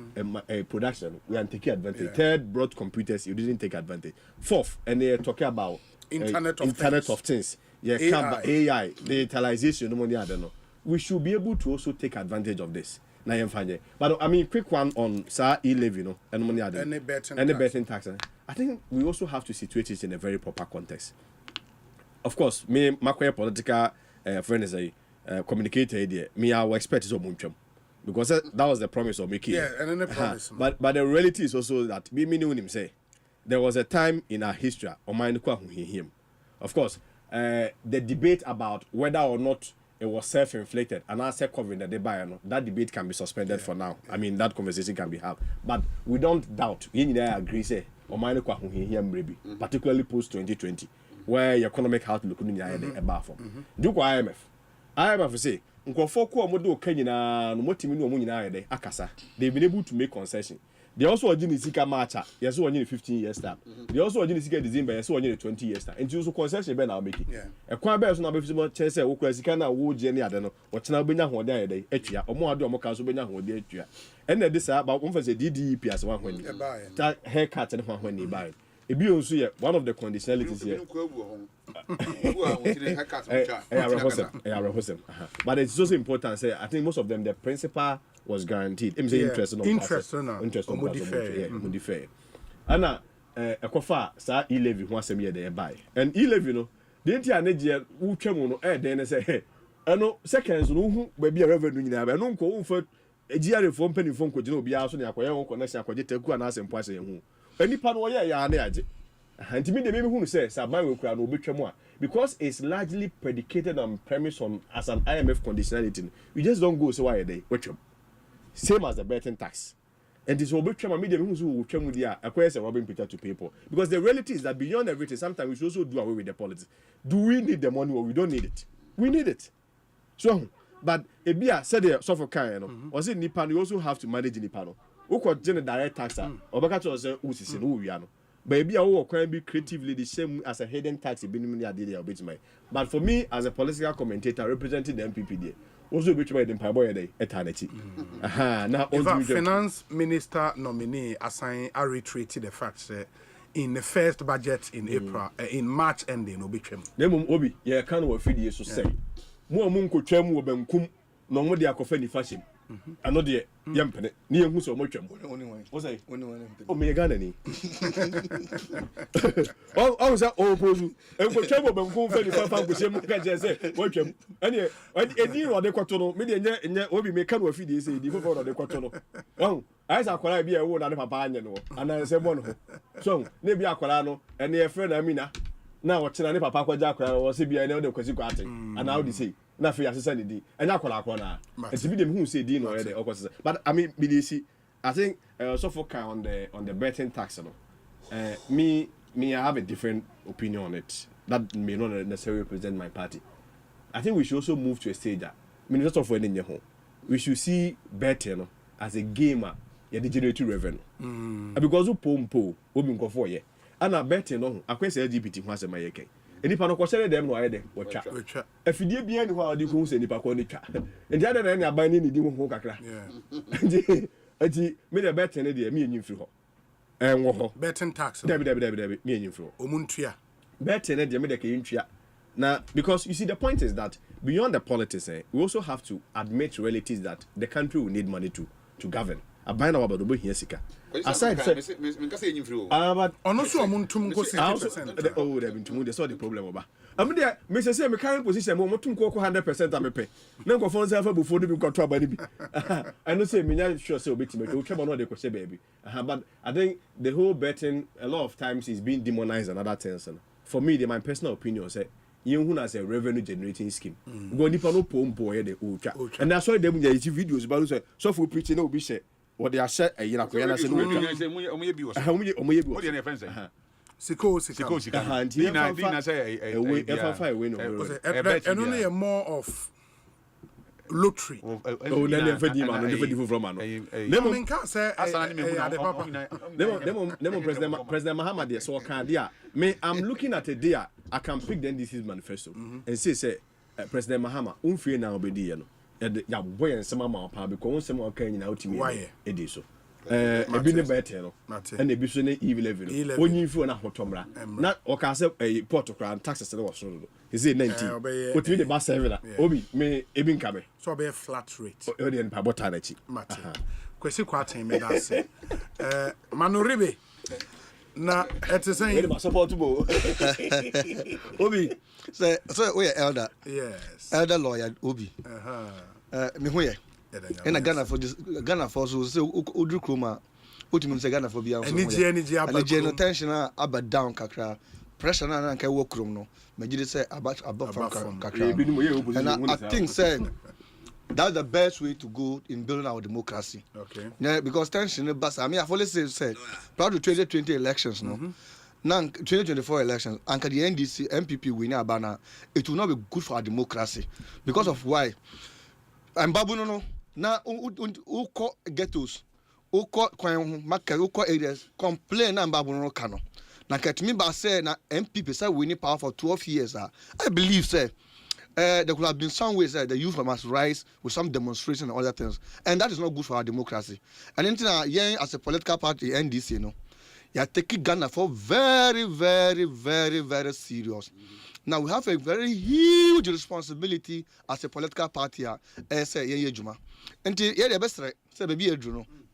production, we are taking advantage. Third, brought computers, you didn't take advantage. Fourth, and they're talking about Internet of Things. Yeah, AI, digitalization, I don't know. We should be able to also take advantage of this. But I mean, quick one on e-levy, any betting tax. I think we also have to situate it in a very proper context. Of course, my political friend is a communicator idea. Me, our expert is on because that was the promise of Mickey. Yeah, and then the promise. But the reality is also that me knew him say there was a time in our history on my him. Of course, the debate about whether or not it was self-inflicted and I said covering that they buy that debate can be suspended for now. I mean that conversation can be had, but we don't doubt. You need to agree say or mind here maybe particularly post 2020 where your economic outlook in the bar from. Do IMF say nkofo ko omodo Kenya na no motimi no munyina yede akasa. They've been able to make concession. They also want to see matcha. Yes, we want 15 years time. They also want to see December. Yes, we want 20 years time. And you also concession be now making. A quite better so now be some chance say we can na wo je ni ade no. What na be nya ho dey dey atua. Omo ade omo kan so be nya ho dey atua. And this about one for say DDP as one when. That haircut and one when they buy. E be also here one of the conditionalities here. But it's also important say I think most of them the principal was guaranteed. Interest fair. And ekofa sa e-levy ho asem ye dey buy. And e-levy no the entire neje wo twam no den say hey eno seconds no hu ba bia revenue nyina ba no nko wo fa egiare fo mpani fo nko gina obi aso ne akoye won connection akoje taku ana asem po ase hu. Enipa no ye ya na age. And to me, the baby who says, because it's largely predicated on premise on as an IMF conditionality, we just don't go so why they same as the betting tax. And this will be medium who will come with the acquires and robbing Peter to people. Because the reality is that beyond everything, sometimes we should also do away with the politics. Do we need the money or we don't need it? We need it. So, but a beer said there, so for Kayano, was it Nippon, you also have to manage Nippon. Who could generate direct tax or back to us, who's in Uyano. Maybe I will can be creatively the same as a hidden tax but for me as a political commentator representing the MPP there also be the Empire Day eternity. Now finance minister nominee assign a retreated the fact that in the first budget in April in March ending obi twem. Dem obi ye kan wo fidie so say. Mo munko twem wo bankum no mo de akofa ni fashion. Ano de yempene ni ehu so mo twem. Osei. O me Ghana ni. O say o pozu. Enko twem wo bankum fa ni papa ko sem ka je say wo twem. Ene edi ro de kwato no me de nye obi me kan wo fidie say di fofo ro de kwato no. Oh, I say akwara bi e wo na ne papa anye no. Ana se mo no. So, ne bi akwara no ene e friend Amina. Na wo chena ne papa kwaja akwara wo se bi ene wo de kwasi kwate. Ana how dey say na fe asesa ne di enya akwara akwa na e bi dem hu say di no e de okwasa. But I mean BDC I think so for on the betting tax no. Me I have a different opinion on it. That may not necessarily represent my party. I think we should also move to a stage that just of when in we should see betting no, as a gamer ya generate revenue. Because you pompo obi nkofo ye. Ana betting no akwese LGBT ho asema ye kai. Enipa no kwose dem no ayede wotwa. Afidie bia ni ho ade ko se nipa ko ni twa. Ndi ade na aban ni di ho kakra. Enti me the betting ne de me enyim firi ho. Enwo ho. Betting tax. Debi me enyim firi ho. Omuntua. Betting ne de me de ka yentwa. Now, because you see, the point is that beyond the politics, we also have to admit realities that the country will need money to govern. Aside from but also amuntum go 60%. Oh, they've been to move. That's all the problem over. I mean, there, Mr. Say, my current position, I'm not 100%. I'm a pay. No go for self before the control baby. I don't say me sure so bit me. We come on the question baby. But I think the whole betting a lot of times is being demonized another things. For me, my personal opinion say. You as a revenue generating scheme. Go nipa no pompo here the ultra. And that's why them there videos about so for preaching no be share. What they are share you know say no. Siko. And only more of lottery. Oh, then different from man. Them can say President Muhammad so can dia. Me I'm looking at a day I can pick the NDC's manifesto and say President Mahama unfie na obedi ye no ya boy ensema ma pa because onsema kan nyina otimi e dey so ebi ne better no and ebi so ne E11 onyi fi na hotomra na o ka say port kra taxes na was no is it 90 otimi de ba serve obi me ebi nka me so be flat rate o dey pa bota na chi kwesi kwaten me da say manoribe na saying we support bo Obi so we are elder. Yes, elder lawyer Obi me ho ye na Ghana for so say odru kroma otimi say Ghana for bia so energy no tension aba down kakra pressure na nka wo krom no magide say above from kakra and I think say that's the best way to go in building our democracy. Okay. Yeah, because tension bas I mean I've always said proud to 2020 elections no. Now 2024 elections and the NDC MPP winning abana it will not be good for our democracy because of why and babu no now who call ghettos who call market who call areas complain na babu no kano na ketimi ba say na MPP say winning power for 12 years I believe say there could have been some ways that the youth must rise with some demonstration and other things, and that is not good for our democracy. And anything as a political party, NDC, you know, you are taking Ghana for very, very, very, very serious. Now we have a very huge responsibility as a political party. Say Juma, and the best say baby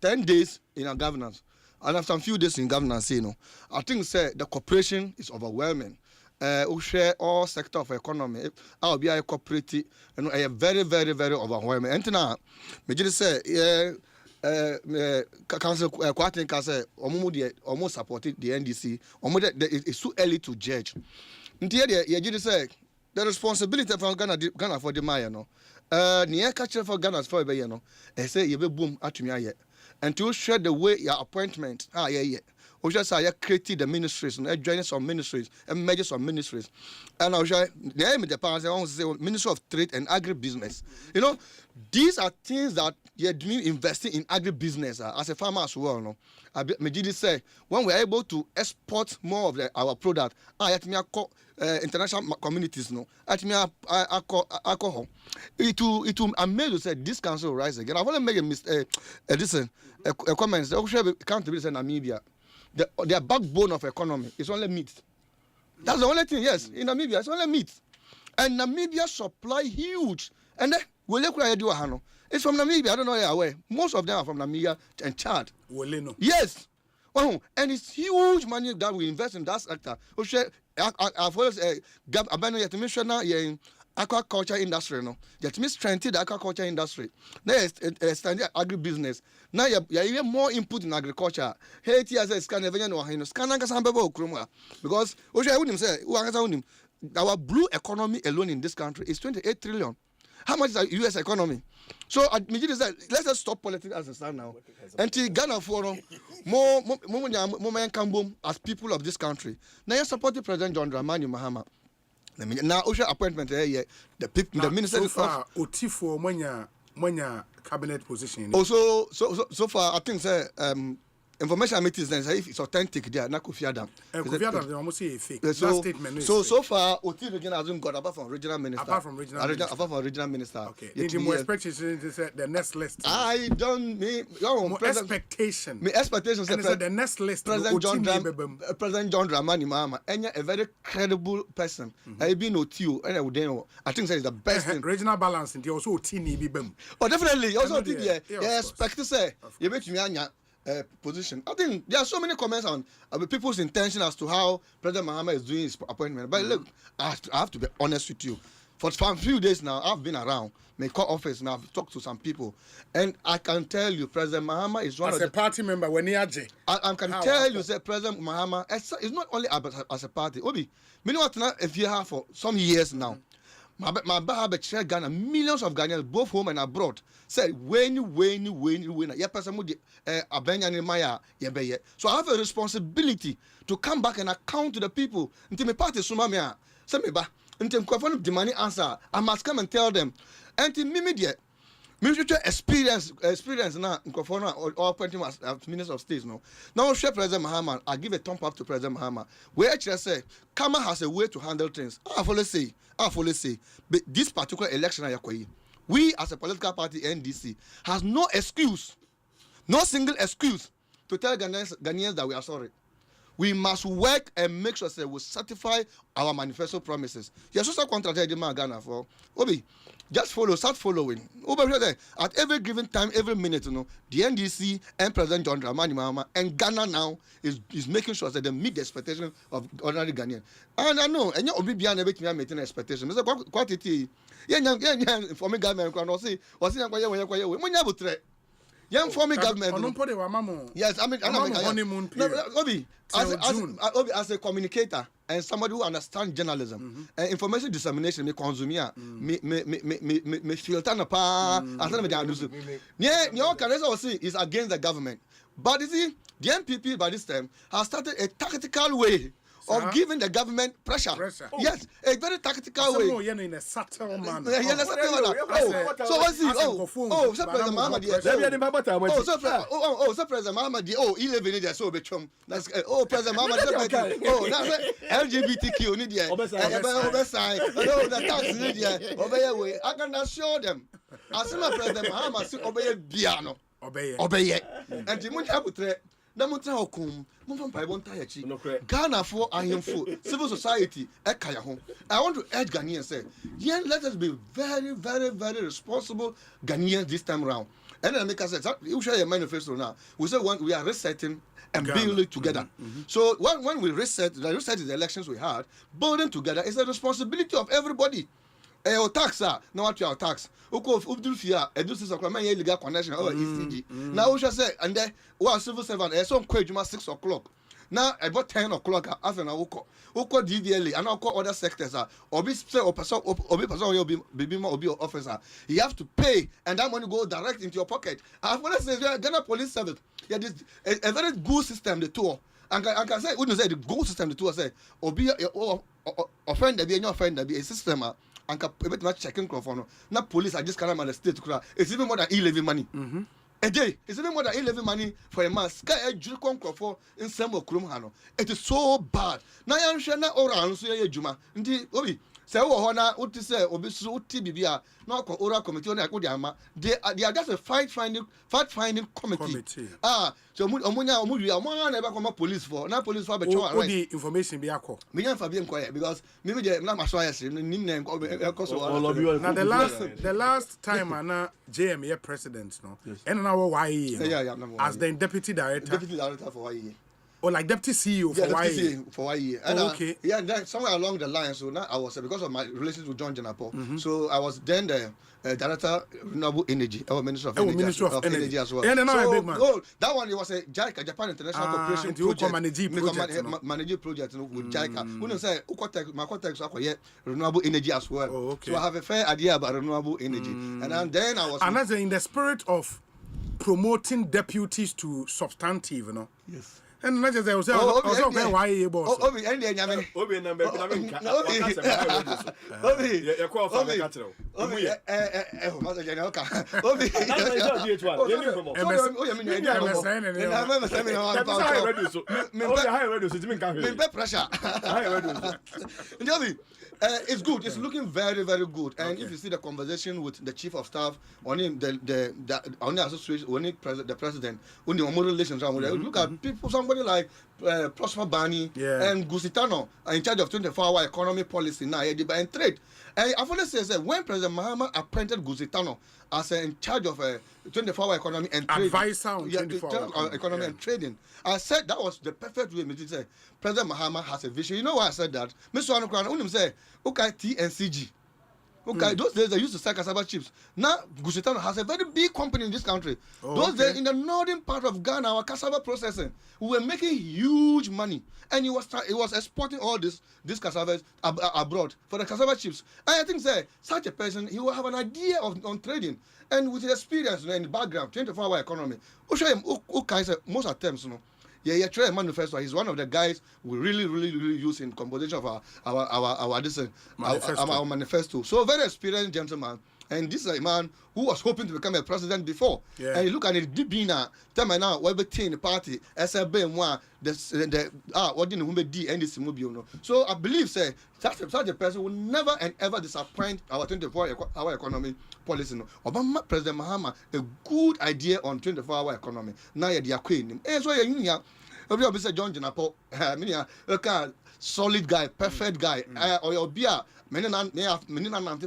10 days in our governance, and after a few days in governance, you know, I think say the cooperation is overwhelming. We share all sector of economy. I'll be a cooperative, and I am very, very, very overwhelming. And now, me just say, council, quarter council, almost supported the NDC. It's too early to judge. Indeed, you just say the responsibility for Ghana for the Maya, no. Near catcher for Ghana for a no. I say you be boom at me, and to share the way your appointment. We just say created the ministries and joining some ministries and merge some ministries. And I was name the parents I want to say Ministry of Trade and Agribusiness. You know, these are things that you're doing investing in agribusiness as a farmer as well. No, I say when we're able to export more of our product, international communities no, alcohol. It will amaze to say this council will rise again. I want to make a mistake. A comment. They should accountability in Namibia. Their backbone of economy is only meat. That's the only thing, yes. In Namibia, it's only meat. And Namibia supply huge. And then, it's from Namibia. I don't know where. Most of them are from Namibia and Chad. Yes. Oh, and it's huge money that we invest in that sector. I've always aquaculture industry, no. That means strengthen the aquaculture industry. Now, extend agribusiness. Now, you have more input in agriculture. Haiti as a scan, because I wouldn't say, our blue economy alone in this country is 28 trillion. How much is the US economy? So, let's just stop politics as a stand now. Until Ghana forum, more as people of this country. Now, you support President John Dramani Mahama. Now, Osha appointment here, the minister so far, Otifo Mwanya cabinet position. Also, so far, I think information meetings then if it's authentic there, not Kofi Adam. Kofi Adam, they almost say fake. So far, Otifo again hasn't got apart from regional minister. Apart from regional minister. Okay. Need more expectation to say the next list. I don't mean more expectation. My expectation say the next list. President John Dramani Mahama, a very credible person. I been Otio, and I think that is the best thing. Regional balance and also Otini Bibem. Oh, definitely. Also, expect to say you make me position. I think there are so many comments on people's intention as to how President Mahama is doing his appointment. But look, I have to be honest with you. For a few days now, I've been around my court office and I've talked to some people, and I can tell you, President Mahama is one as a party member. When I can tell you, say President Mahama is not only as a party. Obi, me know what now if you have for some years now. My Bahaba share Ghana, millions of Ghanaians, both home and abroad, say, when. Yeah, person would Maya, so I have a responsibility to come back and account to the people. Until my party, Sumamia, Semiba, until Kwafan the money answer, I must come and tell them. Until me, experience now in Kwafana or appointing as Minister of State. Now, share President Mahama, I give a thumb up to President Mahama. Where actually say, Kama has a way to handle things. I fully say, but this particular election, we as a political party, NDC, has no excuse, no single excuse to tell Ghanaians that we are sorry. We must work and make sure that we certify our manifesto promises. You're supposed to contract the man Ghana for Obi. Just start following. At every given time, every minute, the NDC and President John Dramani Mahama and Ghana now is making sure that they meet the expectation of ordinary Ghanaian. And I know, and you'll be beyond everything meeting expectation. Mr. Quantity, for me, government, young for me government. Yes, I mean, honeymoon period. Obi, as a communicator, and somebody who understands journalism and information dissemination me consume me filter na pa asana me dan so yeah can say is against the government, but you see the MPP by this time has started a tactical way of giving the government pressure. Yes, a very tactical way. In a subtle manner. So what's it? So President Mahama so President Mahama 11 there so be chum. That's President Mahama LGBTQ need there. Obesign. The tax need there. Obey way. I can assure them. As President Mahama say obey biano. Obey. And the money have Namutra Okum, Mumpai Bontayachi, Ghana for Ahimfo, civil society, Ekayahon. I want to urge Ghanaians and say, yeah, let us be very, very, very responsible Ghanaians this time around. And then make us say, you share a manifesto now. We say we are resetting and building together. So when we reset the elections we had, building together is a responsibility of everybody. Your tax, no what your tax. Uko Ubdulfia, a duty of my legal connection or ECG. Now we shall say, and then one civil servant, a song quajuma 6 o'clock. Now about 10 o'clock after an Uko DVLA and I'll call other sectors or be say or person or be person will be your officer. You have to pay and that money go direct into your pocket. I've always said Ghana police service. Yeah, this a very good system, the tour. And I can say, wouldn't say the good system, the tour say, or be offend be your friend, be a system. And bet much checking crofano. Na police are just kind of state cry. It's even more than 11 money. A day. It's even more than 11 money for a man. Sky a jukon crofo in some of Krumhano. It is so bad. Na yan shana ora ansu ye juma. Ndi obi. Say hona uti say obi so uti bibia. Na ko ora committee on akodi ama. They are just a fact finding committee. So omunya na eba come police for. Na police for be chow arrest. The information be akọ. Me yan fa bi enquire because me na maso ayese nim na now the last time na JMA president no. And now why as the deputy director for YE. Or like deputy CEO for YE. CEO for YE. Okay. Yeah, then somewhere along the line, so now I was because of my relationship with John Jenapo. So I was then the director renewable energy, our minister of energy as well. Yeah, so, big man. That one it was a JICA, Japan International Corporation project. Manage project with JICA. We don't say my context renewable energy as well. So I have a fair idea about renewable energy. And then I was and that's in the spirit of promoting deputies to substantive, you know. Yes. And not just I was why you boss. Obi and the Yame. Obi number Obi it's good. It's looking very, very good. And if you see the conversation with the chief of staff on him, the association, on the president, on the moral relations, look at people, somebody like Prosper Bani and Gusitano are in charge of 24-hour economy policy now, and trade. And I've always said that when President Mahama appointed Gusitano as in charge of 24-hour economy and trade, advisor on 24-hour economy and trading, I said that was the perfect way. Me say President Mahama has a vision. You know why I said that? Mr. Anukran, unim say, okay, TNCG. Okay, those days they used to sell cassava chips. Now Gusitano has a very big company in this country. Those days in the northern part of Ghana, our cassava processing, we were making huge money, and it was exporting all this cassava abroad for the cassava chips. And I think such a person, he will have an idea on trading, and with his experience and the background, 24-hour economy. Most attempts, you know. Yeah, Trey Manifesto. He's one of the guys we really use in composition of our manifesto. So very experienced gentleman. And this is a man who was hoping to become a president before. Yeah. And you look at it, Dibina, tell me now, what between the party, SLB, what didn't we do and this mobile. So I believe, such a person will never and ever disappoint our 24-hour economy policy. Obama, President Mahama, a good idea on 24-hour economy. Now you're the queen. And so you're obviously John Jenapo, a solid guy, perfect guy, or your beer. Many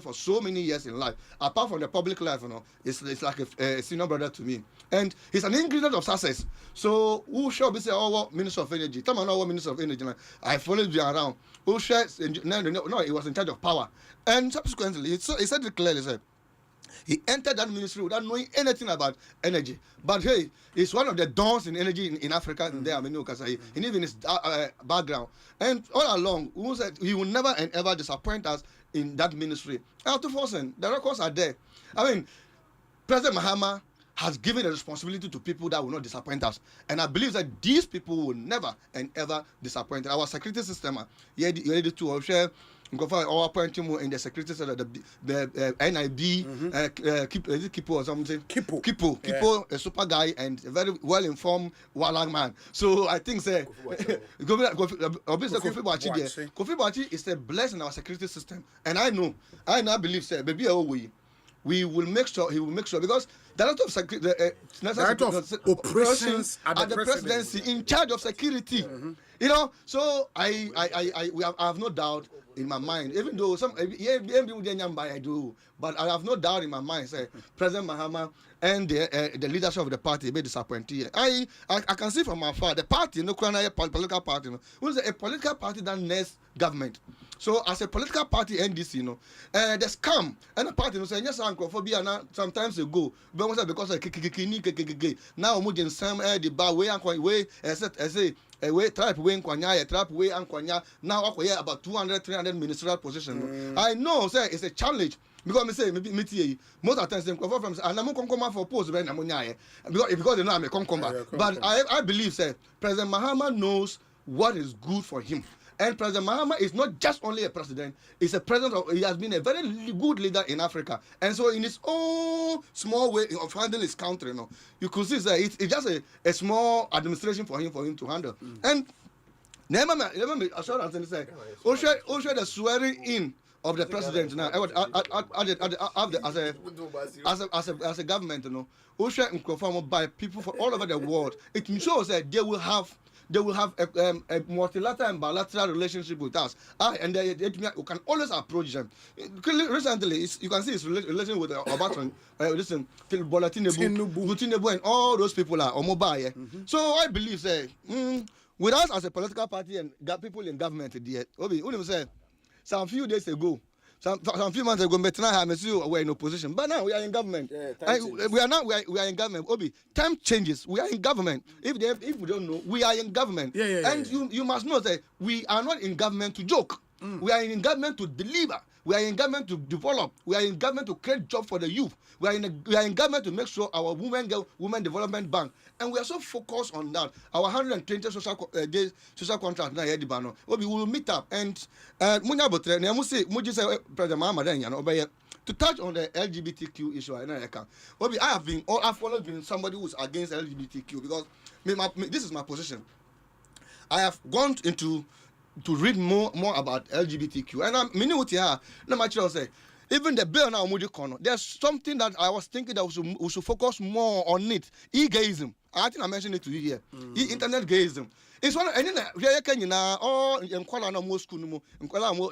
for so many years in life. Apart from the public life, it's like a senior brother to me. And he's an ingredient of success. So who shall be say, Minister of Energy? Tell me now what Minister of Energy. I followed you around. Who shares? No, he was in charge of power. And subsequently, he said it clearly, He entered that ministry without knowing anything about energy. But hey, he's one of the dons in energy in Africa. And there, I mean, and even his background. And all along, who said he will never and ever disappoint us in that ministry. Out of the records are there. I mean, President Mahama has given a responsibility to people that will not disappoint us. And I believe that these people will never and ever disappoint us. Our security system, you need to share. Our appointing in the security sector, the NIB, Kipo or something. Kipo, a super guy and a very well informed Walang man. So I think Kofi Bachi is a blessing in our security system. And I now believe baby we will make sure he will make sure because the lot of operations at the presidency in charge of security. You know, so I have no doubt in my mind, even though some I do, but I have no doubt in my mind, say President Mahama and the leadership of the party be disappointed. I can see from afar the party, no political party, who's a political party that needs government. So as a political party NDC, the scam and the party say yes, Phobia now sometimes ago, but because of now Mujin Sam the bar way and way say a way trap way in Kwanya, a trap way and Kwanya. Now I hear about 200-300 ministerial positions. I know, say it's a challenge. Because me say maybe most of the times them come from and I'm come for post when I'm because they know I'm a concomba. But I believe say President Mahama knows what is good for him. And President Mahama is not just only a president, he's a president he has been a very good leader in Africa. And so in his own small way of handling his country, you could see that it's just a small administration for him to handle. And let me assurance and say, Osei the swearing in of the president now as a government, Osei and confirmed by people from all over the world. It shows that they will have a multilateral and bilateral relationship with us. And we can always approach them. Recently, you can see his relation with Obaton, Bola Tinubu, and all those people are mobile. So I believe, with us as a political party and people in government, some few days ago, some few months ago, we were in opposition, but now we are in government. We are in government. Obi, time changes. We are in government. If we don't know, we are in government. And you must know that we are not in government to joke. We are in government to deliver. We are in government to develop. We are in government to create jobs for the youth. We are in government to make sure our women development bank. And we are so focused on that. Our 120 social contract now we will meet up. And to touch on the LGBTQ issue, I've always been somebody who's against LGBTQ because this is my position. I have gone into to read more about LGBTQ. And I'm meaning what say even the bill now there's something that I was thinking that we should focus more on it. E-gayism. I think I mentioned it to you here. Internet gayism. It's one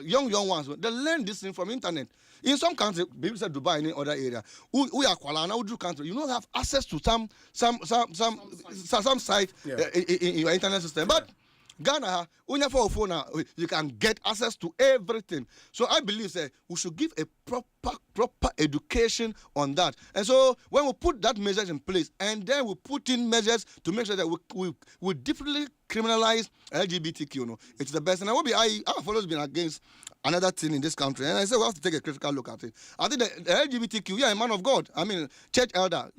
young ones they learn this thing from internet. In some countries, people say Dubai in other area. We are Kuala country. You don't have access to some site in your internet system. But Ghana, you can get access to everything. So I believe that we should give a proper education on that. And so when we put that measures in place, and then we put in measures to make sure that we definitely criminalize LGBTQ, it's the best. And I've always been against another thing in this country, and I say we have to take a critical look at it. I think the LGBTQ, you are a man of God. I mean, church elder.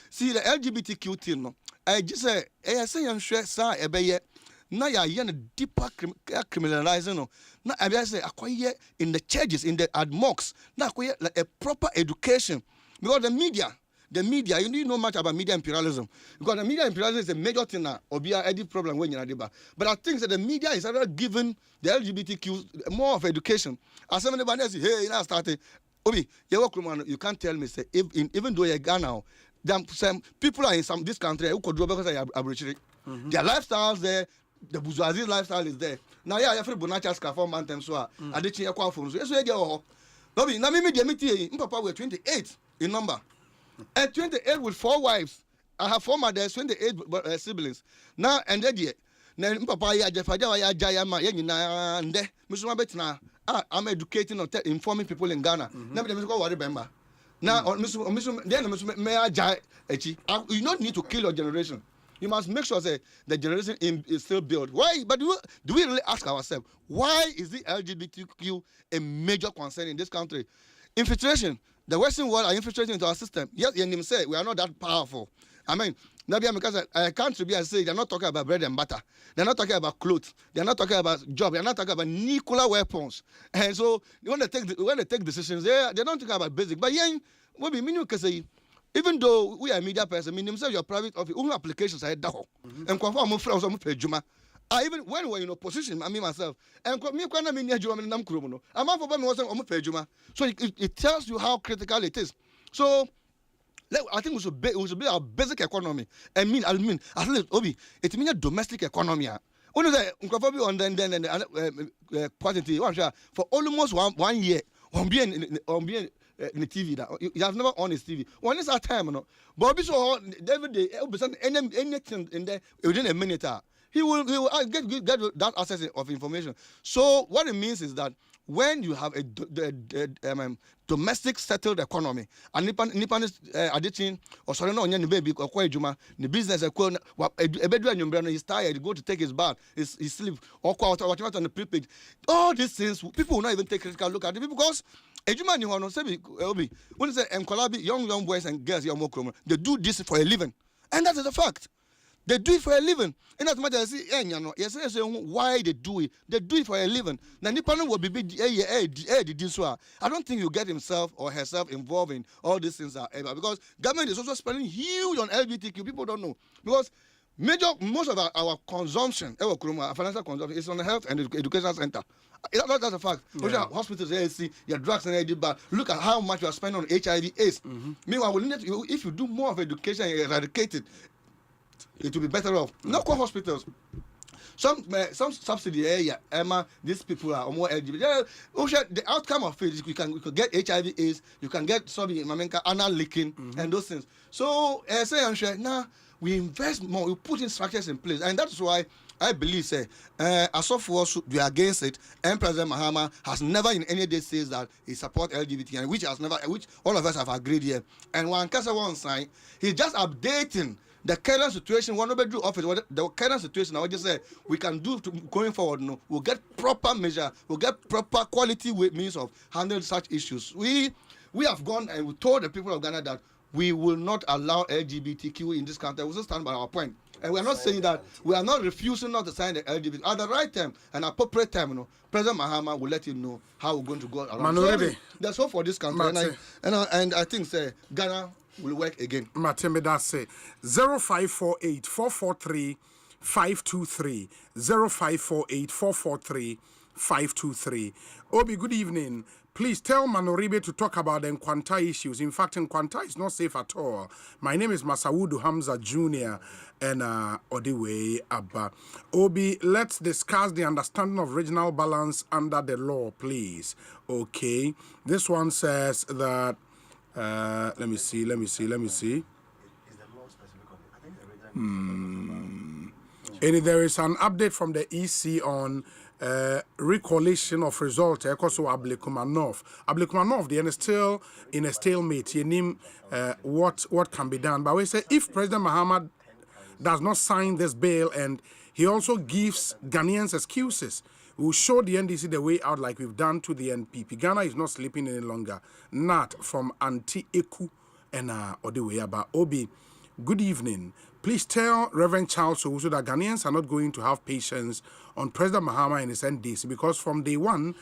See the LGBTQ thing, I just say, I say I'm sure, sir, now you are deeper criminalizing. Now I say, acquire in the churches, in the ad mocks, now acquire like a proper education because the media, you need know much about media imperialism because the media imperialism is a major thing now. Or be a problem when you're not. But I think that the media is either giving the LGBTQ more of education. As somebody says, hey, you know, started. Obi, you can't tell me say even though you're Ghana, some people are in this country who could do because they are Aboriginal. Their lifestyles there, the bourgeoisie lifestyle is there. Now yeah, every bonachas can form man so I did change a phone. So yes, we get Obi, now me Papa we're 28 in number. And 28 with 4 wives. I have 4 mothers, 28 siblings. Now and then now Papa ya Jefaja ya Jayama ya nyina nde. Musuma betina I'm educating or informing people in Ghana. Never them go worry bemba. Now, you don't need to kill your generation. You must make sure that the generation is still built. Why? But do we really ask ourselves, why is the LGBTQ a major concern in this country? Infiltration. The Western world are infiltrating into our system. Yes, you say we are not that powerful. I mean, because a country be and say they're not talking about bread and butter. They're not talking about clothes. They're not talking about job. They're not talking about nuclear weapons. And so when they take decisions, they don't talk about basic. But yeah, what we mean to say, even though we are media person, I mean themselves your private office, own applications are down. And confirm my friends on Juma. Even when we're in opposition, I mean myself, and me when I'm in Juma and I'm criminal. I'm not for me was on Juma. So it tells you how critical it is. So I think we should be our basic economy. I mean, at least Obi, it means a domestic economy. When the on then quantity for almost 1 year, on being in the TV that you have never on his TV. One is our time, no. But so every day, anything in there within a minute, he will get that access of information. So what it means is that when you have a domestic settled economy, and Nipan is additing or sorry no any baby or quite juma, the business a bedroom and he's tired, he go to take his bath, he sleep or whatever on the prepaid. All these things people will not even take a critical look at it because Ejuma you know say Obi when say young boys and girls they do this for a living, and that is a fact. They do it for a living. And as much as I say, why they do it? They do it for a living. Now, Nippon will be I don't think you get himself or herself involved in all these things because government is also spending huge on LGBTQ. People don't know because most of our consumption, our financial consumption, is on the health and education center. That's a fact. Yeah. Hospitals, ASC, your drugs and AD, but look at how much you are spending on HIV/AIDS. Meanwhile, if you do more of education and eradicate it, it will be better off. Not call hospitals. Some subsidy area, these people are more LGBT. The outcome of it is you can get HIV/AIDS, you can get anal leaking and those things. So now we invest more, we put in structures in place, and that's why I believe as of us we are against it, and President Mahama has never in any day says that he supports LGBT, and which all of us have agreed here. And one side, he's just updating the current situation. One of the current situation, I would just say we can do going forward. No, we'll get proper measure, we'll get proper quality means of handling such issues. We have gone and we told the people of Ghana that we will not allow LGBTQ in this country. We will stand by our point. And we are not saying that we are not refusing not to sign the LGBT. At the right time and appropriate time, President Mahama will let you know how we're going to go around. So that's all for this country. And I think Ghana will work again. Matembe that's 0548 443 523 0548 443 523. Obi, good evening. Please tell Manoribe to talk about the Nkwanta issues. In fact, Nkwanta is not safe at all. My name is Masawudu Hamza Jr. and Odiwe Abba. Obi, let's discuss the understanding of regional balance under the law, please. Okay. This one says that, let me see. And there is an update from the EC on recollation of results. Also, Ablekumanov, they are still in a stalemate. You name what can be done. But we say if President Mahama does not sign this bill and he also gives Ghanaians excuses, we will show the NDC the way out like we've done to the NPP. Ghana is not sleeping any longer. Not from Auntie Eku and Odiweyaba. Obi, good evening. Please tell Reverend Charles Owusu that Ghanaians are not going to have patience on President Mahama and his NDC because from day one,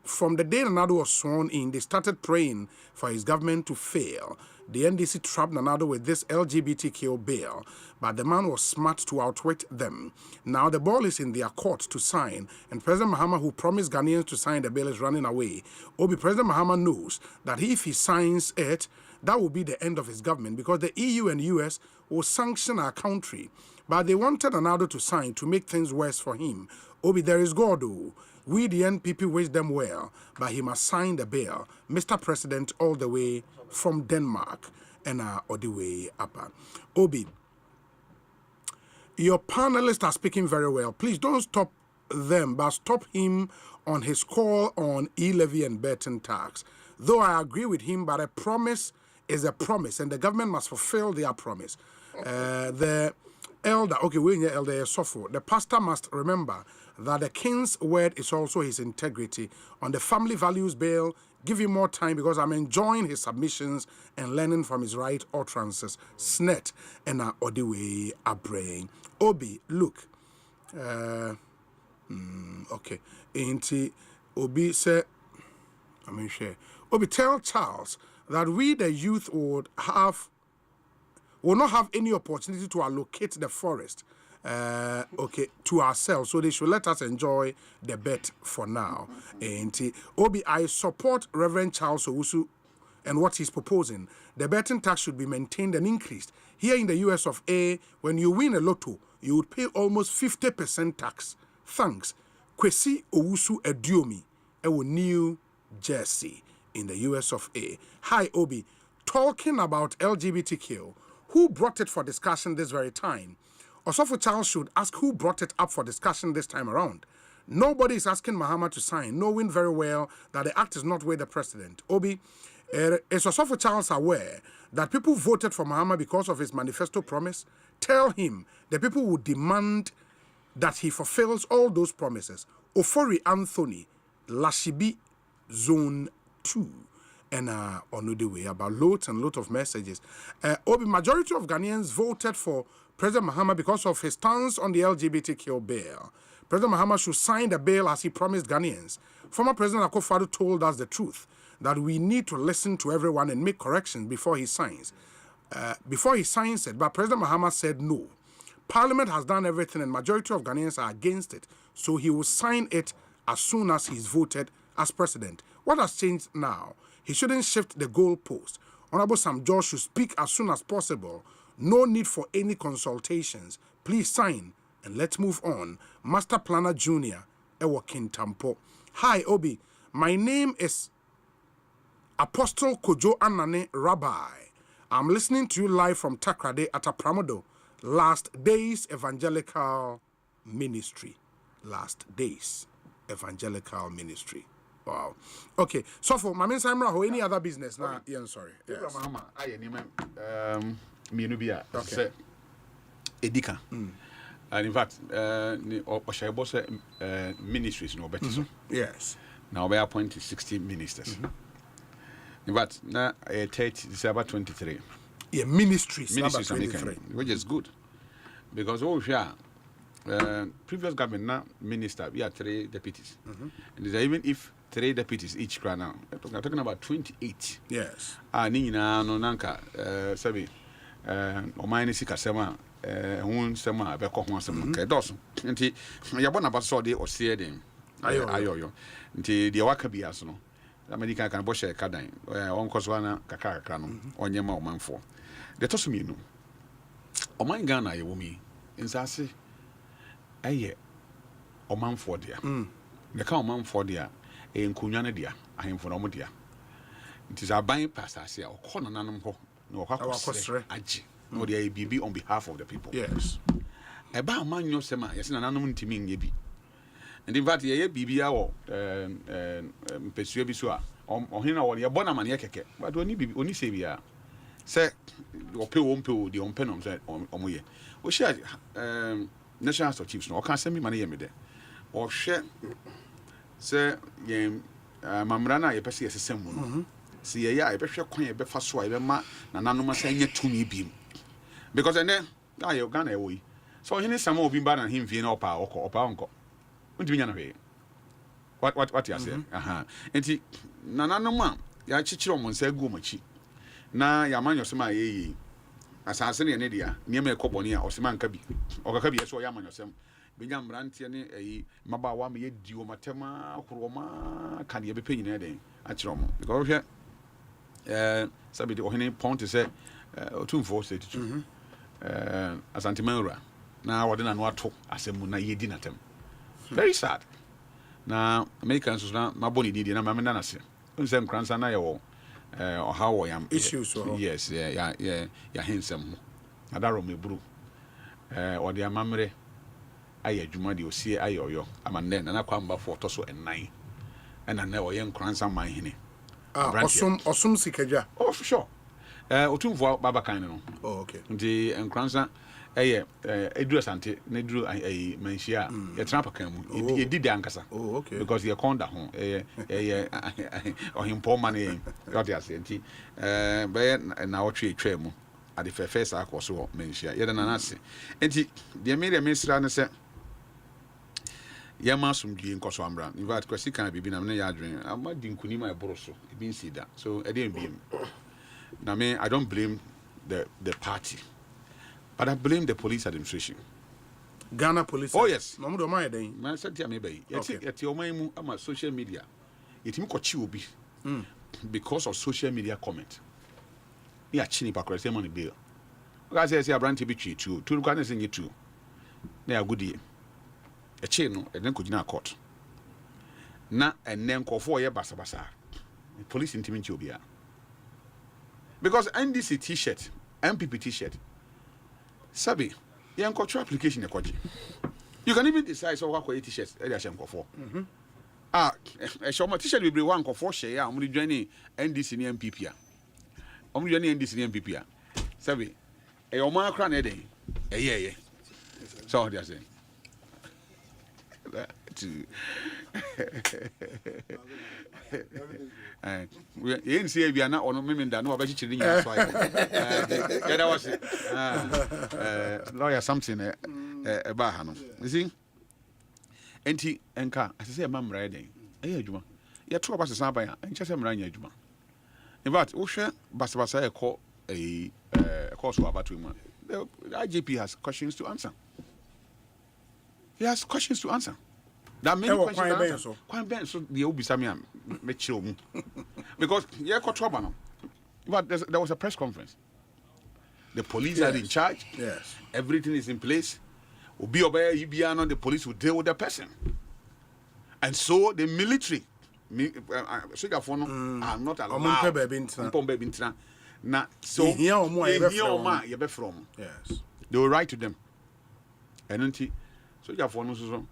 from the day Nanado was sworn in, they started praying for his government to fail. The NDC trapped Nanado with this LGBTQ bill, but the man was smart to outwit them. Now the ball is in their court to sign, and President Mahama, who promised Ghanaians to sign the bill, is running away. Obi, President Mahama knows that if he signs it, that will be the end of his government because the EU and US will sanction our country. But they wanted Nanado to sign to make things worse for him. Obi, there is God, though. We, the NPP, wish them well, but he must sign the bill. Mr. President, all the way from Denmark, and all the way up. Obi, your panelists are speaking very well. Please don't stop them but stop him on his call on e-levy and betting tax. Though I agree with him, but a promise is a promise, and the government must fulfill their promise. The elder, okay, we're elder Sofo. The pastor must remember that the king's word is also his integrity. On the family values bill, give him more time because I'm enjoying his submissions and learning from his right utterances. Snet and Odiwe Abrain. Obi, look. Okay. Ain't Obi said, share. Obi, tell Charles that we, the youth, will not have any opportunity to allocate the forest to ourselves, so they should let us enjoy the bet for now. And Obi, I support Reverend Charles Owusu and what he's proposing. The betting tax should be maintained and increased. Here in the US of A, when you win a lotto, you would pay almost 50% tax. Thanks. Kwesi Owusu Ediomi, New Jersey, in the US of A. Hi, Obi. Talking about LGBTQ, who brought it for discussion this very time? Osofo Charles should ask who brought it up for discussion this time around. Nobody is asking Mahama to sign, knowing very well that the act is not with the president. Obi, is Osofo Charles aware that people voted for Mahama because of his manifesto promise? Tell him the people will demand that he fulfills all those promises. Ofori Anthony, Lashibi, Zone 2. And on the way about loads and loads of messages. Obi, majority of Ghanaians voted for President Mahama because of his stance on the LGBTQ bill. President Mahama should sign the bill as he promised Ghanaians. Former President Akufo-Addo told us the truth, that we need to listen to everyone and make corrections before he signs. It, but President Mahama said no. Parliament has done everything and majority of Ghanaians are against it, so he will sign it as soon as he's voted as president. What has changed now? He shouldn't shift the goalpost. Honorable Sam George should speak as soon as possible. No need for any consultations. Please sign and let's move on. Master Planner Junior, Ewo Kintampo. Hi, Obi. My name is Apostle Kojo Anane Rabbi. I'm listening to you live from Takrade at Apramodo. Last Days Evangelical Ministry. Last Days Evangelical Ministry. Wow. Okay. So for Mamin Samra, or any other business now? Yeah, sorry. Yes. Okay. Edika. And in fact, Oshaibo ministries no better. Yes. Now we are appointed 60 ministers. In fact, now 30 December 23. Yeah, ministries 23, which is good. Because all we are previous government now minister, we are 3 deputies. And even if 3 deputies each cry now, we're talking about 28. Yes. Nina no nanka sabi omani sikasema hun sema be ko ho sema ke doso nti yabona ba so de osie den ayoyo nti de waka biaso no America kan bo share kadan on koso na kakaka no onyema omanfo de to so mienu oman Ghana ye womi insase eye omanfo dia de ka omanfo dia enkunwa ne dia ahemfo no mo dia nti za ban pasase a okọ nanom ho no wakosre agi no dey bibi on behalf of the people. Yes. Eba amanyo sema yesi nanom ntimi nye bi. And in fact ye bibi a wo mpesua bi so a ohina wo ye bona mane keke but oni bibi oni se bia se ope de ompenom se omoye o share national stock chiefs no o kan se mi mane ye me de o hwe se ye mamra na ye pese ye sesem mu no si ye ya ebehwe kwan ye befa so a ye ma na nanom san nya tumi bim because ene ayo Ghana ewo yi so hini sama obi ba na himfie na opa onko ntimi nya na hwe what you say aha enti na nanom a ya chichiro mo nsa gu machi na ya manyo sema yeyi asase ne dia niam ekoboni a osema nka bi okaka bi so ya manyo sem benya mrantie ne eyi maba wa me yedi o matema akoroma kan ye bepe nyina den a chiro mo because hwe sabi de ohene point say otumfo say tutu asante manura na wode na no ato asemu na yedi natem very sad na Americans na maboni didi na mamena na se nsem kransa na ye wo how wo yam issues yes ya hensem adaro mebru ode amamre ayɛ adwuma de osie ayɛ ɔyɔ ama nnɛ nana kwamba for toso and 9 ɛna nnɛ ɔyɛ nkransa man hene ɔsom sikadwa oh for sure otumfo babakan no oh okay nti nkransa ɛyɛ eduru asante na eduru manhyia yɛtena pakan mu yɛdi de ankasa oh okay because yɛ konda ho ɛyɛ ɔhempɔ man yɛn yɛde ase nti bɛyɛ na ɔtwe etwa mu ade fɛfɛ saa akɔ so manhyia yɛde na nase nti deɛ me sra ne sɛ yɛma asomdwie nkɔso amra in fact kwasi kan bibi na me yɛ adwen ama di nkunim a ɛboro so ebi nsi da so ɛde mbiem na me I don't blame the party but I blame the police administration. Ghana police. Oh yes. No do my den. Man said to me bay. Yet your mind mu social media. Yetimi kochi obi. Because of social media comment. Ya chini pa kwese money bill. Oga say abranti bi twi tu. Tu kwa nse nyi tu. Na ya gudie. E chi no e den kogina court. Na enen kofo ye basabasa. Police intimi nchi obi a. Because NDC t-shirt, MPP t-shirt. Sabi, you can control application ekoji. You can even decide so what quality t-shirts e dey share nkofo. E show my t-shirt we bring one nkofo share ya, omo join NDC ni MPP a. Omo join NDC ni MPP a. Sabi, e o ma kra na dey. Ye. So what they are saying. We ain't see we are not on women that know about chichiri nya so yeah that was it lawyer something eba ha no you see enti enka I say ma mra den adwuma ye to ba sesan ban a enche se mra nya adwuma in fact wo hwe basabasa e ko course about mu the IGP has questions to answer. He has questions to answer. That many questions to answer. Kwan ben so the obisa me am me chiro mu. Because ye ko trouble no. But there was a press conference. The police are in charge. Yes. Everything is in place. Obi obey ibia no the police will deal with the person. And so the military soldier for no are not allowed. Na so here you be from. Yes. They will write to them. And until soldier for no so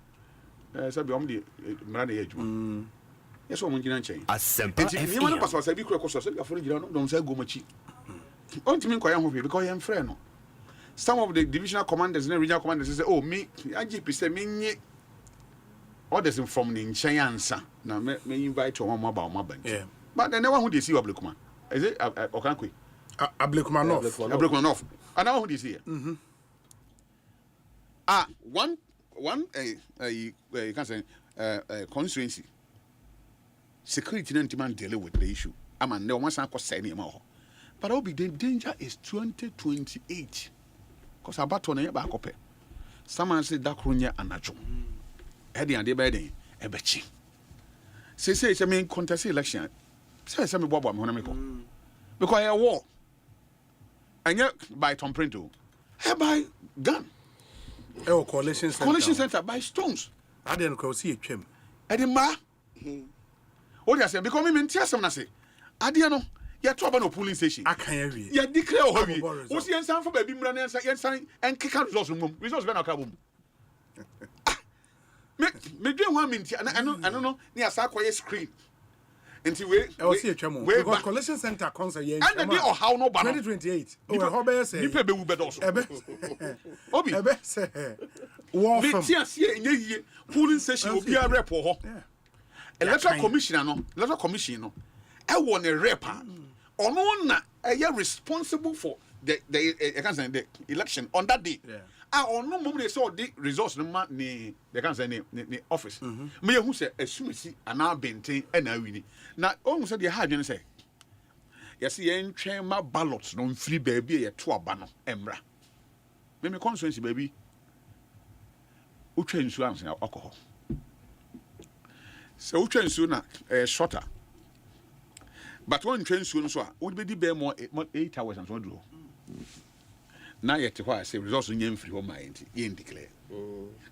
sabi om di mra na yedwuma yes o mo ngina nchen Asempa FM ni man pass sabi kura koso sabi aforo ngina no don say go machi on timi nkoya ho because I am friend no some of the divisional commanders and regional commanders say oh me IGP say me nye orders from the nchen ansa na me invite one more about my bank but then one who dey see Ablekuma is it Okankwe Ablekuma North and now who dey see one you can say constituency security and demand deal with the issue. I'm no one can say anymore. But the danger is 2028 because about on a back up. Someone said that Krunya and Nacho. Eddie and the bedding a betchy. Say it's a main contest election. Say some Bob on because a war and yet by Tom Printo, by gun. Coalition Center by stones. I didn't go see a chim. Edinburgh. What you say? Because me mentia some na say. Adia no, you trouble no police station. I can't read. You declare hobby. What's the answer for baby mran answer and kick out results room. Results be na ka boom. Me dwen one minute I don't know near Sakoye screen. Until we see a chemo. Because Coalition Center concert here. And the or how no 2028. Oh, how say? You pay be Uber also. Obi. Say. War from. Me see ye polling station will be a rep ho. Electoral commissioner no. I want a rep. Ono na responsible for the election on that day. On no moment they saw the results no man ni they can say ni office. Me who say assume and now benten and now win. Na on say the hard say. You see entwe ma ballots no free baby ye to aba no emra. Me constituency baby. Utwa nsu am say alcohol. So utwa nsu na shorter. But one train soon so would be the more 8 hours and so do. Now yet why say results in free home mind in declare.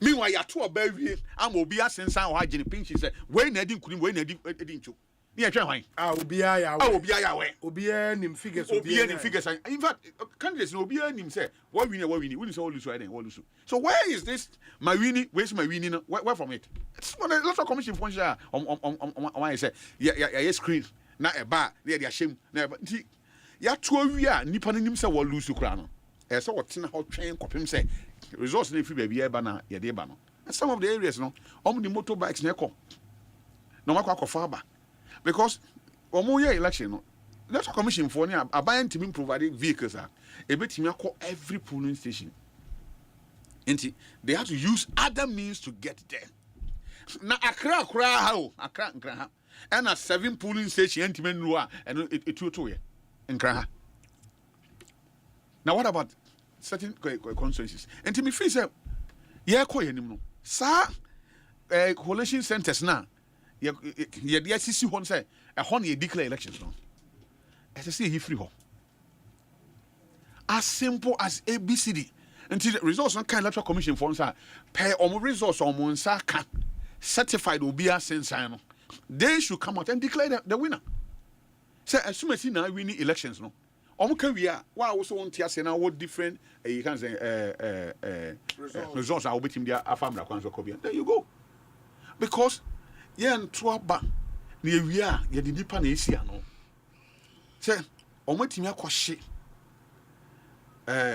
Meanwhile, you are 2 baby, I'm will be asking some hygiene pinch. He said, when I didn't couldn't win, I didn't you. near trying. Obia ya way. Obia nim figures. In fact, candidates no Obia nim say, what we wouldn't say all lose. So where is this my winning? Where's my winning? Where from it? It's one a lot of commission function on I say, yeah, screen, not a bar, they're shame. Never. Ya 2 year, Nippon himself will lose to crown. As what tin how train cop him say, resource in free baby banner, ya de banner. And some of the areas, no, on the motorbikes near no matter far because one year election, no, let's commission for near a buying team providing vehicles are a bit me call every polling station. And they have to use other means to get there. Now, Accra, and a 7 polling station, and it 2 year in Kraha. Now, what about certain constituencies? And to me, free say, yeah, sir, coalition centers now. The SCC one say a honey declare elections no. As I say, he free ho. As simple as ABCD. Until the results on kind electoral commission for say pay on results on one can certified will be a sense. They should come out and declare the winner. Say as soon as you now winning elections no. Can we are why also want to say now what different you can say results are waiting there after there you go. Because yen twaba na ewia ye de nipa na esia no se omatimi akwahye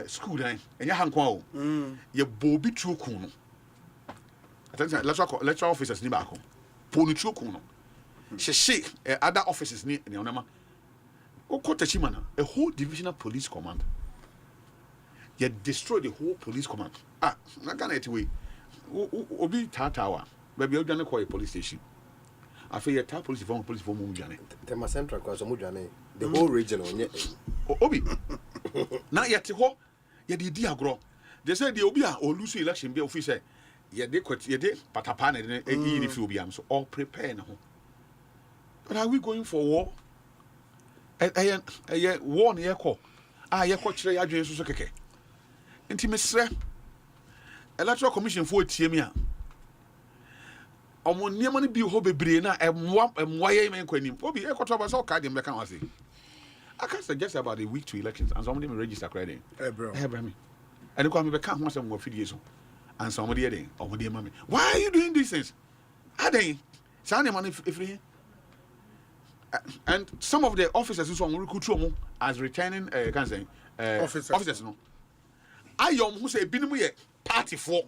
school dan enya hankwa o ye bobi tuokun no attention lecturer officers ni ba ko poni tuokun no hye other officers ni onama okotachimana a whole divisional police command ye destroy the whole police command na gana etiwe obi tatawa baby you done call a police station I feel your tap police for Mujane. Tema Central because Mujane, the whole region on yet. Obi. Now yet ho, ye di diagro. They said the Obia or lose election be officer. Ye de quit ye de patapana and if you be so all prepare now. But are we going for war? A war near call. Ye coach the address so keke. Intimacy. Electoral Commission for TMia. Omo niam no bi ho bebre na emwaye men kwanim obi e kotoba so ka dem beka wase I can suggest about a week to elections and somebody may register credit bro me and ko me beka ho asem wo fidie so and somebody dey omo dey mama why are you doing these things aden say na man ifri and some of the officers who on recruit omo as returning can say officers no ayom who say binim ye party for.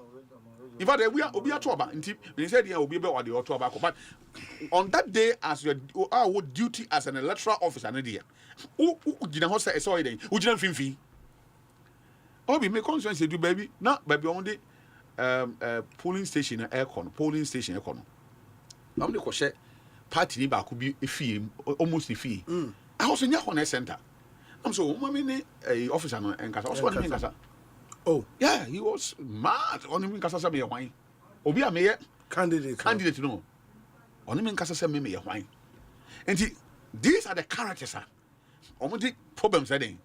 In fact, we are Obiatoba. We said, yeah, Obi or the Otoba. But on that day, as our duty as an electoral officer, who didn't host a soy day, who didn't feel Obi, make conscience, do baby, not baby on the polling station aircon. I'm the crochet party back could be a fee, almost a fee. I was in your center. I'm so, a officer and Casa. Oh, yeah, he was mad. On him, Casa me a wine. Obi a mayor candidate, no. On him, Casa me a wine. And these are the characters, sir. Only problems, I think.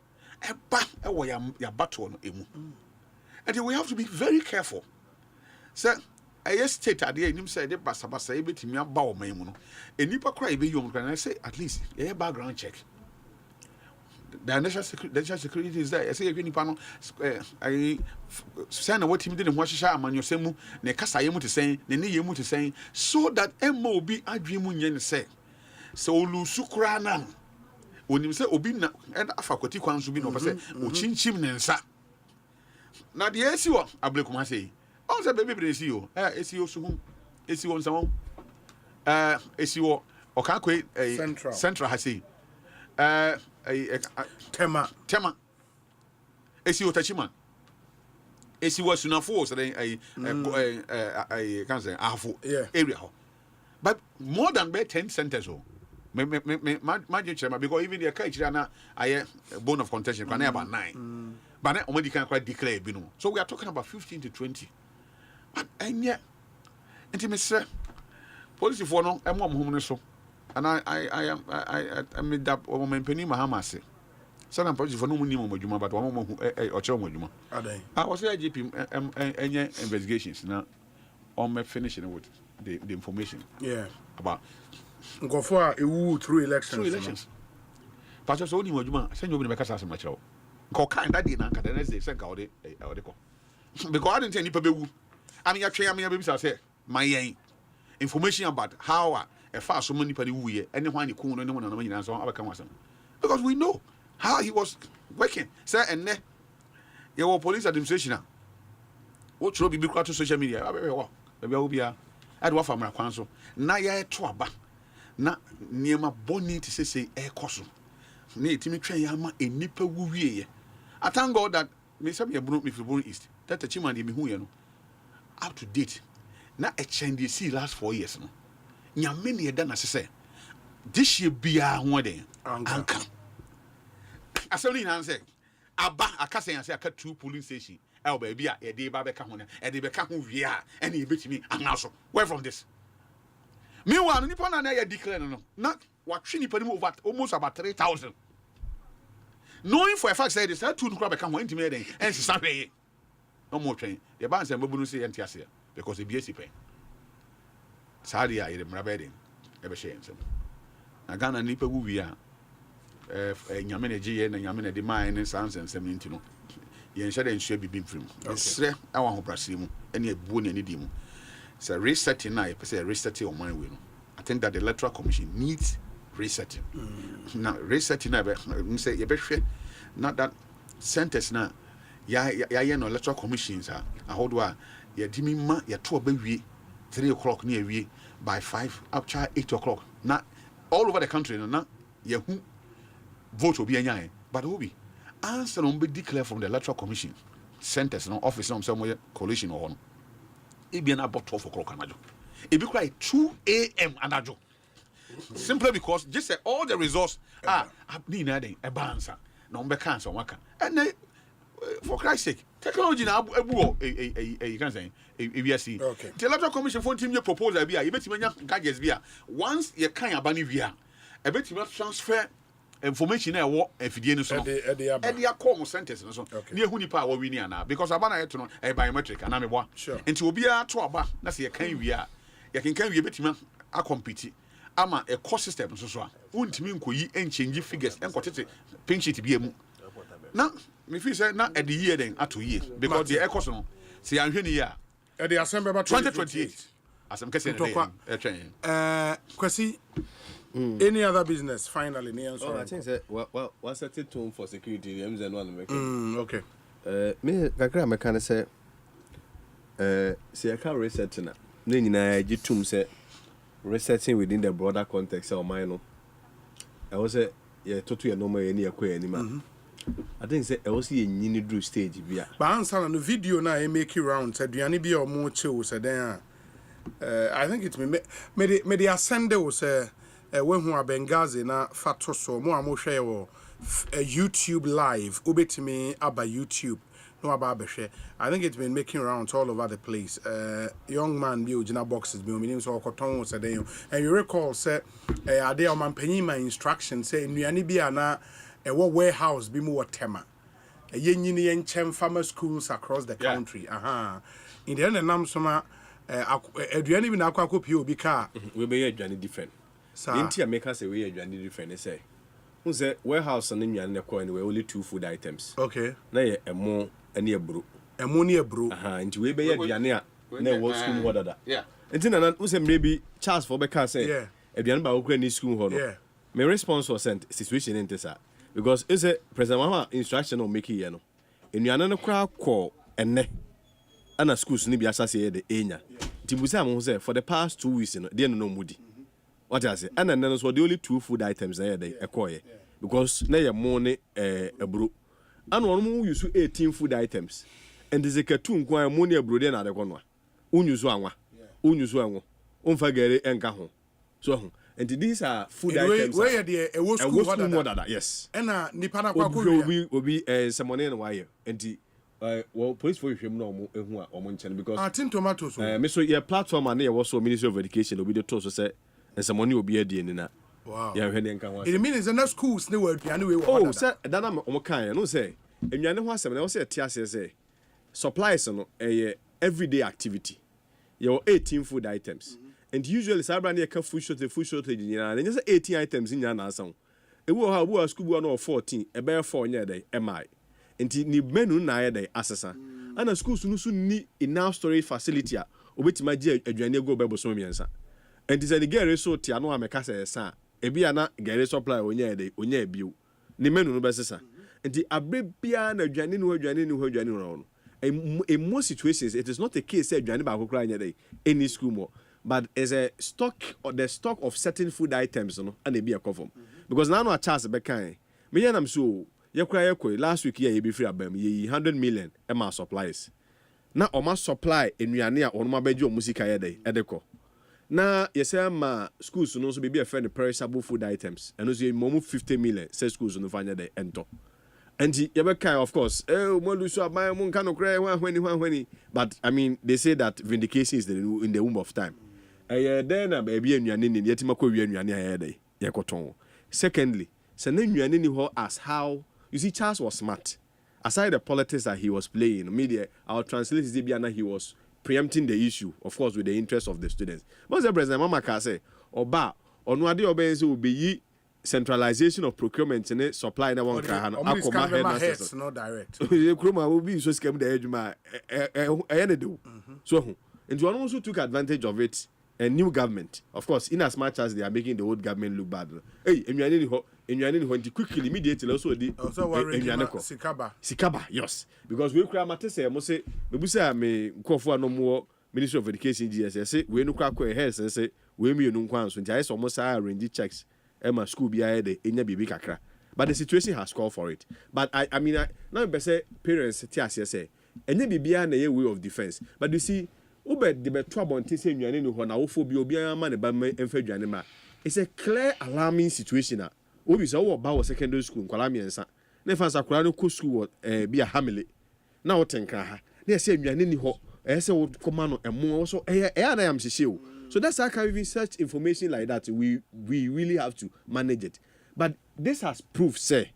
A way your battle, and we have to be very careful. Sir, I state at the end, him said, the Bassa able to me about my mono. And you cry, be young, can I say, at least a background check. The national security is there. I say, if any panel, I send what him didn't watch a man, your semu, ne cassa yemu to say, ne yemu to say, so that MOB I dream yen say. So Lusukrana, when you say Obina and Afakoti Kwan should be no say, Uchin Chim Nensa. Now the SEO, I believe I say, oh, the baby SEO, SEO soon, SEO on some, SEO, or can't quit a central has say. Tema SEO Tachiman SEO Sunafo so then I can say area but more than 10 centers my chairman because even the Kaichana I bone of contention can about 9 but then already can quite declare so we are talking about 15 to 20 but and yet intimacy policy for no am home so and I made up over my penny Mahamasi. Some policy for no minimum Juma, but one or Chomajuma. I was at GP investigation now on my finishing with the information. Yeah. About Go for a through elections. Pastor, so you want send you make us much. Go kind that did not the next day, send out because I didn't tell you. I mean, I say, my information about how a far so many people who anyone you cool, anyone on so I come because we know how he was working. Sir, and your police administration now. What should be to social media? Maybe I will be a from my council. Now, ya to na near my bonnet to say, cost. Need to me train yama a nipper woo ye. I thank God that Miss Abia brought me from East. That's a chiman de me who you know. Up to date. Now a change the sea last 4 years. No, ya many a done as I say. This year be a one day. Anka. I saw in answer. Abba, I can't say I cut 2 police stations. Oh, baby, a day Babeka, and they become who we are, and he beat me, and also, where from this? Meanwhile, Nippon and I declare not what she put him over almost about 3,000. Knowing for a fact, say this, 2 crab become intimidating, and Saturday. No more train. The bands and Babunus and Tiasia, because the BSC pay. Sadia, I am rabbitting, ever shame some. I got a nipper who we are. Yamina G and Yamina de mine and sounds and some intino. Yen shade and should be from. Sre, I want to Brasim, any boon any demo. So resetting now, say resetting on my will. I think that the electoral commission needs resetting. Now resetting now, say you better not that sentence now. Ya no electoral commissions are. I hold wa ya dimi ma ya 2 baby 3 o'clock near we by 5 up to 8 o'clock. Not all over the country, no, ya who vote will be a but who be answer on be declared from the electoral commission centers no office somewhere coalition or on it be about 12 o'clock anajo it be quite 2 a.m. anajo simply because just say all the results are being adding a balance no be cancer waka and then for Christ's sake technology now you can say ABSC okay the electoral commission for team your proposal be you bet me gadgets be once you can abani via a bit you transfer information na wo afidie ni so no e dia call centers no so ne ehu nipa wo wini ana because abana yeto no e biometric ana me boa enti obi a to aba na se ye kan wi a ye kan wi betima a compete ama e core system so so a untimi nkoyi enchange figures enkotete pink sheet bi emu na me feel say na e the year then ato year because the Ekosiise no se ya hwe ni ya e the Asempa 2028 asem kese ne kwasi any other business finally near I think that what's a tone for security the okay me kakra me kan say see I can reset na nyina gitum say resetting within the broader context of mine no I was say yeah toto normal any akwa anima I think say I was nyini drew stage bia but answer no video na e make rounds aduane bia o mo chew say den I think it me the ascend was when who are Benghazi na fato so mo amohwe wo YouTube live obetimi aba YouTube no aba behwe I think it's been making rounds all over the place young man bi ogina boxes bi ominim so okoton so den and you recall say ade o man panyin my instruction say nnuane bi ana wo warehouse bi mu wotema yenyini yenchem farmer schools across the country in the end nam so ma aduane bi na akwakopi obi ka we be aduane different Intia make us a way aduane different say who say warehouse and nnuane ne call anyway only 2 food items okay na ye emo ene ebro nti we be aduane a na wo school ho dada nti na who say maybe Charles for be can say aduane ba wo kra ni school ho no my response was sent situation in this because is a president mama instruction on make here no nnuane no kra call ene ana schools ni bi asase de enya tibusa mo say for the past 2 weeks no dey no mudi what I say and then so the only 2 food items there they ekoye because na ye mo ne ebro and one mo use 18 food items and the zekatu nkwan mo ne ebro dey na de kono unyuzu anwa onfa gere enka ho so and these are food items where the a school mother yes and nipa na kwa obi semone no why and well police for him no ehu a omo nchen because tin tomatoes me so your platform and there was so Ministry of Education obi dey to so say and some money will be at the end na wow yeah hwe den kan wa it means na schools ne were aduane we oh say that na omo kan no say aduane ho asem na wo say tia say supplies no everyday activity your 18 food items and usually sabra near ka food shortage nyina na nyesa 18 items nyina na asan ewu ha bu school bu na 14 e be 4 nya dey mi enti ni menu na ya dey asesa ana schools no so ni enough storage facility a obetima je adwane go bebo so miensa enti se ni gere so tia no ameka se sa ebi ana gere supply onya dey onya biu ni menu no besesa enti abre bia na adwane no in most situations it is not a case say adwane ba kokra nya dey any school more, but as a stock or the stock of certain food items no and be a conform because now no a chance be kan me yanam so yakwa last week ye be free abam ye 100 million ema supplies na oma supply enuane a onoma beje o musika ye dey edeko na yesa ma schools no so be a friend perishable food items and so momu 50 million say schools no fanya dey ento and you kind of course but I mean they say that vindication is in the womb of time. Then baby secondly, as how you see Charles was smart. Aside the politics that he was playing, media, our translation is he was preempting the issue, of course, with the interest of the students. But the president Mama can say, Oba, Onwadi Obenzi will be centralization of procurement and supply na one kan akoma headmasters no direct kroma will be so scam the ejuma do so and you also took advantage of it and new government of course in as much as they are making the old government look bad hey enwane ho quickly immediately also di sikaba yes because we kura mate say mo say me busa me nkofo anomo Ministry of Education GSS we no kwa head say we mi enu nkwan so ntia so mo say arrange checks Emma school be ahead enya bibi kakra but the situation has called for it but I mean now be say parents tiase say enya bibia na ye way of defense but you see ube de be to abonte say nwane ni ho na wo fo bi obi ama ne ba emfa dwane ma it's a clear alarming situation a obi say wo ba wo secondary school nkwala miensa na fansa kwala no ko school bi a hamile na wo tenka ha na say nwane ni ho say wo koma no emo so na yam hihye o. So that's how can we search information like that. We really have to manage it. But this has proved, say,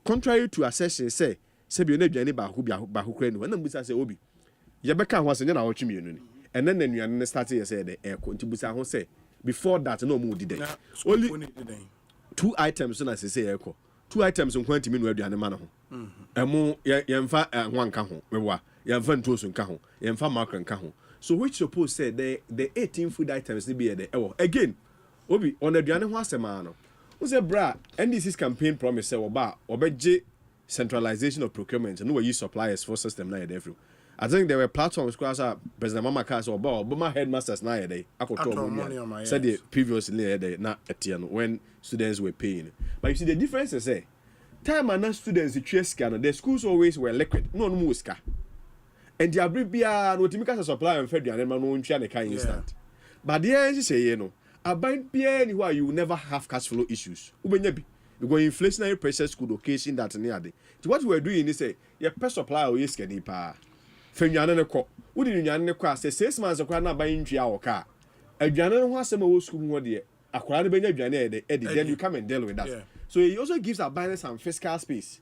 contrary to assertion, say be na dwane ba hu kra no. Na mbusa say obi. Ye beka ho asenya na wotwe mienu ni. And then nuane start here say the aircon tibusa ho say before that no mu did only 2 items na say aircon. 2 items on quantity menu aduane ma no ho. Emo yemfa hwanka ho. Wewa yemfa ntoso nka ho. Yemfa makro nka ho. So which suppose say the 18 food items they be there. Again, obi on the duane ho asema no. Who say bra NDC's campaign promise say oba obeje centralization of procurement and we use suppliers for system na there. I think there were platforms because President Mama Kass or Obama headmasters na there. Akoto said the previously there na etiano when students were paying. But you see the difference is say time and students the trace scan the schools always were liquid. No more ska. And the abribia no timika supply and fed and man no ntwa ne kan instant but there say you know aban bia ni why you will never have cash flow issues ubenya bi because inflationary pressures could occasion that near day so what we are doing is say your per supply o yes kani pa fenwane ne ko wodi nwane ne ko say 6 months akwa na ban ntwa wo ka adwane ho asema wo school ho de akwa ne benya adwane e then you come and deal with that so it also gives our business some fiscal space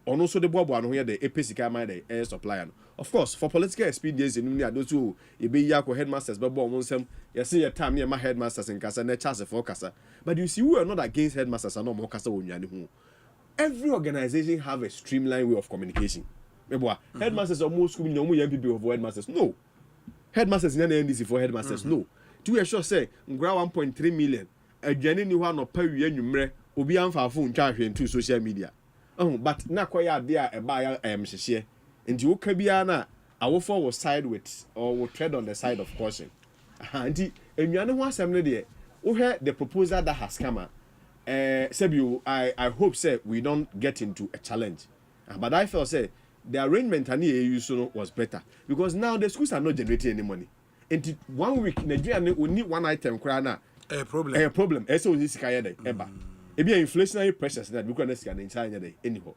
ono so de bobo no here the epesika man the supplier. Of course, for political expediency, those who be yako headmasters, but bomb you see your time near my headmasters in Casa, and chance for Casa. But you see, we are not against headmasters and no more Casa. Every organization have a streamlined way of communication. Headmasters are most school, no young people of headmasters. No. Headmasters in the NDC for headmasters. No. To assure say, 1.3 million. A genuine one of per year number will be on for phone charge into social media. But na kwaya there a buyer share. And you kabiana our for was side with or will tread on the side of caution. And you know what assembly there. We heard the proposal that has come. Sebu, I hope say we don't get into a challenge. But I felt say the arrangement and you was better because now the schools are not generating any money. And 1 week Nigeria we need one item krana a problem. So this kaya eba. It be inflationary pressures that we can see in China anyhow.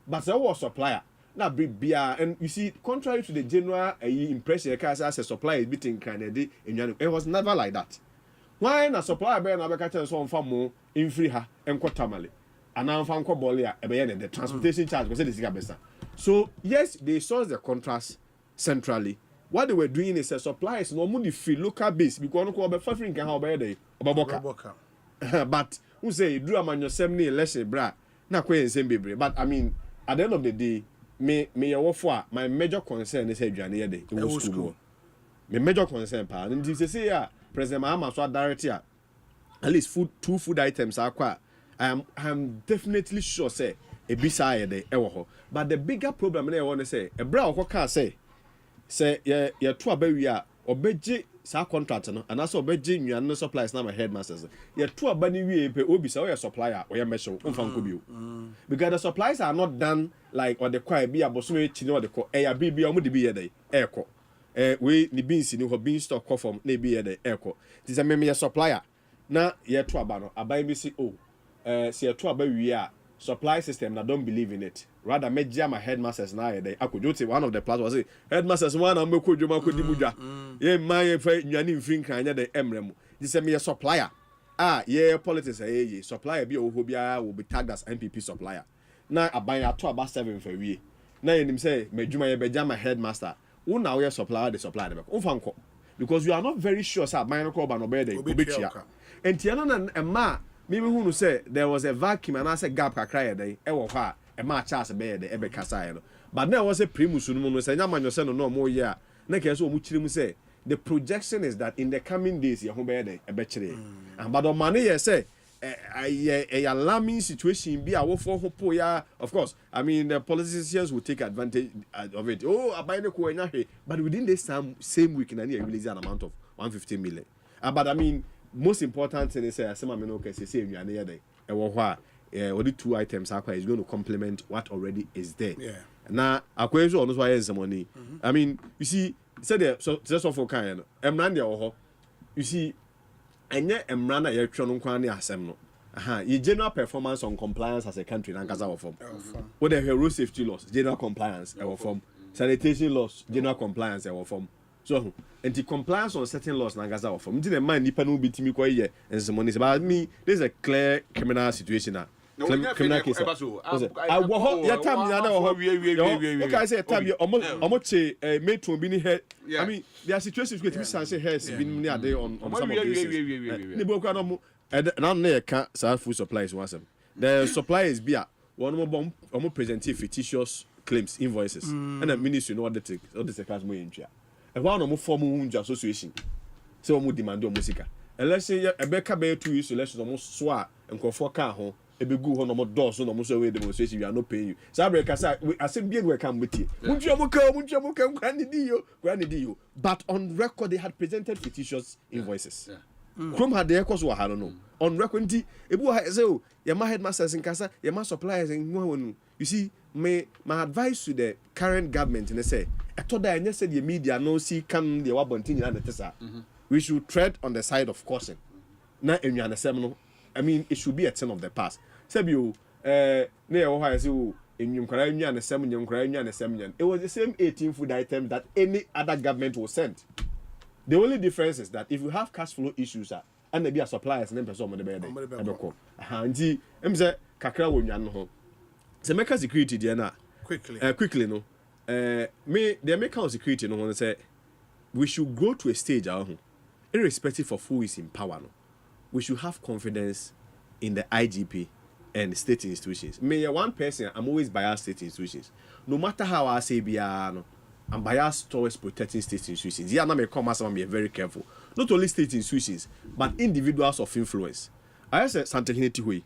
But there was supplier. Now beer and you see, contrary to the general impression, as a supplier is beating Canada, it was never like that. Why a supplier bear na catch so on farm in free her and quatamale. And now found Cobolia and the transportation charge was the best. So yes, they source the contracts centrally, what they were doing is suppliers no money free local base because no ko be free can how be dey obaboka but who say do amanyosem na election bra na ko ensem bebre but I mean at the end of the day me your for my major concern is aduane ye dey e wo school me major concern pa and say ya president Mahama so direct ya at least two food items akwa I'm definitely sure say e bisa ye dey e wo ho but the bigger problem na e want to say e bra okoka say ye to abawi a obeje sa contract no and also obeje nnuan no suppliers na my headmasters ye to abani wie pe obi say we supplier we measure umfanko bio because the suppliers are not done like or the kwa bi aboso e chine or the ko e ya bi omo de bi ye dey e ko we ni beans ni ho bean stock from na bi ye dey e ko ti say me supplier na ye to aba no abai bi say say ye to abawi a supply system that don't believe in it. Rather, my headmasters now. I could one of the plus was headmasters one and make you make dimuja. Yeah, my you free kind the emrem. This is me a supplier. Yeah, politics a supplier be obia will be tagged as MPP supplier. Now I buy a 2 about 7 for we. Now him say me my headmaster. Who now we supplier the supplier the because you are not very sure sir minor call ban obey the and tiana and ma maybe who say there was a vacuum and I said gap kakra dey e wo ho a e ma chance be dey e be kasa no but now was a primus no say nyama nyo say no more year na ke so mu chirim say the projection is that in the coming days ye ho be dey e be chire and but on money ye say a alarming situation be a wo for ho po ya of course I mean the politicians will take advantage of it abai ne ko enya hwe but within this same week na near release an amount of 150 million but I mean most important thing is say asema me no can say nnuane ye dey e wo ho a only 2 items akwa is going to complement what already is there na akwa so ono so aye money I mean you see say the so just for kind no emran de wo ho you see enye emran na ye twa no kwan ne asem no your general performance on compliance as a country na nkasa wo form what the road safety laws general compliance e wo form sanitation laws general compliance e wo form so anti-compliance on certain laws na gaza of me man nipa no bitimi ko ye ensemo say but me there's a clear criminal situation now criminal case I wo ho ya time ya na wo ho okay say time omo che metro bi ni he I mean there are situations where we say hairs bi ni ade on some of these ni bo kwa no mo na na ka sa food supplies wasem the suppliers bi a one mo bom omo present fictitious claims invoices and the ministry no what the class mo entry one of form unja association say omo demand omo sika election ebeka be 2 years election omo so a nkofo ka ho ebegu ho no mo doors no mo so we demonstration we are not paying you sabre ka say asem bien we come metie munju omo ka kwani di yo but on record they had presented fictitious invoices Chrome had the echoes were no on record nti ebu ha say o your headmasters in kasa your suppliers in wonu you see my advice to the current government and say I thought that I said the media no see can the wabontin na tesa we should tread on the side of caution na enyu no I mean it should be a thing of the past say you na e wo ha say o enyu nkara enyu anesem enyu nkara enyu anesem it was the same 18 food items that any other government will send. The only difference is that if you have cash flow issues and maybe a suppliers and person on the bed ebeko nti em say kakra wo nwan no ho se make security there na quickly no me the American security no want to say we should go to a stage irrespective of who is in power no we should have confidence in the IGP and state institutions. Me one person I'm always biased state institutions no matter how I say bia no I'm biased towards protecting state institutions. Yeah, now me come as I'm be very careful. Not only state institutions, but individuals of influence. I say Santa Hineti way.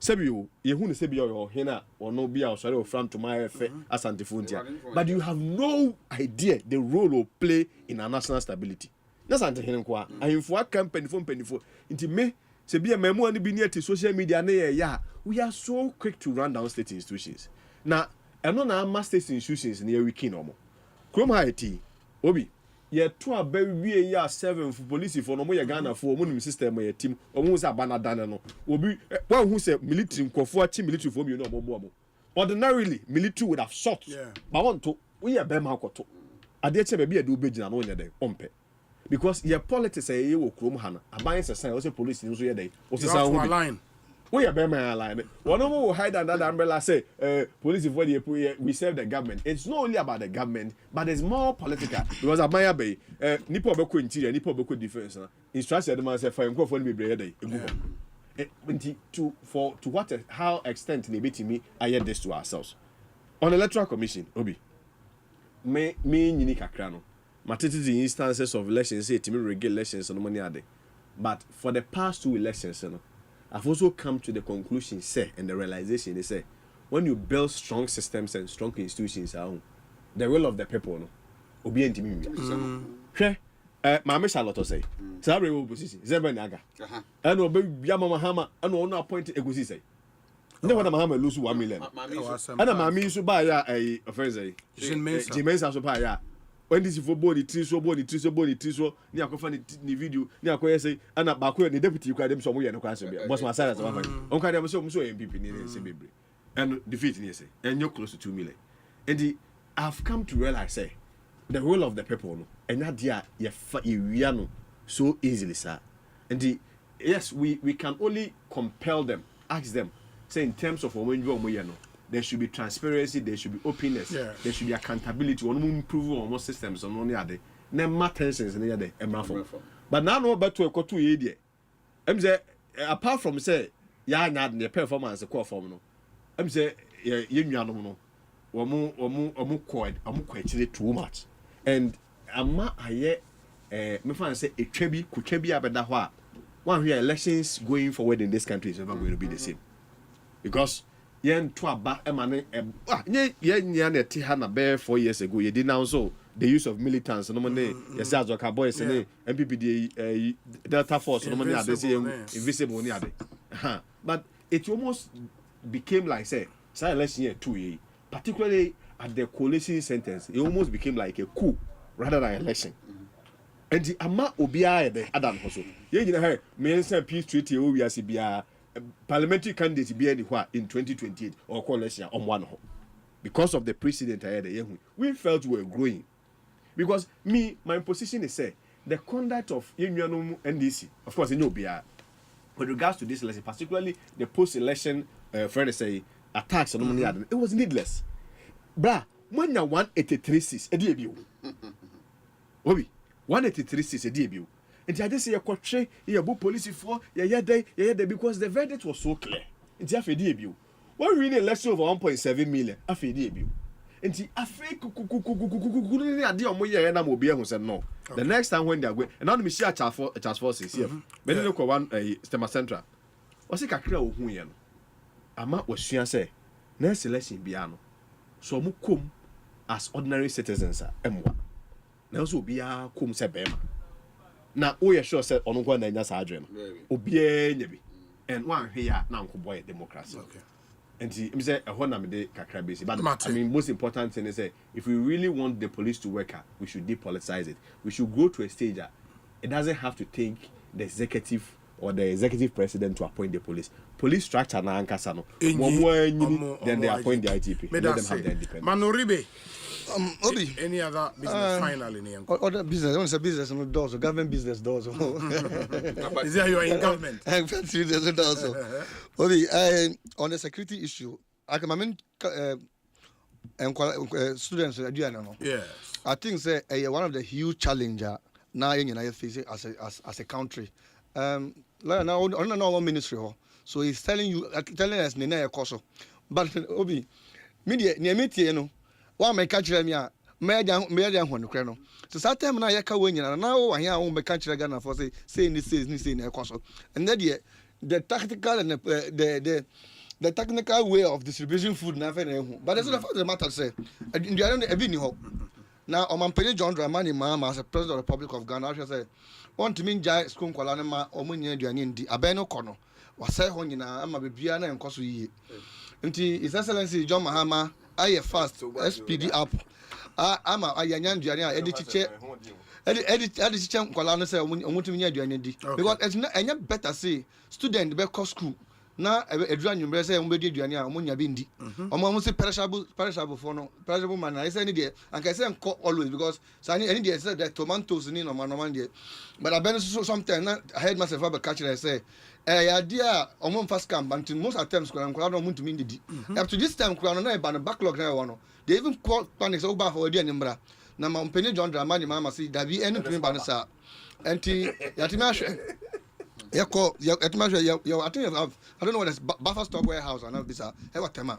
Sebio, you who say your hena or no be outside of front to my as antifuntia. But you have no idea the role of play in our national stability. That's Santa Hinenqua. I in for campaign for penny for into me. Sebia memo and be near to social media. Yeah, we are so quick to run down state institutions. Now, I'm not our state institutions near wiki normal. Chrome Haiti, Obi, ye 2 very year 7 for police for no more Ghana for money system my team, almost a banner dana no. Obi, one who said military military for you no more. Ordinarily, military would have shot. But want to, we are Bema Koto. I dare say, maybe a do bridge and on your day, umpe. Because your politics say you will Chrome Hana, a bias a sign, also police news your day, what's the line? We are Bema line. One of them will hide under the umbrella say, police if we serve the government. It's not only about the government, but it's more political. Because at Maya Bay, Nipo Boko interior, Nipo Boko defense. Instruction the man say for him for be brave. To how extent they beat me, I hear this to ourselves. On electoral commission, Obi. Me unique akrano. Matiti the instances of elections say to me regular elections and money are there. But for the past 2 elections, I've also come to the conclusion, say, and the realization they say, when you build strong systems and strong institutions, the will of the people, no, obi intimi. Mama Charlotte say, Sabre will position, Zebenaga, and obe Yamama, and one appointed Ekosiise. Never the Mahama lose 1 million. And a mammy should buy a offense, Jimenez Supaya. When this for body, triso, near Kofani video, near Koyase, and a Baku, the deputy cried him somewhere and Casabia. Was my side as a woman. Okay, there was so MP in Sibi and defeating yes, and you're close to 2 million. And I've come to realize, say, the role of the people, and not dear, you so easily, sir. And yes, we can only compel them, ask them, say, in terms of when you there should be transparency, there should be openness, there should be accountability. One more improve on more systems on one other. No more tensions in the other. But now no better to a 2 year. I'm say apart from say not the performance the core form no. I'm say you no. Quite too much. And ama aye me fan say it could be abeda one here elections going forward in this country is never going to be the same. Because yen to aba emane yen na ti ha na be 4 years ago ye denounce the use of militants no money yes as oka boys ne MPP Delta Force no money ade say invisible ni ade but it almost became like say election year 2 year particularly at the coalition sentence it almost became like a coup rather than election and the ama obia de adam hoso ye nyina he me say peace treaty o wiase bia parliamentary candidates be anywhere in 2028 or coalition on one home because of the precedent I had we felt we were growing because my position is say the conduct of Union NDC of course in Obia with regards to this election particularly the post-election friend say attacks on money it was needless bra when you 183.6 a debut obi 183.6 a debut. And I just say a coach, you book police for because the verdict was so clear. It's a debut. Why we need less over 1.7 million? A debut. And I fake no. The next time when they are going, and now me see a task force is here. Maybe look one Stema Central. Was it a clear who you know? Ama was she say, next election biano. So mu come as ordinary citizens are M1. Now so be a come se bema. Na we sure said on one na sadre no obie nyabi and one here na nkoboy democracy okay and me say e ho na me de kakra base but I mean most important thing is say if we really want the police to work we should depoliticize it. We should go to a stage that it doesn't have to take the executive or the executive president to appoint the police structure na ankasa no then they appoint the ITP let them have their independence. Manoribe Obi, any other business finally? Other business, I want to say business no doors, government business doors. Is that you are in government? Obi, on the security issue, I mean, students yes. I think say one of the huge challenges now in United States as a country. Now one ministry, so he's telling us Nene Koso, but Obi, media near me, you know. One may catch them ya, may one crano. So that time I can win, and now I hear me catch again for saying this in a console. And then the tactical and the technical way of distributing food, nothing. But that's not the matter. Say, in the end, a now, on my penny John Dramani, Mama, as a president of the Republic of Ghana, I say, want to mean Jai School Kualanama, or Munya Dianin, Abeno Kono, was say Honina, I'm a Bibiana and Kosu. Until His Excellency John Mahama. I fast SPD up. I'm a young Jania edit champ Colana say because it's not any better say student be cost school. Now a dran you say umbedi duania munya bindi. Omo say perishable for no perishable man. I say any there and I say always because so any there say the tomatoes in no man there. But I been sometimes I heard myself about catch I say idea almost fast camp until most attempts crowd no want to mean the up to this time crowd no ban backlog na one they even call panics over for the nimbra na ma mpeni John Dramani mama say that be any to ban sa enti yatima hwe yako yatima hwe I think I don't know what is buffer stock warehouse and this ewa tema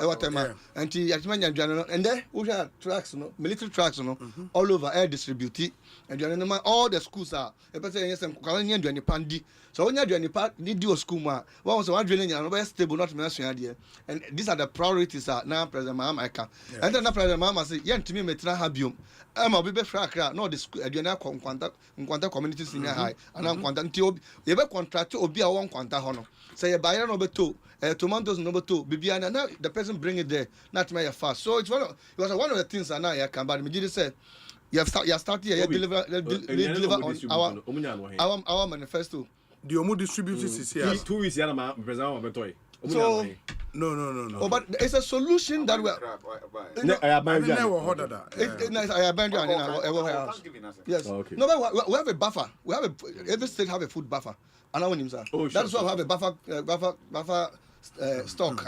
ewa tema enti yatima nya and there we have trucks no military trucks no all over air distribute and all the schools are e person yes em kwa nya aduane pandi so when you aduane pa ni di school ma one say one aduane nya no be stable not me asua de and these are the priorities now President Mahama Eka and then President Mahama say yentimi metra ha biom ama obi be fra kra no the school aduane kwanta community senior high and kwanta nti obi ye be contract obi a won kwanta ho no say ye buyer no beto tomatoes no beto bibia na the person bring it there not me fast so it was one of the things now ya can but me did say you have started here deliver on our manifesto the omu distribute is here 2 weeks yana ma president wa betoy so no oh, but it's a solution that we yes okay. No but we have a buffer every state have a food buffer and our names are that's why we have a buffer stock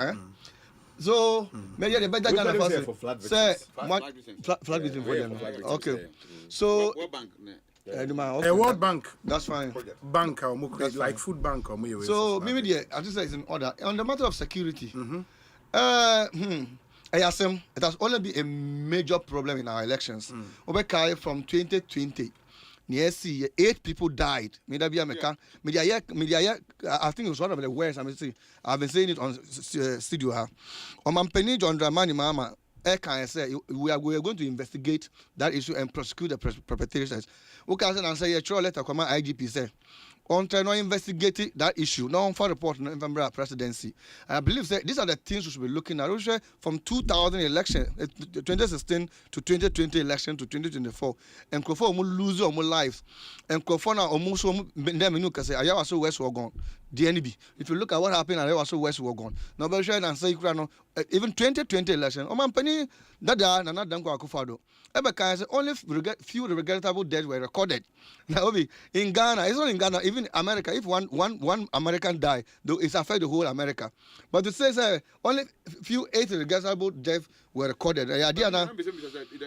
so maybe the better than say flat between for them okay so a World Bank that's fine bank or like food bank or so maybe the I just say it's in order on the matter of security it has only been a major problem in our elections from 2020 yes, 8 people died. Media, I think it was one of the worst. I've been saying it on studio. On my penny John Dramani Mama, I say we are going to investigate that issue and prosecute the perpetrators. Okay, I say a true letter come IGP say. On try not investigate that issue. Now for report in November presidency. I believe that these are the things we should be looking at. From 2000 election, 2016 to 2020 election to 2024, and Crawford will lose all my lives. And Crawford now almost them you can say I was so West Wagon. DNB. If you look at what happened, I was so West Wagon. Now, but and say even 2020 election. Oh man, penny that na dango akufado. Only few regrettable deaths were recorded. Now, in Ghana, it's not in Ghana, even America. If one American die, though it's affect the whole America. But to say only few 8 regrettable deaths were recorded. The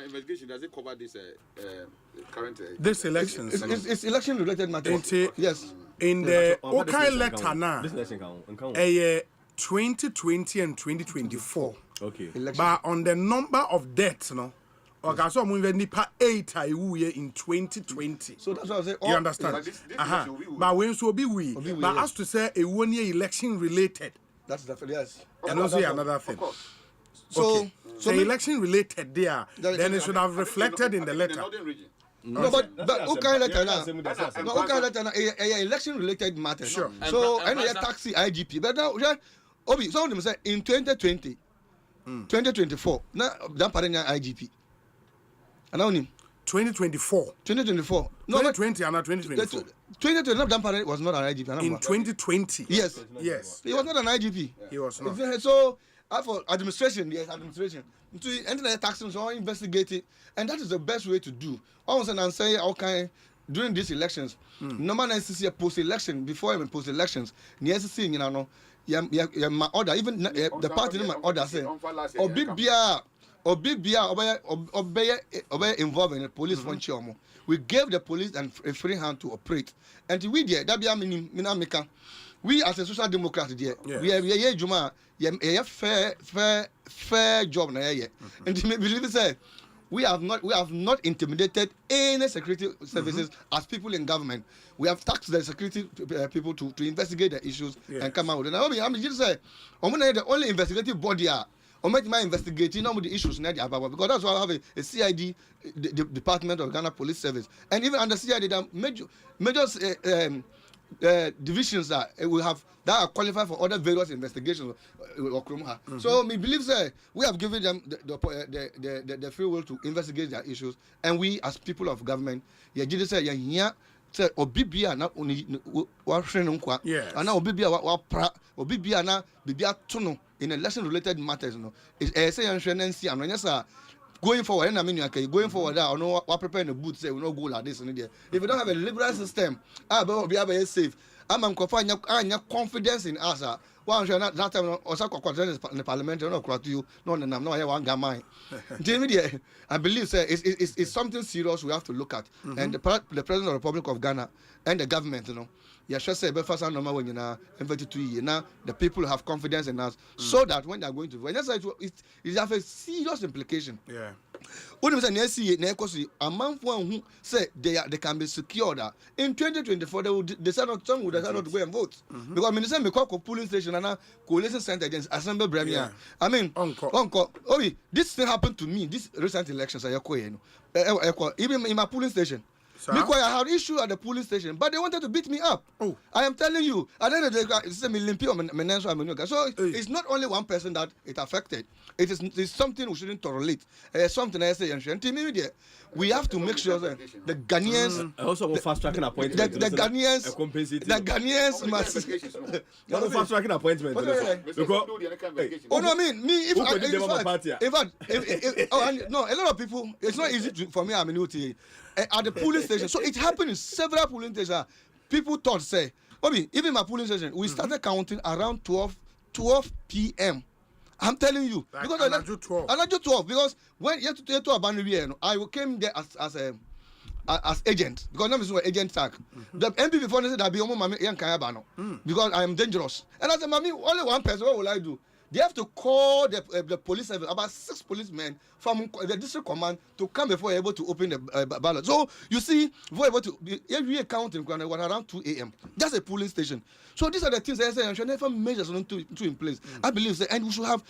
investigation does it cover this current this elections? It's election-related matter. Yes. In the okay letter now, 2020 and 2024. Okay. But on the number of deaths, no. Okay, so we need 8 in 2020. So that's what I say. You understand? But when so be we. But as to say a 1 year election related. That's the yes. And also another thing. So election related there. Then it should have reflected in the letter. No, but okay letter now. No, okay letter now. Election related matters. Sure. So any taxi IGP. But now, Obi, some of them say in 2020, 2024. Now that parenya IGP. And now 2024. 2024. No, 2020 and not 2024. 2020 not Dampare was not an IGP. In 2020. Yes. He was not an IGP. He was not. So for administration, yes, administration. To enter the taxes or investigate it, and that is the best way to do. Almost and say okay during these elections, normal NCC post-election before even post-elections, the NCC you know, my order even the party in my order say Obibia involved in the police function. We gave the police a free hand to operate, and we did that. Be a we as a social democrat there, we are Juma, fair job na here, and to believe say we have not intimidated any security services as people in government. We have tasked the security people to investigate the issues and come out. And I mean, just say, the only investigative body are. Or make my investigating the issues because that's why I have a CID, the Department of Ghana Police Service, and even under CID, there are major divisions that we have that are qualified for other various investigations. So we believe that we have given them the free will to investigate their issues, and we as people of government, say Obibia na wa hwene nkwa ana Obibia wa pra Obibia na bibia to no in election related matters no say yan hwene nsi ano nyesa going forward na menu akai going forward that no wa prepare the boot say we no go like this no there if you don't have a liberal system Obibia be safe I'm anya confidence in us. One shall not that time or in the parliament, no crowd you, no, I want gamma. I believe it's something serious we have to look at. And the President of the Republic of Ghana and the government, you should say, but first and normal when you're invited to you now, the people have confidence in us so that when they're going to vote, it has a serious implication. Yeah. When we say a man who say they can be secured in 2024, they would decide not to go and vote because minister me call polling station and coalition center against Asempa Bremia. I mean, uncle, this thing happened to me. This recent elections, even in my polling station. Because I had issue at the police station, but they wanted to beat me up. Oh. I am telling you, at the end of the day, so it's not only one person that it affected. It's something we shouldn't tolerate. Something I say, we have to make sure that the Ghanaians also fast tracking appointment. The Ghanaians must fast tracking appointment. Oh no, I mean me if no, a lot of people. It's not easy for me. I'm a new TA. At the polling station, so it happened in several polling stations. People thought, say, even my polling station, we started counting around 12 p.m. I'm telling you, like because another 12, because when you have to abandon, I came there as agent because now is an agent tag. The MP before said that be because I am dangerous, and I said, "Mommy, only one person. What will I do?" They have to call the police service, about 6 policemen from the district command to come before you're able to open the ballot. So you see, before you're able to every counting was around 2 a.m. That's a polling station. So these are the things I say and should never measures to in place. I believe that, and we should have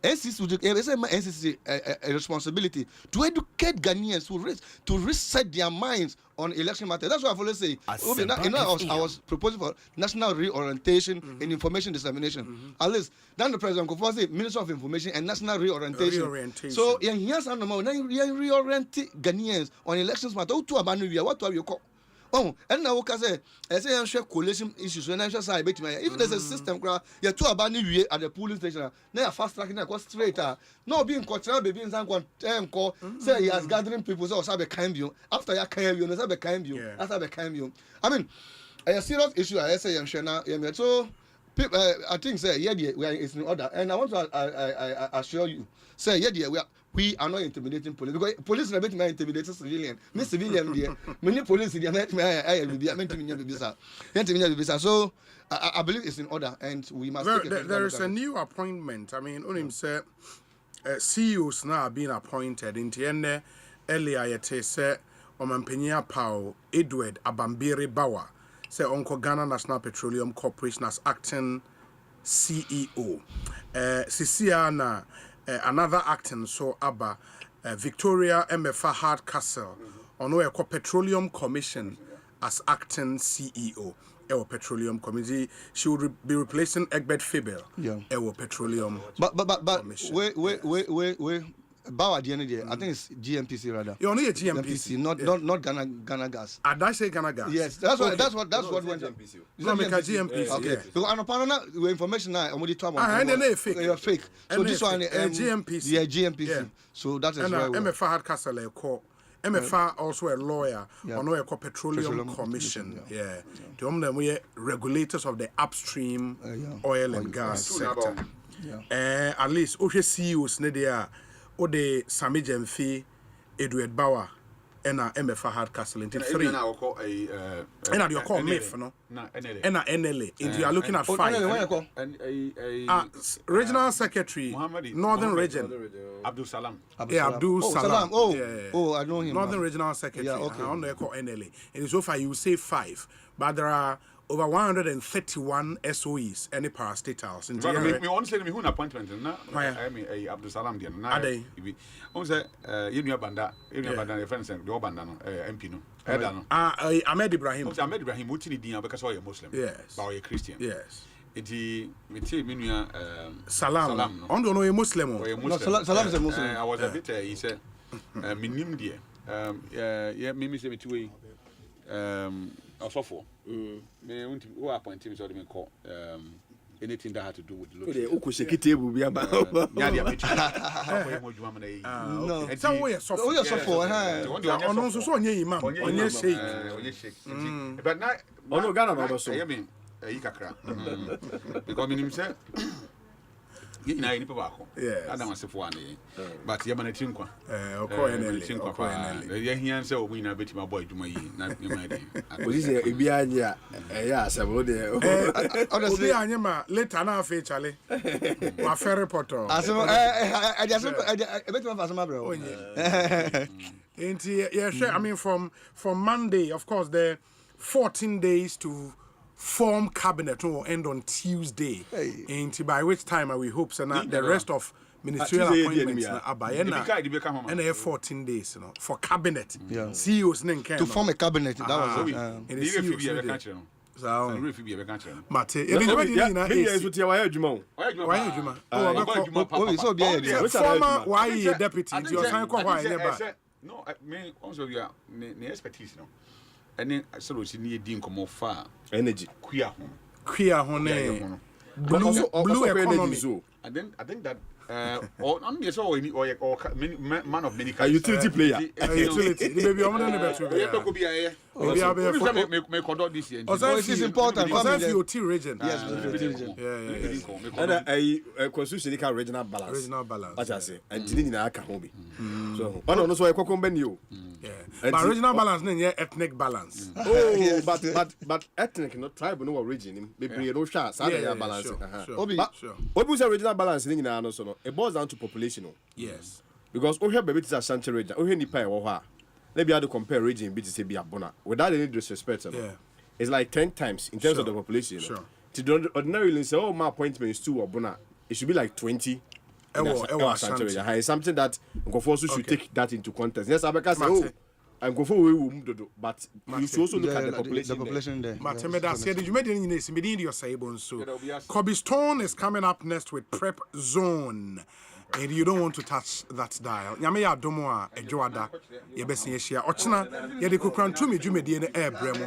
NCC a responsibility to educate Ghanaians to reset their minds on election matters. That's why I always say, I was proposing for national reorientation and information dissemination. At least, then the president could say Minister of Information and National Reorientation. So, here's some reorient Ghanaians on elections matter. What do you call? Oh, and now I say I'm sure coalition issues when I'm sure side bet me. If there's a system, you're too abandoned at the polling station. Now fast tracking that straight. No being controlled, baby, and some call say he has gathering people. So I became you after you came you. I became you after I became you. I mean, a serious issue. I say I'm sure now. So I think say we are in order, and I want to assure you say we are not intimidating police because police are better intimidating civilian. Me civilian there, many police there So I believe it's in order, and we must. There is a new appointment. I mean, on him said CEOs now being appointed. In the end, earlier it said Omampenya Pao Edward Abambiri Bawa say Uncle Ghana National Petroleum Corporation as acting CEO. Sisiana. Another acting so Abba Victoria MFA Hardcastle on where Petroleum Commission as acting CEO. Petroleum Committee. She would be replacing Egbert Fibel. Petroleum. But wait. Bow at the end of the day, I think it's GMPC rather. You only a GMPC, not Ghana Gas. Did I say Ghana Gas? Yes, that's what went GMPC. No, make a GMPC. Okay. Because on the information now, I'm already talking about. And then fake. You're fake. So this one, GMPC. Yeah, GMPC. So that is and why. MFA Hardcastle call. MFA also a lawyer on a Petroleum Commission. Yeah. The we regulators of the upstream oil and gas sector. At least CEOs Nedia. Ode Sami Jemfi, Edward Bauer, and MFA Hardcastle into 3. And you call MIF, no? And NLA. If you are looking at 5. Regional Secretary, Northern Region. Abdul Salam. Abdul Salam. I know him. Northern Regional Secretary. I don't know call NLA. And so far you say 5, but there are over 131 SOEs any parastatals. Me want to say me who appointment na I mean Abdul Salam dia na ibi on say yenu banda the friends the banda no MP no Eda no Ahmed Ibrahim uti ni din because you Muslim but you Christian enti me tie me nua Salam no on don't know a Muslim Salam is a Muslim I was a bit he said me nim dia me say me ti we also for me who appoint him so me call anything that had to do with the location. Okay, shake table be about. No. So we are so. We are so for. On so onye imam. Onye sheikh. But now, ono Ghana no so. I mean, kakra. Because minim say na ni papa ko. Adam asefo ane. But ye man tinkwa. Ye hian say obu ina betima boy duma yi na nyama dey. Police e bi anya asebo dey. Honestly anya ma later na afa chale. Ma fair report. Asebo betima fa asema bro. I mean from Monday, of course, the 14 days to form cabinet will end on Tuesday. And by which time we hope the rest of ministerial appointments and 14 days for cabinet. CEOs to form a cabinet. That was no, I mean, also we are the expertise, no. And then I said, we need to come far energy, queer blue economy. I think that or only so or man of many a utility player. Utility. The baby on the better. This year. This is important. VOT region. Yes, and a constitutional regional balance. Regional balance. What I say, and didn't aka hobby. So, I don't know so I can you. But regional balance means ethnic balance. Oh, but ethnic, not tribal, no origin. Maybe no shots. Balance. What was original balance in so it boils down to population. Yes. Because we have baby to Ashanti region. We have Nipa or maybe I to compare region B to say be abona. Without any disrespect. It's like 10 times in terms of the population. Sure. To ordinarily say, oh, my appointment is 2 abona. It should be like 20. Ashanti region. It's something that Ngofosu should take that into context. Yes, I say, oh, I'm going for but you should also look at the population there. Matemeda said, you made any name in your Sabon. So, Cobblestone is coming up next with Prep Zone. And you don't want to touch that dial. Yamea Domoa, a Joada, Yabessia, Ochna, Yadikukran to me, Jumedi, and Air Bremo.